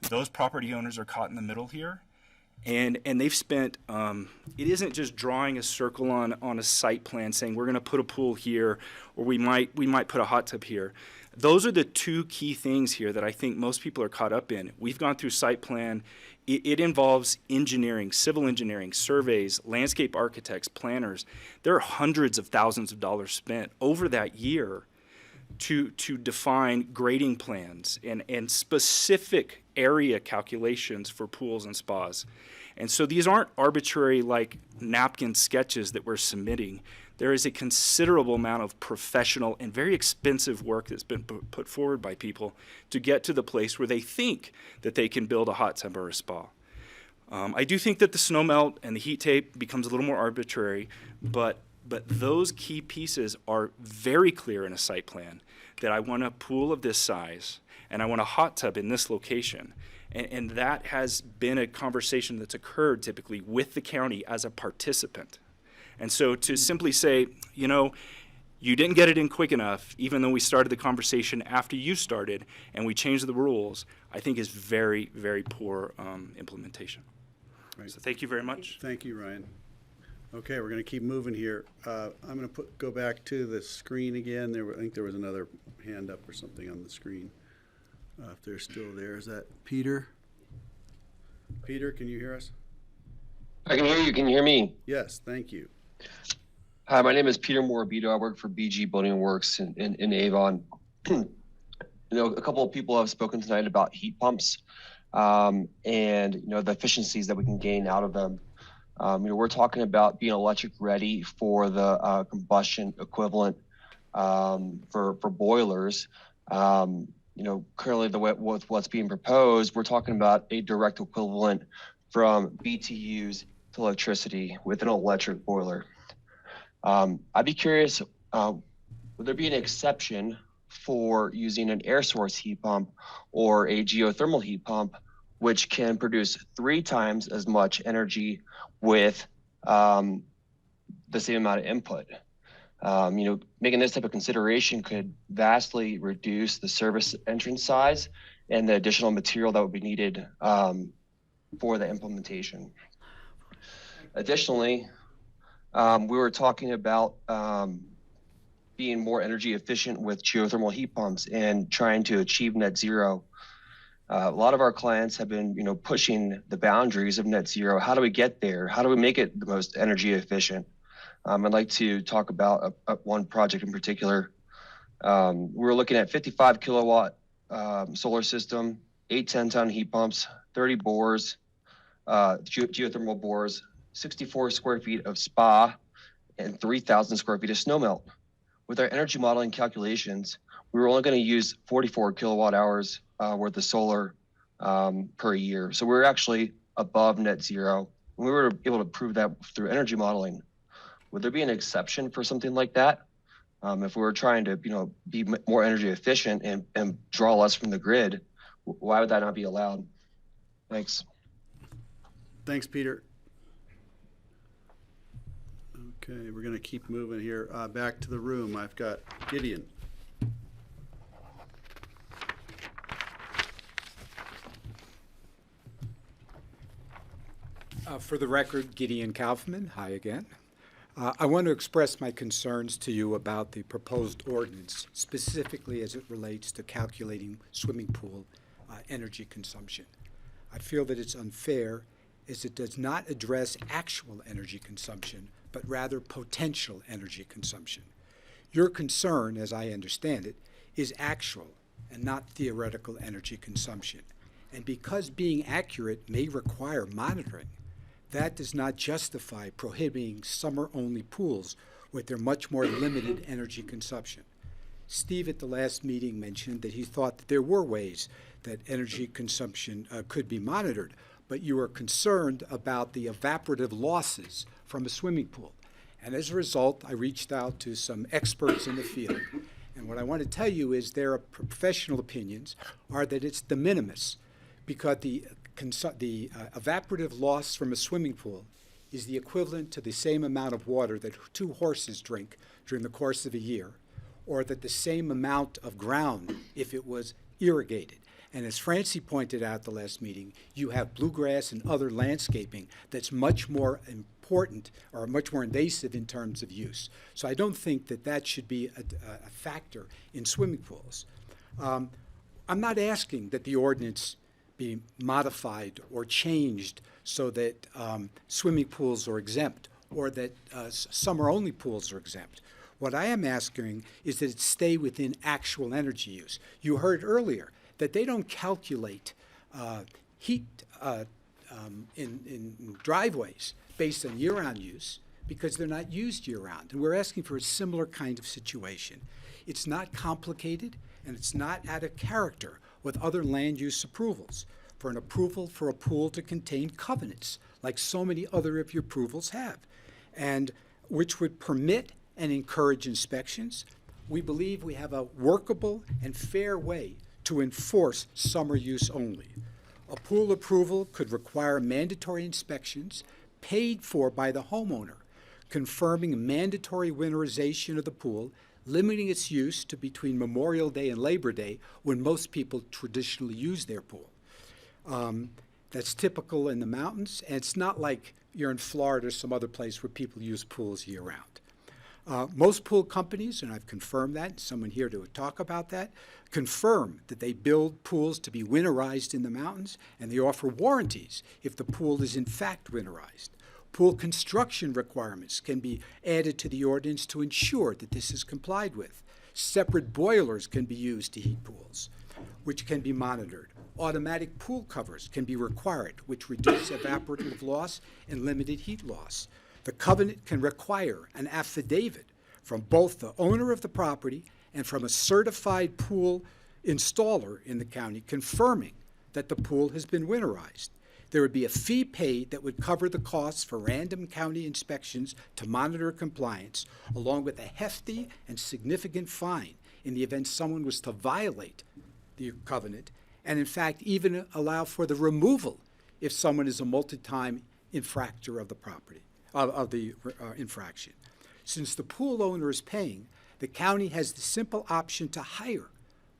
Those property owners are caught in the middle here, and they've spent, it isn't just drawing a circle on a site plan saying we're gonna put a pool here, or we might put a hot tub here. Those are the two key things here that I think most people are caught up in. We've gone through site plan. It involves engineering, civil engineering, surveys, landscape architects, planners. There are hundreds of thousands of dollars spent over that year to define grading plans and specific area calculations for pools and spas. And so these aren't arbitrary like napkin sketches that we're submitting. There is a considerable amount of professional and very expensive work that's been put forward by people to get to the place where they think that they can build a hot tub or a spa. I do think that the snow melt and the heat tape becomes a little more arbitrary, but those key pieces are very clear in a site plan, that I want a pool of this size and I want a hot tub in this location. And that has been a conversation that's occurred typically with the county as a participant. And so to simply say, you know, you didn't get it in quick enough, even though we started the conversation after you started and we changed the rules, I think is very, very poor implementation. Right. So thank you very much. Thank you, Ryan. Okay, we're going to keep moving here. I'm going to go back to the screen again. I think there was another hand up or something on the screen. If they're still there, is that Peter? Peter, can you hear us? I can hear you. Can you hear me? Yes, thank you. Hi, my name is Peter Morabito. I work for BG Building Works in Avon. You know, a couple of people have spoken tonight about heat pumps and, you know, the efficiencies that we can gain out of them. You know, we're talking about being electric ready for the combustion equivalent for boilers. You know, currently with what's being proposed, we're talking about a direct equivalent from BTUs to electricity with an electric boiler. I'd be curious, would there be an exception for using an air source heat pump or a geothermal heat pump, which can produce 3 times as much energy with the same amount of input? You know, making this type of consideration could vastly reduce the service entrance size and the additional material that would be needed for the implementation. Additionally, we were talking about being more energy efficient with geothermal heat pumps and trying to achieve net zero. A lot of our clients have been, you know, pushing the boundaries of net zero. How do we get there? How do we make it the most energy efficient? I'd like to talk about one project in particular. We're looking at 55 kilowatt solar system, 8 10-ton heat pumps, 30 bores, geothermal bores, 64 square feet of spa, and 3,000 square feet of snowmelt. With our energy modeling calculations, we were only going to use 44 kilowatt hours worth of solar per year. So we're actually above net zero. We were able to prove that through energy modeling. Would there be an exception for something like that? If we were trying to, you know, be more energy efficient and draw less from the grid, why would that not be allowed? Thanks. Thanks, Peter. Okay, we're going to keep moving here. Back to the room. I've got Gideon. For the record, Gideon Kaufman. Hi again. I want to express my concerns to you about the proposed ordinance, specifically as it relates to calculating swimming pool energy consumption. I feel that it's unfair as it does not address actual energy consumption, but rather potential energy consumption. Your concern, as I understand it, is actual and not theoretical energy consumption. And because being accurate may require monitoring, that does not justify prohibiting summer-only pools with their much more limited energy consumption. Steve at the last meeting mentioned that he thought that there were ways that energy consumption could be monitored, but you are concerned about the evaporative losses from a swimming pool. And as a result, I reached out to some experts in the field. And what I want to tell you is their professional opinions are that it's de minimis, because the evaporative loss from a swimming pool is the equivalent to the same amount of water that 2 horses drink during the course of a year, or that the same amount of ground if it was irrigated. And as Francie pointed out at the last meeting, you have bluegrass and other landscaping that's much more important or much more invasive in terms of use. So I don't think that that should be a factor in swimming pools. I'm not asking that the ordinance be modified or changed so that swimming pools are exempt or that summer-only pools are exempt. What I am asking is that it stay within actual energy use. You heard earlier that they don't calculate heat in driveways based on year-round use because they're not used year-round. And we're asking for a similar kind of situation. It's not complicated, and it's not out of character with other land use approvals. For an approval for a pool to contain covenants, like so many other of your approvals have, and which would permit and encourage inspections, we believe we have a workable and fair way to enforce summer use only. A pool approval could require mandatory inspections paid for by the homeowner, confirming mandatory winterization of the pool, limiting its use to between Memorial Day and Labor Day, when most people traditionally use their pool. That's typical in the mountains, and it's not like you're in Florida or some other place where people use pools year-round. Most pool companies, and I've confirmed that, someone here to talk about that, confirm that they build pools to be winterized in the mountains, and they offer warranties if the pool is in fact winterized. Pool construction requirements can be added to the ordinance to ensure that this is complied with. Separate boilers can be used to heat pools, which can be monitored. Automatic pool covers can be required, which reduce evaporative loss and limited heat loss. The covenant can require an affidavit from both the owner of the property and from a certified pool installer in the county confirming that the pool has been winterized. There would be a fee paid that would cover the costs for random county inspections to monitor compliance, along with a hefty and significant fine in the event someone was to violate the covenant, and in fact even allow for the removal if someone is a multi-time infractor of the property, of the infraction. Since the pool owner is paying, the county has the simple option to hire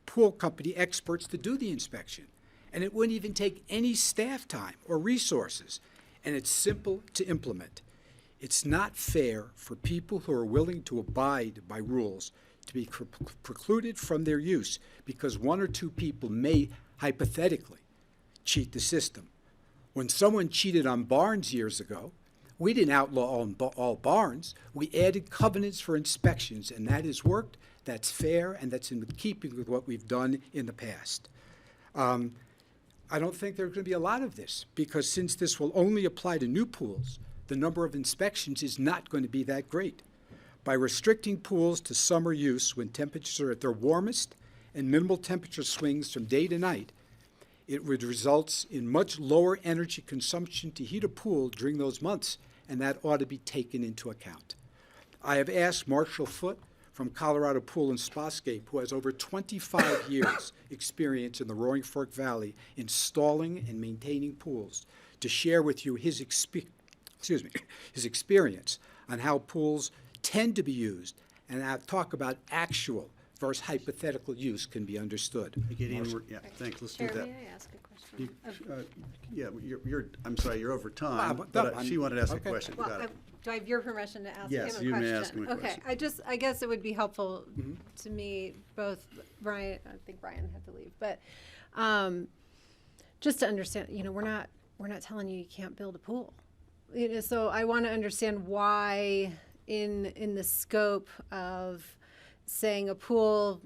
pool company experts to do the inspection. And it wouldn't even take any staff time or resources, and it's simple to implement. It's not fair for people who are willing to abide by rules to be precluded from their use because 1 or 2 people may hypothetically cheat the system. When someone cheated on barns years ago, we didn't outlaw all barns. We added covenants for inspections, and that has worked. That's fair, and that's in keeping with what we've done in the past. I don't think there's going to be a lot of this, because since this will only apply to new pools, the number of inspections is not going to be that great. By restricting pools to summer use when temperatures are at their warmest and minimal temperature swings from day to night, it would result in much lower energy consumption to heat a pool during those months, and that ought to be taken into account. I have asked Marshall Foote from Colorado Pool and Spascape, who has over 25 years experience in the Roaring Fork Valley installing and maintaining pools, to share with you his experience on how pools tend to be used and how talk about actual versus hypothetical use can be understood. Yeah, thanks. Let's do Chair, that. may I ask a question? I'm sorry, you're over time, Well, but she wanted to ask a okay. question. Well, Got it. do I have your permission to ask Yes, him a you question? may ask him a question. Okay, I guess it would be helpful to me, both Brian, I think Brian had to leave, but just to understand, we're not telling you can't build a pool. So I want to understand why in the scope of saying a pool,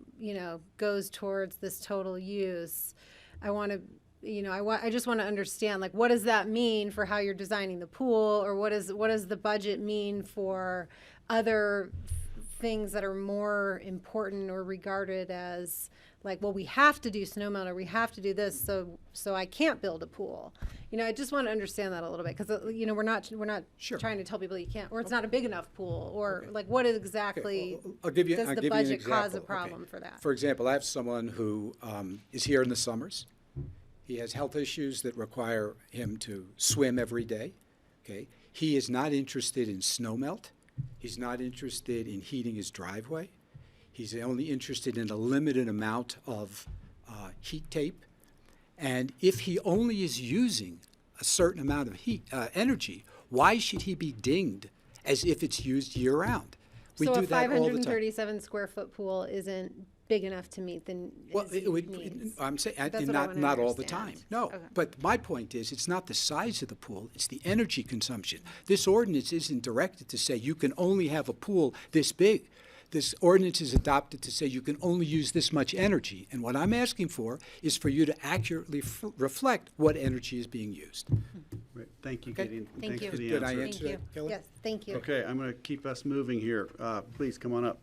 goes towards this total use. I want to, I just want to understand, like, what does that mean for how you're designing the pool, or what does the budget mean for other things that are more important or regarded as like, well, we have to do snow melt or we have to do this, so I can't build a pool. You know, I just want to understand that a little bit because you know we're not trying to tell people you can't, or it's not a big enough pool, or like what is exactly I'll give you, does I'll the give you an budget cause a example. problem for that? For example, I have someone who is here in the summers. He has health issues that require him to swim every day. Okay, he is not interested in snow melt. He's not interested in heating his driveway. He's only interested in a limited amount of heat tape. And if he only is using a certain amount of heat energy, why should he be dinged as if it's used year round? We So do a that all the time. 537 square foot pool isn't big enough to meet the Well, his it would, needs. I'm saying, That's and what I wanna not all the understand. time. No, Okay. but my point is, it's not the size of the pool, it's the energy consumption. This ordinance isn't directed to say you can only have a pool this big. This ordinance is adopted to say you can only use this much energy. And what I'm asking for is for you to accurately reflect what energy is being used. Right. Thank you, Okay. Gideon. Thank Thanks you. for the Did I answer. answer that, Kelly? Yes, thank you. Okay, I'm going to keep us moving here. Please come on up.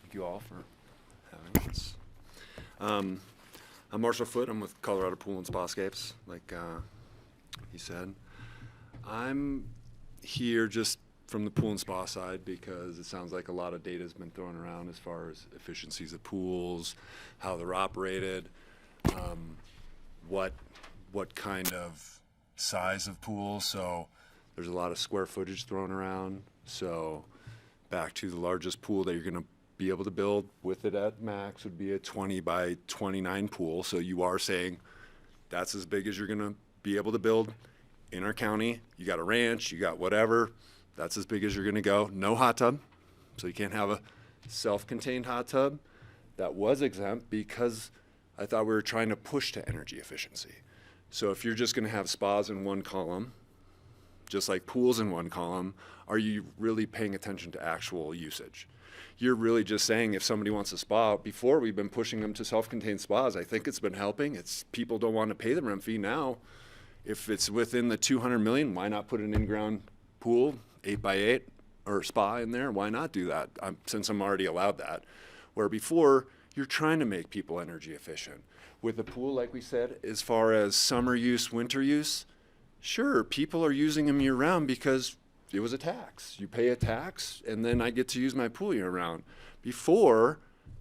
Thank you all for having us. I'm Marshall Foote. I'm with Colorado Pool and Spascapes, like he said. I'm here just from the pool and spa side because it sounds like a lot of data has been thrown around as far as efficiencies of pools, how they're operated, what kind of size of pool. So there's a lot of square footage thrown around. So back to the largest pool that you're going to be able to build with it at max would be a 20 by 29 pool. So you are saying that's as big as you're going to be able to build in our county. You got a ranch, you got whatever, that's as big as you're going to go. No hot tub, so you can't have a self-contained hot tub. That was exempt because I thought we were trying to push to energy efficiency. So if you're just going to have spas in one column, just like pools in one column, are you really paying attention to actual usage? You're really just saying if somebody wants a spa, before we've been pushing them to self-contained spas. I think it's been helping. It's people don't want to pay the rent fee now. If it's within the 200 million, why not put an in-ground pool, 8x8, or spa in there? Why not do that? Since I'm already allowed that. Where before, you're trying to make people energy efficient. With a pool, like we said, as far as summer use, winter use, sure, people are using them year-round because it was a tax. You pay a tax, and then I get to use my pool year-round. Before,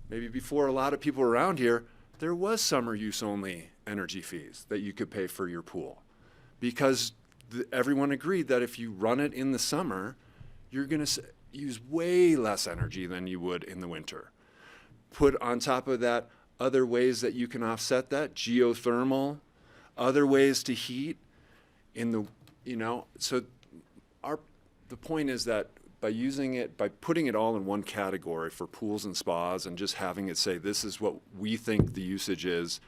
maybe before a lot of people around here, there was summer use only energy fees that you could pay for your pool. Because everyone agreed that if you run it in the summer, you're going to use way less energy than you would in the winter. Put on top of that other ways that you can offset that, geothermal, other ways to heat in the, so the point is that by putting it all in one category for pools and spas and just having it say this is what we think the usage is,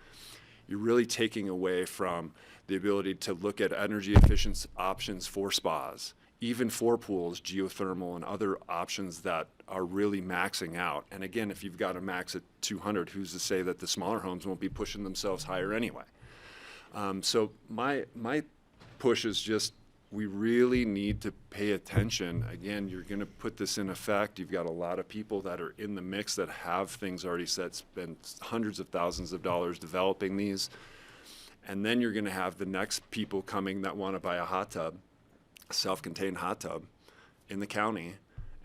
you're really taking away from the ability to look at energy efficient options for spas, even for pools, geothermal and other options that are really maxing out. And again, if you've got a max at 200, who's to say that the smaller homes won't be pushing themselves higher anyway? So my push is just, we really need to pay attention. Again, you're going to put this in effect. You've got a lot of people that are in the mix that have things already set, spend hundreds of thousands of dollars developing these. And then you're going to have the next people coming that want to buy a hot tub, a self-contained hot tub in the county,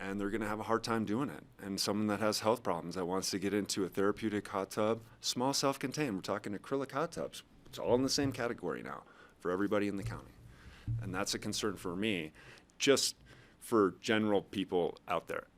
and they're going to have a hard time doing it. And someone that has health problems that wants to get into a therapeutic hot tub, small self-contained, we're talking acrylic hot tubs. It's all in the same category now for everybody in the county. And that's a concern for me, just for general people out there.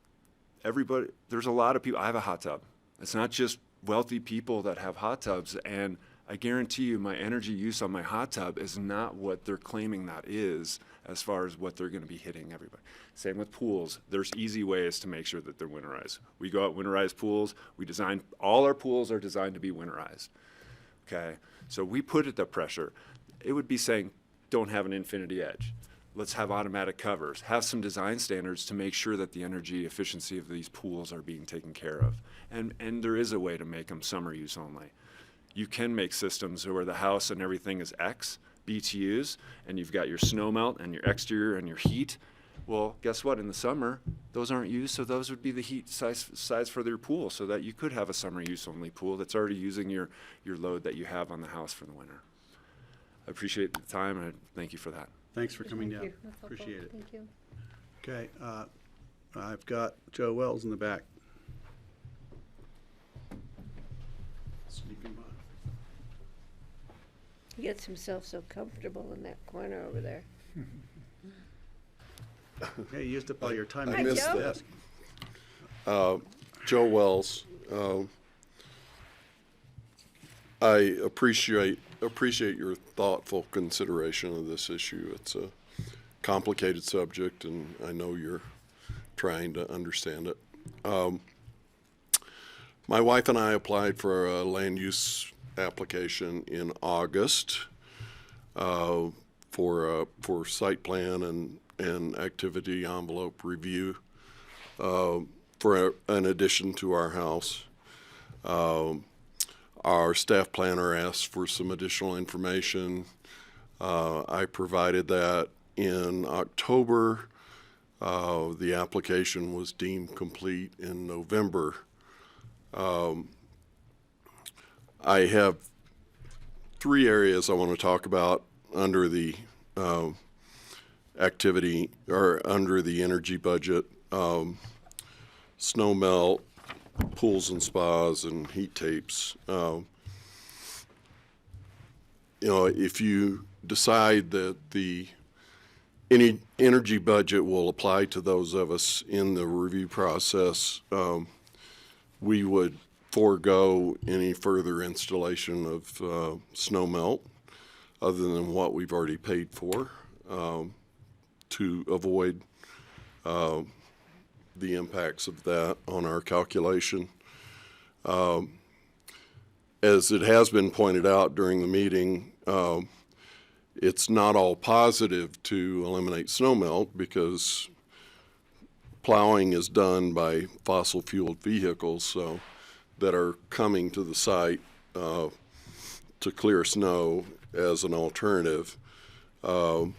Everybody, there's a lot of people, I have a hot tub. It's not just wealthy people that have hot tubs, and I guarantee you my energy use on my hot tub is not what they're claiming that is as far as what they're going to be hitting everybody. Same with pools. There's easy ways to make sure that they're winterized. We go out winterized pools. All our pools are designed to be winterized. Okay? So we put it the pressure. It would be saying, don't have an infinity edge. Let's have automatic covers. Have some design standards to make sure that the energy efficiency of these pools are being taken care of. And there is a way to make them summer use only. You can make systems where the house and everything is X, BTUs, and you've got your snow melt and your exterior and your heat. Well, guess what? In the summer, those aren't used, so those would be the heat size for their pool, so that you could have a summer use only pool that's already using your load that you have on the house for the winter. I appreciate the time, and I thank you for that. Thanks for coming Thank down. you. That's helpful. Appreciate it. Thank you. Okay, I've got Joe Wells in the back. Sneaking by. He gets himself so comfortable in that corner over there. Hey, you used up all your time. Hi, at the Joe. desk. Joe Wells. I appreciate your thoughtful consideration of this issue. It's a complicated subject, and I know you're trying to understand it. My wife and I applied for a land use application in August for site plan and activity envelope review for an addition to our house. Our staff planner asked for some additional information. I provided that in October. The application was deemed complete in November. I have 3 areas I want to talk about under the activity or under the energy budget: snow melt, pools and spas, and heat tapes. If you decide that any energy budget will apply to those of us in the review process, we would forego any further installation of snow melt other than what we've already paid for to avoid the impacts of that on our calculation. As it has been pointed out during the meeting, it's not all positive to eliminate snow melt because plowing is done by fossil fueled vehicles that are coming to the site to clear snow as an alternative. And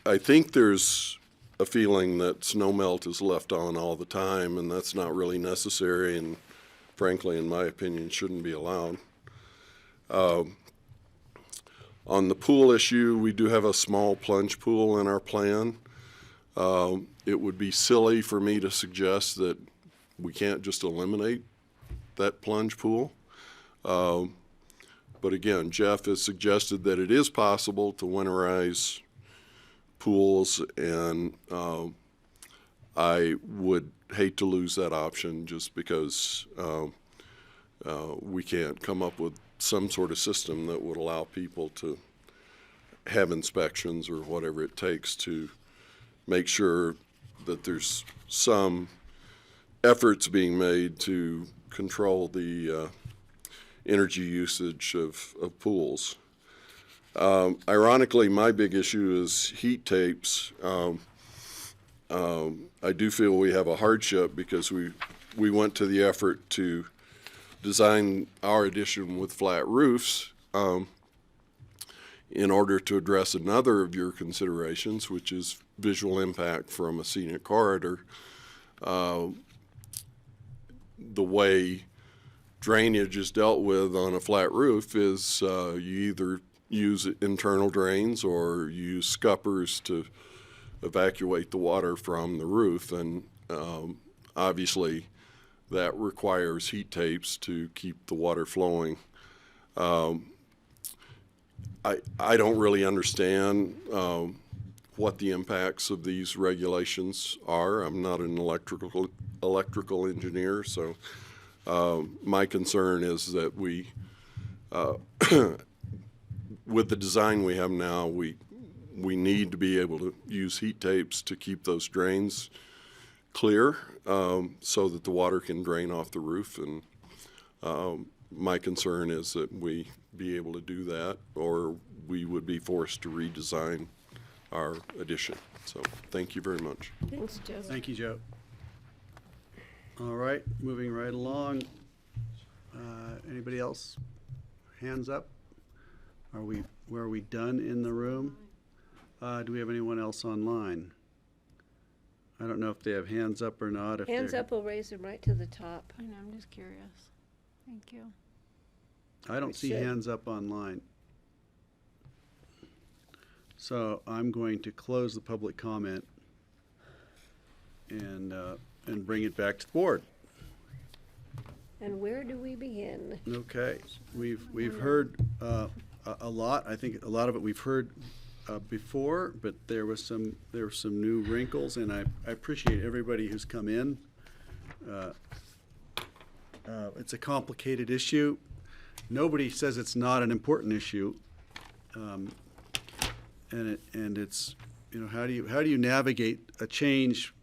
I think there's a feeling that snow melt is left on all the time, and that's not really necessary, and frankly, in my opinion, shouldn't be allowed. On the pool issue, we do have a small plunge pool in our plan. It would be silly for me to suggest that we can't just eliminate that plunge pool. But again, Jeff has suggested that it is possible to winterize pools, and I would hate to lose that option just because we can't come up with some sort of system that would allow people to have inspections or whatever it takes to make sure that there's some efforts being made to control the energy usage of pools. Ironically, my big issue is heat tapes. I do feel we have a hardship because we went to the effort to design our addition with flat roofs in order to address another of your considerations, which is visual impact from a scenic corridor. The way drainage is dealt with on a flat roof is you either use internal drains or use scuppers to evacuate the water from the roof, and obviously that requires heat tapes to keep the water flowing. I don't really understand what the impacts of these regulations are. I'm not an electrical engineer, so my concern is that we, with the design we have now, we need to be able to use heat tapes to keep those drains clear so that the water can drain off the roof. And my concern is that we be able to do that, or we would be forced to redesign our addition. So thank you very much. Thanks, Joe. Thank you, Joe. All right, moving right along. Anybody else? Hands up? Are we Were we done in the room? Do we have anyone else online? I don't know if they have hands up or not. If Hands they're- up will raise them right to the top. I know, I'm just curious. Thank you. I don't see should. hands up online. So I'm going to close the public comment and bring it back to the board. And where do we begin? Okay, we've heard a lot. I think a lot of it we've heard before, but there were some new wrinkles, and I appreciate everybody who's come in. It's a complicated issue. Nobody says it's not an important issue, and it's, you know, how do you navigate a change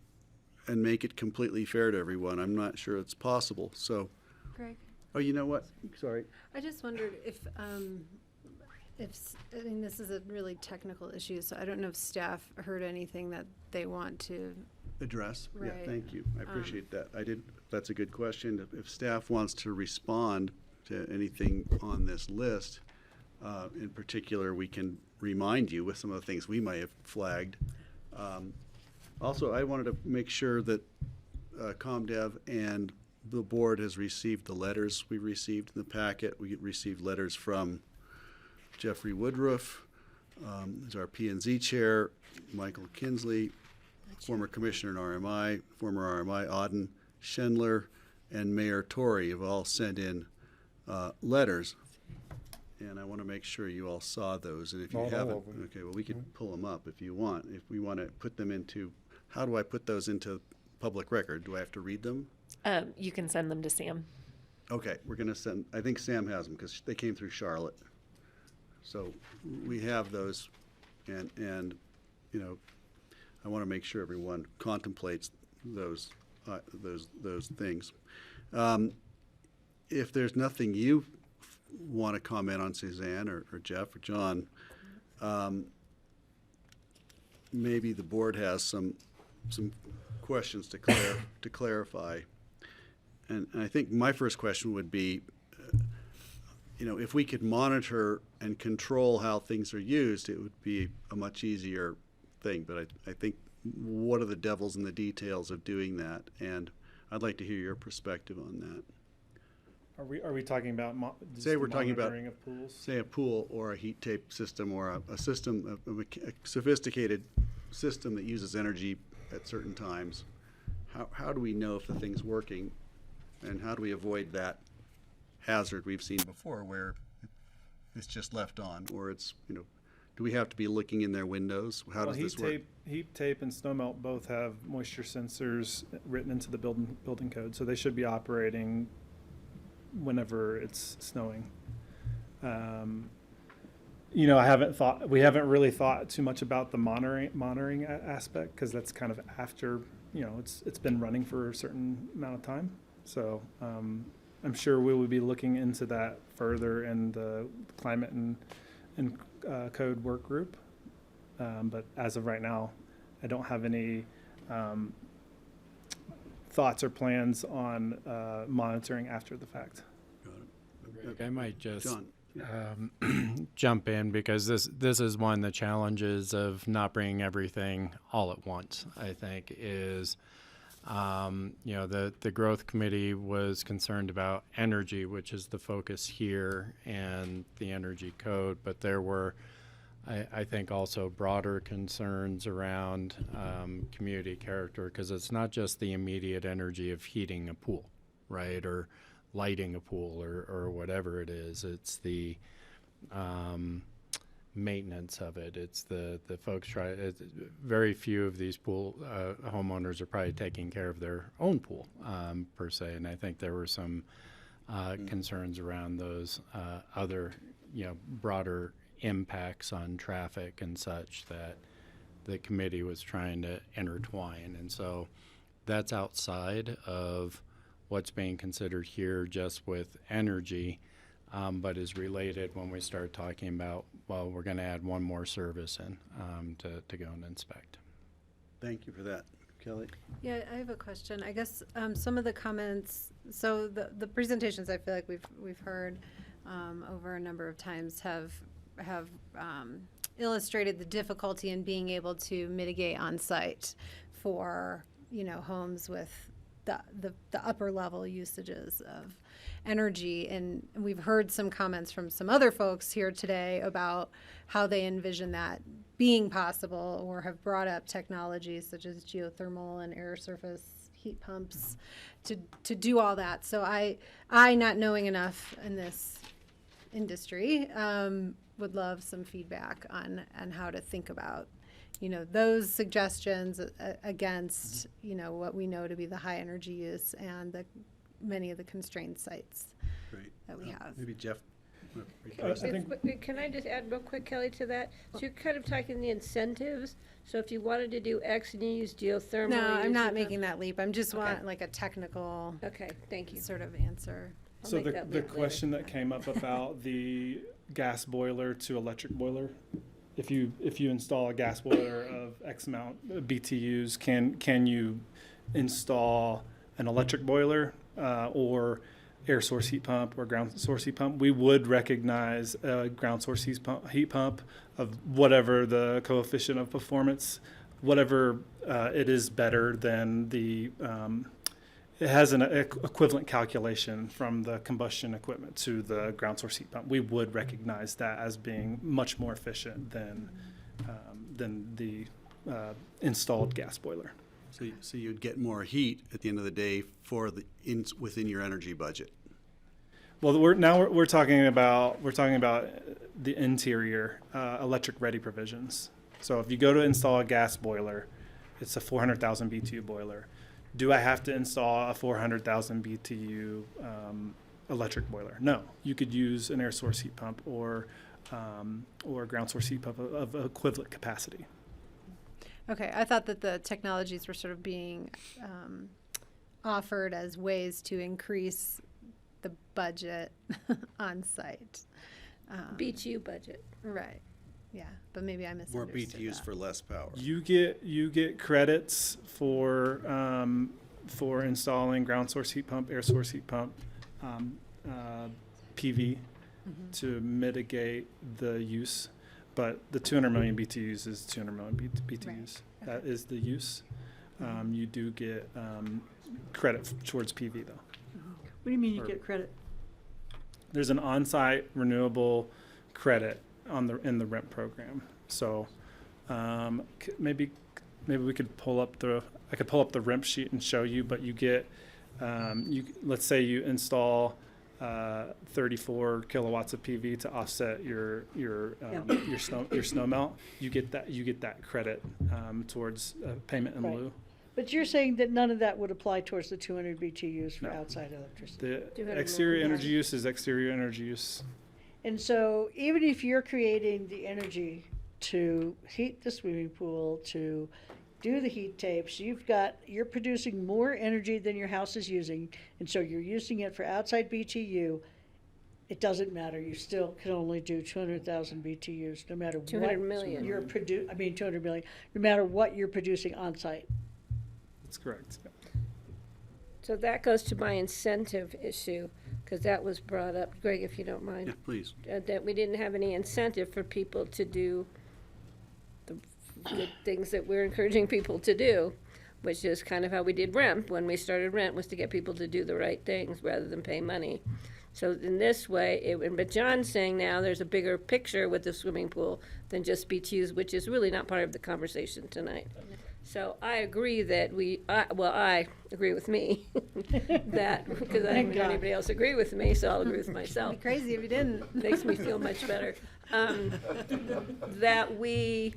and make it completely fair to everyone? I'm not sure it's possible. So, Greg? Oh, you know what? Sorry. I just wondered if, I mean, this is a really technical issue, so I don't know if staff heard anything that they want to Address? Yeah, Right. thank you. I appreciate that. That's a good question. If staff wants to respond to anything on this list, in particular, we can remind you with some of the things we might have flagged. Also, I wanted to make sure that ComDev and the board has received the letters we received in the packet. We received letters from Jeffrey Woodruff, who's our P&Z chair, Michael Kinsley, former commissioner in RMI, former RMI Auden Schindler, and Mayor Tory have all sent in letters. And I want to make sure you all saw those. And if you Not all haven't, of them. okay, well, we can pull them up if you want. If we want to put them into, how do I put those into public record? Do I have to read them? You can send them to Sam. Okay, we're going to send, I think Sam has them because they came through Charlotte. So we have those, and you know, I want to make sure everyone contemplates those things. If there's nothing you want to comment on, Suzanne or Jeff or John, maybe the board has some questions to clarify. And I think my first question would be, you know, if we could monitor and control how things are used, it would be a much easier thing. But I think, what are the devils in the details of doing that? And I'd like to hear your perspective on that. Are we talking about just Say the we're talking about, monitoring of pools? say, a pool or a heat tape system or a system, a sophisticated system that uses energy at certain times. How do we know if the thing's working, and how do we avoid that hazard we've seen before where it's just left on, or it's, you know, do we have to be looking in their windows? How does this work? Heat tape and snowmelt both have moisture sensors written into the building code, so they should be operating whenever it's snowing. You know, we haven't really thought too much about the monitoring aspect, because that's kind of after, you know, it's been running for a certain amount of time. So I'm sure we will be looking into that further in the climate and code work group. But as of right now, I don't have any thoughts or plans on monitoring after the fact. I might just John. jump in, because this is one of the challenges of not bringing everything all at once, I think, is you know, the growth committee was concerned about energy, which is the focus here, and the energy code, but there were, I think, also broader concerns around community character, because it's not just the immediate energy of heating a pool, right, or lighting a pool, or whatever it is. It's the maintenance of it. It's the folks very few of these pool homeowners are probably taking care of their own pool per se, and I think there were some concerns around those other, you know, broader impacts on traffic and such that the committee was trying to intertwine, and so that's outside of what's being considered here just with energy, but is related when we start talking about, well, we're going to add one more service in to go and inspect. Thank you for that. Kelly? Yeah, I have a question. I guess some of the comments, so the presentations I feel like we've heard over a number of times have illustrated the difficulty in being able to mitigate on site for, you know, homes with the upper level usages of energy. And we've heard some comments from some other folks here today about how they envision that being possible, or have brought up technologies such as geothermal and air surface heat pumps to do all that. So I not knowing enough in this industry, would love some feedback on how to think about, you know, those suggestions against, you know, what we know to be the high energy use and the many of the constrained sites that we have. Maybe Jeff. Can I just add real quick, Kelly, to that? So you're kind of talking the incentives. So if you wanted to do X and you use geothermal. No, you I'm use not heat making pump. that leap. I'm just Okay. want like a technical. Okay, thank you. Sort of answer. So the question that came up about the gas boiler to electric boiler, if you install a gas boiler of X amount of BTUs, can you install an electric boiler or air source heat pump or ground source heat pump? We would recognize a ground source heat pump of whatever the coefficient of performance, whatever it is better than the it has an equivalent calculation from the combustion equipment to the ground source heat pump. We would recognize that as being much more efficient than the installed gas boiler. So you'd get more heat at the end of the day for within your energy budget. Well, we're talking about the interior electric ready provisions. So if you go to install a gas boiler, it's a 400,000 BTU boiler. Do I have to install a 400,000 BTU electric boiler? No. You could use an air source heat pump or a ground source heat pump of equivalent capacity. Okay, I thought that the technologies were sort of being offered as ways to increase the budget on site. BTU budget. Right. Yeah, but maybe I More misunderstood BTUs that. for less power. You get credits for installing ground source heat pump, air source heat pump, PV to mitigate the use. But the 200 million BTUs is 200 million BTUs. Right. That is the use. You do get credit towards PV though. What do you mean you get credit? There's an on-site renewable credit in the rent program. So maybe we could I could pull up the rent sheet and show you. But you get let's say you install 34 kilowatts of PV to offset your snow melt. You get that credit towards payment in Right. lieu. But you're saying that none of that would apply towards the 200 BTUs for outside electricity? The exterior energy use is exterior energy use. And so even if you're creating the energy to heat the swimming pool, to do the heat tapes, you're producing more energy than your house is using, and so you're using it for outside BTU, it doesn't matter. You still can only do 200,000 BTUs, no matter 200 what million. you're 200 million, no matter what you're producing on site. That's correct. So that goes to my incentive issue, because that was brought up, Greg, if you don't mind. Yeah, please. That we didn't have any incentive for people to do the good things that we're encouraging people to do, which is kind of how we did rent. When we started rent, was to get people to do the right things rather than pay money. So in this way, but John's saying now there's a bigger picture with the swimming pool than just BTUs, which is really not part of the conversation tonight. So I agree that I agree with me, that, because I don't hear anybody else agree with me, so I'll agree with myself. It'd be crazy if you didn't. Makes me feel much better. That we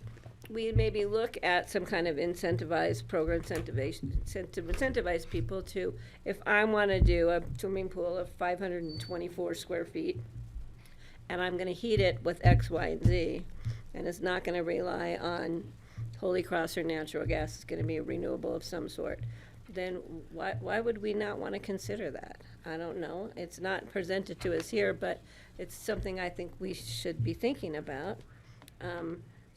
maybe look at some kind of incentivized program, incentivize people to, if I want to do a swimming pool of 524 square feet, and I'm going to heat it with X, Y, and Z, and it's not going to rely on Holy Cross or natural gas, it's going to be a renewable of some sort, then why would we not want to consider that? I don't know. It's not presented to us here, but it's something I think we should be thinking about.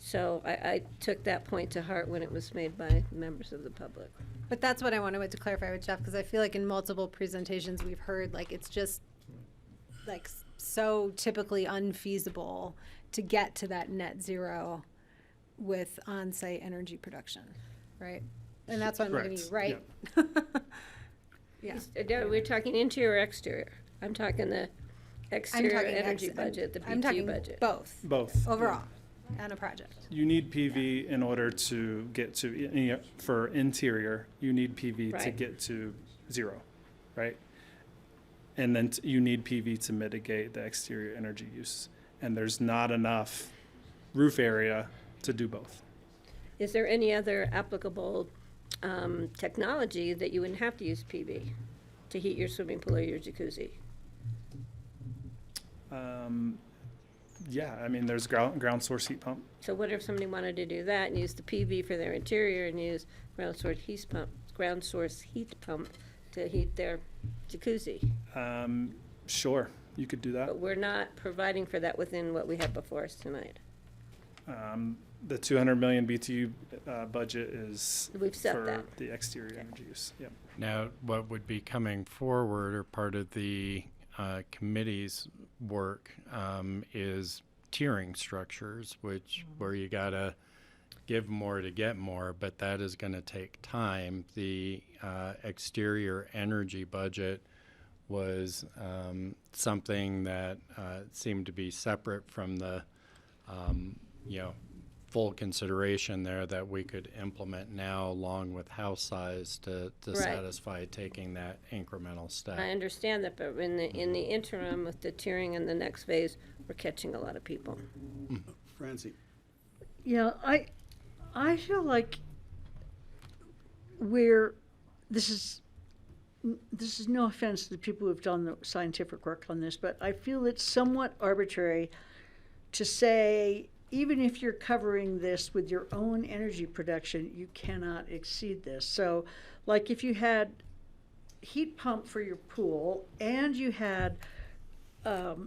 So I took that point to heart when it was made by members of the public. But that's what I wanted to clarify with Jeff, because I feel like in multiple presentations we've heard, like, it's just like so typically unfeasible to get to that net zero with on-site energy production, right? And that's why I'm looking at you, right? Yeah. We're talking interior or exterior? I'm talking the exterior talking energy budget, the I'm BTU talking budget. both. Both. Overall, on a project. You need PV in order to get to, for interior, you need PV to Right. get to zero, right? And then you need PV to mitigate the exterior energy use. And there's not enough roof area to do both. Is there any other applicable technology that you wouldn't have to use PV to heat your swimming pool or your jacuzzi? Yeah, I mean, there's ground source heat pump. So what if somebody wanted to do that and use the PV for their interior and use ground source heat pump to heat their jacuzzi? Sure, you could do that. But we're not providing for that within what we have before us tonight. The 200 million BTU budget is We've set for that. the exterior energy use. Yep. Now, what would be coming forward or part of the committee's work is tiering structures, where you gotta give more to get more, but that is going to take time. The exterior energy budget was something that seemed to be separate from the full consideration there that we could implement now along with house size to Right. satisfy taking that incremental step. I understand that, but in the interim, with the tiering in the next phase, we're catching a lot of people. Francie. Yeah, I feel like this is no offense to the people who have done the scientific work on this, but I feel it's somewhat arbitrary to say, even if you're covering this with your own energy production, you cannot exceed this. So, like if you had heat pump for your pool and you had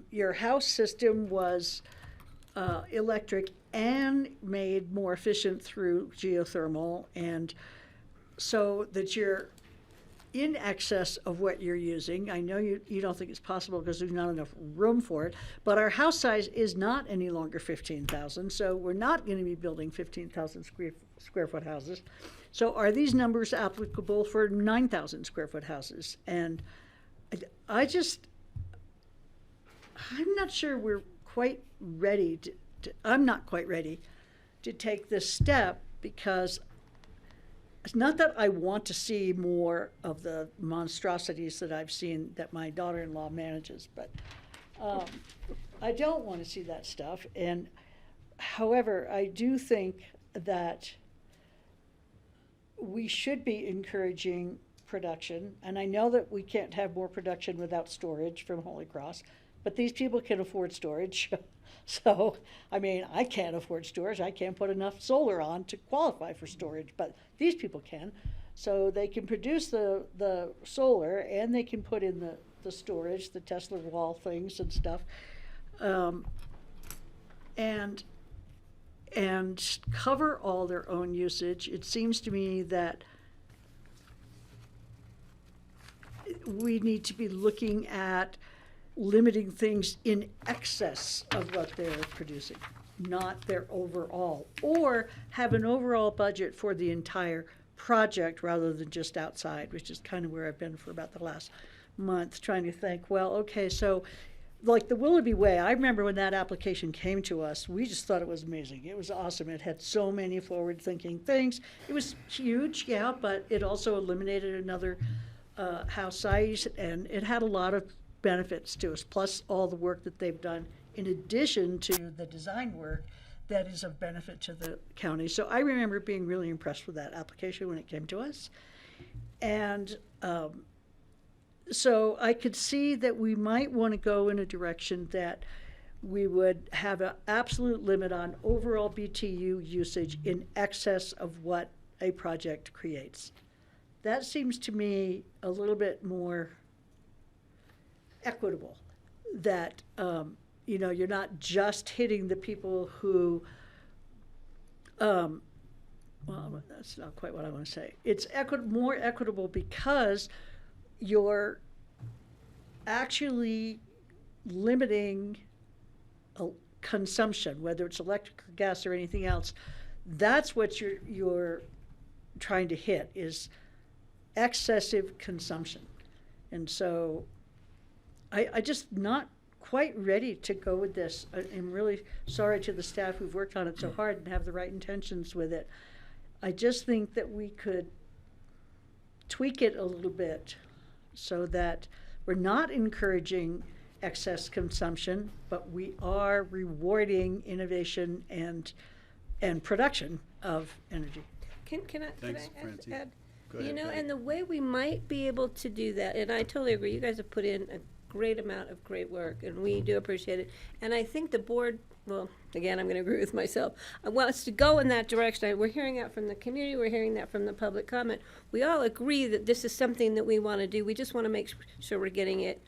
your house system was electric and made more efficient through geothermal, and so that you're in excess of what you're using. I know you don't think it's possible because there's not enough room for it, but our house size is not any longer 15,000, so we're not going to be building 15,000 square foot houses. So are these numbers applicable for 9,000 square foot houses? And I'm not sure we're quite ready I'm not quite ready to take this step, because it's not that I want to see more of the monstrosities that I've seen that my daughter-in-law manages, but I don't want to see that stuff. And however, I do think that we should be encouraging production, and I know that we can't have more production without storage from Holy Cross, but these people can afford storage. So, I mean, I can't afford storage. I can't put enough solar on to qualify for storage, but these people can. So they can produce the solar, and they can put in the storage, the Tesla wall things and stuff, and cover all their own usage. It seems to me that we need to be looking at limiting things in excess of what they're producing, not their overall, or have an overall budget for the entire project rather than just outside, which is kind of where I've been for about the last month, trying to think, well, okay, so like the Willoughby Way, I remember when that application came to us, we just thought it was amazing. It was awesome. It had so many forward-thinking things. It was huge, yeah, but it also eliminated another house size, and it had a lot of benefits to us, plus all the work that they've done in addition to the design work that is of benefit to the county. So I remember being really impressed with that application when it came to us. And so I could see that we might want to go in a direction that we would have an absolute limit on overall BTU usage in excess of what a project creates. That seems to me a little bit more equitable, that you're not just hitting the people who well, that's not quite what I want to say. It's more equitable because you're actually limiting consumption, whether it's electric or gas or anything else. That's what you're trying to hit, is excessive consumption. And so I just not quite ready to go with this. I'm really sorry to the staff who've worked on it so hard and have the right intentions with it. I just think that we could tweak it a little bit so that we're not encouraging excess consumption, but we are rewarding innovation and production of energy. Can I Thanks, Francie. add? Go You ahead, know, Patty. and the way we might be able to do that, and I totally agree, you guys have put in a great amount of great work, and we do appreciate it. And I think the board, well, again, I'm going to agree with myself, wants to go in that direction. We're hearing that from the community, we're hearing that from the public comment. We all agree that this is something that we want to do. We just want to make sure we're getting it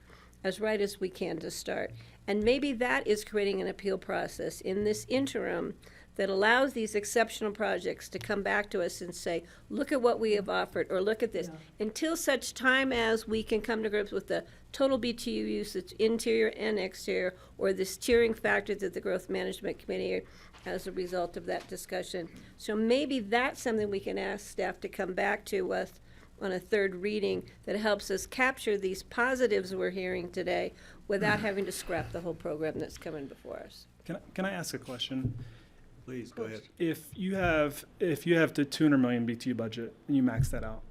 as right as we can to start. And maybe that is creating an appeal process in this interim that allows these exceptional projects to come back to us and say, look at what we have offered, or look at this, until such time as we can come to grips with the total BTU usage, interior and exterior, or this tiering factor that the Growth Management Committee, as a result of that discussion. So maybe that's something we can ask staff to come back to us on a third reading that helps us capture these positives we're hearing today without having to scrap the whole program that's coming before us. Can I ask a question? Please, go ahead. If you have the 200 million BTU budget and you max that out,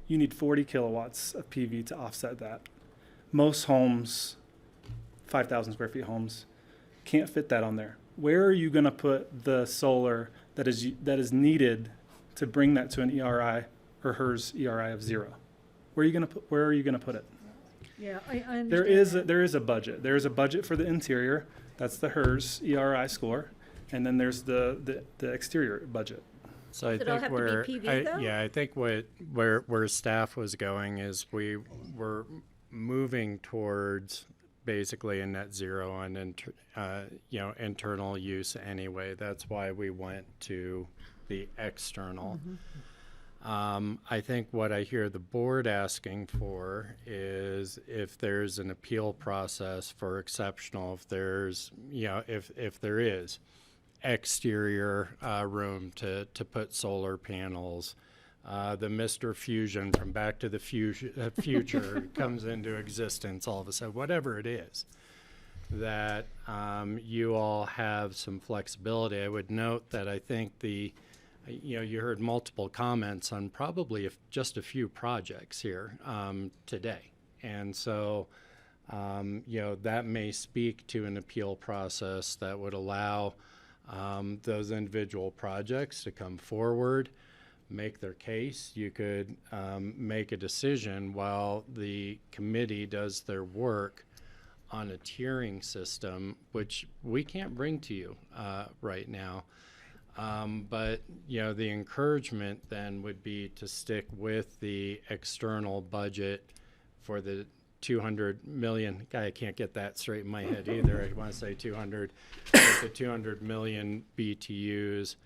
you need 40 kilowatts of PV to offset that. Most homes, 5,000 square feet homes, can't fit that on there. Where are you going to put the solar that is needed to bring that to an ERI or HERS ERI of 0? Where are you going to put it? Yeah, I understand. There is a budget. There is a budget for the interior. That's the HERS ERI score. And then there's the exterior budget. So I Does it all think have to be PV, though? I think where staff was going is we were moving towards basically a net zero on internal use anyway. That's why we went to the external. I think what I hear the board asking for is if there's an appeal process for exceptional, if there's, if there is exterior room to put solar panels, the Mr. Fusion from Back to the Future comes into existence all of a sudden, whatever it is, that you all have some flexibility. I would note that I think you heard multiple comments on probably just a few projects here today. And so, that may speak to an appeal process that would allow those individual projects to come forward, make their case. You could make a decision while the committee does their work on a tiering system, which we can't bring to you right now. But the encouragement then would be to stick with the external budget for the 200 million. I can't get that straight in my head either. I want to say 200, with the 200 million BTUs.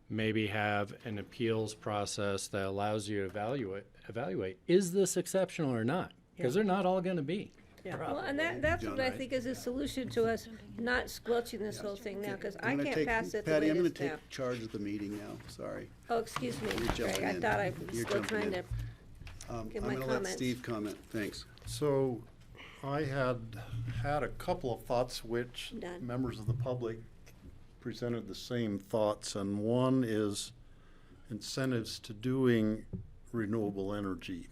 Maybe have an appeals process that allows you to evaluate, is this exceptional or not? Because they're not all going to be. Well, and that's what I think is a solution to us not squelching this whole thing now, because I can't pass it the Patty, way I'm it going is to now. take charge of the meeting now. Sorry. Oh, excuse me, You're jumping Greg, I in. thought I was You're still jumping trying in. to give I'm my going to let comments. Steve comment. Thanks. So I had a couple of thoughts which Done. members of the public presented the same thoughts, and one is incentives to doing renewable energy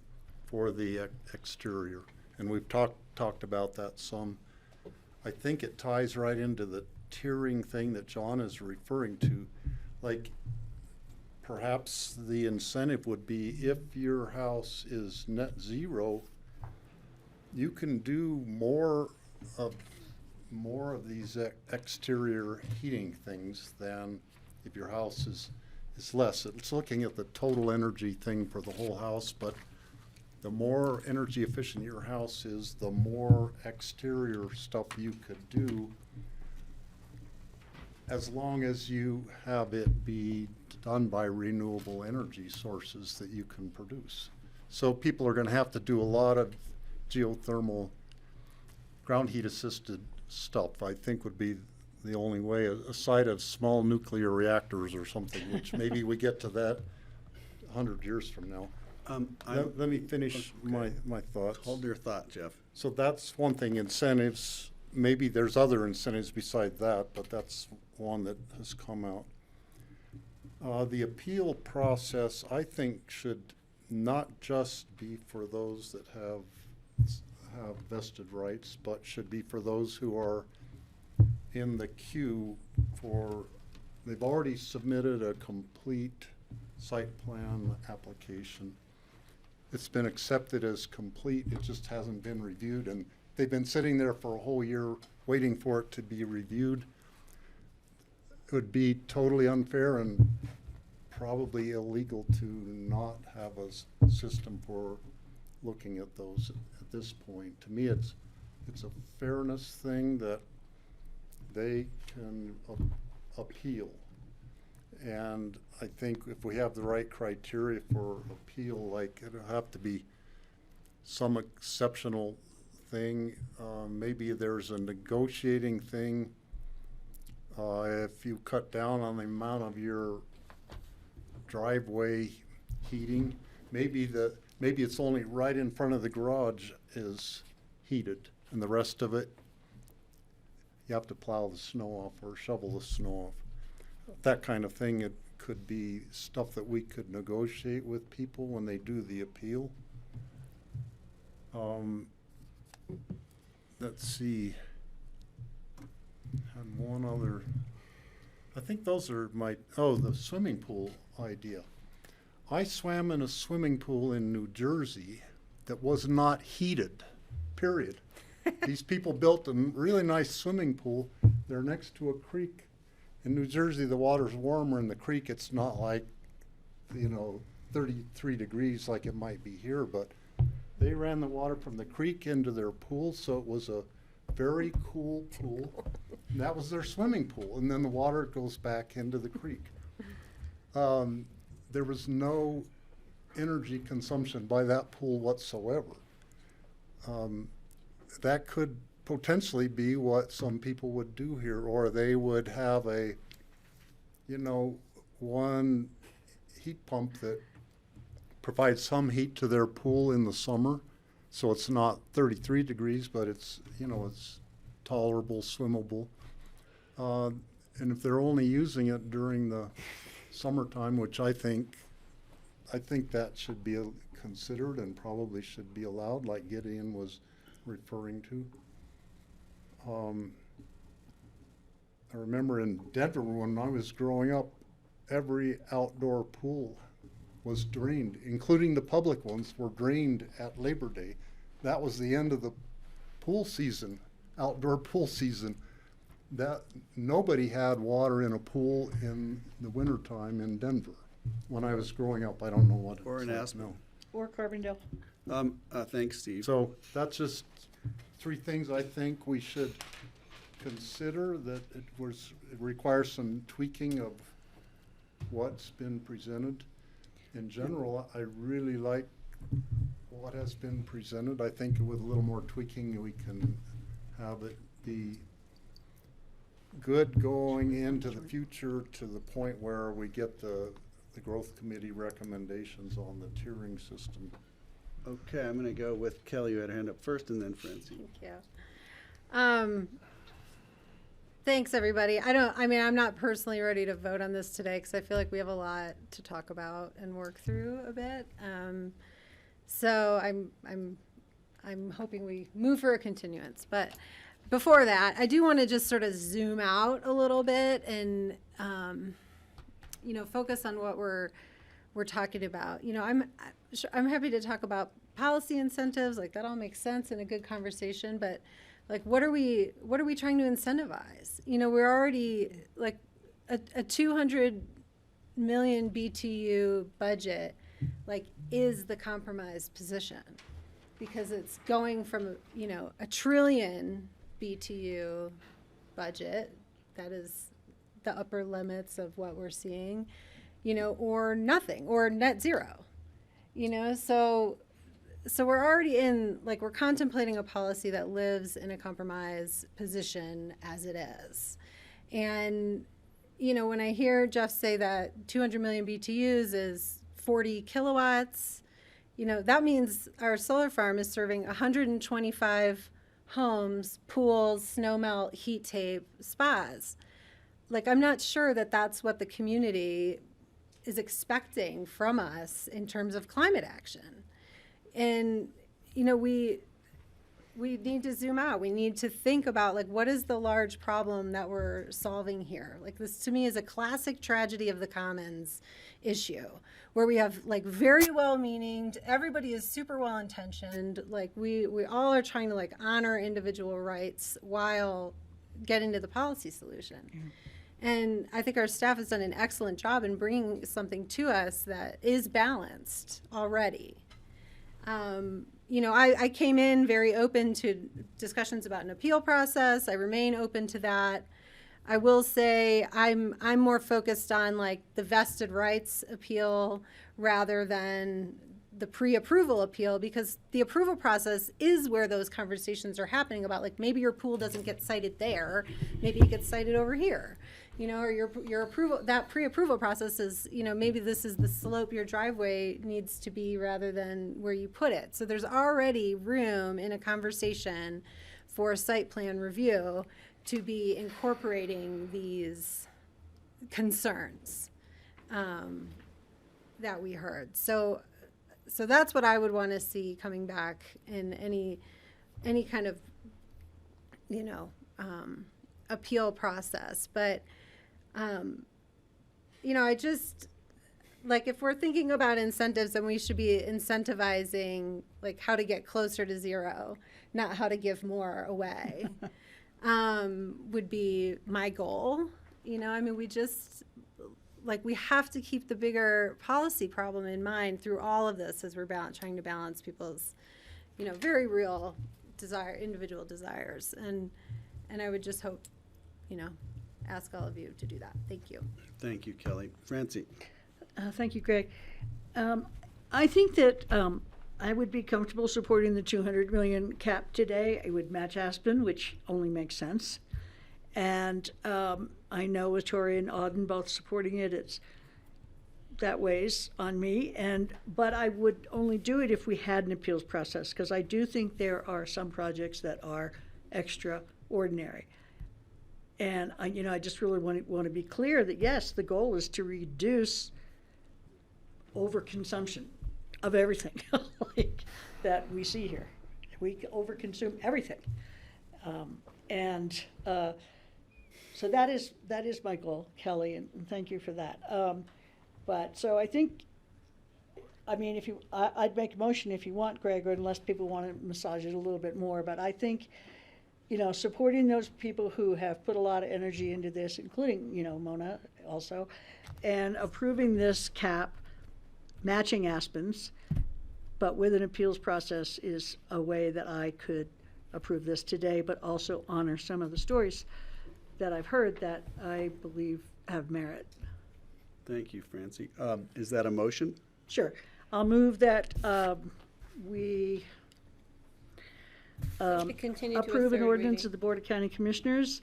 for the exterior. And we've talked about that some. I think it ties right into the tiering thing that John is referring to. Like, perhaps the incentive would be if your house is net zero, you can do more of these exterior heating things than if your house is less. It's looking at the total energy thing for the whole house, but the more energy efficient your house is, the more exterior stuff you could do, as long as you have it be done by renewable energy sources that you can produce. So people are going to have to do a lot of geothermal ground heat assisted stuff, I think would be the only way, aside of small nuclear reactors or something, which maybe we get to that 100 years from now. Let me finish my thoughts. Hold your thought, Jeff. So that's one thing, incentives. Maybe there's other incentives beside that, but that's one that has come out. The appeal process, I think, should not just be for those that have vested rights, but should be for those who are in the queue for, they've already submitted a complete site plan application. It's been accepted as complete, it just hasn't been reviewed, and they've been sitting there for a whole year waiting for it to be reviewed. It would be totally unfair and probably illegal to not have a system for looking at those at this point. To me, it's a fairness thing that they can appeal. And I think if we have the right criteria for appeal, like it'll have to be some exceptional thing. Maybe there's a negotiating thing. If you cut down on the amount of your driveway heating, maybe it's only right in front of the garage is heated, and the rest of it you have to plow the snow off or shovel the snow off. That kind of thing. It could be stuff that we could negotiate with people when they do the appeal. Let's see. And one other. I think those are the swimming pool idea. I swam in a swimming pool in New Jersey that was not heated, period. These people built a really nice swimming pool. They're next to a creek. In New Jersey, the water's warmer in the creek. It's not like, 33 degrees like it might be here, but they ran the water from the creek into their pool, so it was a very cool pool. And that was their swimming pool, and then the water goes back into the creek. There was no energy consumption by that pool whatsoever. That could potentially be what some people would do here, or they would have one heat pump that provides some heat to their pool in the summer, so it's not 33 degrees, but it's tolerable, swimmable. And if they're only using it during the summertime, which I think that should be considered and probably should be allowed, like Gideon was referring to. I remember in Denver when I was growing up, every outdoor pool was drained, including the public ones were drained at Labor Day. That was the end of the pool season, outdoor pool season. That nobody had water in a pool in the wintertime in Denver. When I was growing up, I don't know what Or in like Aspen. now. Or Carbondale. Thanks, Steve. So that's just three things I think we should consider, that it requires some tweaking of what's been presented. In general, I really like what has been presented. I think with a little more tweaking, we can have it be good going into the future to the point where we get the growth committee recommendations on the tiering system. Okay, I'm going to go with Kelly. You had a hand up first, and then Francine. Thank you. Thanks, everybody. I'm not personally ready to vote on this today because I feel like we have a lot to talk about and work through a bit. So I'm hoping we move for a continuance. But before that, I do want to just sort of zoom out a little bit and focus on what we're talking about. I'm happy to talk about policy incentives, like that all makes sense in a good conversation, but like what are we trying to incentivize? We're already like a 200 million BTU budget like is the compromised position, because it's going from a trillion BTU budget, that is the upper limits of what we're seeing, or nothing, or net zero, so so we're already in, like, we're contemplating a policy that lives in a compromise position as it is. And, you know, when I hear Jeff say that 200 million BTUs is 40 kilowatts, you know, that means our solar farm is serving 125 homes, pools, snowmelt, heat tape, spas. Like, I'm not sure that that's what the community is expecting from us in terms of climate action. And, you know, we need to zoom out. We need to think about, like, what is the large problem that we're solving here? Like, this to me is a classic tragedy of the commons issue, where we have, like, very well-meaning, everybody is super well-intentioned, like, we all are trying to, like, honor individual rights while getting to the policy solution. Mm-hmm. And I think our staff has done an excellent job in bringing something to us that is balanced already. You know, I came in very open to discussions about an appeal process. I remain open to that. I will say I'm more focused on, like, the vested rights appeal rather than the pre-approval appeal, because the approval process is where those conversations are happening about, like, maybe your pool doesn't get cited there, maybe it gets cited over here. You know, or your approval, that pre-approval process is, you know, maybe this is the slope your driveway needs to be rather than where you put it. So there's already room in a conversation for a site plan review to be incorporating these concerns that we heard. So that's what I would want to see coming back in any kind of, you know, appeal process. But you know, I just, like, if we're thinking about incentives, then we should be incentivizing, like, how to get closer to zero, not how to give more away, would be my goal. You know, I mean, we just, like, we have to keep the bigger policy problem in mind through all of this as we're trying to balance people's, you know, very real individual desires. And I would just hope, you know, ask all of you to do that. Thank you. Thank you, Kelly. Francie. Thank you, Greg. I think that I would be comfortable supporting the 200 million cap today. I would match Aspen, which only makes sense. And I know with Tori and Auden both supporting it, it's that weighs on me. But I would only do it if we had an appeals process, because I do think there are some projects that are extraordinary. And I just really want to be clear that, yes, the goal is to reduce overconsumption of everything like that we see here. We overconsume everything, so that is my goal, Kelly, and thank you for that. But so I think, I mean, I'd make a motion if you want, Greg, or unless people want to massage it a little bit more. But I think, you know, supporting those people who have put a lot of energy into this, including, you know, Mona also, and approving this cap, matching Aspen's, but with an appeals process is a way that I could approve this today, but also honor some of the stories that I've heard that I believe have merit. Thank you, Francie. Is that a motion? Sure. I'll move that we continue to a approve an third ordinance reading. of the Board of County Commissioners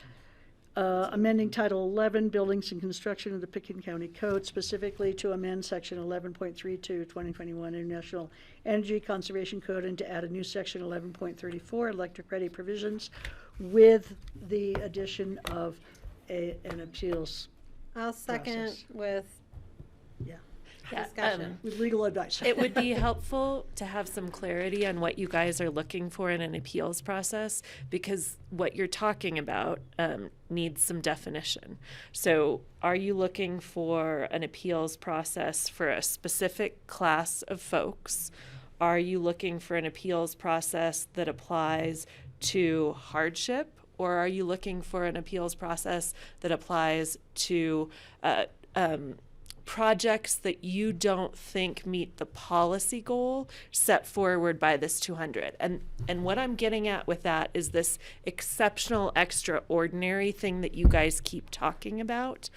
amending Title 11, Buildings and Construction of the Pickens County Code, specifically to amend Section 11.32, 2021 International Energy Conservation Code, and to add a new Section 11.34, Electric Ready Provisions, with the addition of an appeals I'll second process. with Yeah, discussion. With legal advice. It would be helpful to have some clarity on what you guys are looking for in an appeals process, because what you're talking about needs some definition. So are you looking for an appeals process for a specific class of folks? Are you looking for an appeals process that applies to hardship? Or are you looking for an appeals process that applies to projects that you don't think meet the policy goal set forward by this 200? And what I'm getting at with that is this exceptional, extraordinary thing that you guys keep talking about.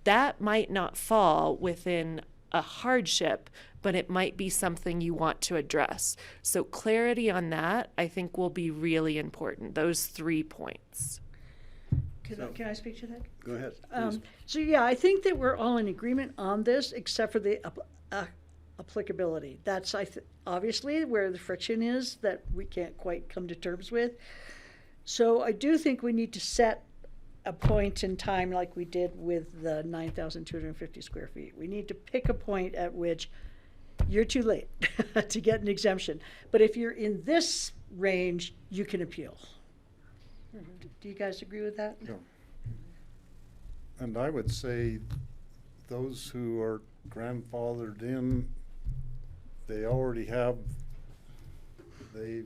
That might not fall within a hardship, but it might be something you want to address. So clarity on that, I think, will be really important, those 3 points. Can I speak to that? Go ahead, please. So yeah, I think that we're all in agreement on this, except for the applicability. That's obviously where the friction is that we can't quite come to terms with. So I do think we need to set a point in time like we did with the 9,250 square feet. We need to pick a point at which you're too late to get an exemption. But if you're in this range, you can appeal. Do you guys agree with that? Yeah. And I would say those who are grandfathered in, they already have, I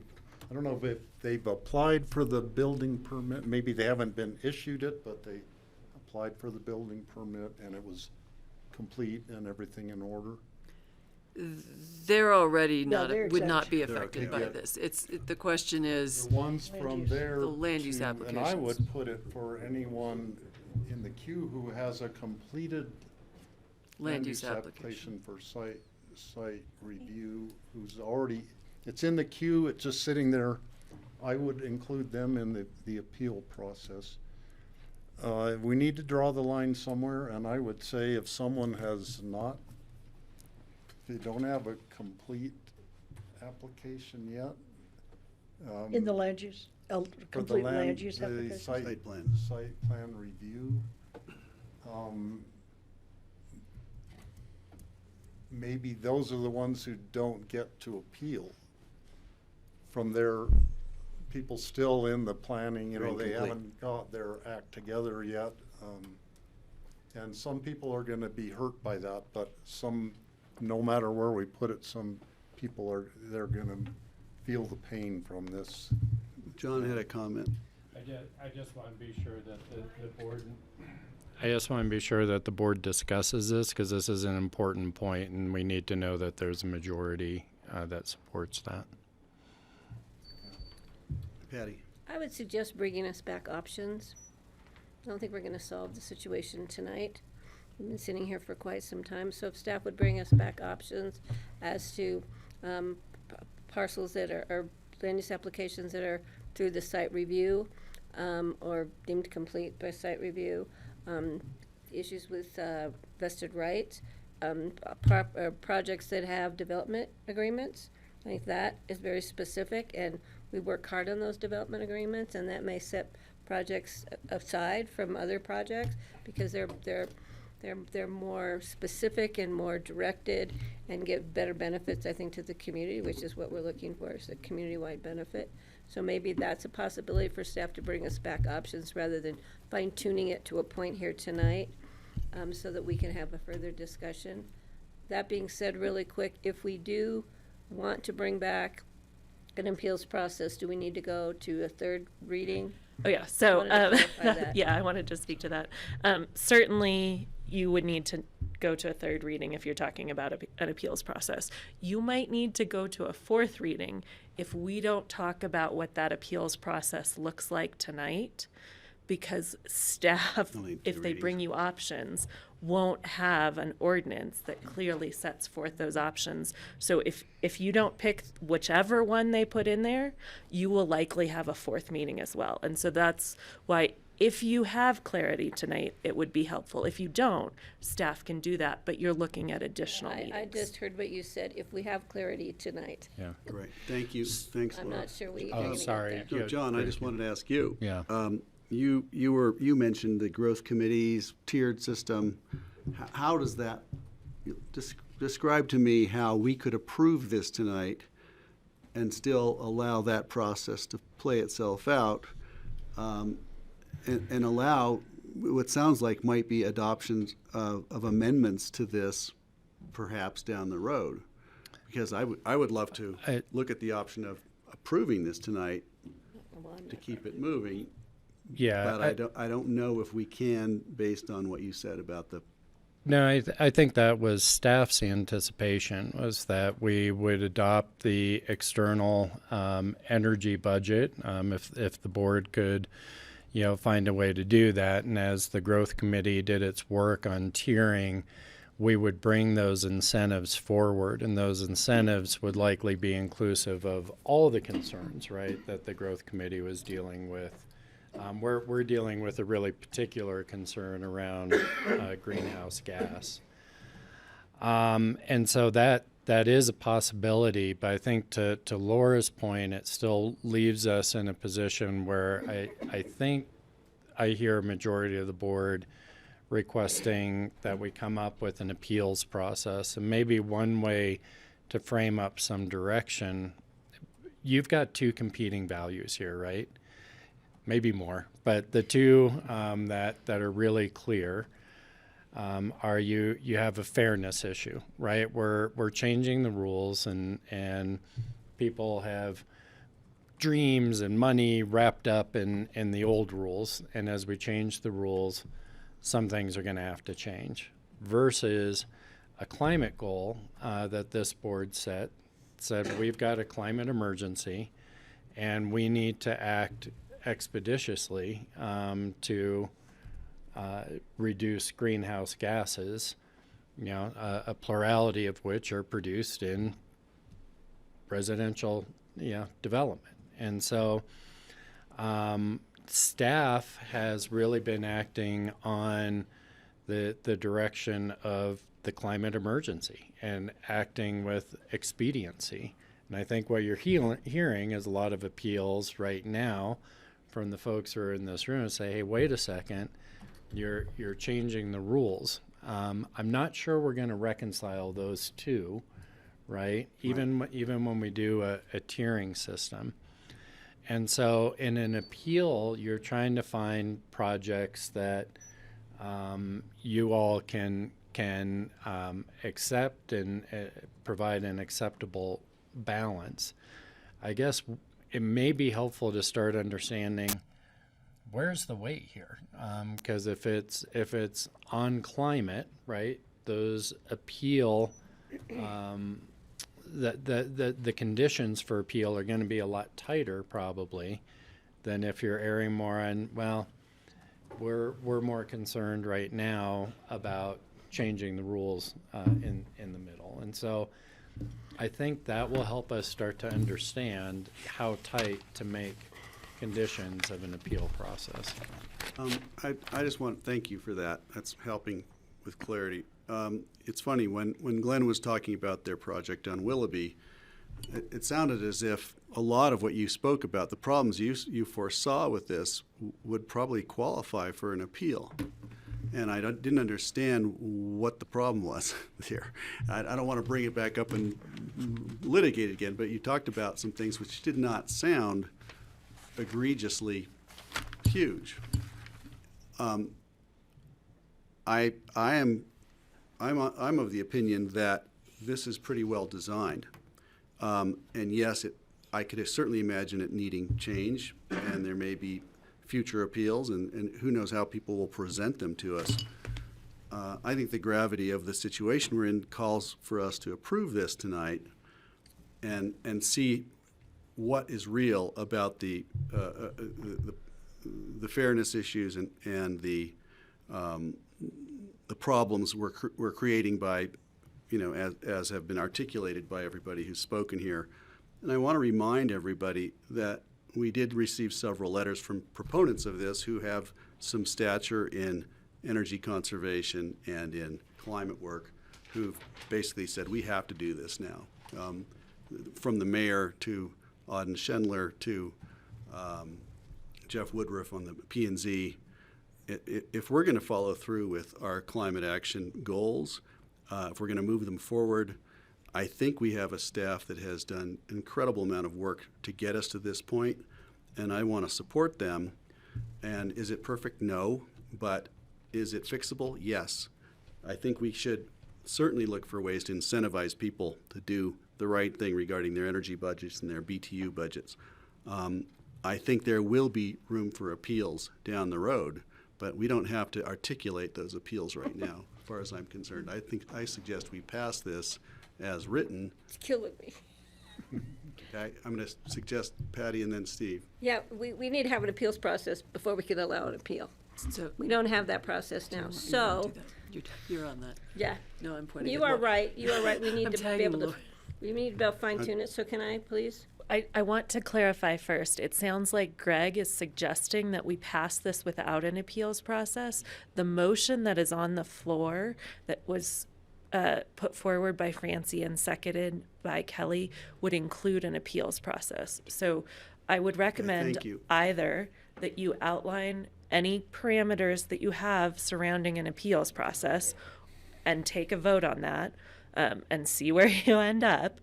don't know if they've applied for the building permit. Maybe they haven't been issued it, but they applied for the building permit and it was complete and everything in order. They're already No, not, they're would not exempt. be They're affected by exempt. this. The question is, The ones Land from use. there. The land use to- And I applications. would put it for anyone in the queue who has a completed land use application. for site review, who's already, it's in the queue, it's just sitting there. I would include them in the appeal process. We need to draw the line somewhere, and I would say if someone has not, if they don't have a complete application yet. In the land use, for the complete land use the application? Site plan. Site plan review. Maybe those are the ones who don't get to appeal from their people still in the planning, you know, they Incomplete. haven't got their act together yet. And some people are gonna be hurt by that, but some, no matter where we put it, some people they're gonna feel the pain from this. John had a comment. I just want to be sure that the board. I just want to be sure that the board discusses this, because this is an important point, and we need to know that there's a majority that supports that. Patty? I would suggest bringing us back options. I don't think we're going to solve the situation tonight. We've been sitting here for quite some time, so if staff would bring us back options as to parcels that are land use applications that are through the site review or deemed complete by site review, issues with vested rights, projects that have development agreements. I think that is very specific, and we work hard on those development agreements, and that may set projects aside from other projects because they're more specific and more directed and give better benefits, I think, to the community, which is what we're looking for, is a community-wide benefit. So maybe that's a possibility for staff to bring us back options rather than fine-tuning it to a point here tonight, so that we can have a further discussion. That being said, really quick, if we do want to bring back an appeals process, do we need to go to a third reading? Oh, yeah. So, Wanted to clarify that. yeah, I wanted to speak to that. Certainly, you would need to go to a third reading if you're talking about an appeals process. You might need to go to a fourth reading if we don't talk about what that appeals process looks like tonight, because staff, Only two if they bring readings. you options, won't have an ordinance that clearly sets forth those options. So if you don't pick whichever one they put in there, you will likely have a fourth meeting as well. And so that's why if you have clarity tonight, it would be helpful. If you don't, staff can do that, but you're looking at additional meetings. I just heard what you said, if we have clarity tonight. Yeah. Right, thank you, thanks, I'm Laura. not sure we. Oh, are gonna get sorry. there. So, John, I just wanted to ask you. Yeah. You mentioned the growth committees, tiered system. How does that, describe to me how we could approve this tonight and still allow that process to play itself out, and allow what sounds like might be adoptions of amendments to this perhaps down the road? Because I would love to look at the option of approving this tonight to keep it moving. Yeah. But I don't know if we can, based on what you said about the. No, I think that was staff's anticipation, was that we would adopt the external energy budget if the board could, find a way to do that. And as the growth committee did its work on tiering, we would bring those incentives forward, and those incentives would likely be inclusive of all the concerns, right, that the growth committee was dealing with. We're dealing with a really particular concern around greenhouse gas. And so that is a possibility, but I think to Laura's point, it still leaves us in a position where I think I hear a majority of the board requesting that we come up with an appeals process. And maybe one way to frame up some direction, you've got two competing values here, right? Maybe more, but the two that are really clear are you have a fairness issue, right? We're changing the rules, and people have dreams and money wrapped up in the old rules, and as we change the rules, some things are going to have to change, versus a climate goal that this board said we've got a climate emergency and we need to act expeditiously to reduce greenhouse gases, a plurality of which are produced in residential development. And so staff has really been acting on the direction of the climate emergency and acting with expediency. And I think what you're hearing is a lot of appeals right now from the folks who are in this room and say, hey, wait a second, you're changing the rules. I'm not sure we're going to reconcile those two, right? Even when we do a tiering system. And so in an appeal, you're trying to find projects that you all can accept and provide an acceptable balance. I guess it may be helpful to start understanding where's the weight here, because if it's on climate, right, those appeal the conditions for appeal are going to be a lot tighter probably than if you're erring more on, well, we're more concerned right now about changing the rules in the middle. And so I think that will help us start to understand how tight to make conditions of an appeal process. I just want to thank you for that. That's helping with clarity. It's funny, when Glenn was talking about their project on Willoughby, it sounded as if a lot of what you spoke about, the problems you foresaw with this, would probably qualify for an appeal. And I didn't understand what the problem was here. I don't want to bring it back up and litigate it again, but you talked about some things which did not sound egregiously huge. I'm of the opinion that this is pretty well designed, and yes, I could certainly imagine it needing change, and there may be future appeals, and who knows how people will present them to us. I think the gravity of the situation we're in calls for us to approve this tonight, and see what is real about the fairness issues and the problems we're creating by, as have been articulated by everybody who's spoken here. And I want to remind everybody that we did receive several letters from proponents of this who have some stature in energy conservation and in climate work, who've basically said we have to do this now. From the mayor to Auden Schendler to Jeff Woodruff on the P&Z, if we're going to follow through with our climate action goals, if we're going to move them forward, I think we have a staff that has done an incredible amount of work to get us to this point, and I want to support them. And is it perfect? No. But is it fixable? Yes. I think we should certainly look for ways to incentivize people to do the right thing regarding their energy budgets and their BTU budgets. I think there will be room for appeals down the road, but we don't have to articulate those appeals right now, as far as I'm concerned. I suggest we pass this as written. It's killing me. Okay, I'm going to suggest Patty and then Steve. Yeah, we need to have an appeals process before we can allow an appeal. So We don't have that process now. So, you're on that. yeah. No, I'm pointing. You at are Laura. right. You are right. We need I'm to be tagging able to, Laura. we need to be able to fine tune it. So can I, please? I want to clarify first. It sounds like Greg is suggesting that we pass this without an appeals process. The motion that is on the floor that was put forward by Francie and seconded by Kelly would include an appeals process. So I would recommend thank you. either that you outline any parameters that you have surrounding an appeals process and take a vote on that and see where you end up.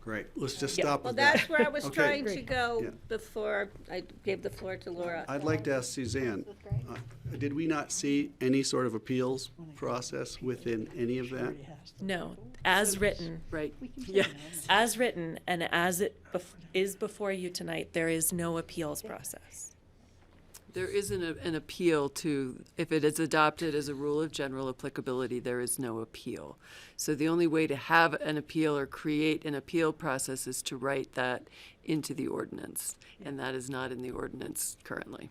Great. Let's just Yeah. stop Well, with that. that's where I was Okay. trying to go Yeah. before I gave the floor to Laura. I'd like to ask Suzanne, did we not see any sort of appeals process within any of that? No, as written. Right. Yeah. As written and as it is before you tonight, there is no appeals process. There is an appeal to, if it is adopted as a rule of general applicability, there is no appeal. So the only way to have an appeal or create an appeal process is to write that into the ordinance. And that is not in the ordinance currently.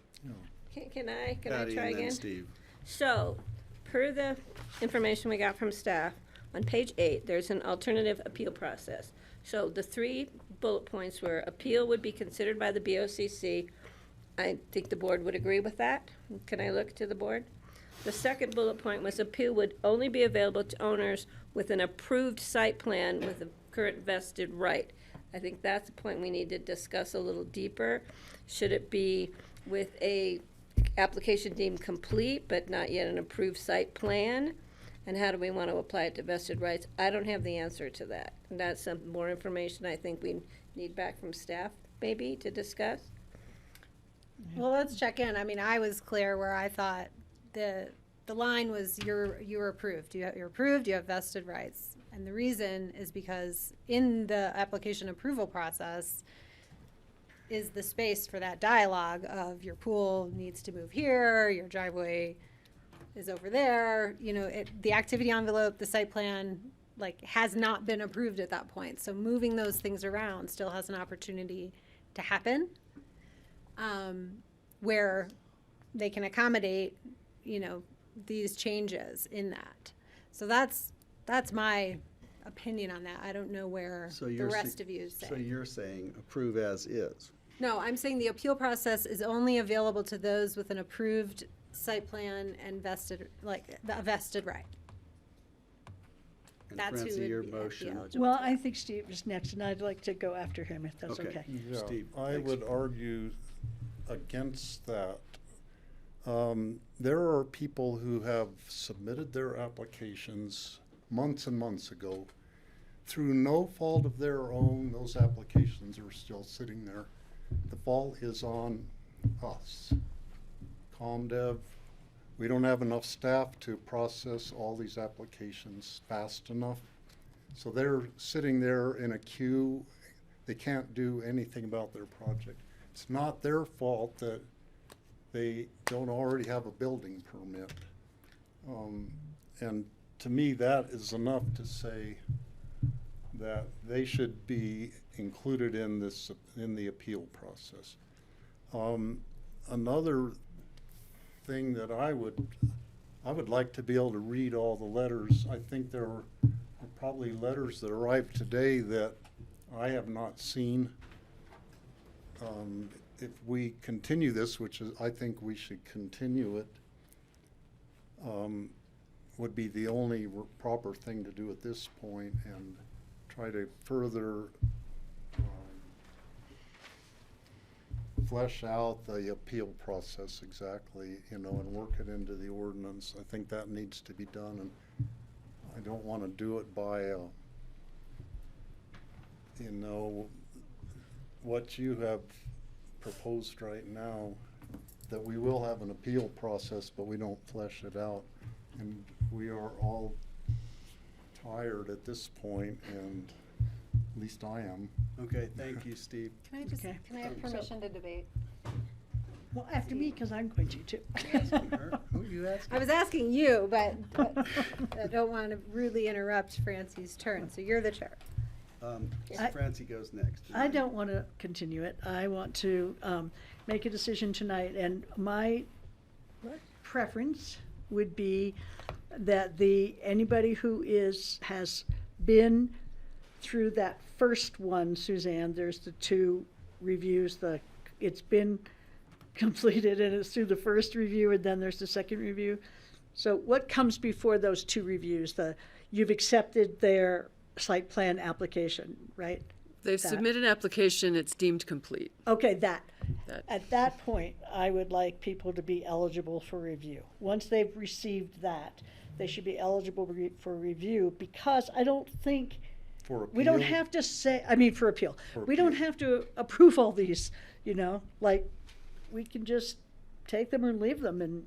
Can I Patty try and then again? Steve. So, per the information we got from staff, on page 8, there's an alternative appeal process. So the 3 bullet points were appeal would be considered by the BoCC. I think the board would agree with that. Can I look to the board? The second bullet point was appeal would only be available to owners with an approved site plan with a current vested right. I think that's a point we need to discuss a little deeper. Should it be with a application deemed complete but not yet an approved site plan? And how do we want to apply it to vested rights? I don't have the answer to that. And that's some more information I think we need back from staff, maybe, to discuss. Well, let's check in. I mean, I was clear where I thought the line was you're approved. You're approved, you have vested rights. And the reason is because in the application approval process is the space for that dialogue of your pool needs to move here, your driveway is over there, you know, the activity envelope, the site plan, like, has not been approved at that point. So moving those things around still has an opportunity to happen. Where they can accommodate, you know, these changes in that. So that's my opinion on that. I don't know where So the you're rest sa- of you say. So you're saying approve as is? No, I'm saying the appeal process is only available to those with an approved site plan and vested, like, a vested right. And That's who Francie, would your be motion. eligible. Well, I think Steve is next, and I'd like to go after him if that's okay. Yeah, Steve, I thanks. would argue against that. There are people who have submitted their applications months and months ago. Through no fault of their own, those applications are still sitting there. The fault is on us. ComDev, we don't have enough staff to process all these applications fast enough. So they're sitting there in a queue. They can't do anything about their project. It's not their fault that they don't already have a building permit. And to me, that is enough to say that they should be included in this, in the appeal process. Another thing that I would like to be able to read all the letters. I think there are probably letters that arrived today that I have not seen. If we continue this, which is, I think we should continue it, would be the only proper thing to do at this point, and try to further flesh out the appeal process exactly, you know, and work it into the ordinance. I think that needs to be done, and I don't want to do it by, you know, what you have proposed right now, that we will have an appeal process, but we don't flesh it out. And we are all tired at this point, and at least I am. Okay, thank you, Steve. Can I just, Okay. can I have permission to debate? Well, after me, because I'm going to too. Who are you asking? I was asking you, but I don't want to rudely interrupt Francie's turn, so you're the chair. Francie goes next. I don't want to continue it. I want to make a decision tonight, and my preference would be that anybody who has been through that first one, Suzanne, there's the 2 reviews, it's been completed and it's through the first review and then there's the second review. So what comes before those 2 reviews? You've accepted their site plan application, right? They've submitted an application, it's deemed complete. Okay, at that point, I would like people to be eligible for review. Once they've received that, they should be eligible for review, because I don't think, we don't have to say, for appeal. We don't have to approve all these, like, we can just take them or leave them,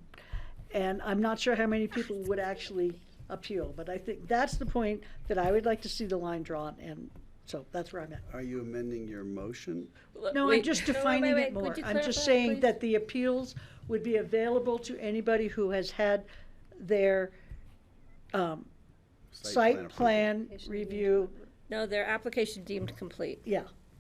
and I'm not sure how many people would actually appeal, but I think that's the point that I would like to see the line drawn, and so that's where I'm at. Are you amending your motion? No, I'm just defining wait. it more. Would you I'm just clarify, saying please? that the appeals would be available to anybody who has had their site plan review, No, their application deemed complete.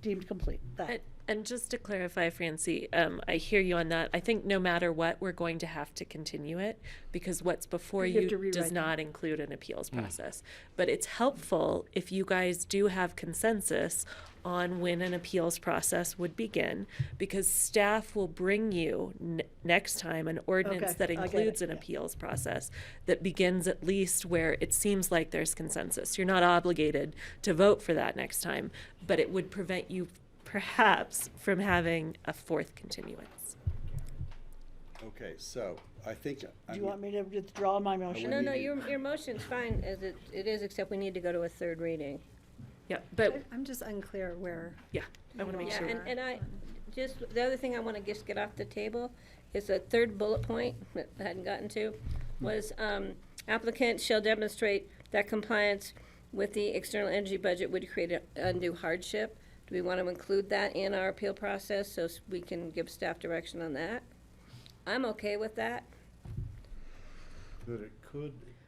deemed complete. That. And just to clarify, Francie, I hear you on that. I think no matter what, we're going to have to continue it, because what's before You have to you rewrite does them. not include an appeals process. But it's helpful if you guys do have consensus on when an appeals process would begin, because staff will bring you next time an ordinance Okay, that I get includes it, an appeals process that begins at least where it seems like there's consensus. You're not obligated to vote for that next time, but it would prevent you perhaps from having a 4th continuance. Okay, so I think. Do you want me to withdraw my motion? No, your motion's fine as it is, except we need to go to a 3rd reading. Yeah, but I'm just unclear where. yeah, I want to make sure. And I, just, the other thing I want to just get off the table is a 3rd bullet point that I hadn't gotten to, was applicant shall demonstrate that compliance with the external energy budget would create an undue hardship. Do we want to include that in our appeal process so we can give staff direction on that? I'm okay with that. That it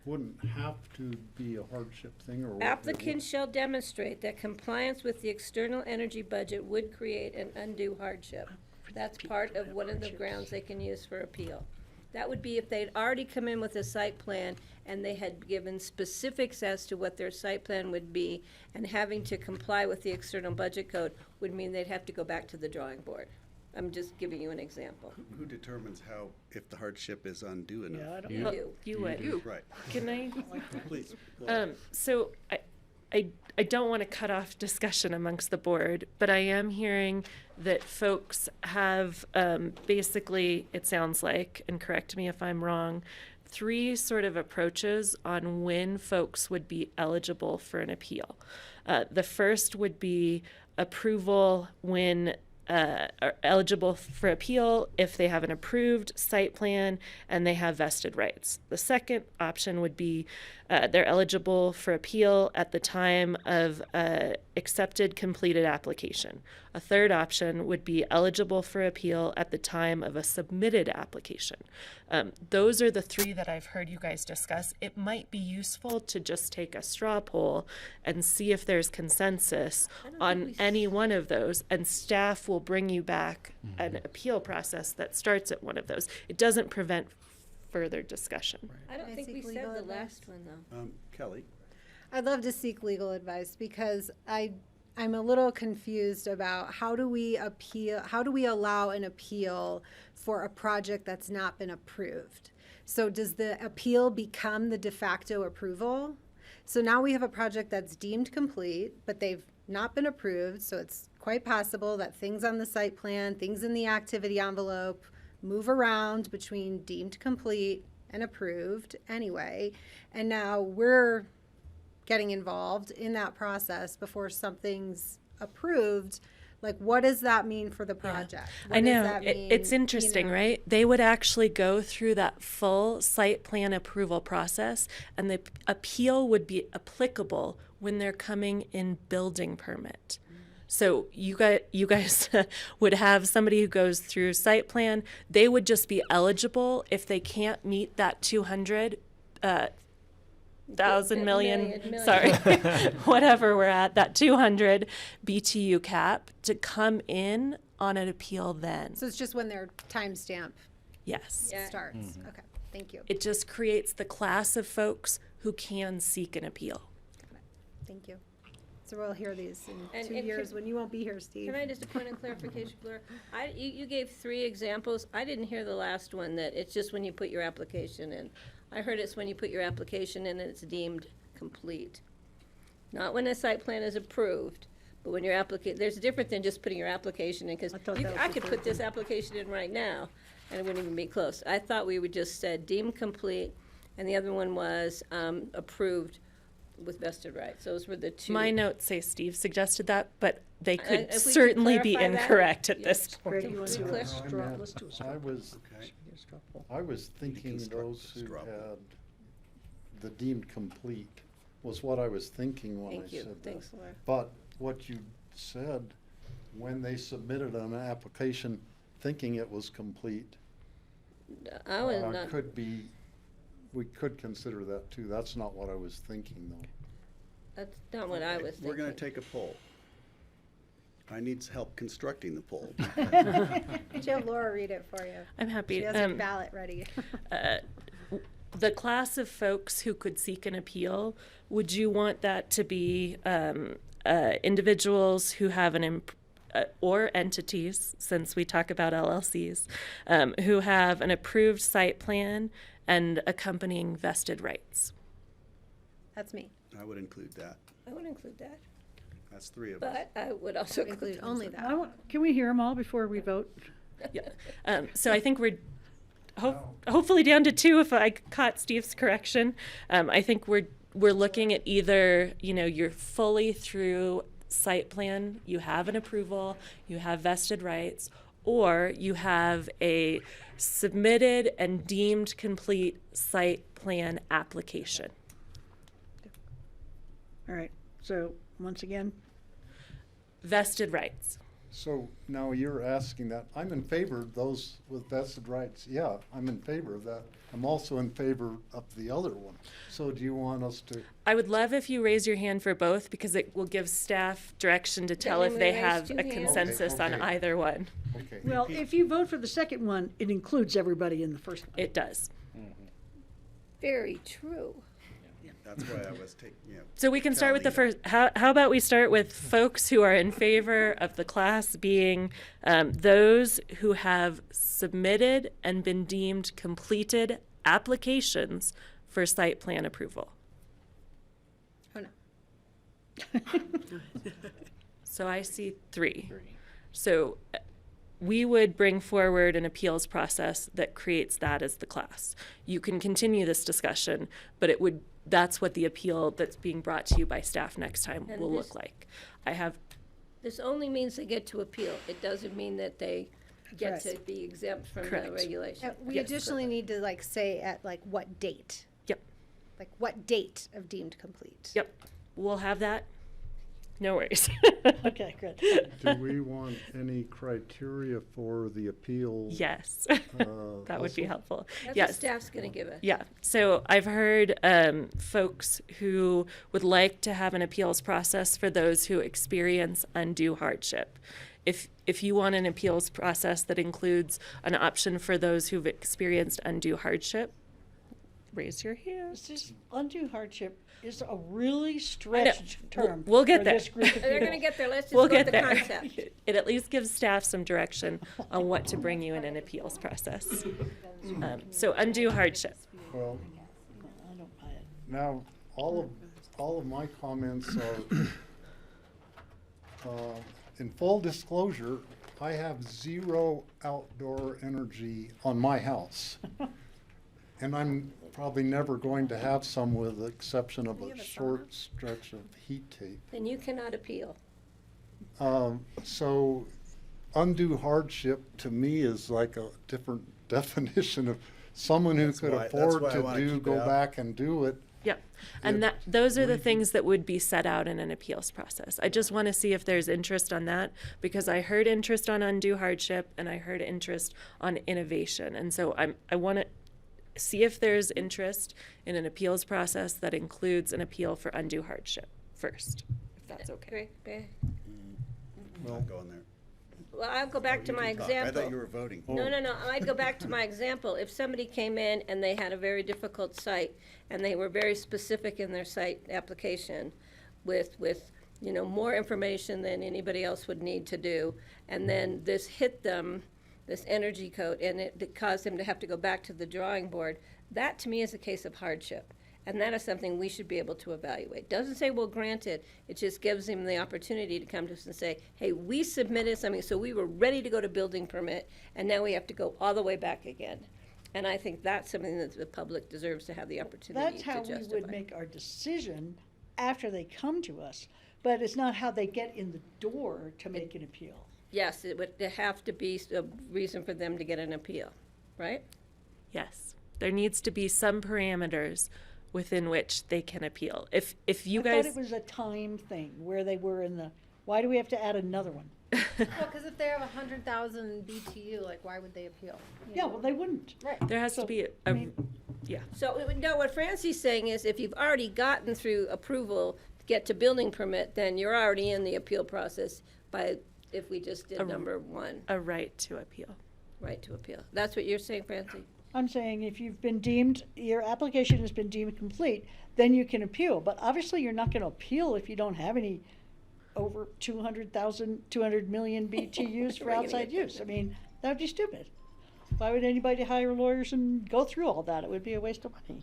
wouldn't have to be a hardship thing, or what? Applicant shall demonstrate that compliance with the external energy budget would create an undue hardship. That's part of one of the grounds they can use for appeal. That would be if they'd already come in with a site plan and they had given specifics as to what their site plan would be, and having to comply with the external budget code would mean they'd have to go back to the drawing board. I'm just giving you an example. Who determines if the hardship is undue enough? Yeah, I don't You know. do. You would. Right. Can I? Please. So I don't want to cut off discussion amongst the board, but I am hearing that folks have basically, it sounds like, and correct me if I'm wrong, 3 sort of approaches on when folks would be eligible for an appeal. The first would be approval when are eligible for appeal if they have an approved site plan and they have vested rights. The second option would be they're eligible for appeal at the time of accepted completed application. A third option would be eligible for appeal at the time of a submitted application. Those are the 3 that I've heard you guys discuss. It might be useful to just take a straw poll and see if there's consensus on any one of those, and staff will bring you back an appeal process that starts at one of those. It doesn't prevent further discussion. I don't think we said the last one, though. Kelly? I'd love to seek legal advice, because I'm a little confused about how do we allow an appeal for a project that's not been approved? So does the appeal become the de facto approval? So now we have a project that's deemed complete, but they've not been approved, so it's quite possible that things on the site plan, things in the activity envelope move around between deemed complete and approved anyway, and now we're getting involved in that process before something's approved. Like, what does that mean for the project? I know, it's interesting, right? They would actually go through that full site plan approval process, and the appeal would be applicable when they're coming in building permit. So you guys would have somebody who goes through site plan. They would just be eligible if they can't meet that 200 thousand million, sorry, whatever we're at, that 200 BTU cap, to come in on an appeal then. So it's just when their timestamp Yes. Yeah. Starts. Okay, thank you. It just creates the class of folks who can seek an appeal. Thank you. So we'll hear these in And- 2 and years can- when you won't be here, Steve. Can I just a point of clarification, Blair? You gave 3 examples. I didn't hear the last one, that it's just when you put your application in. I heard it's when you put your application in and it's deemed complete. Not when a site plan is approved, but when your there's a difference than just putting your application in, because that was I the could third put this application in right now, and it wouldn't even be close. I thought we would just said deemed complete, and the other one was approved with vested rights. Those were the 2. My notes say Steve suggested that, but they could if we could certainly be clarify that? incorrect at Yeah. this Greg, point. you want to do Clear. a straw? Let's do a straw. I was thinking those who had the deemed complete was what I was thinking when I Thank you. said that. Thanks, Laura. But what you said, when they submitted an application thinking it was complete, I was not. could be, we could consider that too. That's not what I was thinking though. That's not what I was thinking. We're going to take a poll. I need help constructing the poll. Did you have Laura read it for you? I'm happy. She has her ballot ready. The class of folks who could seek an appeal, would you want that to be individuals who have or entities, since we talk about LLCs, who have an approved site plan and accompanying vested rights? That's me. I would include that. I would include that. That's 3 of us. But I would also Include only that. Can we hear them all before we vote? Yeah. So I think we're hopefully down to 2 if I caught Steve's correction. I think we're looking at either, you're fully through site plan, you have an approval, you have vested rights, or you have a submitted and deemed complete site plan application. All right, so once again, Vested rights. So now you're asking that. I'm in favor of those with vested rights. Yeah, I'm in favor of that. I'm also in favor of the other one. So do you want us to? I would love if you raise your hand for both, because it will give staff direction to tell Then if we they raise have 2 a hands. consensus on Okay. either one. Okay. well, if you vote for the second one, it includes everybody in the first one. It does. Very true. That's why I was taking, So we can start with the first. How about we start with folks who are in favor of the class being those who have submitted and been deemed completed applications for site plan approval. Oh, no. So I see 3. So we would bring forward an appeals process that creates that as the class. You can continue this discussion, but that's what the appeal that's being brought to you by staff next time And will this- look like. I have, This only means they get to appeal. It doesn't mean that they get Correct. to be exempt from the Correct. regulation. We Yes. additionally need to say at what date? Yep. Like what date of deemed complete? Yep, we'll have that. No worries. Okay, good. Do we want any criteria for the appeal? Yes, that would be also? helpful. That's what Yes. staff's gonna give us. Yeah, so I've heard folks who would like to have an appeals process for those who experience undue hardship. If you want an appeals process that includes an option for those who've experienced undue hardship, raise your hand. This is undue hardship is a really stretched term. We'll get for there. this group of They're people. gonna get there. Let's just We'll go with get the there. concept. It at least gives staff some direction on what to bring you in an appeals process. So undue hardship. Well, I don't buy it. now, all of my comments are, in full disclosure, I have 0 outdoor energy on my house. And I'm probably never going to have some, with the exception of a short stretch of heat tape. Then you cannot appeal. So undue hardship to me is like a different definition of someone who could afford why I to wanna keep go it out. back and do it. Yep. And those are the things that would be set out in an appeals process. I just want to see if there's interest on that, because I heard interest on undue hardship and I heard interest on innovation. And so I want to see if there's interest in an appeals process that includes an appeal for undue hardship first, if that's okay. Great. Not going there. Well, I'll go back to my example. I thought you were voting. No, I'd go back to my example. If somebody came in and they had a very difficult site, and they were very specific in their site application with more information than anybody else would need to do, and then this hit them, this energy code, and it caused them to have to go back to the drawing board, that to me is a case of hardship. And that is something we should be able to evaluate. Doesn't say we'll grant it, it just gives them the opportunity to come to us and say, hey, we submitted something, so we were ready to go to building permit, and now we have to go all the way back again. And I think that's something that the public deserves to have the opportunity That's to how justify. we would make our decision after they come to us, but it's not how they get in the door to make an appeal. Yes, it would have to be a reason for them to get an appeal, right? Yes, there needs to be some parameters within which they can appeal. If you I guys, thought it was a time thing where they were in the, why do we have to add another one? Well, because if they have 100,000 BTU, like, why would they appeal? Yeah, well, they wouldn't. Right. there has to be yeah. So, no, what Francie's saying is if you've already gotten through approval to get to building permit, then you're already in the appeal process by, if we just did number one, A right to appeal. right to appeal. That's what you're saying, Francie? I'm saying if you've been deemed, your application has been deemed complete, then you can appeal. But obviously, you're not going to appeal if you don't have any over 200 million BTUs for We're gonna outside get use. I mean, that would be stupid. Why would anybody hire lawyers and go through all that? It would be a waste of money.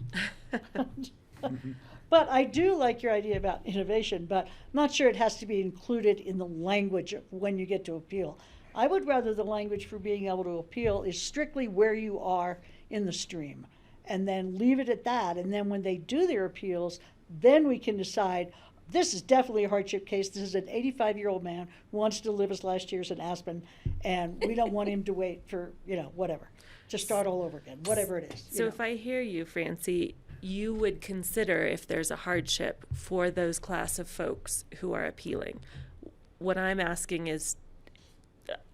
But I do like your idea about innovation, but I'm not sure it has to be included in the language of when you get to appeal. I would rather the language for being able to appeal is strictly where you are in the stream, and then leave it at that. And then when they do their appeals, then we can decide, this is definitely a hardship case. This is an 85-year-old man who wants to live his last years in Aspen, and we don't want him to wait for, whatever, to start all over again, whatever it is. So if I hear you, Francie, you would consider if there's a hardship for those class of folks who are appealing. What I'm asking is,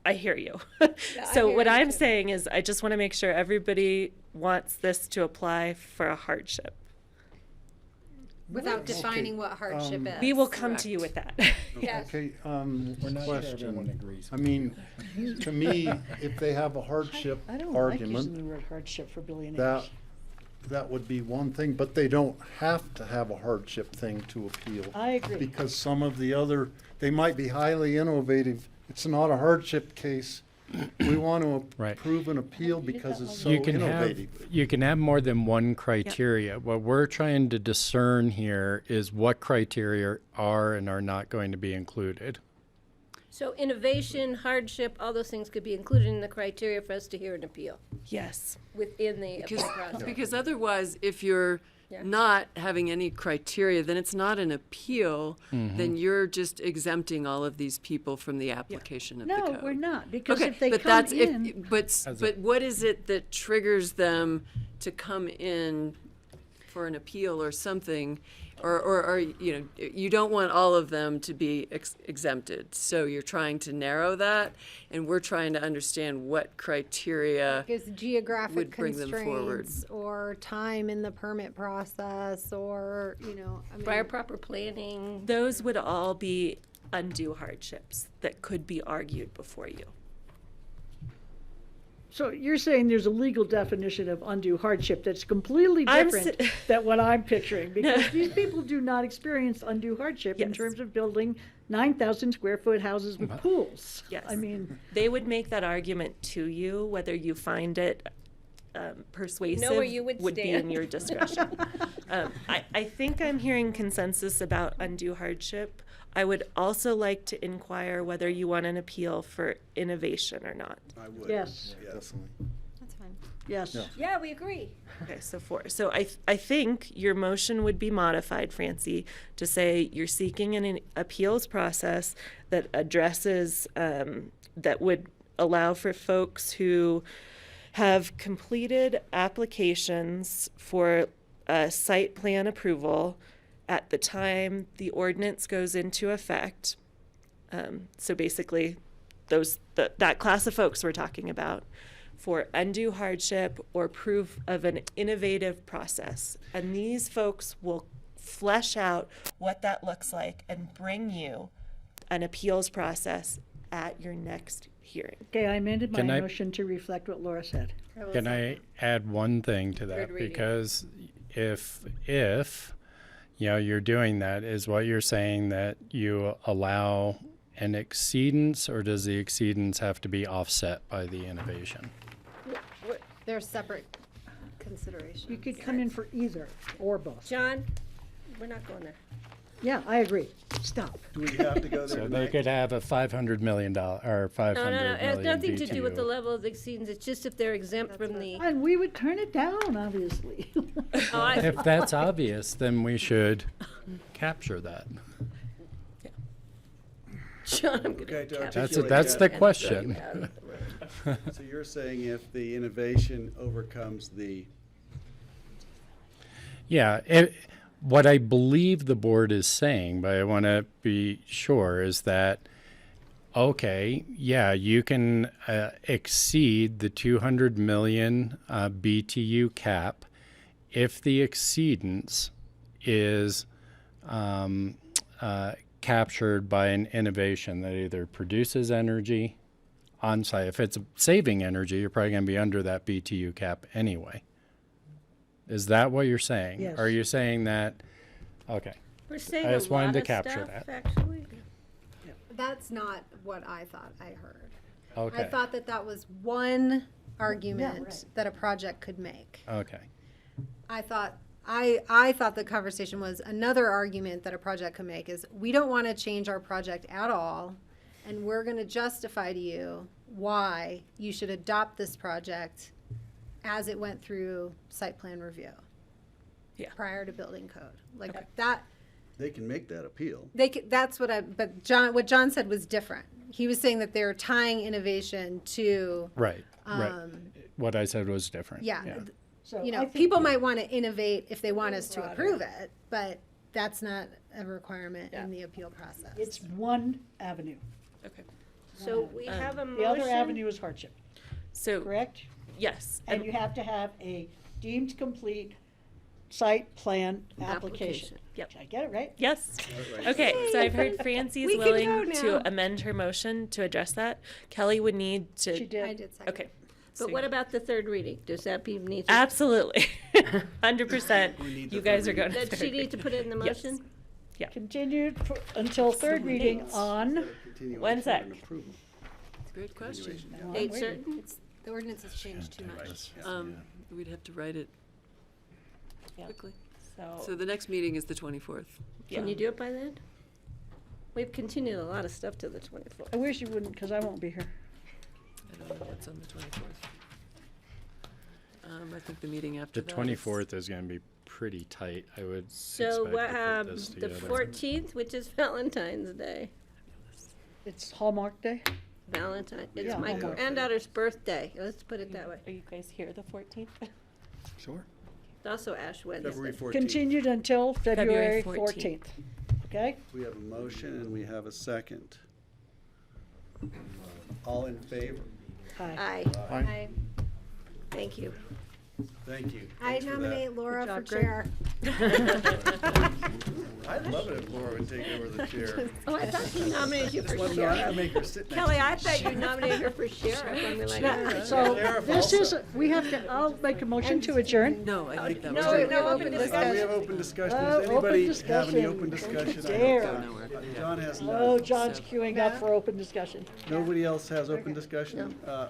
I hear you. So what I'm saying is, I just want to make sure everybody wants this to apply for a hardship. Without defining what hardship is. We will come to you with that. Yes. Okay, We're not sure question. everyone agrees. I mean, to me, if they have a hardship I don't like using argument, the word hardship for billionaires. that would be one thing, but they don't have to have a hardship thing to appeal. I agree. Because some of the other, they might be highly innovative. It's not a hardship case. We want to approve an appeal because it's so innovative. You can have more than one criteria. What we're trying to discern here is what criteria are and are not going to be included. So innovation, hardship, all those things could be included in the criteria for us to hear an appeal Yes. within the appeal process. Because otherwise, if you're not having any criteria, then it's not an appeal, then you're just exempting all of these people from the application of the code. No, we're not, because Okay, if they but come that's in. but what is it that triggers them to come in for an appeal or something, or you don't want all of them to be exempted, so you're trying to narrow that, and we're trying to understand what criteria Is geographic would bring them forward. constraints or time in the permit process or, I mean. Prior proper planning. Those would all be undue hardships that could be argued before you. So you're saying there's a legal definition of undue hardship that's completely different than what I'm picturing, because these people do not experience undue hardship in terms of building 9,000 square foot houses with pools. Yes. I mean, they would make that argument to you, whether you find it persuasive where you would be stand. in your discretion. I think I'm hearing consensus about undue hardship. I would also like to inquire whether you want an appeal for innovation or not. I would. Yes. Definitely. That's fine. Yes. Yeah, we agree. Okay, so 4. So I think your motion would be modified, Francie, to say you're seeking an appeals process that addresses, that would allow for folks who have completed applications for a site plan approval at the time the ordinance goes into effect. So basically, that class of folks we're talking about, for undue hardship or proof of an innovative process. And these folks will flesh out what that looks like and bring you an appeals process at your next hearing. Okay, I amended my Can I- motion to reflect what Laura said. Can I add one thing to that? Third reading. Because if you're doing that, is what you're saying that you allow an exceedance, or does the exceedance have to be offset by the innovation? They're separate considerations. You could come in for either or both. John, we're not going there. Yeah, I agree. Stop. Do we have to go there So they tonight? could have a $500 million or 500 No, no, no, it has million nothing to do with the BTU. level of exceedance, it's just if they're exempt from the. And we would turn it down, obviously. Oh, I- If that's obvious, then we should capture that. John, I'm gonna Okay, to capture articulate That's that. the question. So you're saying if the innovation overcomes the, Yeah, what I believe the board is saying, but I want to be sure, is that, okay, yeah, you can exceed the 200 million BTU cap if the exceedance is captured by an innovation that either produces energy on site. If it's saving energy, you're probably going to be under that BTU cap anyway. Is that what you're saying? Yes. Are you saying that? Okay. We're saying I a just wanted lot to of capture stuff, that. actually. That's not what I thought I heard. Okay. I thought that was one argument right. that a project could make. Okay. I thought the conversation was another argument that a project could make is we don't want to change our project at all, and we're going to justify to you why you should adopt this project as it went through site plan review. Yeah. Prior to building code, like Okay. that. they can make that appeal. That's what but what John said was different. He was saying that they're tying innovation to, Right. Right. What I said was different. yeah. So You I know, think- people might want to innovate if they want us to approve it, but that's not a requirement in the appeal process. It's one avenue. Okay. So we have a The other motion. avenue is hardship, So, correct? yes. And you have to have a deemed complete site plan application. Yep. Did I get it right? Yes. Okay, so I've heard Francie's We can willing go now. to amend her motion to address that. Kelly would need to. She did. I did second. Okay. But what about the third reading? Does that need to? Absolutely. 100%. We need You the guys third are going to Does third she need to reading. put it in the Yes. motion? Continued until third reading on. Continuation One and sec. approval. Great question. I'm Date waiting. certain? The ordinance has changed too much. We'd have to write it Yeah. quickly. So, So the next meeting is the 24th. Can you do it by then? We've continued a lot of stuff to the 24th. I wish you wouldn't, because I won't be here. I don't know what's on the 24th. I think the meeting after The that. 24th is going to be pretty tight. I would So expect what, to put this the together. 14th, which is Valentine's Day. It's Hallmark Day. Valentine, it's Yeah, my Hallmark. granddaughter's birthday. Let's put it that way. Are you guys here the 14th? Sure. It's also Ash February Wednesday. 14th. Continued until February February 14th. Okay? We have a motion and we have a second. All in favor? Aye. Aye. Thank you. Thank you. I Thanks for that. nominate Laura Good for job, Greg. chair. I'd love it if Laura would take over the chair. Oh, I thought she nominated you Just for want to know how to sheriff. make her sit next Kelly, to I me. thought you nominated her for sheriff. I mean, like, Now, So Sheriff this is, also. we have to, I'll make a motion to adjourn. No, I think that was. no, it. no open We discussion. have open discussion. Oh, Does open anybody have any discussion. open Don't you discussion? I dare. don't know. John has Oh, none. John's queuing up for open discussion. Nobody else has open discussion? I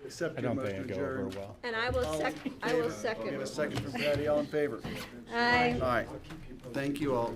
accept I your don't think motion it'll to go over adjourn. well. And I will All in I will favor? Get a second. second from Patty. All in favor? Aye. Aye. Thank you all.